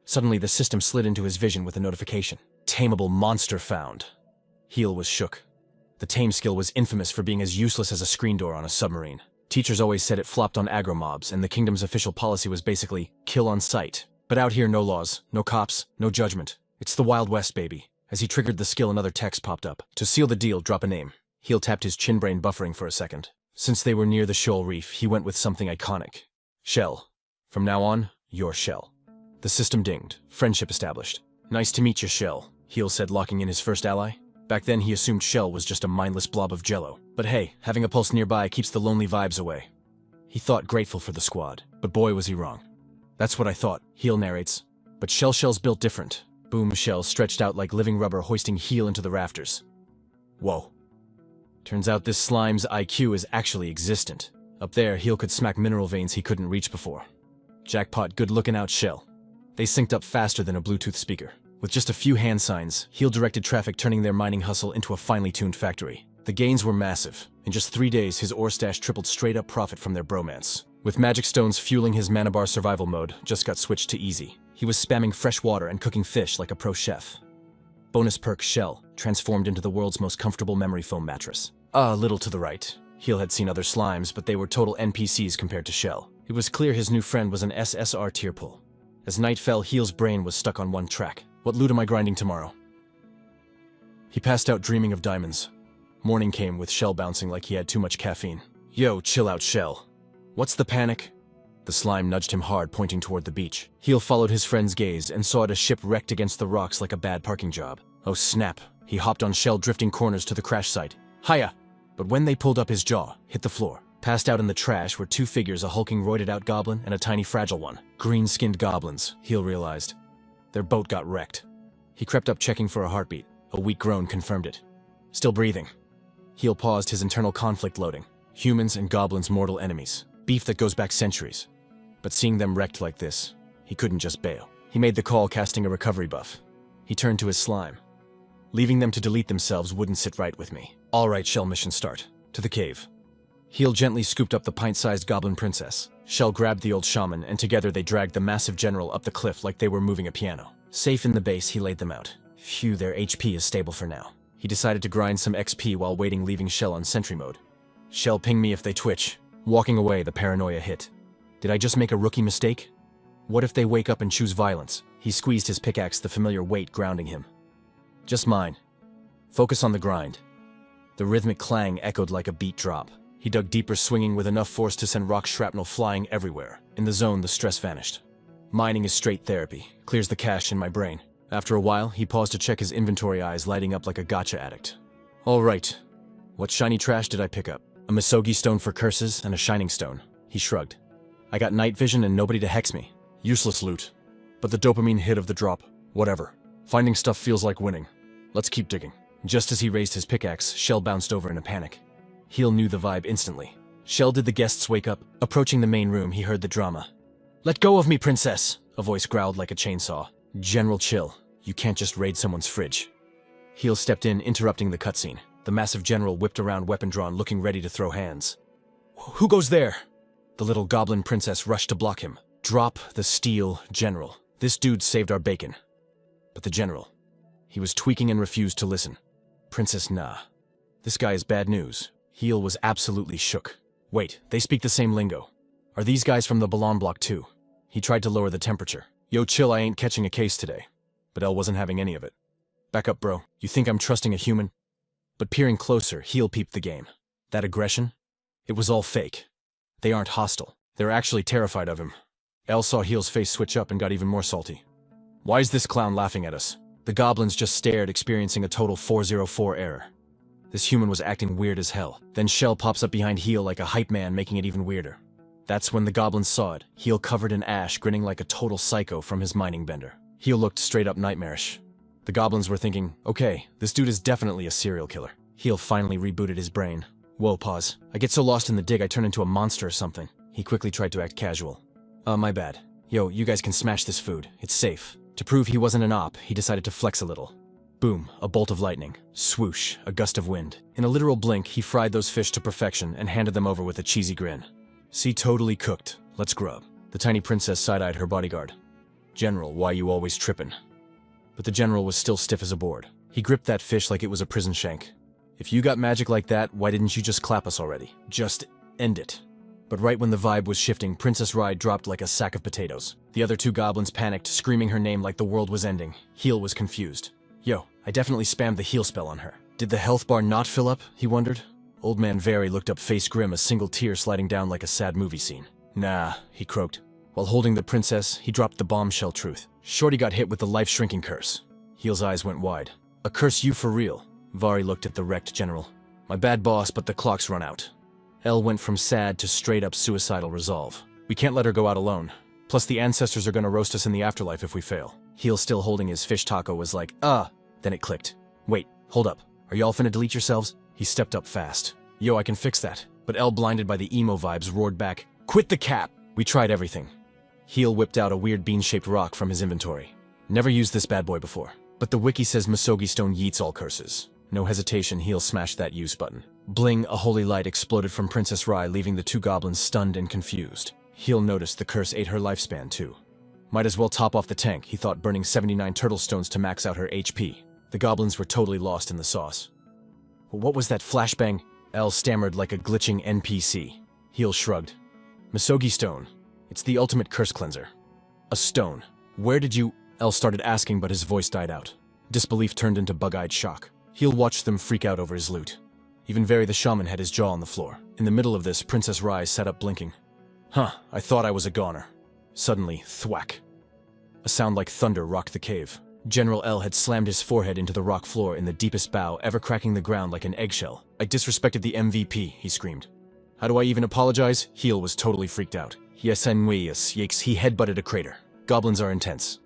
Suddenly, the system slid into his vision with a notification. Tameable monster found. Heel was shook. The tame skill was infamous for being as useless as a screen door on a submarine. Teachers always said it flopped on aggro mobs, and the kingdom's official policy was basically kill on sight. But out here, no laws, no cops, no judgment. It's the Wild West, baby. As he triggered the skill, another text popped up. To seal the deal, drop a name. Heel tapped his chin brain, buffering for a second. Since they were near the Sheol Reef, he went with something iconic. Shell. From now on, your Shell. The system dinged. Friendship established. Nice to meet you, Shell, Heel said, locking in his first ally. Back then, he assumed Shell was just a mindless blob of jello. But hey, having a pulse nearby keeps the lonely vibes away. He thought grateful for the squad, but boy was he wrong. That's what I thought, Heel narrates. But Shell's built different. Boom, Shell stretched out like living rubber, hoisting Heel into the rafters. Whoa. Turns out this slime's IQ is actually existent. Up there, Heel could smack mineral veins he couldn't reach before. Jackpot, good looking out, Shell. They synced up faster than a Bluetooth speaker. With just a few hand signs, Heel directed traffic, turning their mining hustle into a finely tuned factory. The gains were massive. In just 3 days, his ore stash tripled straight up profit from their bromance. With magic stones fueling his mana bar, survival mode just got switched to easy. He was spamming fresh water and cooking fish like a pro chef. Bonus perk, Shell, transformed into the world's most comfortable memory foam mattress. A little to the right. Heel had seen other slimes, but they were total NPCs compared to Shell. It was clear his new friend was an SSR tier pull. As night fell, Heel's brain was stuck on one track. What loot am I grinding tomorrow? He passed out dreaming of diamonds. Morning came with Shell bouncing like he had too much caffeine. Yo, chill out, Shell. What's the panic? The slime nudged him hard, pointing toward the beach. Heel followed his friend's gaze and saw it a ship wrecked against the rocks like a bad parking job. Oh snap. He hopped on Shell drifting corners to the crash site. Hiya! But when they pulled up, his jaw hit the floor. Passed out in the trash were two figures, a hulking roided-out goblin and a tiny fragile one. Green-skinned goblins, Heel realized. Their boat got wrecked. He crept up checking for a heartbeat. A weak groan confirmed it. Still breathing. Heel paused, his internal conflict loading. Humans and goblins mortal enemies. Beef that goes back centuries. But seeing them wrecked like this, he couldn't just bail. He made the call, casting a recovery buff. He turned to his slime. Leaving them to delete themselves wouldn't sit right with me. All right, Shell, mission start. To the cave. Heel gently scooped up the pint-sized goblin princess. Shell grabbed the old shaman, and together they dragged the massive general up the cliff like they were moving a piano. Safe in the base, he laid them out. Phew, their HP is stable for now. He decided to grind some XP while waiting, leaving Shell on sentry mode. Shell, ping me if they twitch. Walking away, the paranoia hit. Did I just make a rookie mistake? What if they wake up and choose violence? He squeezed his pickaxe, the familiar weight grounding him. Just mine. Focus on the grind. The rhythmic clang echoed like a beat drop. He dug deeper, swinging with enough force to send rock shrapnel flying everywhere. In the zone, the stress vanished. Mining is straight therapy. Clears the cache in my brain. After a while, he paused to check his inventory, eyes lighting up like a gotcha addict. All right. What shiny trash did I pick up? A Misogi stone for curses and a shining stone. He shrugged. I got night vision and nobody to hex me. Useless loot. But the dopamine hit of the drop. Whatever. Finding stuff feels like winning. Let's keep digging. Just as he raised his pickaxe, Shell bounced over in a panic. Heel knew the vibe instantly. Shell, did the guests wake up? Approaching the main room, he heard the drama. Let go of me, princess! A voice growled like a chainsaw. General, chill. You can't just raid someone's fridge. Heel stepped in, interrupting the cutscene. The massive general whipped around, weapon drawn, looking ready to throw hands. Who goes there? The little goblin princess rushed to block him. Drop the steel, General. This dude saved our bacon. But the general, he was tweaking and refused to listen. Princess, nah. This guy is bad news. Heel was absolutely shook. Wait, they speak the same lingo. Are these guys from the Ballon block too? He tried to lower the temperature. Yo, chill, I ain't catching a case today. But Elle wasn't having any of it. Back up, bro. You think I'm trusting a human? But peering closer, Heel peeped the game. That aggression? It was all fake. They aren't hostile. They're actually terrified of him. Elle saw Heel's face switch up and got even more salty. Why is this clown laughing at us? The goblins just stared, experiencing a total 404 error. This human was acting weird as hell. Then Shell pops up behind Heel like a hype man, making it even weirder. That's when the goblins saw it, Heel covered in ash, grinning like a total psycho from his mining bender. Heel looked straight up nightmarish. The goblins were thinking, okay, this dude is definitely a serial killer. Heel finally rebooted his brain. Whoa, pause. I get so lost in the dig I turn into a monster or something. He quickly tried to act casual. My bad. Yo, you guys can smash this food. It's safe. To prove he wasn't an op, he decided to flex a little. Boom, a bolt of lightning. Swoosh, a gust of wind. In a literal blink, he fried those fish to perfection and handed them over with a cheesy grin. See, totally cooked. Let's grub. The tiny princess side-eyed her bodyguard. General, why you always trippin'? But the general was still stiff as a board. He gripped that fish like it was a prison shank. If you got magic like that, why didn't you just clap us already? Just end it. But right when the vibe was shifting, Princess Ride dropped like a sack of potatoes. The other two goblins panicked, screaming her name like the world was ending. Heel was confused. Yo, I definitely spammed the heal spell on her. Did the health bar not fill up? He wondered. Old man Very looked up, face grim, a single tear sliding down like a sad movie scene. Nah, he croaked. While holding the princess, he dropped the bombshell truth. Shorty got hit with the life-shrinking curse. Heel's eyes went wide. A curse you for real? Vari looked at the wrecked general. My bad boss, but the clock's run out. Elle went from sad to straight-up suicidal resolve. We can't let her go out alone. Plus the ancestors are gonna roast us in the afterlife if we fail. Heel, still holding his fish taco, was like, Then it clicked. Wait, hold up. Are y'all finna delete yourselves? He stepped up fast. Yo, I can fix that. But Elle, blinded by the emo vibes, roared back, quit the cap! We tried everything. Heel whipped out a weird bean-shaped rock from his inventory. Never used this bad boy before. But the wiki says Misogi stone yeets all curses. No hesitation, Heel smashed that use button. Bling, a holy light exploded from Princess Rai, leaving the two goblins stunned and confused. Heel noticed the curse ate her lifespan too. Might as well top off the tank, he thought, burning 79 turtle stones to max out her HP. The goblins were totally lost in the sauce. What was that flashbang? Elle stammered like a glitching NPC. Heel shrugged. Misogi stone. It's the ultimate curse cleanser. A stone. Where did you... Elle started asking, but his voice died out. Disbelief turned into bug-eyed shock. Heel watched them freak out over his loot. Even Very the shaman had his jaw on the floor. In the middle of this, Princess Rai sat up blinking. Huh, I thought I was a goner. Suddenly, thwack. A sound like thunder rocked the cave. General L had slammed his forehead into the rock floor in the deepest bow, ever cracking the ground like an eggshell. I disrespected the MVP, he screamed. How do I even apologize? Heel was totally freaked out. Yes, he headbutted a crater. Goblins are intense.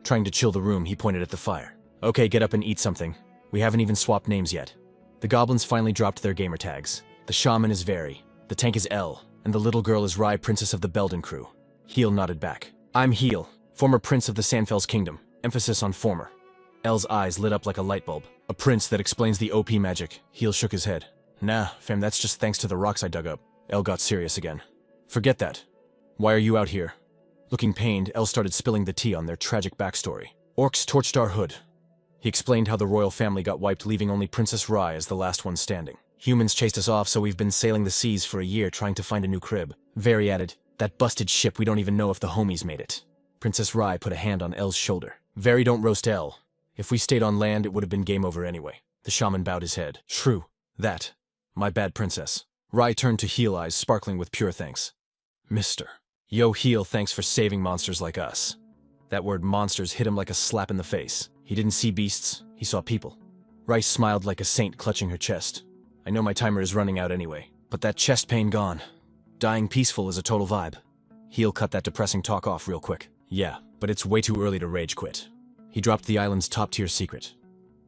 Trying to chill the room, he pointed at the fire. Okay, get up and eat something. We haven't even swapped names yet. The goblins finally dropped their gamer tags. The shaman is Very, the tank is L, and the little girl is Rai, princess of the Belden crew. Heel nodded back. I'm Heel, former prince of the Sandfell's kingdom. Emphasis on former. L's eyes lit up like a light bulb. A prince that explains the OP magic. Heel shook his head. Nah, fam, that's just thanks to the rocks I dug up. L got serious again. Forget that. Why are you out here? Looking pained, L started spilling the tea on their tragic backstory. Orcs torched our hood. He explained how the royal family got wiped, leaving only Princess Rai as the last one standing. Humans chased us off, so we've been sailing the seas for a year trying to find a new crib. Very added, that busted ship, we don't even know if the homies made it. Princess Rai put a hand on L's shoulder. Very don't roast L. If we stayed on land, it would have been game over anyway. The shaman bowed his head. True. That. My bad, princess. Rai turned to Heel, eyes sparkling with pure thanks. Mister. Yo, Heel, thanks for saving monsters like us. That word monsters hit him like a slap in the face. He didn't see beasts, he saw people. Rai smiled like a saint, clutching her chest. I know my timer is running out anyway, but that chest pain gone. Dying peaceful is a total vibe. Heel cut that depressing talk off real quick. Yeah, but it's way too early to rage quit. He dropped the island's top-tier secret.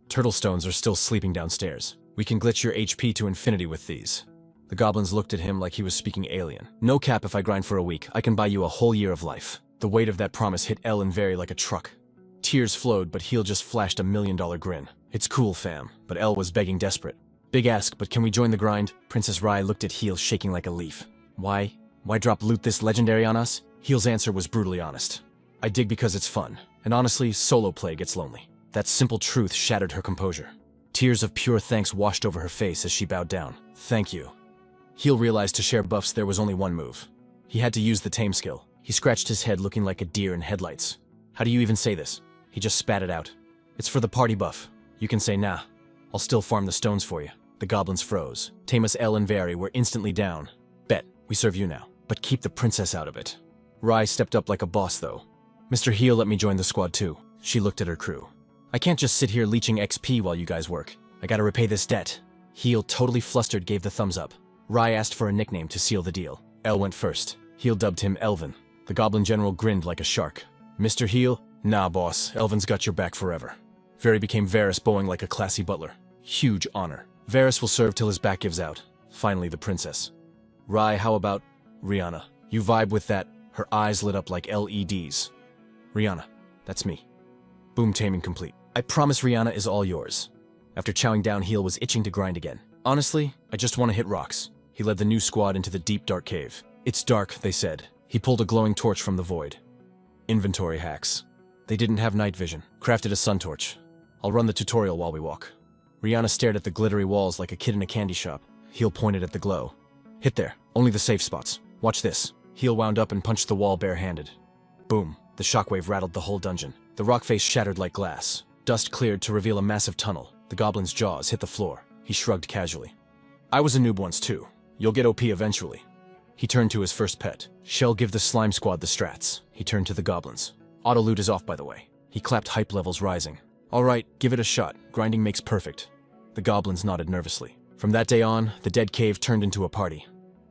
Turtle stones are still sleeping downstairs. We can glitch your HP to infinity with these. The goblins looked at him like he was speaking alien. No cap, if I grind for a week, I can buy you a whole year of life. The weight of that promise hit L and Very like a truck. Tears flowed, but Heel just flashed $1 million grin. It's cool, fam, but L was begging desperate. Big ask, but can we join the grind? Princess Rai looked at Heel, shaking like a leaf. Why? Why drop loot this legendary on us? Heel's answer was brutally honest. I dig because it's fun, and honestly, solo play gets lonely. That simple truth shattered her composure. Tears of pure thanks washed over her face as she bowed down. Thank you. Heel realized to share buffs there was only one move. He had to use the tame skill. He scratched his head looking like a deer in headlights. How do you even say this? He just spat it out. It's for the party buff. You can say nah. I'll still farm the stones for you. The goblins froze. Tamus, L, and Very were instantly down. Bet, we serve you now. But keep the princess out of it. Rai stepped up like a boss though. Mr. Heel let me join the squad too. She looked at her crew. I can't just sit here leeching XP while you guys work. I gotta repay this debt. Heel, totally flustered, gave the thumbs up. Rai asked for a nickname to seal the deal. L went first. Heel dubbed him Elvin. The goblin general grinned like a shark. Mr. Heel? Nah, boss. Elvin's got your back forever. Very became Varys, bowing like a classy butler. Huge honor. Varys will serve till his back gives out. Finally, the princess. Rai, how about Rihanna? You vibe with that? Her eyes lit up like LEDs. Rihanna, that's me. Boom, taming complete. I promise Rihanna is all yours. After chowing down, Heel was itching to grind again. Honestly, I just want to hit rocks. He led the new squad into the deep, dark cave. It's dark, they said. He pulled a glowing torch from the void. Inventory hacks. They didn't have night vision. Crafted a sun torch. I'll run the tutorial while we walk. Rihanna stared at the glittery walls like a kid in a candy shop. Heel pointed at the glow. Hit there. Only the safe spots. Watch this. Heel wound up and punched the wall barehanded. Boom. The shockwave rattled the whole dungeon. The rock face shattered like glass. Dust cleared to reveal a massive tunnel. The goblin's jaws hit the floor. He shrugged casually. I was a noob once too. You'll get OP eventually. He turned to his first pet. Shall give the slime squad the strats. He turned to the goblins. Auto loot is off, by the way. He clapped, hype levels rising. All right, give it a shot. Grinding makes perfect. The goblins nodded nervously. From that day on, the dead cave turned into a party.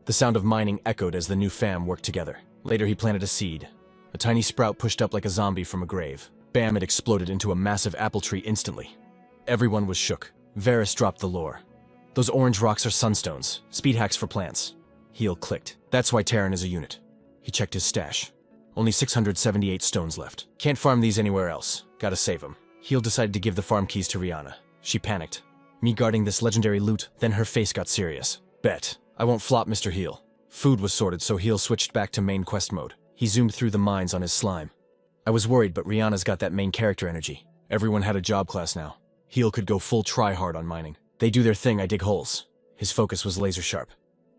The sound of mining echoed as the new fam worked together. Later, he planted a seed. A tiny sprout pushed up like a zombie from a grave. Bam, it exploded into a massive apple tree instantly. Everyone was shook. Varys dropped the lore. Those orange rocks are sunstones, speed hacks for plants. Heel clicked. That's why Terran is a unit. He checked his stash. Only 678 stones left. Can't farm these anywhere else. Gotta save them. Heel decided to give the farm keys to Rihanna. She panicked. Me guarding this legendary loot, then her face got serious. Bet. I won't flop, Mr. Heel. Food was sorted, so Heel switched back to main quest mode. He zoomed through the mines on his slime. I was worried, but Rihanna's got that main character energy. Everyone had a job class now. Heel could go full try-hard on mining. They do their thing, I dig holes. His focus was laser sharp.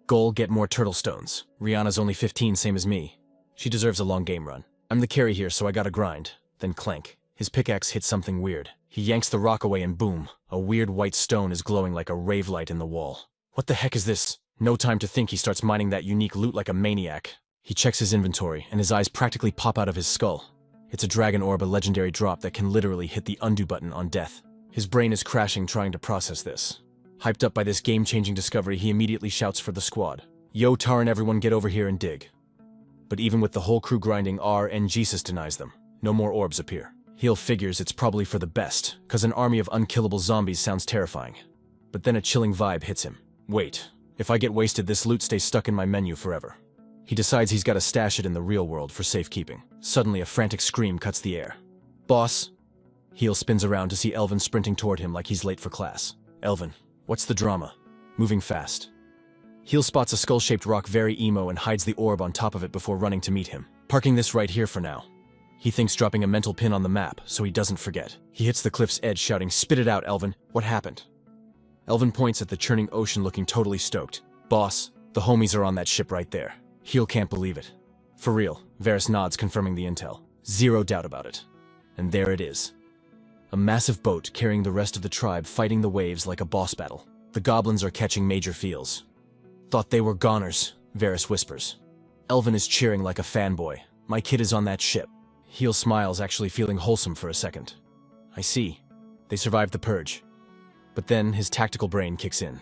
Goal, get more turtle stones. Rihanna's only 15, same as me. She deserves a long game run. I'm the carry here, so I gotta grind. Then clank. His pickaxe hits something weird. He yanks the rock away and boom, a weird white stone is glowing like a rave light in the wall. What the heck is this? No time to think, he starts mining that unique loot like a maniac. He checks his inventory, and his eyes practically pop out of his skull. It's a dragon orb, a legendary drop that can literally hit the undo button on death. His brain is crashing trying to process this. Hyped up by this game-changing discovery, he immediately shouts for the squad. Yo, Taran, everyone get over here and dig. But even with the whole crew grinding, Jesus denies them. No more orbs appear. Heel figures it's probably for the best, cause an army of unkillable zombies sounds terrifying. But then a chilling vibe hits him. Wait, if I get wasted, this loot stays stuck in my menu forever. He decides he's gotta stash it in the real world for safekeeping. Suddenly a frantic scream cuts the air. Boss! Heel spins around to see Elvin sprinting toward him like he's late for class. Elvin, what's the drama? Moving fast. Heel spots a skull-shaped rock very emo and hides the orb on top of it before running to meet him. Parking this right here for now. He thinks dropping a mental pin on the map so he doesn't forget. He hits the cliff's edge shouting, "Spit it out, Elvin. What happened?" Elvin points at the churning ocean looking totally stoked. Boss, the homies are on that ship right there. Heel can't believe it. For real, Varys nods confirming the intel. Zero doubt about it. And there it is. A massive boat carrying the rest of the tribe fighting the waves like a boss battle. The goblins are catching major feels. Thought they were goners, Varys whispers. Elvin is cheering like a fanboy. My kid is on that ship. Heel smiles, actually feeling wholesome for a second. I see. They survived the purge. But then his tactical brain kicks in.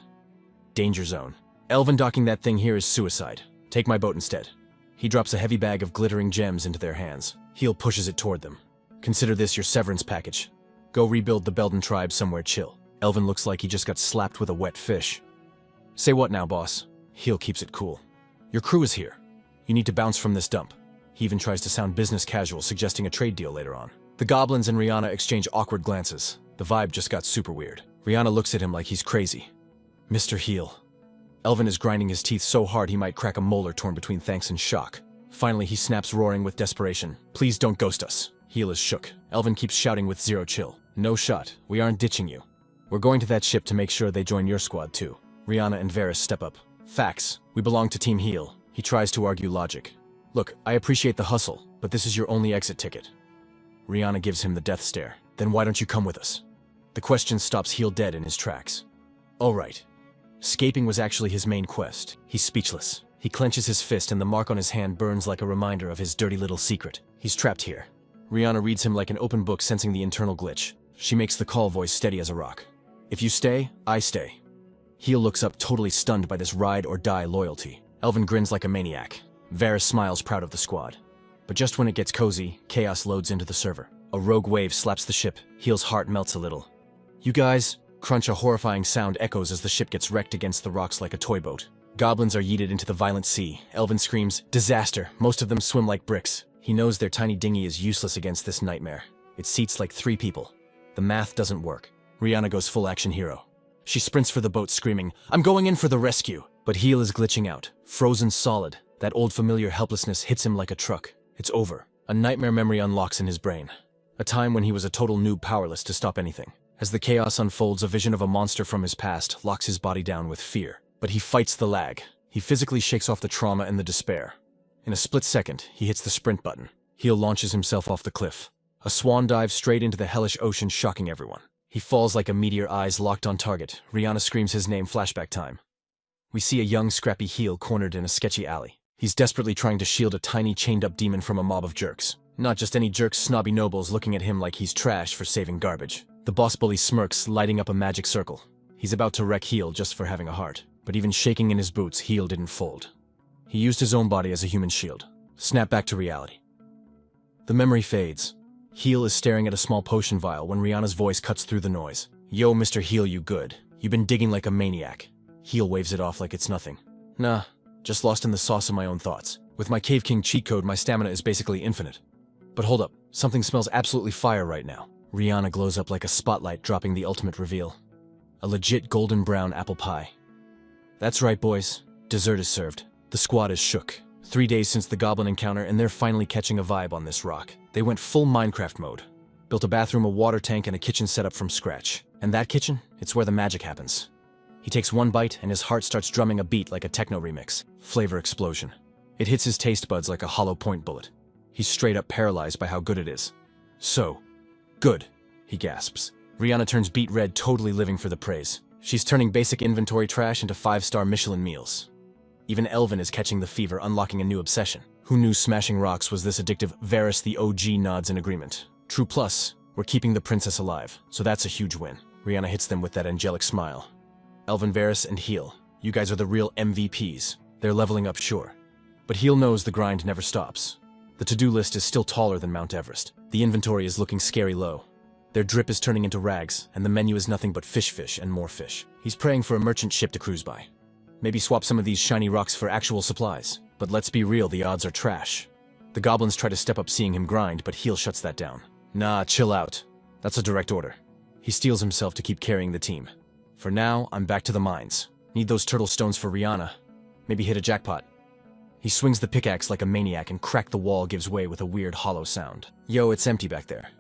Danger zone. Elvin docking that thing here is suicide. Take my boat instead. He drops a heavy bag of glittering gems into their hands. Heel pushes it toward them. Consider this your severance package. Go rebuild the Belden tribe somewhere chill. Elvin looks like he just got slapped with a wet fish. Say what now, boss? Heel keeps it cool. Your crew is here. You need to bounce from this dump. He even tries to sound business casual, suggesting a trade deal later on. The goblins and Rihanna exchange awkward glances. The vibe just got super weird. Rihanna looks at him like he's crazy. Mr. Heel. Elvin is grinding his teeth so hard he might crack a molar torn between thanks and shock. Finally, he snaps, roaring with desperation. Please don't ghost us. Heel is shook. Elvin keeps shouting with zero chill. No shot. We aren't ditching you. We're going to that ship to make sure they join your squad too. Rihanna and Varys step up. Facts. We belong to Team Heel. He tries to argue logic. Look, I appreciate the hustle, but this is your only exit ticket. Rihanna gives him the death stare. Then why don't you come with us? The question stops Heel dead in his tracks. All right. Escaping was actually his main quest. He's speechless. He clenches his fist and the mark on his hand burns like a reminder of his dirty little secret. He's trapped here. Rihanna reads him like an open book, sensing the internal glitch. She makes the call voice steady as a rock. If you stay, I stay. Heel looks up, totally stunned by this ride-or-die loyalty. Elvin grins like a maniac. Varys smiles, proud of the squad. But just when it gets cozy, chaos loads into the server. A rogue wave slaps the ship. Heel's heart melts a little. You guys, crunch. A horrifying sound echoes as the ship gets wrecked against the rocks like a toy boat. Goblins are yeeted into the violent sea. Elvin screams, disaster. Most of them swim like bricks. He knows their tiny dinghy is useless against this nightmare. It seats like 3 people. The math doesn't work. Rihanna goes full action hero. She sprints for the boat screaming, I'm going in for the rescue. But Heel is glitching out, frozen solid. That old familiar helplessness hits him like a truck. It's over. A nightmare memory unlocks in his brain. A time when he was a total noob, powerless to stop anything. As the chaos unfolds, a vision of a monster from his past locks his body down with fear. But he fights the lag. He physically shakes off the trauma and the despair. In a split second, he hits the sprint button. Heel launches himself off the cliff. A swan dive straight into the hellish ocean, shocking everyone. He falls like a meteor, eyes locked on target. Rihanna screams his name, flashback time. We see a young, scrappy Heel cornered in a sketchy alley. He's desperately trying to shield a tiny, chained-up demon from a mob of jerks. Not just any jerks, snobby nobles looking at him like he's trash for saving garbage. The boss bully smirks, lighting up a magic circle. He's about to wreck Heel just for having a heart. But even shaking in his boots, Heel didn't fold. He used his own body as a human shield. Snap back to reality. The memory fades. Heel is staring at a small potion vial when Rihanna's voice cuts through the noise. Yo, Mr. Heel, you good? You've been digging like a maniac. Heel waves it off like it's nothing. Nah, just lost in the sauce of my own thoughts. With my Cave King cheat code, my stamina is basically infinite. But hold up, something smells absolutely fire right now. Rihanna glows up like a spotlight, dropping the ultimate reveal. A legit golden brown apple pie. That's right, boys. Dessert is served. The squad is shook. 3 days since the goblin encounter, and they're finally catching a vibe on this rock. They went full Minecraft mode. Built a bathroom, a water tank, and a kitchen set up from scratch. And that kitchen? It's where the magic happens. He takes one bite and his heart starts drumming a beat like a techno remix. Flavor explosion. It hits his taste buds like a hollow point bullet. He's straight up paralyzed by how good it is. So good, he gasps. Rihanna turns beet red, totally living for the praise. She's turning basic inventory trash into 5-star Michelin meals. Even Elvin is catching the fever, unlocking a new obsession. Who knew smashing rocks was this addictive? Varys the OG nods in agreement. True plus, we're keeping the princess alive, so that's a huge win. Rihanna hits them with that angelic smile. Elvin, Varys, and Heel, you guys are the real MVPs. They're leveling up, sure. But Heel knows the grind never stops. The to-do list is still taller than Mount Everest. The inventory is looking scary low. Their drip is turning into rags, and the menu is nothing but fish and more fish. He's praying for a merchant ship to cruise by. Maybe swap some of these shiny rocks for actual supplies. But let's be real, the odds are trash. The goblins try to step up seeing him grind, but Heel shuts that down. Nah, chill out. That's a direct order. He steels himself to keep carrying the team. For now, I'm back to the mines. Need those turtle stones for Rihanna. Maybe hit a jackpot. He swings the pickaxe like a maniac and crack the wall gives way with a weird hollow sound. Yo, it's empty back there.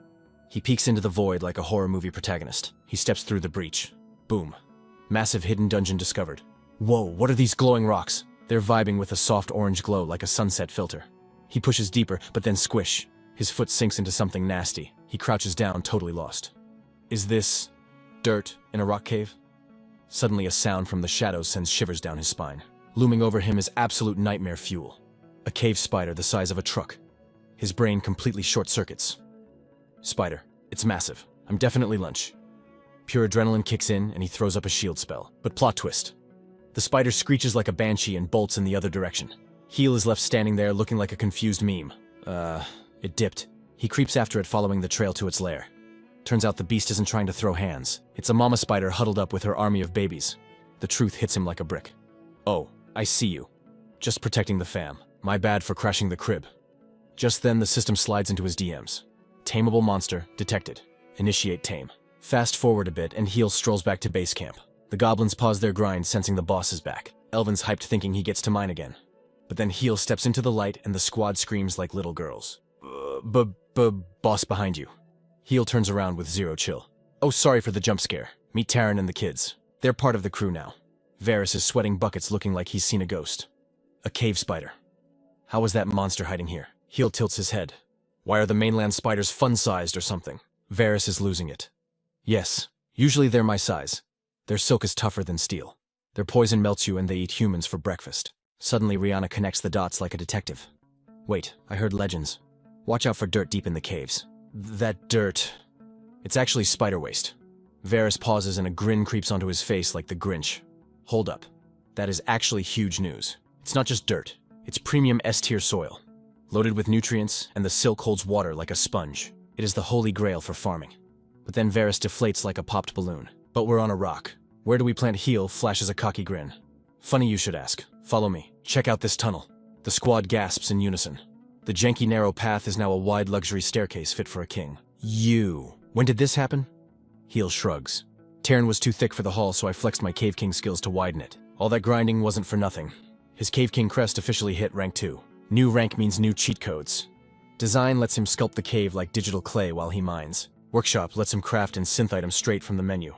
He peeks into the void like a horror movie protagonist. He steps through the breach. Boom. Massive hidden dungeon discovered. Whoa, what are these glowing rocks? They're vibing with a soft orange glow like a sunset filter. He pushes deeper, but then squish. His foot sinks into something nasty. He crouches down, totally lost. Is this dirt in a rock cave? Suddenly a sound from the shadows sends shivers down his spine. Looming over him is absolute nightmare fuel. A cave spider the size of a truck. His brain completely short-circuits. Spider. It's massive. I'm definitely lunch. Pure adrenaline kicks in and he throws up a shield spell. But plot twist. The spider screeches like a banshee and bolts in the other direction. Heel is left standing there looking like a confused meme. It dipped. He creeps after it following the trail to its lair. Turns out the beast isn't trying to throw hands. It's a mama spider huddled up with her army of babies. The truth hits him like a brick. Oh, I see you. Just protecting the fam. My bad for crashing the crib. Just then the system slides into his DMs. Tameable monster detected. Initiate tame. Fast forward a bit and Heel strolls back to base camp. The goblins pause their grind sensing the boss is back. Elvin's hyped thinking he gets to mine again. But then Heel steps into the light and the squad screams like little girls. Boss behind you. Heel turns around with zero chill. Oh, sorry for the jump scare. Meet Taryn and the kids. They're part of the crew now. Varys is sweating buckets looking like he's seen a ghost. A cave spider. How was that monster hiding here? Heel tilts his head. Why are the mainland spiders fun-sized or something? Varys is losing it. Yes, usually they're my size. Their silk is tougher than steel. Their poison melts you and they eat humans for breakfast. Suddenly Rihanna connects the dots like a detective. Wait, I heard legends. Watch out for dirt deep in the caves. That dirt. It's actually spider waste. Varys pauses and a grin creeps onto his face like the Grinch. Hold up. That is actually huge news. It's not just dirt. It's premium S-tier soil. Loaded with nutrients, and the silk holds water like a sponge. It is the holy grail for farming. But then Varys deflates like a popped balloon. But we're on a rock. Where do we plant Heel? Flashes a cocky grin. Funny you should ask. Follow me. Check out this tunnel. The squad gasps in unison. The janky narrow path is now a wide luxury staircase fit for a king. When did this happen? Heel shrugs. Taryn was too thick for the hall, so I flexed my Cave King skills to widen it. All that grinding wasn't for nothing. His Cave King crest officially hit rank 2. New rank means new cheat codes. Design lets him sculpt the cave like digital clay while he mines. Workshop lets him craft and synth items straight from the menu.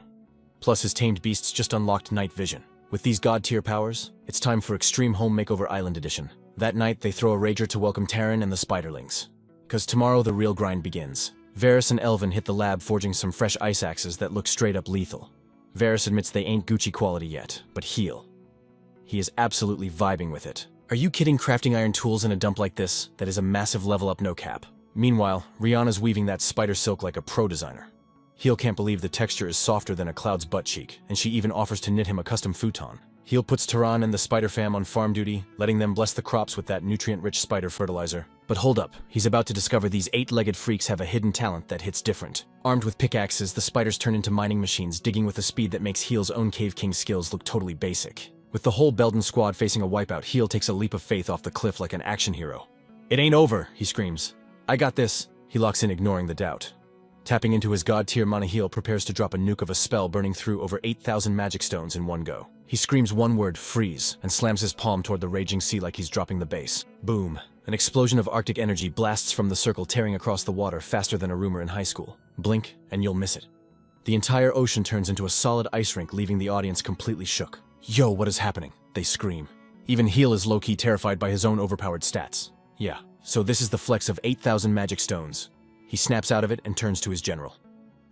Plus his tamed beasts just unlocked night vision. With these god-tier powers, it's time for Extreme Home Makeover Island Edition. That night, they throw a rager to welcome Taryn and the Spiderlings. 'Cause tomorrow the real grind begins. Varys and Elvin hit the lab forging some fresh ice axes that look straight up lethal. Varys admits they ain't Gucci quality yet, but Heel. He is absolutely vibing with it. Are you kidding, crafting iron tools in a dump like this? That is a massive level up, no cap. Meanwhile, Rihanna's weaving that spider silk like a pro designer. Heel can't believe the texture is softer than a cloud's butt cheek, and she even offers to knit him a custom futon. Heel puts Tehran and the spider fam on farm duty, letting them bless the crops with that nutrient-rich spider fertilizer. But hold up, he's about to discover these 8-legged freaks have a hidden talent that hits different. Armed with pickaxes, the spiders turn into mining machines, digging with a speed that makes Heel's own Cave King skills look totally basic. With the whole Belden squad facing a wipeout, Heel takes a leap of faith off the cliff like an action hero. It ain't over, he screams. I got this. He locks in, ignoring the doubt. Tapping into his god-tier mana, Heel prepares to drop a nuke of a spell burning through over 8,000 magic stones in one go. He screams one word, freeze, and slams his palm toward the raging sea like he's dropping the base. Boom. An explosion of Arctic energy blasts from the circle, tearing across the water faster than a rumor in high school. Blink, and you'll miss it. The entire ocean turns into a solid ice rink, leaving the audience completely shook. Yo, what is happening? They scream. Even Heel is low-key terrified by his own overpowered stats. Yeah, so this is the flex of 8,000 magic stones. He snaps out of it and turns to his general.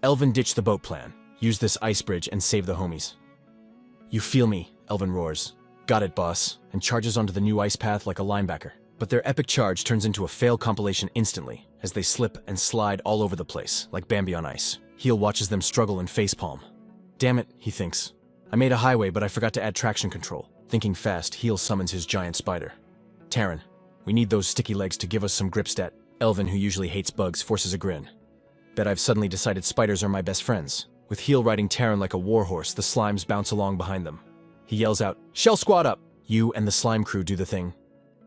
Elvin ditched the boat plan. Use this ice bridge and save the homies. You feel me, Elvin roars. Got it, boss, and charges onto the new ice path like a linebacker. But their epic charge turns into a fail compilation instantly, as they slip and slide all over the place, like Bambi on ice. Heel watches them struggle and facepalm. Damn it, he thinks. I made a highway, but I forgot to add traction control. Thinking fast, Heel summons his giant spider. Terran, we need those sticky legs to give us some grip stat. Elvin, who usually hates bugs, forces a grin. Bet I've suddenly decided spiders are my best friends. With Heel riding Terran like a warhorse, the slimes bounce along behind them. He yells out, "Shell squad up!" You and the slime crew do the thing.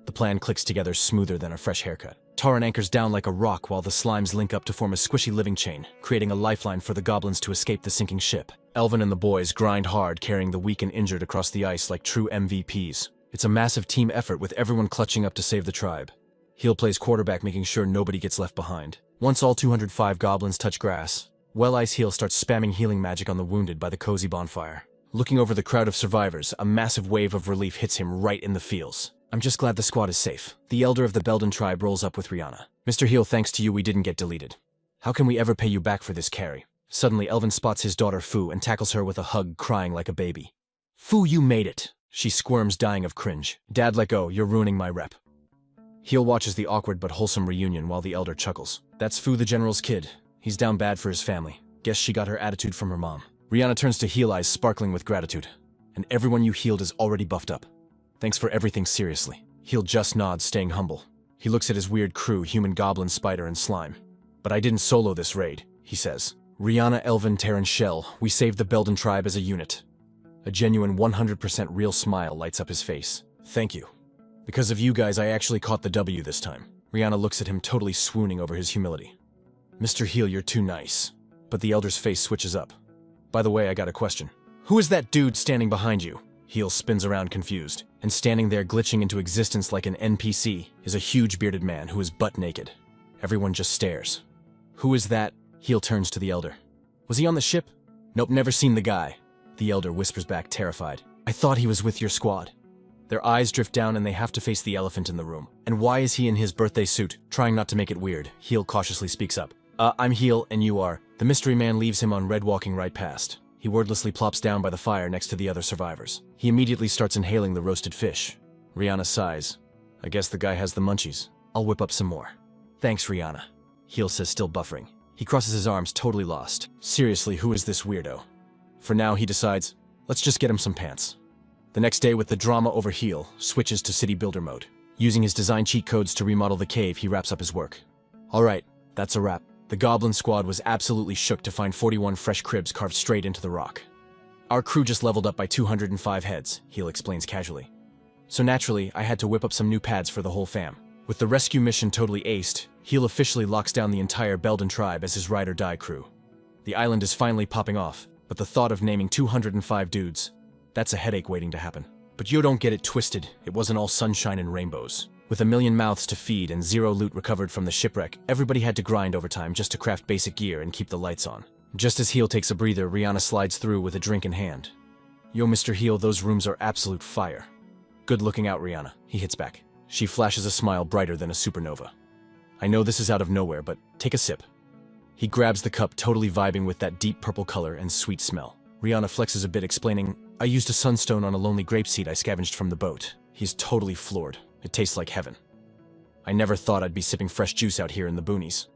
The plan clicks together smoother than a fresh haircut. Taran anchors down like a rock while the slimes link up to form a squishy living chain, creating a lifeline for the goblins to escape the sinking ship. Elvin and the boys grind hard, carrying the weak and injured across the ice like true MVPs. It's a massive team effort with everyone clutching up to save the tribe. Heel plays quarterback, making sure nobody gets left behind. Once all 205 goblins touch grass, Well-Ice Heel starts spamming healing magic on the wounded by the cozy bonfire. Looking over the crowd of survivors, a massive wave of relief hits him right in the feels. I'm just glad the squad is safe. The elder of the Belden tribe rolls up with Rihanna. Mr. Heel, thanks to you we didn't get deleted. How can we ever pay you back for this carry? Suddenly, Elvin spots his daughter Fu and tackles her with a hug, crying like a baby. Fu, you made it! She squirms, dying of cringe. Dad, let go, you're ruining my rep. Heel watches the awkward but wholesome reunion while the elder chuckles. That's Fu the general's kid. He's down bad for his family. Guess she got her attitude from her mom. Rihanna turns to Heel, eyes sparkling with gratitude. And everyone you healed is already buffed up. Thanks for everything, seriously. Heel just nods, staying humble. He looks at his weird crew, human, goblin, spider, and slime. But I didn't solo this raid, he says. Rihanna, Elvin, Terran, Shell, we saved the Belden tribe as a unit. A genuine 100% real smile lights up his face. Thank you. Because of you guys, I actually caught the W this time. Rihanna looks at him, totally swooning over his humility. Mr. Heel, you're too nice. But the elder's face switches up. By the way, I got a question. Who is that dude standing behind you? Heel spins around confused, and standing there glitching into existence like an NPC is a huge bearded man who is butt naked. Everyone just stares. Who is that? Heel turns to the elder. Was he on the ship? Nope, never seen the guy. The elder whispers back, terrified. I thought he was with your squad. Their eyes drift down and they have to face the elephant in the room. And why is he in his birthday suit? Trying not to make it weird, Heel cautiously speaks up. I'm Heel, and you are. The mystery man leaves him on red, walking right past. He wordlessly plops down by the fire next to the other survivors. He immediately starts inhaling the roasted fish. Rihanna sighs. I guess the guy has the munchies. I'll whip up some more. Thanks, Rihanna. Heel says, still buffering. He crosses his arms, totally lost. Seriously, who is this weirdo? For now, he decides, let's just get him some pants. The next day, with the drama over Heel, switches to city builder mode. Using his design cheat codes to remodel the cave, he wraps up his work. Alright, that's a wrap. The Goblin squad was absolutely shook to find 41 fresh cribs carved straight into the rock. Our crew just leveled up by 205 heads, Heel explains casually. So naturally, I had to whip up some new pads for the whole fam. With the rescue mission totally aced, Heel officially locks down the entire Belden tribe as his ride or die crew. The island is finally popping off, but the thought of naming 205 dudes, that's a headache waiting to happen. But you don't get it twisted, it wasn't all sunshine and rainbows. With a million mouths to feed and zero loot recovered from the shipwreck, everybody had to grind overtime just to craft basic gear and keep the lights on. Just as Heel takes a breather, Rihanna slides through with a drink in hand. Yo, Mr. Heel, those rooms are absolute fire. Good looking out, Rihanna, he hits back. She flashes a smile brighter than a supernova. I know this is out of nowhere, but take a sip. He grabs the cup, totally vibing with that deep purple color and sweet smell. Rihanna flexes a bit, explaining, I used a sunstone on a lonely grape seed I scavenged from the boat. He's totally floored. It tastes like heaven. I never thought I'd be sipping fresh juice out here in the boonies.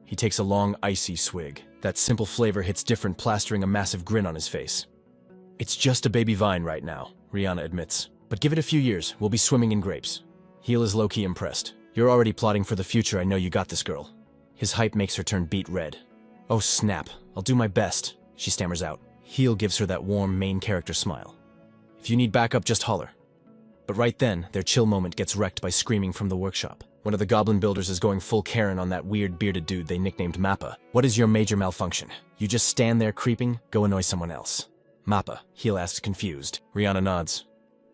He takes a long, icy swig. That simple flavor hits different, plastering a massive grin on his face. It's just a baby vine right now, Rihanna admits. But give it a few years, we'll be swimming in grapes. Heel is low-key impressed. You're already plotting for the future, I know you got this, girl. His hype makes her turn beet red. Oh snap, I'll do my best, she stammers out. Heel gives her that warm, main character smile. If you need backup, just holler. But right then, their chill moment gets wrecked by screaming from the workshop. One of the goblin builders is going full Karen on that weird bearded dude they nicknamed Mappa. What is your major malfunction? You just stand there creeping? Go annoy someone else. Mappa, Heel asks confused. Rihanna nods.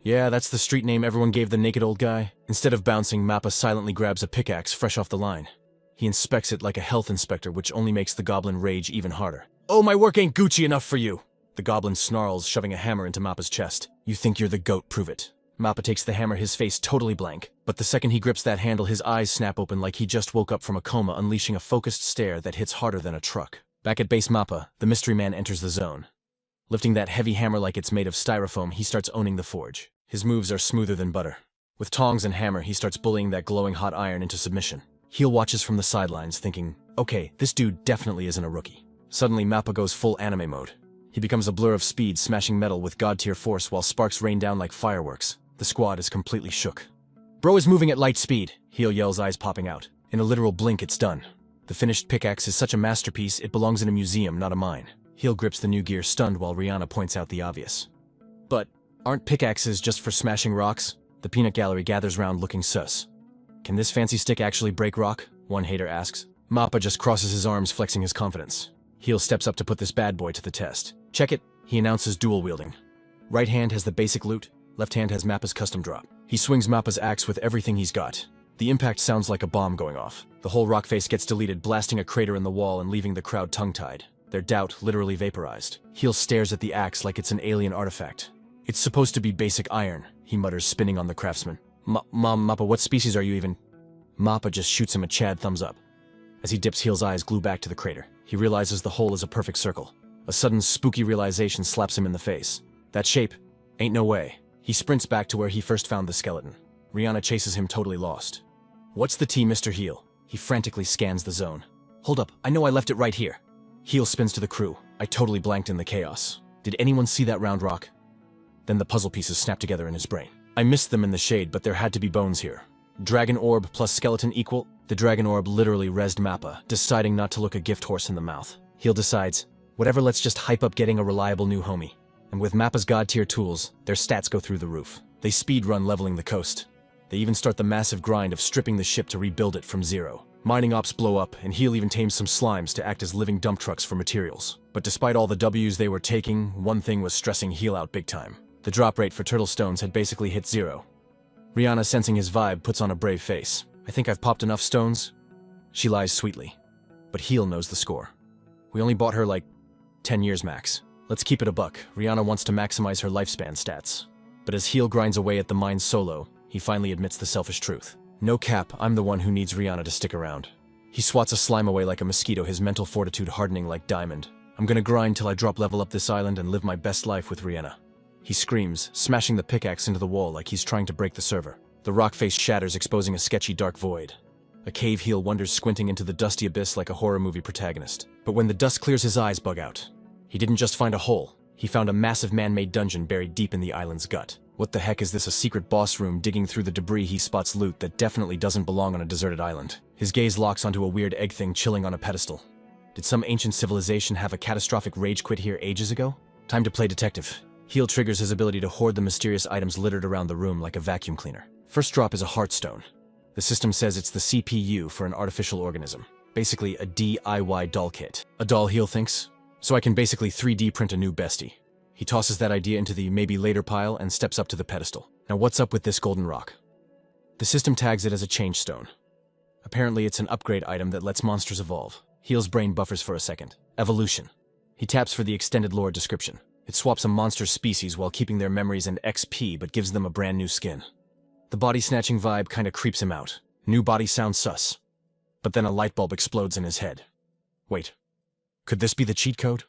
Yeah, that's the street name everyone gave the naked old guy. Instead of bouncing, Mappa silently grabs a pickaxe fresh off the line. He inspects it like a health inspector, which only makes the goblin rage even harder. Oh, my work ain't Gucci enough for you. The goblin snarls, shoving a hammer into Mappa's chest. You think you're the goat, prove it. Mappa takes the hammer, his face totally blank. But the second he grips that handle, his eyes snap open like he just woke up from a coma, unleashing a focused stare that hits harder than a truck. Back at base Mappa, the mystery man enters the zone. Lifting that heavy hammer like it's made of styrofoam, he starts owning the forge. His moves are smoother than butter. With tongs and hammer, he starts bullying that glowing hot iron into submission. Heel watches from the sidelines, thinking, okay, this dude definitely isn't a rookie. Suddenly, Mappa goes full anime mode. He becomes a blur of speed, smashing metal with god-tier force while sparks rain down like fireworks. The squad is completely shook. Bro is moving at light speed, Heel yells, eyes popping out. In a literal blink, it's done. The finished pickaxe is such a masterpiece, it belongs in a museum, not a mine. Heel grips the new gear, stunned, while Rihanna points out the obvious. But aren't pickaxes just for smashing rocks? The peanut gallery gathers round looking sus. Can this fancy stick actually break rock? One hater asks. Mappa just crosses his arms, flexing his confidence. Heel steps up to put this bad boy to the test. Check it, he announces, dual wielding. Right hand has the basic loot, left hand has Mappa's custom drop. He swings Mappa's axe with everything he's got. The impact sounds like a bomb going off. The whole rock face gets deleted, blasting a crater in the wall and leaving the crowd tongue-tied. Their doubt literally vaporized. Heel stares at the axe like it's an alien artifact. It's supposed to be basic iron, he mutters, spinning on the craftsman. Mappa, what species are you even? Mappa just shoots him a Chad thumbs up. As he dips, Heel's eyes glue back to the crater. He realizes the hole is a perfect circle. A sudden spooky realization slaps him in the face. That shape, ain't no way. He sprints back to where he first found the skeleton. Rihanna chases him, totally lost. What's the tea, Mr. Heel? He frantically scans the zone. Hold up, I know I left it right here. Heel spins to the crew. I totally blanked in the chaos. Did anyone see that round rock? Then the puzzle pieces snap together in his brain. I missed them in the shade, but there had to be bones here. Dragon orb plus skeleton equal? The dragon orb literally rezzed Mappa, deciding not to look a gift horse in the mouth. Heel decides, whatever, let's just hype up getting a reliable new homie. And with Mappa's god-tier tools, their stats go through the roof. They speed run, leveling the coast. They even start the massive grind of stripping the ship to rebuild it from zero. Mining ops blow up, and Heel even tames some slimes to act as living dump trucks for materials. But despite all the W's they were taking, one thing was stressing Heel out big time. The drop rate for turtle stones had basically hit zero. Rihanna, sensing his vibe, puts on a brave face. I think I've popped enough stones. She lies sweetly. But Heel knows the score. We only bought her like 10 years max. Let's keep it a buck. Rihanna wants to maximize her lifespan stats. But as Heel grinds away at the mine solo, he finally admits the selfish truth. No cap, I'm the one who needs Rihanna to stick around. He swats a slime away like a mosquito, his mental fortitude hardening like diamond. I'm gonna grind till I drop level up this island and live my best life with Rihanna. He screams, smashing the pickaxe into the wall like he's trying to break the server. The rock face shatters, exposing a sketchy dark void. A cave, Heel wonders, squinting into the dusty abyss like a horror movie protagonist. But when the dust clears, his eyes bug out. He didn't just find a hole. He found a massive man-made dungeon buried deep in the island's gut. What the heck is this, a secret boss room? Digging through the debris, he spots loot that definitely doesn't belong on a deserted island. His gaze locks onto a weird egg thing chilling on a pedestal. Did some ancient civilization have a catastrophic rage quit here ages ago? Time to play detective. Heel triggers his ability to hoard the mysterious items littered around the room like a vacuum cleaner. First drop is a heartstone. The system says it's the CPU for an artificial organism. Basically a DIY doll kit. A doll, Heel thinks. So I can basically 3D print a new bestie. He tosses that idea into the maybe later pile and steps up to the pedestal. Now what's up with this golden rock? The system tags it as a change stone. Apparently it's an upgrade item that lets monsters evolve. Heel's brain buffers for a second. Evolution. He taps for the extended lore description. It swaps a monster's species while keeping their memories and XP, but gives them a brand new skin. The body-snatching vibe kinda creeps him out. New body sounds sus. But then a light bulb explodes in his head. Wait, could this be the cheat code?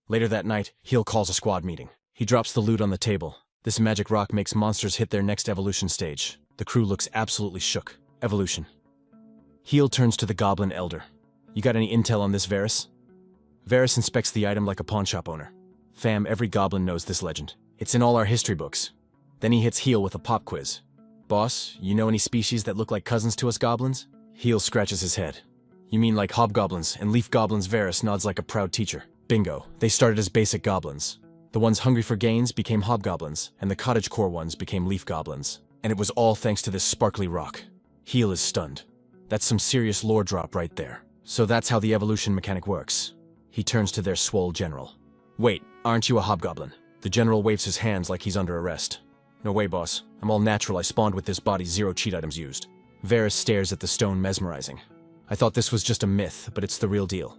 Later that night, Heel calls a squad meeting. He drops the loot on the table. This magic rock makes monsters hit their next evolution stage. The crew looks absolutely shook. Evolution. Heel turns to the Goblin Elder. You got any intel on this, Varys? Varys inspects the item like a pawnshop owner. Fam, every goblin knows this legend. It's in all our history books. Then he hits Heel with a pop quiz. Boss, you know any species that look like cousins to us goblins? Heel scratches his head. You mean like hobgoblins and leaf goblins? Varys nods like a proud teacher. Bingo. They started as basic goblins. The ones hungry for gains became hobgoblins, and the cottagecore ones became leaf goblins. And it was all thanks to this sparkly rock. Heel is stunned. That's some serious lore drop right there. So that's how the evolution mechanic works. He turns to their swole general. Wait, aren't you a hobgoblin? The general waves his hands like he's under arrest. No way, boss. I'm all natural. I spawned with this body, 0 cheat items used. Varys stares at the stone, mesmerizing. I thought this was just a myth, but it's the real deal.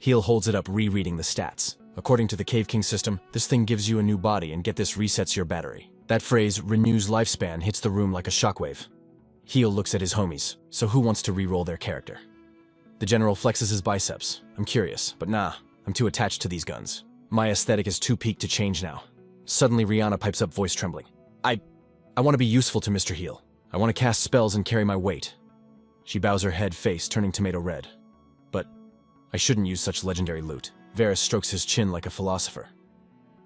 Heel holds it up, rereading the stats. According to the Cave King system, this thing gives you a new body and get this resets your battery. That phrase, renews lifespan, hits the room like a shockwave. Heel looks at his homies. So who wants to re-roll their character? The general flexes his biceps. I'm curious, but nah, I'm too attached to these guns. My aesthetic is too peaked to change now. Suddenly Rihanna pipes up, voice trembling. I want to be useful to Mr. Heel. I want to cast spells and carry my weight. She bows her head, face turning tomato red. But I shouldn't use such legendary loot. Varys strokes his chin like a philosopher.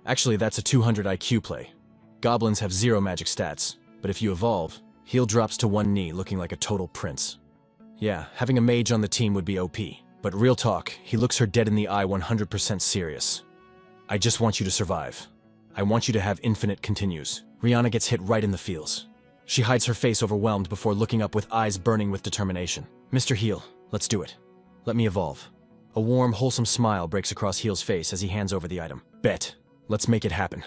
Actually, that's a 200 IQ play. Goblins have 0 magic stats, but if you evolve, Heel drops to one knee looking like a total prince. Yeah, having a mage on the team would be OP, but real talk, he looks her dead in the eye, 100% serious. I just want you to survive. I want you to have infinite continues. Rihanna gets hit right in the feels. She hides her face overwhelmed before looking up with eyes burning with determination. Mr. Heel, let's do it. Let me evolve. A warm, wholesome smile breaks across Heel's face as he hands over the item. Bet. Let's make it happen.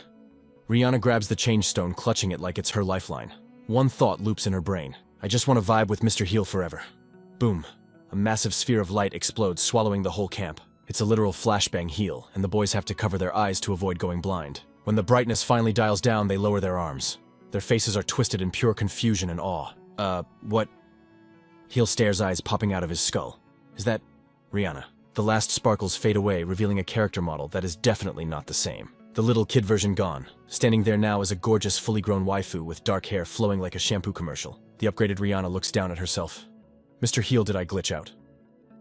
Rihanna grabs the change stone, clutching it like it's her lifeline. One thought loops in her brain. I just want to vibe with Mr. Heel forever. Boom. A massive sphere of light explodes, swallowing the whole camp. It's a literal flashbang Heel, and the boys have to cover their eyes to avoid going blind. When the brightness finally dials down, they lower their arms. Their faces are twisted in pure confusion and awe. What? Heel stares, eyes popping out of his skull. Is that Rihanna? The last sparkles fade away, revealing a character model that is definitely not the same. The little kid version gone. Standing there now is a gorgeous, fully grown waifu with dark hair flowing like a shampoo commercial. The upgraded Rihanna looks down at herself. Mr. Heel, did I glitch out?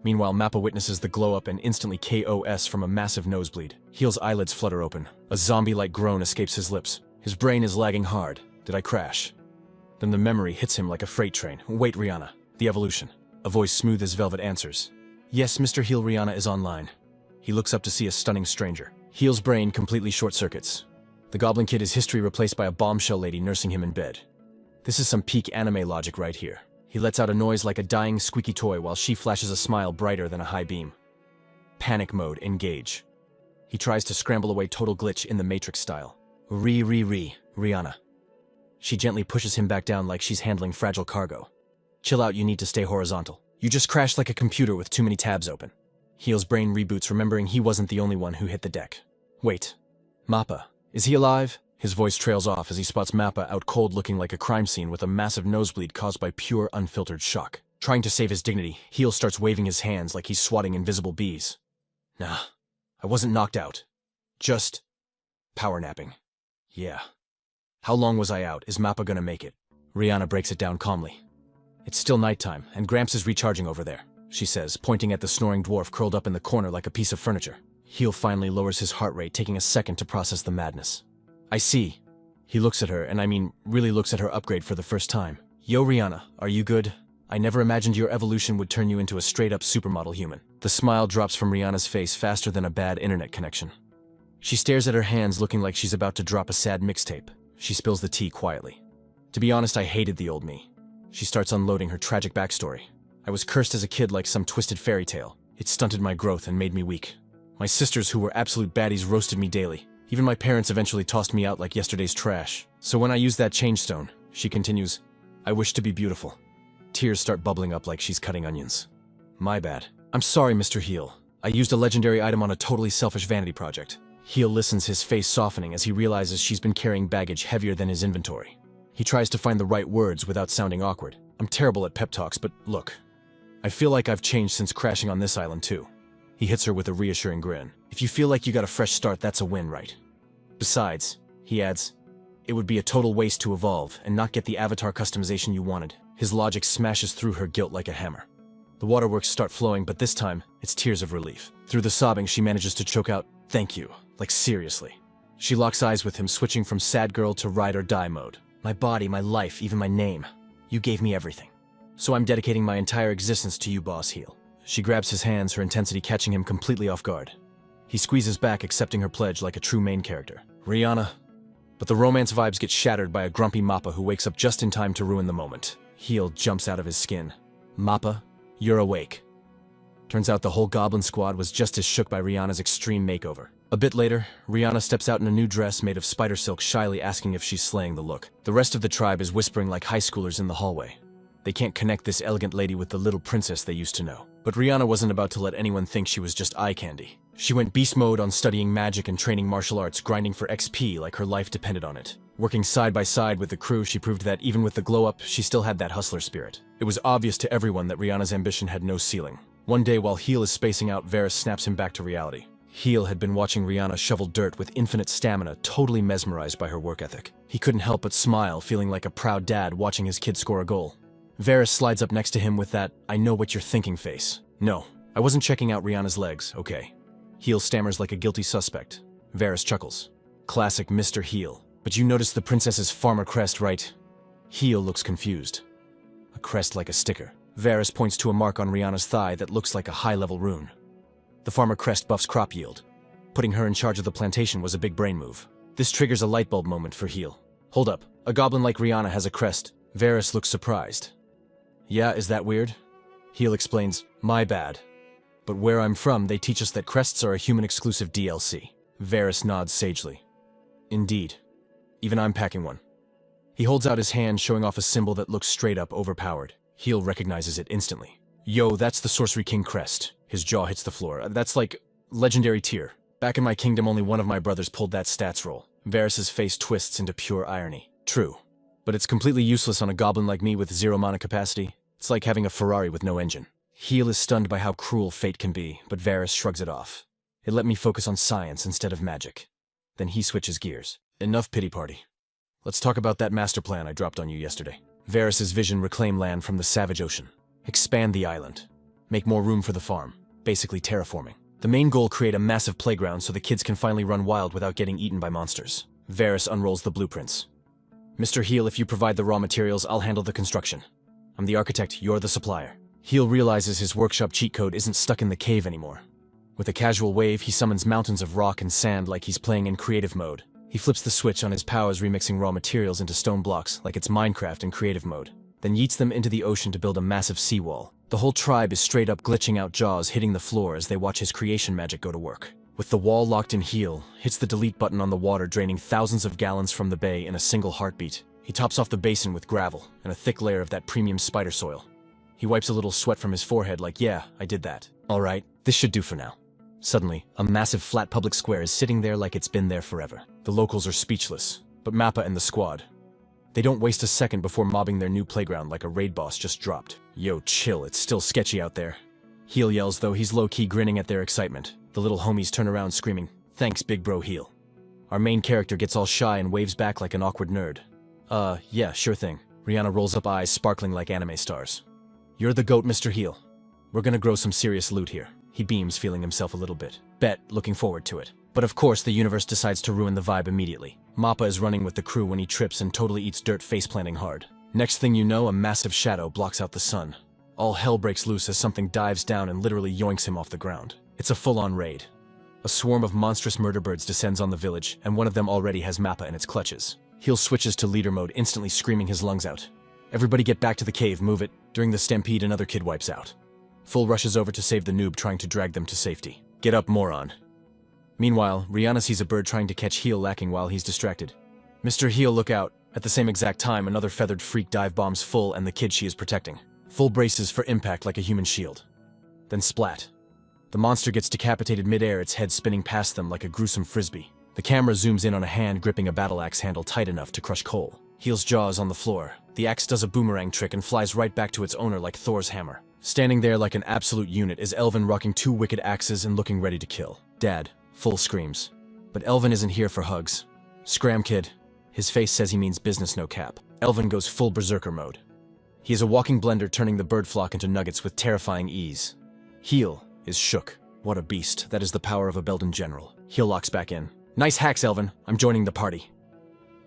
Meanwhile, Mappa witnesses the glow-up and instantly KOS from a massive nosebleed. Heel's eyelids flutter open. A zombie-like groan escapes his lips. His brain is lagging hard. Did I crash? Then the memory hits him like a freight train. Wait, Rihanna. The evolution. A voice smooth as velvet answers. Yes, Mr. Heel, Rihanna is online. He looks up to see a stunning stranger. Heel's brain completely short-circuits. The Goblin Kid is history replaced by a bombshell lady nursing him in bed. This is some peak anime logic right here. He lets out a noise like a dying squeaky toy while she flashes a smile brighter than a high beam. Panic mode, engage. He tries to scramble away total glitch in the Matrix style. Rihanna. She gently pushes him back down like she's handling fragile cargo. Chill out, you need to stay horizontal. You just crashed like a computer with too many tabs open. Heel's brain reboots, remembering he wasn't the only one who hit the deck. Wait. Mappa. Is he alive? His voice trails off as he spots Mappa out cold looking like a crime scene with a massive nosebleed caused by pure, unfiltered shock. Trying to save his dignity, Heel starts waving his hands like he's swatting invisible bees. Nah, I wasn't knocked out. Just power napping. Yeah. How long was I out? Is Mappa gonna make it? Rihanna breaks it down calmly. It's still nighttime, and Gramps is recharging over there, she says, pointing at the snoring dwarf curled up in the corner like a piece of furniture. Heel finally lowers his heart rate, taking a second to process the madness. I see. He looks at her, and I mean, really looks at her upgrade for the first time. Yo, Rihanna, are you good? I never imagined your evolution would turn you into a straight-up supermodel human. The smile drops from Rihanna's face faster than a bad internet connection. She stares at her hands, looking like she's about to drop a sad mixtape. She spills the tea quietly. To be honest, I hated the old me. She starts unloading her tragic backstory. I was cursed as a kid like some twisted fairy tale. It stunted my growth and made me weak. My sisters, who were absolute baddies, roasted me daily. Even my parents eventually tossed me out like yesterday's trash. So when I used that change stone, she continues, I wish to be beautiful. Tears start bubbling up like she's cutting onions. My bad. I'm sorry, Mr. Heel. I used a legendary item on a totally selfish vanity project. Heel listens, his face softening as he realizes she's been carrying baggage heavier than his inventory. He tries to find the right words without sounding awkward. I'm terrible at pep talks, but look. I feel like I've changed since crashing on this island too. He hits her with a reassuring grin. If you feel like you got a fresh start, that's a win, right? Besides, he adds, it would be a total waste to evolve and not get the avatar customization you wanted. His logic smashes through her guilt like a hammer. The waterworks start flowing, but this time, it's tears of relief. Through the sobbing, she manages to choke out, thank you, like seriously. She locks eyes with him, switching from sad girl to ride or die mode. My body, my life, even my name. You gave me everything. So I'm dedicating my entire existence to you, Boss Heel. She grabs his hands, her intensity catching him completely off guard. He squeezes back, accepting her pledge like a true main character. Rihanna. But the romance vibes get shattered by a grumpy Mappa who wakes up just in time to ruin the moment. Heel jumps out of his skin. Mappa, you're awake. Turns out the whole goblin squad was just as shook by Rihanna's extreme makeover. A bit later, Rihanna steps out in a new dress made of spider silk, shyly asking if she's slaying the look. The rest of the tribe is whispering like high schoolers in the hallway. They can't connect this elegant lady with the little princess they used to know. But Rihanna wasn't about to let anyone think she was just eye candy. She went beast mode on studying magic and training martial arts, grinding for XP like her life depended on it. Working side by side with the crew, she proved that even with the glow-up, she still had that hustler spirit. It was obvious to everyone that Rihanna's ambition had no ceiling. One day, while Heel is spacing out, Varys snaps him back to reality. Heel had been watching Rihanna shovel dirt with infinite stamina, totally mesmerized by her work ethic. He couldn't help but smile, feeling like a proud dad watching his kid score a goal. Varys slides up next to him with that, "I know what you're thinking" face. "No, I wasn't checking out Rihanna's legs, okay." Heel stammers like a guilty suspect. Varys chuckles. Classic Mr. Heel. "But you noticed the princess's farmer crest, right?" Heel looks confused. "A crest like a sticker." Varys points to a mark on Rihanna's thigh that looks like a high-level rune. The farmer crest buffs crop yield. Putting her in charge of the plantation was a big brain move. This triggers a light bulb moment for Heel. "Hold up, a goblin like Rihanna has a crest." Varys looks surprised. "Yeah, is that weird?" Heel explains, "My bad. But where I'm from, they teach us that crests are a human-exclusive DLC." Varys nods sagely. "Indeed. Even I'm packing one." He holds out his hand, showing off a symbol that looks straight up overpowered. Heel recognizes it instantly. "Yo, that's the Sorcery King crest." His jaw hits the floor. "That's like legendary tier. Back in my kingdom, only one of my brothers pulled that stats roll." Varys' face twists into pure irony. "True. But it's completely useless on a goblin like me with 0 mana capacity. It's like having a Ferrari with no engine." Heel is stunned by how cruel fate can be, but Varys shrugs it off. "It let me focus on science instead of magic." Then he switches gears. "Enough pity party. Let's talk about that master plan I dropped on you yesterday." Varys' vision: reclaim land from the savage ocean. Expand the island. Make more room for the farm. Basically terraforming. The main goal: create a massive playground so the kids can finally run wild without getting eaten by monsters. Varys unrolls the blueprints. "Mr. Heel, if you provide the raw materials, I'll handle the construction. I'm the architect, you're the supplier." Heel realizes his workshop cheat code isn't stuck in the cave anymore. With a casual wave, he summons mountains of rock and sand like he's playing in creative mode. He flips the switch on his powers, remixing raw materials into stone blocks like it's Minecraft in creative mode, then yeets them into the ocean to build a massive seawall. The whole tribe is straight up glitching out, jaws hitting the floor as they watch his creation magic go to work. With the wall locked in, Heel hits the delete button on the water, draining thousands of gallons from the bay in a single heartbeat. He tops off the basin with gravel and a thick layer of that premium spider soil. He wipes a little sweat from his forehead like, "Yeah, I did that. All right, this should do for now." Suddenly, a massive flat public square is sitting there like it's been there forever. The locals are speechless, but Mappa and the squad, they don't waste a second before mobbing their new playground like a raid boss just dropped. "Yo, chill, it's still sketchy out there." Heel yells, though he's low-key grinning at their excitement. The little homies turn around screaming, "Thanks, big bro Heel." Our main character gets all shy and waves back like an awkward nerd. Yeah, sure thing." Rihanna rolls up eyes sparkling like anime stars. "You're the GOAT, Mr. Heel. We're gonna grow some serious loot here." He beams, feeling himself a little bit. "Bet, looking forward to it." But of course, the universe decides to ruin the vibe immediately. Mappa is running with the crew when he trips and totally eats dirt, face-planting hard. Next thing you know, a massive shadow blocks out the sun. All hell breaks loose as something dives down and literally yoinks him off the ground. It's a full-on raid. A swarm of monstrous murder birds descends on the village, and one of them already has Mappa in its clutches. Heel switches to leader mode, instantly screaming his lungs out. "Everybody get back to the cave, move it." During the stampede, another kid wipes out. Full rushes over to save the noob, trying to drag them to safety. "Get up, moron." Meanwhile, Rihanna sees a bird trying to catch Heel lacking while he's distracted. "Mr. Heel, look out." At the same exact time, another feathered freak dive bombs Full and the kid she is protecting. Full braces for impact like a human shield. Then splat. The monster gets decapitated mid-air, its head spinning past them like a gruesome frisbee. The camera zooms in on a hand gripping a battle axe handle tight enough to crush Cole. Heel's jaw is on the floor. The axe does a boomerang trick and flies right back to its owner like Thor's hammer. Standing there like an absolute unit is Elvin, rocking 2 wicked axes and looking ready to kill. "Dad," Full screams. But Elvin isn't here for hugs. "Scram, kid." His face says he means business, no cap. Elvin goes full berserker mode. He is a walking blender, turning the bird flock into nuggets with terrifying ease. Heel is shook. What a beast. That is the power of a Belden general. Heel locks back in. "Nice hacks, Elvin. I'm joining the party."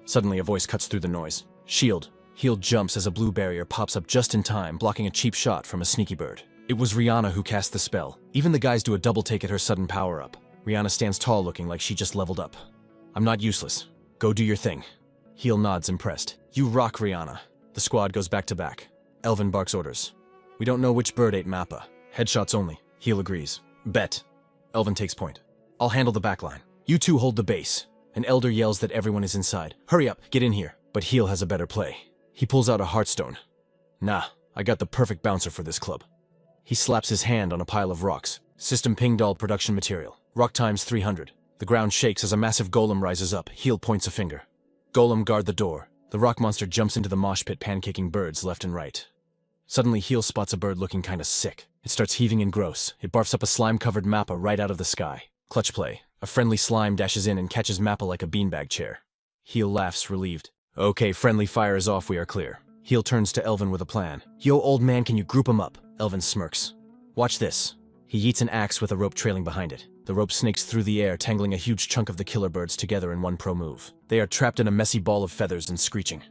Suddenly, a voice cuts through the noise. "Shield." Heel jumps as a blue barrier pops up just in time, blocking a cheap shot from a sneaky bird. It was Rihanna who cast the spell. Even the guys do a double take at her sudden power-up. Rihanna stands tall, looking like she just leveled up. "I'm not useless. Go do your thing." Heel nods, impressed. "You rock, Rihanna." The squad goes back to back. Elvin barks orders. "We don't know which bird ate Mappa. Headshots only." Heel agrees. "Bet." Elvin takes point. "I'll handle the backline. You two hold the base." An elder yells that everyone is inside. "Hurry up, get in here." But Heel has a better play. He pulls out a heartstone. "Nah, I got the perfect bouncer for this club. He slaps his hand on a pile of rocks. System pinged all production material. Rock times 300. The ground shakes as a massive golem rises up. Heel points a finger. Golem, guard the door. The rock monster jumps into the mosh pit, pancaking birds left and right. Suddenly, Heel spots a bird looking kinda sick. It starts heaving and gross. It barfs up a slime-covered Mappa right out of the sky. Clutch play. A friendly slime dashes in and catches Mappa like a beanbag chair. Heel laughs, relieved. Okay, friendly fire is off, we are clear. Heel turns to Elvin with a plan. Yo, old man, can you group 'em up? Elvin smirks. Watch this. He yeets an axe with a rope trailing behind it. The rope snakes through the air, tangling a huge chunk of the killer birds together in one pro move. They are trapped in a messy ball of feathers and screeching.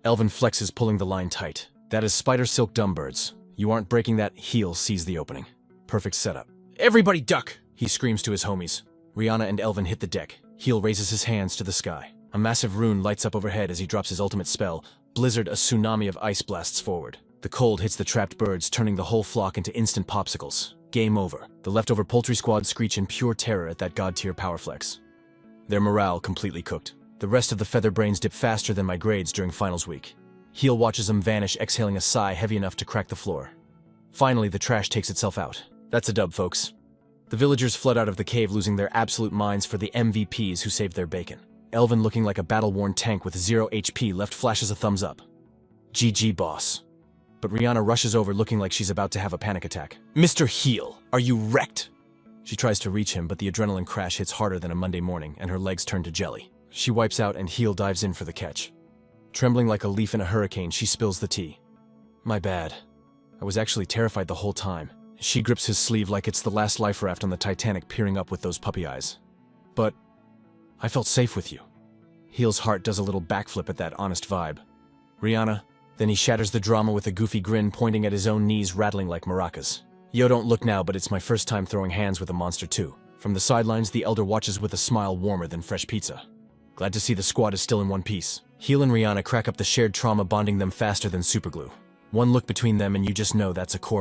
Elvin flexes, pulling the line tight. That is spider silk dumb birds. You aren't breaking that. Heel sees the opening. Perfect setup. Everybody duck! He screams to his homies. Rihanna and Elvin hit the deck. Heel raises his hands to the sky. A massive rune lights up overhead as he drops his ultimate spell. Blizzard, a tsunami of ice blasts forward. The cold hits the trapped birds, turning the whole flock into instant popsicles. Game over. The leftover poultry squad screech in pure terror at that god-tier power flex. Their morale completely cooked. The rest of the feather brains dip faster than my grades during finals week. Heel watches them vanish, exhaling a sigh heavy enough to crack the floor. Finally, the trash takes itself out. That's a dub, folks. The villagers flood out of the cave, losing their absolute minds for the MVPs who saved their bacon. Elvin, looking like a battle-worn tank with 0 HP left, flashes a thumbs up. GG, boss. But Rihanna rushes over looking like she's about to have a panic attack. Mr. Heel, are you wrecked? She tries to reach him, but the adrenaline crash hits harder than a Monday morning, and her legs turn to jelly. She wipes out, and Heel dives in for the catch. Trembling like a leaf in a hurricane, she spills the tea. My bad. I was actually terrified the whole time. She grips his sleeve like it's the last life raft on the Titanic, peering up with those puppy eyes. But I felt safe with you. Heel's heart does a little backflip at that honest vibe. Rihanna. Then he shatters the drama with a goofy grin, pointing at his own knees rattling like maracas. Yo, don't look now, but it's my first time throwing hands with a monster too. From the sidelines, the elder watches with a smile warmer than fresh pizza. Glad to see the squad is still in one piece. Heel and Rihanna crack up the shared trauma, bonding them faster than superglue. One look between them and you just know that's a core